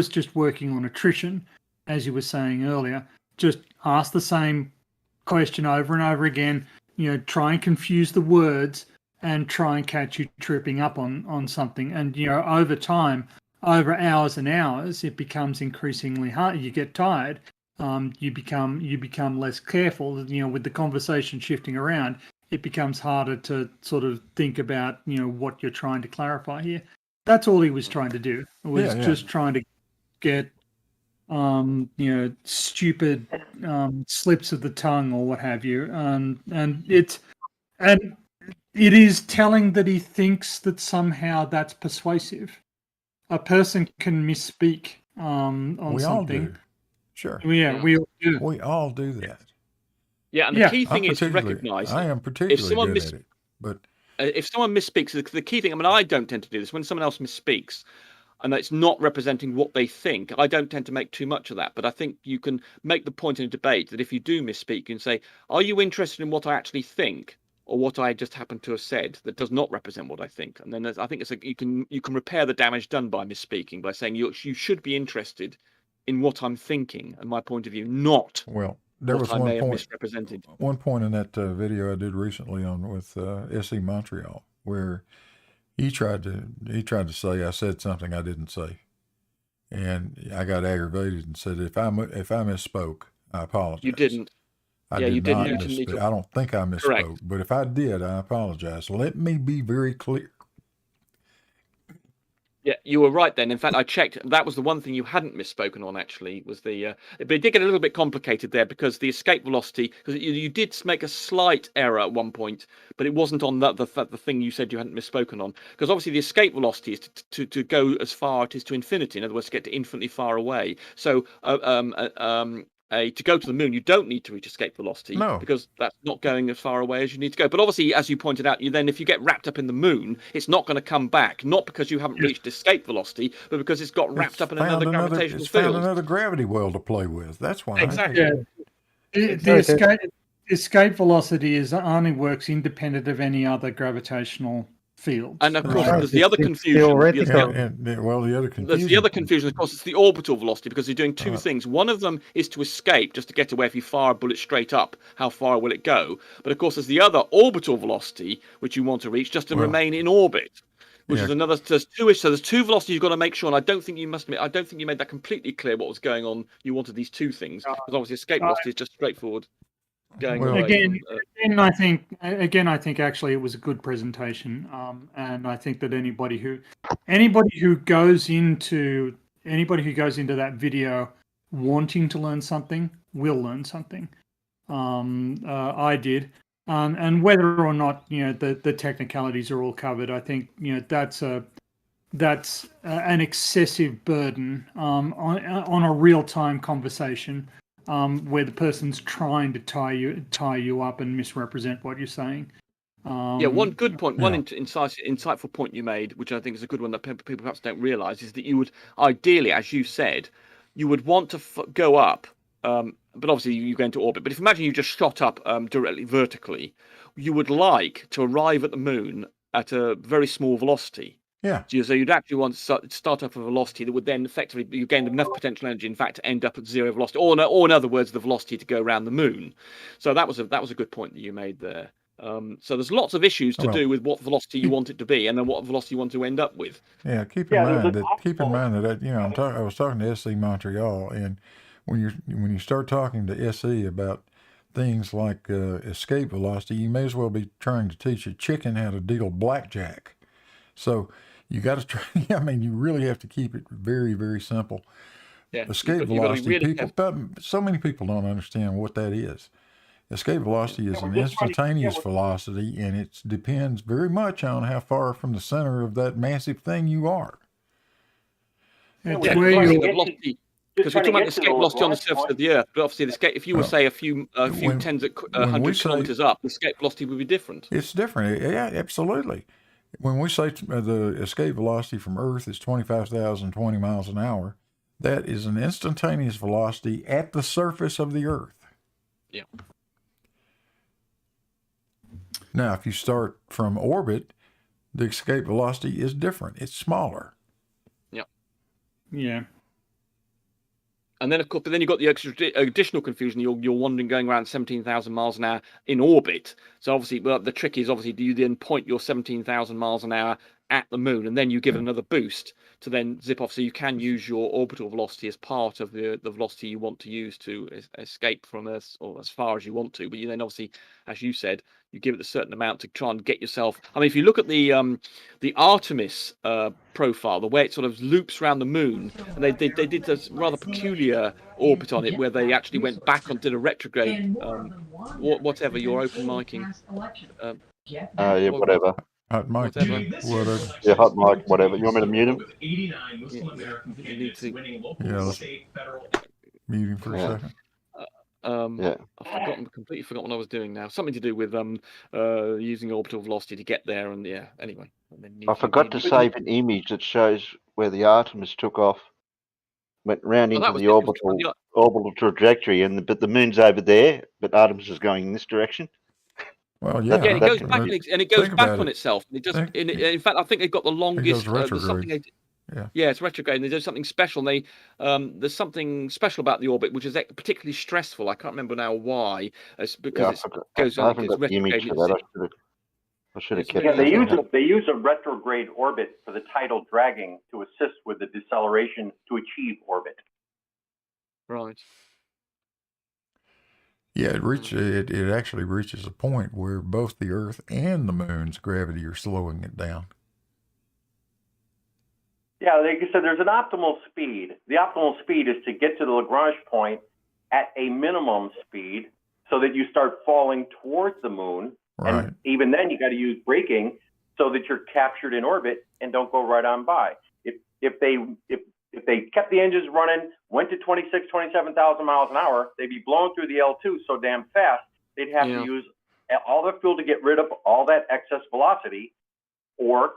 just working on attrition, as you were saying earlier. Just ask the same question over and over again, try and confuse the words and try and catch you tripping up on something. And over time, over hours and hours, it becomes increasingly hard. You get tired. You become less careful. With the conversation shifting around, it becomes harder to sort of think about what you're trying to clarify here. That's all he was trying to do. Just trying to get stupid slips of the tongue or what have you. And And it is telling that he thinks that somehow that's persuasive. A person can misspeak on we something. all do. Sure. Yeah, we all do. We all do that. Yeah, and the key thing is to recognise I am particularly good at it. But if someone misspeaks, the key thing, I mean, I don't tend to do this. When someone else misspeaks and it's not representing what they think, I don't tend to make too much of that. But I think you can make the point in a debate that if you do misspeak, you can say, are you interested in what I actually think or what I just happen to have said that does not represent what I think? And then I think you can repair the damage done by misspeaking by saying you should be interested in what I'm thinking and my point of view, not there what was I one may have point, misrepresented. One point in that video I did recently with SE Montreal where he tried to say I said something I didn't say, and I got aggravated and said if I misspoke, I apologize. You didn't. I did not misspeak. I don't think I misspoke, correct. But if I did, I apologize. Let me be very clear. Yeah, you were right then. In fact, I checked. That was the one thing you hadn't misspoken on, actually, was the... but it did get a little bit complicated there because the escape velocity... Because you did make a slight error at one point, but it wasn't on the thing you said you hadn't misspoken on. Because obviously the escape velocity is to go as far it is to infinity. In other words, to get to infinitely far away. So... to go to the moon, you don't need to reach escape velocity because that's not going as far away as you need to go. But obviously, as you pointed out, if you get wrapped up in the moon, it's not going to come back, not because you haven't reached escape velocity, but because it's got wrapped up in another gravitational field. Found another gravity well to play with. That's why. Exactly. The escape velocity only works independent of any other gravitational fields. And of course, there's the other confusion. The other confusion. There's the other confusion, of course, it's the orbital velocity because you're doing two things. One of them is to escape, just to get away. If you fire a bullet straight up, how far will it go? But of course, there's the other orbital velocity, which you want to reach just to remain in orbit, which is another. There's two. So there's two velocities you've got to make sure. And I don't think you made that completely clear what was going on. You wanted these two things because obviously escape velocity is just straightforward. Again, I think actually it was a good presentation, and I think that anybody who goes into that video wanting to learn something will learn something. I did, and whether or not the technicalities are all covered, I think that's an excessive burden on a real-time conversation. Where the person's trying to tie you up and misrepresent what you're saying. One good point, one insightful point you made, which I think is a good one that people perhaps don't realise, is that you would ideally, as you said, you would want to go up, but obviously you go into orbit. But if imagine you just shot up directly vertically, you would like to arrive at the moon at a very small velocity. Yeah. So you'd actually want to start up a velocity that would then effectively you gained enough potential energy, in fact, to end up at zero velocity, or in other words, the velocity to go around the moon. So that was a good point that you made there. So there's lots of issues to do with what velocity you want it to be, and then what velocity you want to end up with. Yeah, keep in mind that I was talking to SE Montreal, and when you start talking to SE about things like escape velocity, you may as well be trying to teach a chicken how to deal blackjack. So you got to try. I mean, you really have to keep it very, very simple. Yeah, escape velocity. So many people don't understand what that is. Escape velocity is an instantaneous velocity, and it depends very much on how far from the center of that massive thing you are. Because we're talking about escape velocity on the surface of the Earth, but obviously the escape, if you were say a few tens of hundred kilometers up, the escape velocity would be different. It's different. Yeah, absolutely. When we say the escape velocity from Earth is 25,020 miles an hour, that is an instantaneous velocity at the surface of the Earth. Yeah. Now, if you start from orbit, the escape velocity is different. It's smaller. Yeah. Yeah. And then, of course, you've got the additional confusion. You're wandering, going around 17,000 miles an hour in orbit. So obviously, the trick is do you then point your 17,000 miles an hour at the moon, and then you give it another boost to then zip off. So you can use your orbital velocity as part of the velocity you want to use to escape from Earth, or as far as you want to. But you then obviously, as you said, you give it a certain amount to try and get yourself. I mean, if you look at the Artemis profile, the way it sort of loops around the moon, and they did this rather peculiar orbit on it, where they actually went back and did a retrograde. Whatever you're open micing. Yeah, whatever. Hot mic, Whatever. Yeah, hot mic, whatever. You want me to mute him? You need to. Yeah, let's mute him for a second. Yeah. I've completely forgot what I was doing now. Something to do with using orbital velocity to get there, and yeah. Anyway, and then I forgot to save an image that shows where the Artemis took off, went round into the orbital trajectory, but the moon's over there, but Artemis is going in this direction. Well, yeah. Yeah, it goes back and it goes back on itself. It just, in fact, I think they've got the longest. There's something yeah, it's retrograde, and they do something special. And there's something special about the orbit, which is particularly stressful. I can't remember now why. It's because it goes on. It's retrograde. I should have kept. Yeah, they use a retrograde orbit for the tidal dragging to assist with the deceleration to achieve orbit. Right. Yeah, it actually reaches a point where both the Earth and the Moon's gravity are slowing it down. Yeah, like I said, there's an optimal speed. The optimal speed is to get to the Lagrange point at a minimum speed so that you start falling towards the moon. Right. And even then, you got to use braking so that you're captured in orbit and don't go right on by. If they kept the engines running, went to 27,000 miles an hour, they'd be blowing through the L2 so damn fast, they'd have to use all the fuel to get rid of all that excess velocity, or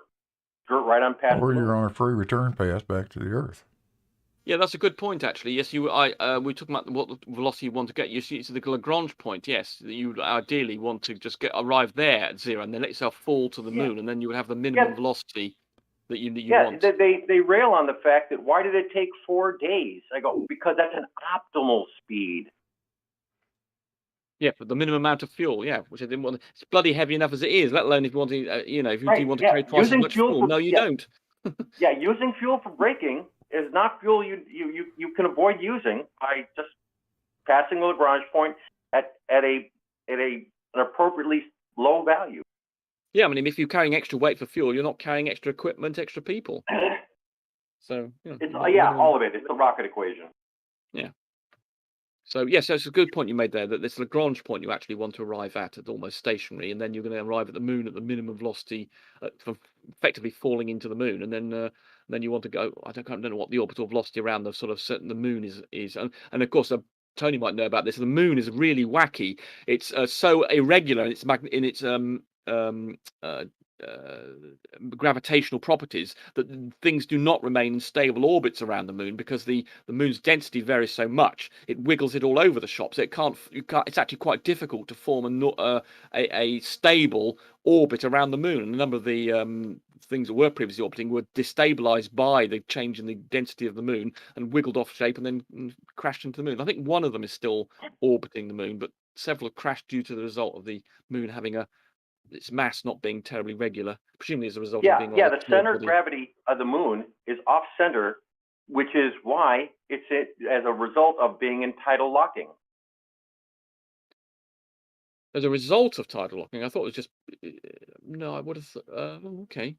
skirt right on past. Or you're on a free return path back to the Earth. Yeah, that's a good point, actually. Yes, we're talking about what velocity you want to get. You see, it's the Lagrange point. Yes, you ideally want to just arrive there at zero and then let yourself fall to the moon, and then you would have the minimum velocity that you want. They rail on the fact that why did it take 4 days? I go, because that's an optimal speed. Yeah, but the minimum amount of fuel, which I didn't want. It's bloody heavy enough as it is. Let alone if you want to, if you want to carry twice as much fuel. No, you don't. Yeah, using fuel for braking is not fuel you can avoid using by just passing the Lagrange point at an appropriately low value. Yeah, I mean, if you're carrying extra weight for fuel, you're not carrying extra equipment, extra people. So it's all of it. It's the rocket equation. Yeah. So yes, it's a good point you made there, that this Lagrange point you actually want to arrive at almost stationary, and then you're going to arrive at the moon at the minimum velocity, effectively falling into the moon, and then you want to go. I don't know what the orbital velocity around the sort of certain the moon is, and of course Tony might know about this. The moon is really wacky. It's so irregular in its gravitational properties that things do not remain in stable orbits around the moon, because the moon's density varies so much. It wiggles it all over the shop, so it's actually quite difficult to form a stable orbit around the moon. And a number of the things that were previously orbiting were destabilized by the change in the density of the moon and wiggled off shape and then crashed into the moon. I think one of them is still orbiting the moon, but several have crashed due to the result of the moon having its mass not being terribly regular, presumably as a result of being the center of gravity of the moon is off center, which is why it's as a result of being in tidal locking. As a result of tidal locking, I thought it was just no. I would have okay.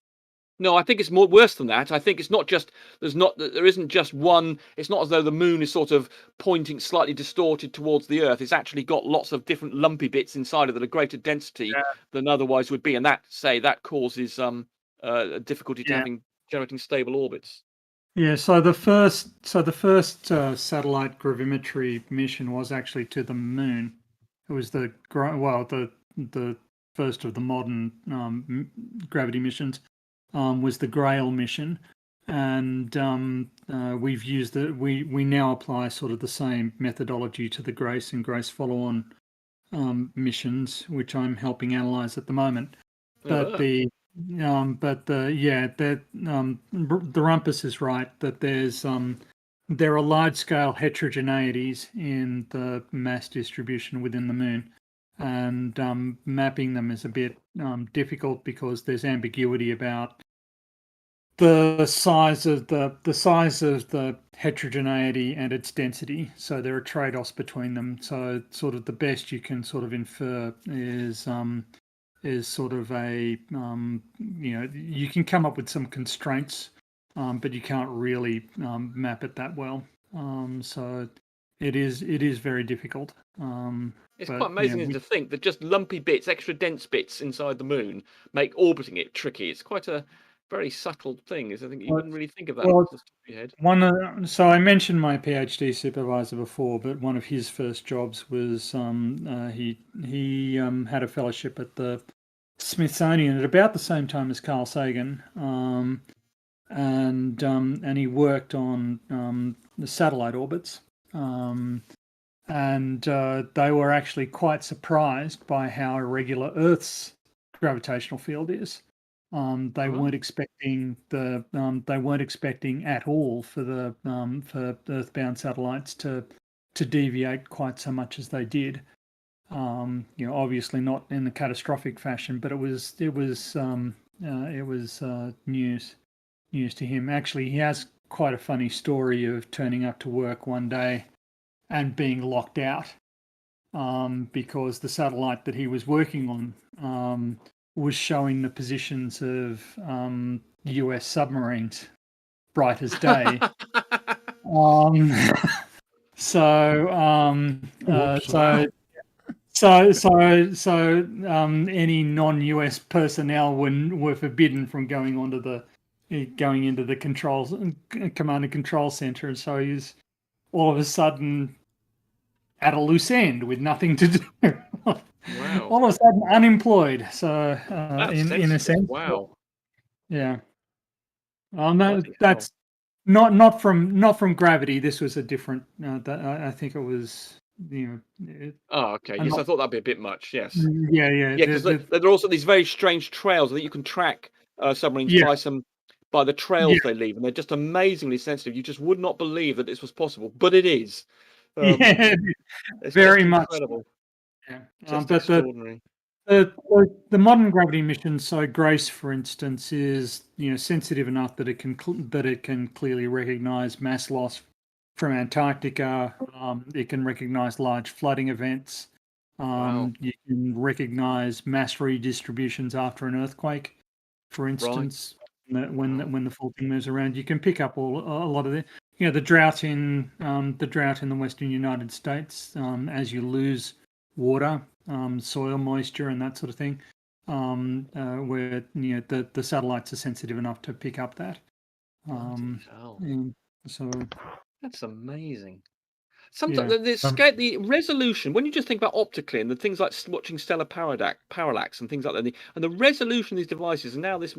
No, I think it's more worse than that. I think it's not just there isn't just one. It's not as though the moon is sort of pointing slightly distorted towards the Earth. It's actually got lots of different lumpy bits inside of it, a greater density than otherwise would be, and that causes difficulty to generating stable orbits. Yeah. So the first satellite gravimetry mission was actually to the moon. It was the first of the modern gravity missions. Was the Grail mission, and we've used we now apply sort of the same methodology to the Grace and Grace follow-on missions, which I'm helping analyze at the moment. But the rumpus is right that there are large-scale heterogeneities in the mass distribution within the moon. And mapping them is a bit difficult because there's ambiguity about the size of the heterogeneity and its density. So there are trade-offs between them. So sort of the best you can sort of infer is sort of a you can come up with some constraints, but you can't really map it that well. So it is very difficult. It's But, quite amazing to think that just lumpy bits, extra dense bits inside the moon make orbiting it tricky. It's quite a very subtle thing. I think you wouldn't really think of that off the top of your head. So I mentioned my PhD supervisor before, but one of his first jobs was he had a fellowship at the Smithsonian at about the same time as Carl Sagan, and he worked on the satellite orbits. And they were actually quite surprised by how irregular Earth's gravitational field is. They weren't expecting they weren't expecting at all for the for Earthbound satellites to deviate quite so much as they did. Obviously not in the catastrophic fashion, but it was news to him. Actually, he has quite a funny story of turning up to work one day and being locked out because the satellite that he was working on was showing the positions of US submarines bright as day. Any non-US personnel were forbidden from going into the command and control center, and so he's all of a sudden at a loose end with nothing to do. Wow. All of a sudden unemployed. So in a sense. Wow. Yeah. That's not from gravity. This was a different. I think it was. Oh, okay. Yes, I thought that'd be a bit much. Yes. Yeah. Because there are also these very strange trails that you can track submarines by the trails they leave, and they're just amazingly sensitive. You just would not believe that this was possible, but it is. It's very much incredible. Yeah. Just extraordinary. The modern gravity mission, so GRACE, for instance, is sensitive enough that it can clearly recognize mass loss from Antarctica. It can recognize large flooding events. You can recognize mass redistributions after an earthquake, for instance. When the full thing moves around, you can pick up a lot of the drought in the western United States as you lose water, soil moisture, and that sort of thing, where the satellites are sensitive enough to pick up that. So that's amazing. Sometimes the resolution, when you just think about optically and the things like watching stellar parallax and things like that, and the resolution of these devices, and now this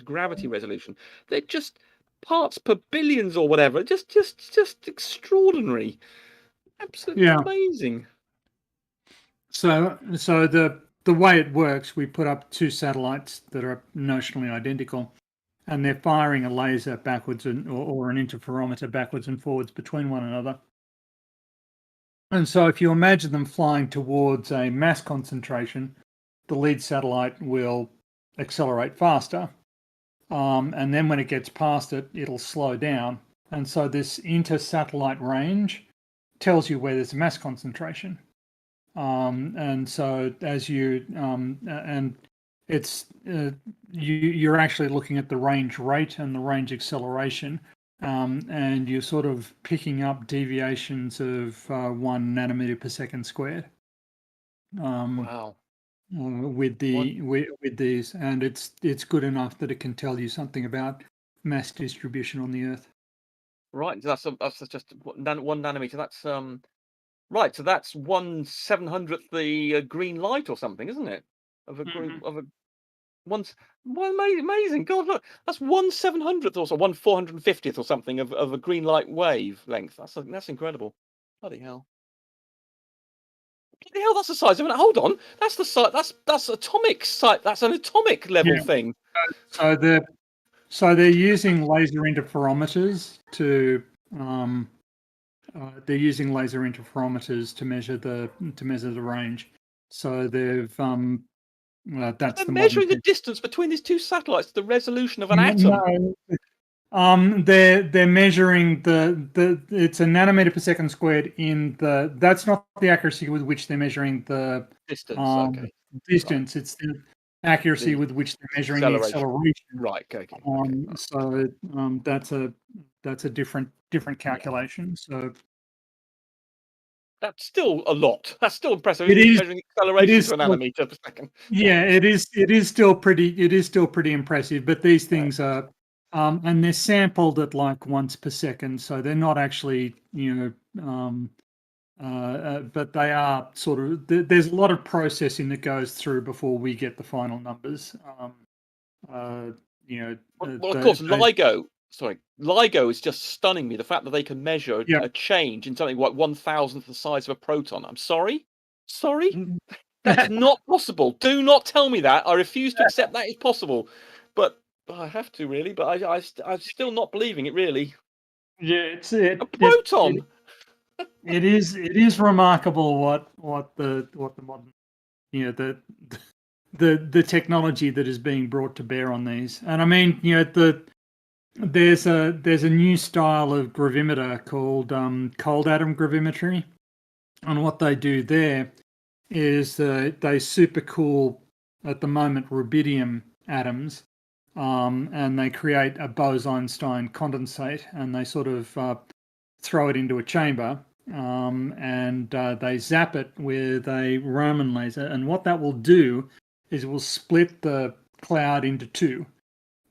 gravity resolution, they're just parts per billions or whatever. Just extraordinary, absolutely amazing. So the way it works, we put up two satellites that are notionally identical, and they're firing a laser backwards or an interferometer backwards and forwards between one another. And so if you imagine them flying towards a mass concentration, the lead satellite will accelerate faster. And then when it gets past it, it'll slow down. And so this inter-satellite range tells you where there's a mass concentration. And so as you're actually looking at the range rate and the range acceleration. And you're sort of picking up deviations of 1 nanometer per second squared. Wow. With these, and it's good enough that it can tell you something about mass distribution on the Earth. Right. That's just 1 nanometer. That's right. So that's 1/700th the green light or something, isn't it? Of a amazing. God, look, that's 1/700th or so, 1/450th or something of a green light wave length. That's incredible. Bloody hell. Bloody hell, that's the size of it. Hold on. That's the size. That's atomic size. That's an atomic level thing. So they're using laser interferometers to measure the range. So they've That's They're the measuring modern the distance between these two satellites, the resolution of an atom. atom. They're measuring the it's a nanometer per second squared in the. That's not the accuracy with which they're measuring the distance. Okay. Distance. Right. It's the accuracy with which they're measuring the acceleration. Right. Okay. So that's a different calculation. So that's still a lot. That's still impressive. It is measuring acceleration to a nanometer per second. Yeah, it is. It is still pretty impressive. But these things are, and they're sampled at like once per second, so they're not actually, but they are sort of. There's a lot of processing that goes through before we get the final numbers. Well, of course, LIGO is just stunning me. The fact that they can measure a change in something like 1,000th the size of a proton. I'm sorry? That's not possible. Do not tell me that. I refuse to accept that is possible. But I have to, really. But I'm still not believing it, really. Yeah, it's a proton. It is remarkable what the modern, the technology that is being brought to bear on these. And I mean, there's a new style of gravimeter called cold atom gravimetry, and what they do there is they supercool at the moment rubidium atoms, and they create a Bose-Einstein condensate, and they sort of throw it into a chamber, and they zap it with a Raman laser, and what that will do is it will split the cloud into two.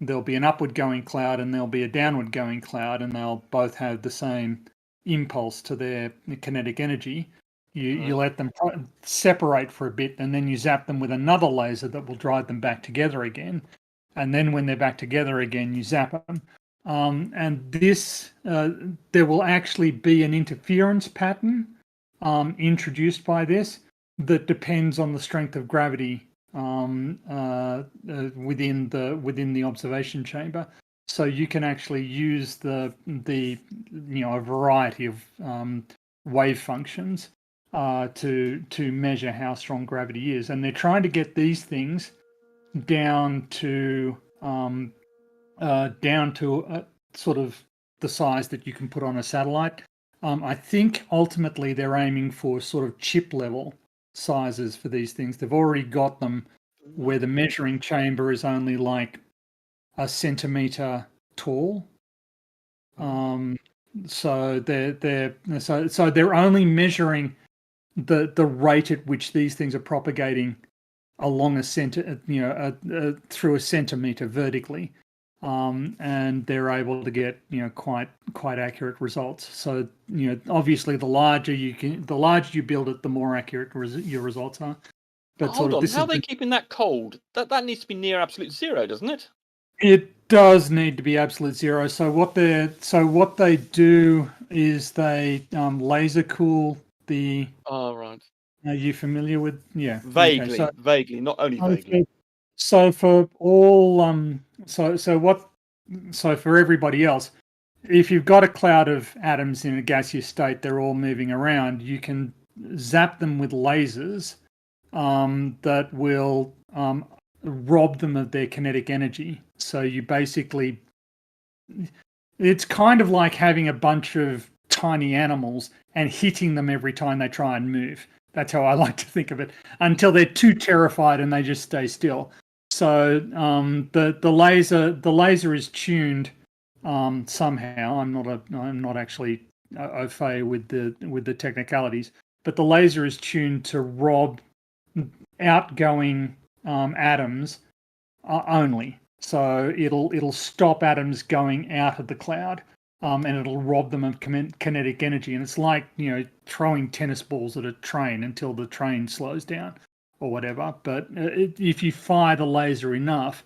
There'll be an upward going cloud and there'll be a downward going cloud, and they'll both have the same impulse to their kinetic energy. You let them separate for a bit, and then you zap them with another laser that will drive them back together again. And then when they're back together again, you zap them. And this, there will actually be an interference pattern introduced by this that depends on the strength of gravity within the observation chamber. So you can actually use a variety of wave functions to measure how strong gravity is, and they're trying to get these things down to sort of the size that you can put on a satellite. I think ultimately they're aiming for sort of chip level sizes for these things. They've already got them where the measuring chamber is only like a centimeter tall. So they're only measuring the rate at which these things are propagating along a center, through a centimeter vertically, and they're able to get quite accurate results. So obviously the larger you build it, the more accurate your results are. But hold on, how are they keeping that cold? That needs to be near absolute zero, doesn't it? It does need to be absolute zero. So what they do is they laser cool the. Oh, right. Are you familiar with? Yeah. Vaguely, okay, vaguely, not only vaguely. So for all so for everybody else, if you've got a cloud of atoms in a gaseous state, they're all moving around. You can zap them with lasers that will rob them of their kinetic energy. So you basically, it's kind of like having a bunch of tiny animals and hitting them every time they try and move. That's how I like to think of it, until they're too terrified and they just stay still. So the laser is tuned somehow. I'm not actually au fait with the technicalities, but the laser is tuned to rob outgoing atoms only. So it'll stop atoms going out of the cloud, and it'll rob them of kinetic energy. And it's like throwing tennis balls at a train until the train slows down or whatever. But if you fire the laser enough,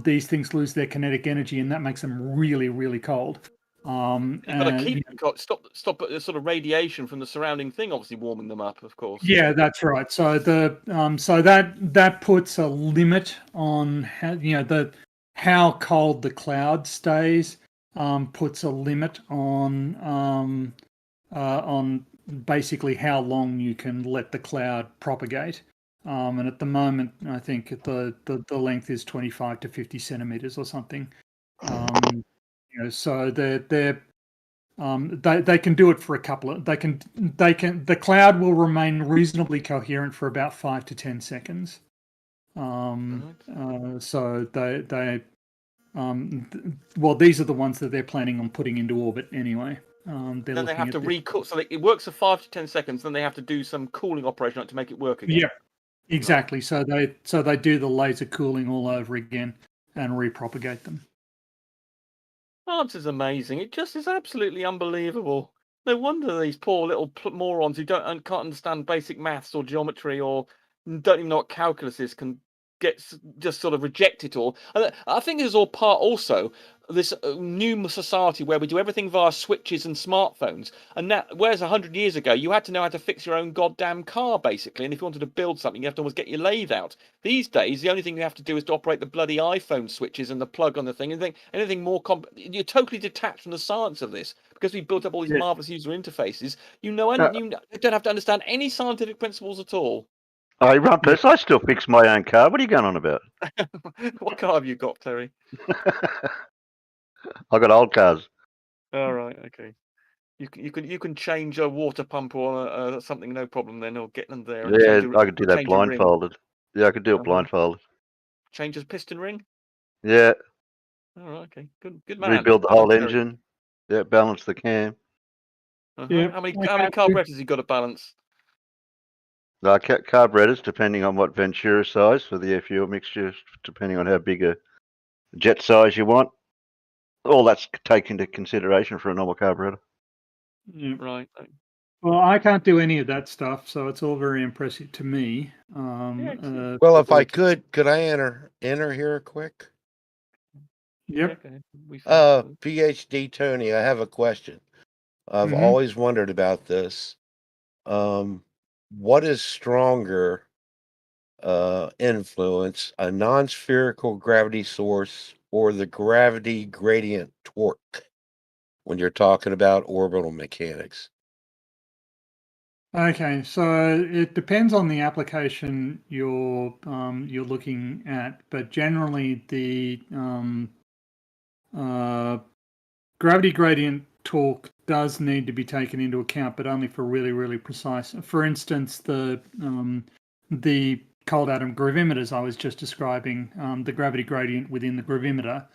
these things lose their kinetic energy, and that makes them really, really cold. You've got to stop the sort of radiation from the surrounding thing, obviously warming them up, of course. Yeah, that's right. So that puts a limit on how cold the cloud stays. Puts a limit on basically how long you can let the cloud propagate. And at the moment, I think the length is 25 to 50 centimeters or something. So they can do it for a couple of the cloud will remain reasonably coherent for about 5 to 10 seconds. So these are the ones that they're planning on putting into orbit anyway. Then they have to recool, so it works for 5 to 10 seconds. Then they have to do some cooling operation to make it work again. Yeah, exactly. Right. So they do the laser cooling all over again and repropagate them. Oh, this is amazing. It just is absolutely unbelievable. No wonder these poor little morons who can't understand basic maths or geometry or don't even know what calculus is can just sort of reject it all. And I think this is all part also this new society where we do everything via switches and smartphones. And that, whereas 100 years ago you had to know how to fix your own goddamn car basically, and if you wanted to build something you have to almost get your lathe out. These days the only thing you have to do is to operate the bloody iPhone switches and the plug on the thing. Anything more you're totally detached from the science of this because we built up all these marvelous user interfaces. You don't have to understand any scientific principles at all. Hey, Rumpus, I still fix my own car. What are you going on about? What car have you got, Terry? I got old cars. All right, okay. You can change a water pump or something, no problem. Then or get them there. Yeah, I could do that blindfolded. Yeah, I could do it blindfolded. Change a piston ring. Yeah. All right, okay, good man. Rebuild the whole engine. Yeah, balance the cam. Yeah. How many carburetors you got to balance? Carburetors, depending on what Ventura size for the fuel mixture, depending on how big a jet size you want. All that's taken into consideration for a normal carburetor. Yeah. Right. Well, I can't do any of that stuff, so it's all very impressive to me. Well, if I could I enter here quick? Yep. PhD Tony, I have a question. I've always wondered about this. What is stronger influence, a non-spherical gravity source or the gravity gradient torque when you're talking about orbital mechanics? Okay, so it depends on the application you're looking at, but generally the gravity gradient torque does need to be taken into account, but only for really, really precise. For instance, the cold atom gravimeters I was just describing, the gravity gradient within the gravimeter,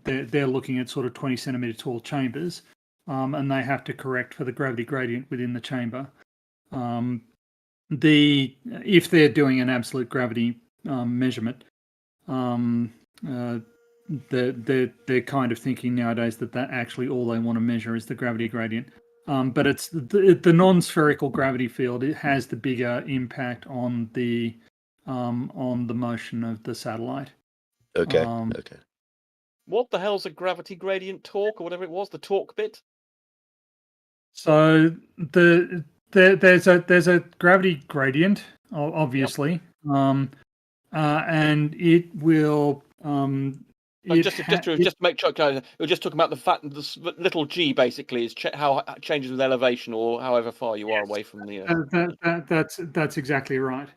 they're looking at sort of 20 centimeter tall chambers, and they have to correct for the gravity gradient within the chamber. If they're doing an absolute gravity measurement, they're kind of thinking nowadays that actually all they want to measure is the gravity gradient. But it's the non-spherical gravity field. It has the bigger impact on the motion of the satellite. Okay. Okay. What the hell's a gravity gradient torque or whatever it was? The torque bit. So there's a gravity gradient, obviously, and it will. Just to make sure, we're just talking about the fact that the little g basically is how it changes with elevation or however far you are away from the Earth. That's exactly right.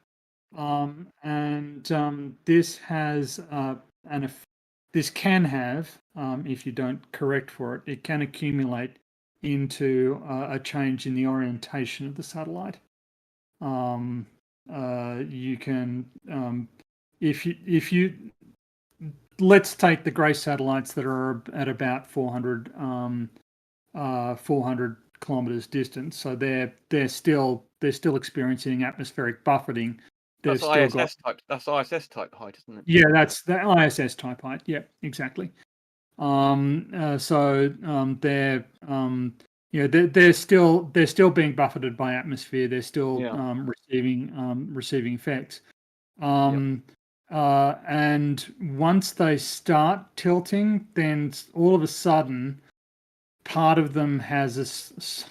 This has this can have, if you don't correct for it, it can accumulate into a change in the orientation of the satellite. You can, if you let's take the grey satellites that are at about 400 kilometers distance. So they're still experiencing atmospheric buffeting. That's ISS type. That's ISS type height, isn't it? Yeah, that's the ISS type height. Yeah, exactly. They're still being buffeted by atmosphere. They're still receiving effects. And once they start tilting, then all of a sudden, part of them has a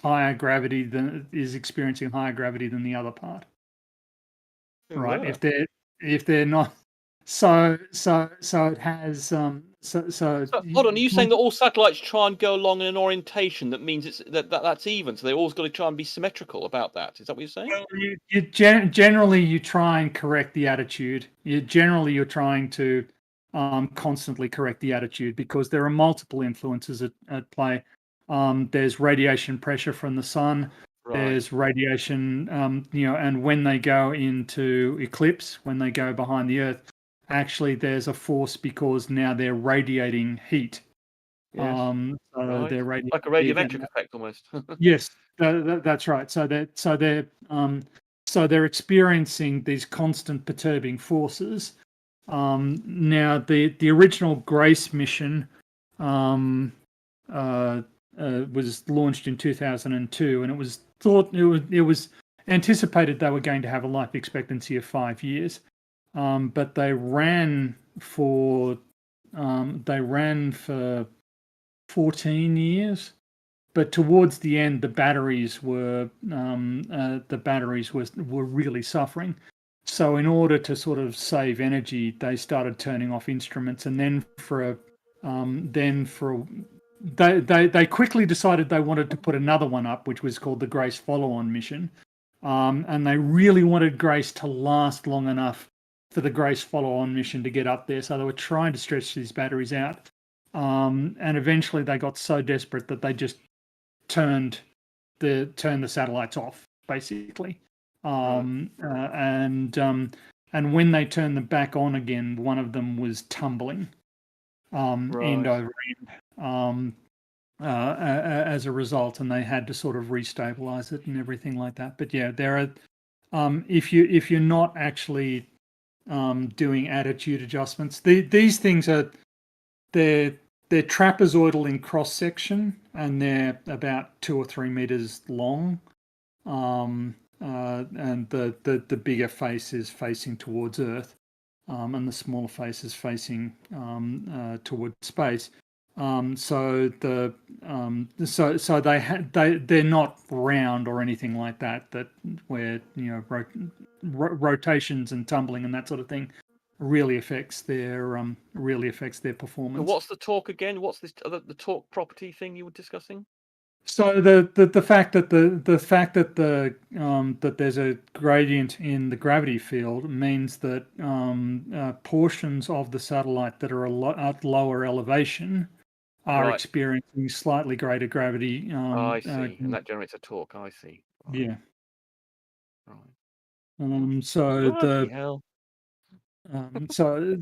higher gravity is experiencing higher gravity than the other part. Right? If they're not so it has So hold on, are you saying that all satellites try and go along in an orientation that means it's that's even? So they always got to try and be symmetrical about that. Is that what you're saying? Well, generally you try and correct the attitude. You're trying to constantly correct the attitude because there are multiple influences at play. There's radiation pressure from the sun. Right. There's radiation, and when they go into eclipse, when they go behind the Earth, actually there's a force because now they're radiating heat. Yes. So Right. they're radiating Like a heat radiometric effect almost. Yes, that's right. So they're experiencing these constant perturbing forces. Now the original Grace mission was launched in 2002, and it was thought it was anticipated they were going to have a life expectancy of 5 years, but they ran for 14 years. But towards the end, the batteries were really suffering. So in order to sort of save energy, they started turning off instruments, and then they quickly decided they wanted to put another one up, which was called the Grace Follow-On mission, and they really wanted Grace to last long enough for the Grace Follow-On mission to get up there. So they were trying to stretch these batteries out, and eventually they got so desperate that they just turned the satellites off, basically. And when they turned them back on again, one of them was tumbling end over end as a result, and they had to sort of restabilize it and everything like that. But yeah, there are if you're not actually doing attitude adjustments, these things are they're trapezoidal in cross section, and they're about 2 or 3 meters long. And the bigger face is facing towards Earth, and the smaller face is facing towards space. So they're not round or anything like that. That where rotations and tumbling and that sort of thing really affects their performance. And what's the torque again? What's this the torque property thing you were discussing? So the fact that that there's a gradient in the gravity field means that portions of the satellite that are at lower elevation are experiencing slightly greater gravity. I see, and that generates a torque. I see. Right. Yeah. Right. So bloody hell. So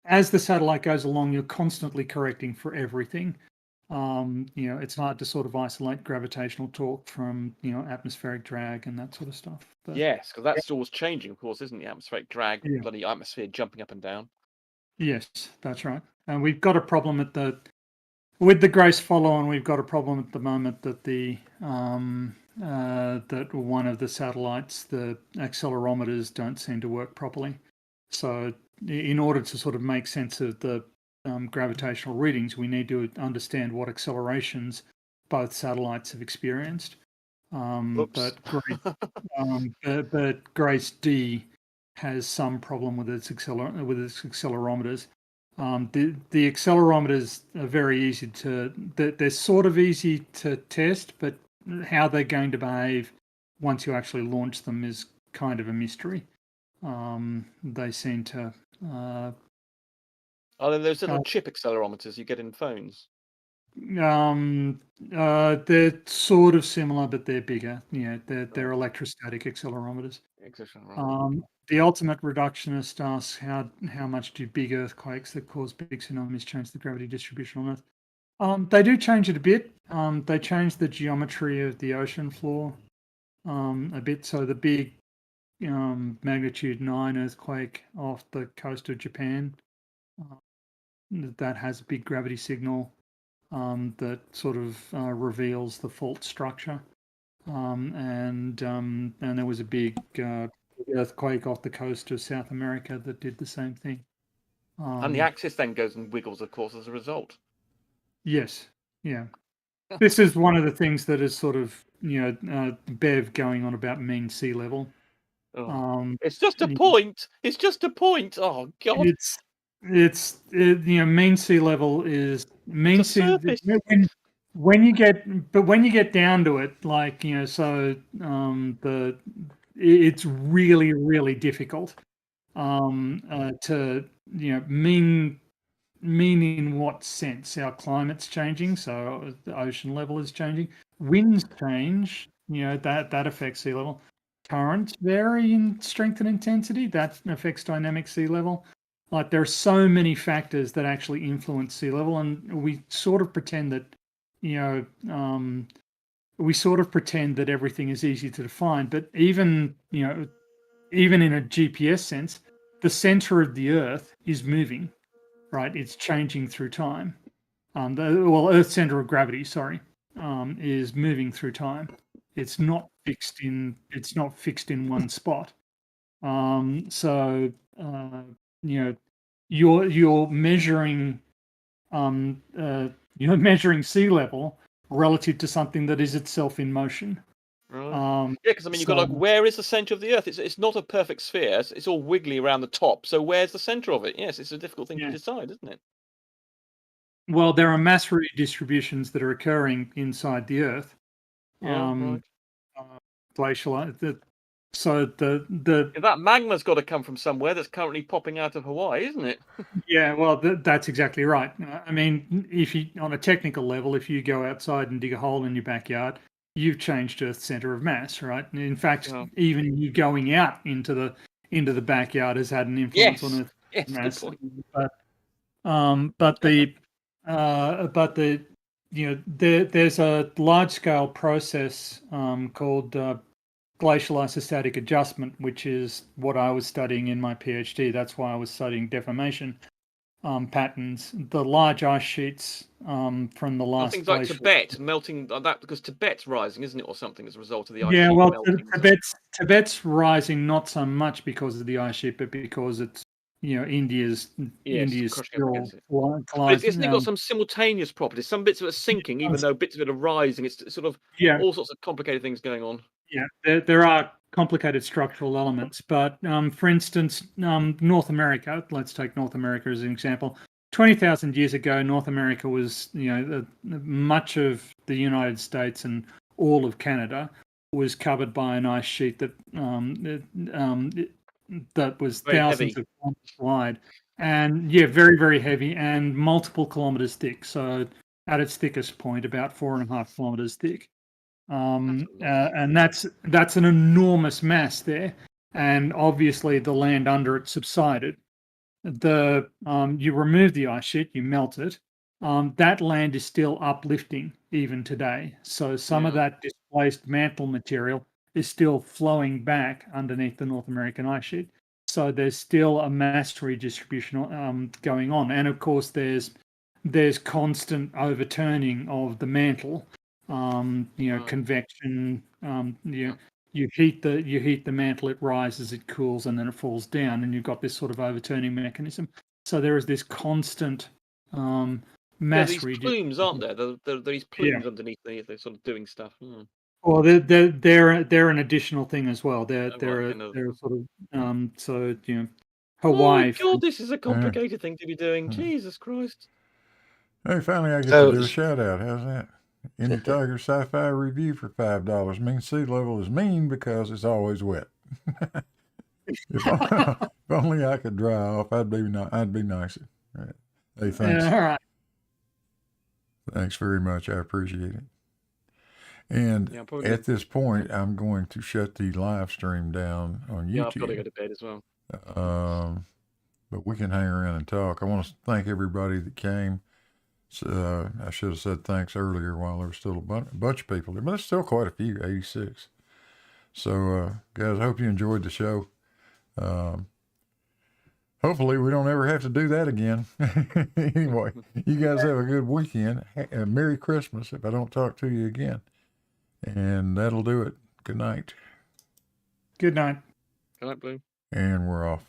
as the satellite goes along, you're constantly correcting for everything. It's hard to sort of isolate gravitational torque from atmospheric drag and that sort of stuff. But, yes, because that's always changing, of course, isn't the atmospheric drag? Yeah. Bloody atmosphere jumping up and down. Yes, that's right. And we've got a problem with the Grace follow-on. We've got a problem at the moment that that one of the satellites, the accelerometers, don't seem to work properly. So in order to sort of make sense of the gravitational readings, we need to understand what accelerations both satellites have experienced. But Grace D has some problem with its accelerometers. The accelerometers are very easy they're sort of easy to test, but how they're going to behave once you actually launch them is kind of a mystery. They seem to Are there those little chip accelerometers you get in phones? They're sort of similar, but they're bigger. Yeah, they're electrostatic accelerometers. The ultimate reductionist asks how much do big earthquakes that cause big tsunamis change the gravity distribution on Earth? They do change it a bit. They change the geometry of the ocean floor a bit. So the big magnitude 9 earthquake off the coast of Japan, that has a big gravity signal that sort of reveals the fault structure. And there was a big earthquake off the coast of South America that did the same thing. And the axis then goes and wiggles, of course, as a result. Yes, yeah. This is one of the things that is sort of Bev going on about mean sea level. It's just a point. It's just a point. Oh God! Mean sea level is mean It's a sea. surface. When you get down to it, like it's really really difficult to mean in what sense? Our climate's changing, so the ocean level is changing. Winds change, that affects sea level. Currents vary in strength and intensity. That affects dynamic sea level. Like there are so many factors that actually influence sea level, and we sort of pretend that, everything is easy to define. But even in a GPS sense, the center of the Earth is moving, right? It's changing through time. Earth's center of gravity, sorry, is moving through time. It's not fixed in one spot. You're measuring sea level relative to something that is itself in motion. Right. Because you've got where is the center of the Earth? It's not a perfect sphere. It's all wiggly around the top. So where's the center of it? Yes, it's a difficult thing to decide, isn't it? Well, there are mass redistributions that are occurring inside the Earth. Yeah, Glacial. That magma's got to come from somewhere that's currently popping out of Hawaii, isn't it? Yeah, well, that's exactly right. I mean, on a technical level, if you go outside and dig a hole in your backyard, you've changed Earth's center of mass, right? And in fact, even you going out into the backyard has had an influence on Earth's mass. Good point. There's a large scale process called glacial isostatic adjustment, which is what I was studying in my PhD. That's why I was studying deformation patterns. The large ice sheets from the last things like Tibet melting, that because Tibet's rising, isn't it, or something as a result of the ice sheet? Yeah, well, Tibet's rising not so much because of the ice sheet, but because it's India's still. Isn't it got some simultaneous properties? Some bits of it are sinking, even though bits of it are rising. It's sort of all sorts of complicated things going on. Yeah, there are complicated structural elements, but for instance, North America. Let's take North America as an example. 20,000 years ago, North America was, much of the United States and all of Canada was covered by an ice sheet that was very thousands heavy. of kilometers wide, and very, very heavy and multiple kilometers thick. So at its thickest point, about 4.5 kilometers thick. And that's an enormous mass there, and obviously the land under it subsided. You remove the ice sheet, you melt it. That land is still uplifting even today. So some of that displaced mantle material is still flowing back underneath the North American ice sheet. So there's still a mass redistribution going on, and of course there's constant overturning of the mantle. Convection. You heat the mantle, it rises, it cools, and then it falls down, and you've got this sort of overturning mechanism. So there is this constant mass these plumes, aren't there? There are these plumes underneath they're sort of doing stuff. Well, they're an additional thing as well. They're sort of Hawaii. Oh God, this is a complicated thing to be doing. Jesus Christ! Hey, finally I get to do a shout out. How's that? Indie Tiger Sci-Fi Review for $5. Mean sea level is mean because it's always wet. if only I could dry off, I'd be nicer. Right. Hey, thanks. All right. Thanks very much. I appreciate it. And at this point, I'm going to shut the live stream down on YouTube. Yeah, I've got to go to bed as well. But we can hang around and talk. I want to thank everybody that came. So, I should have said thanks earlier while there was still a bunch of people there, but there's still quite a few, 86. So, guys, I hope you enjoyed the show. Hopefully we don't ever have to do that again. Anyway, you guys have a good weekend. Merry Christmas if I don't talk to you again. And that'll do it. Good night. Good night. Good night, Blue. And we're off.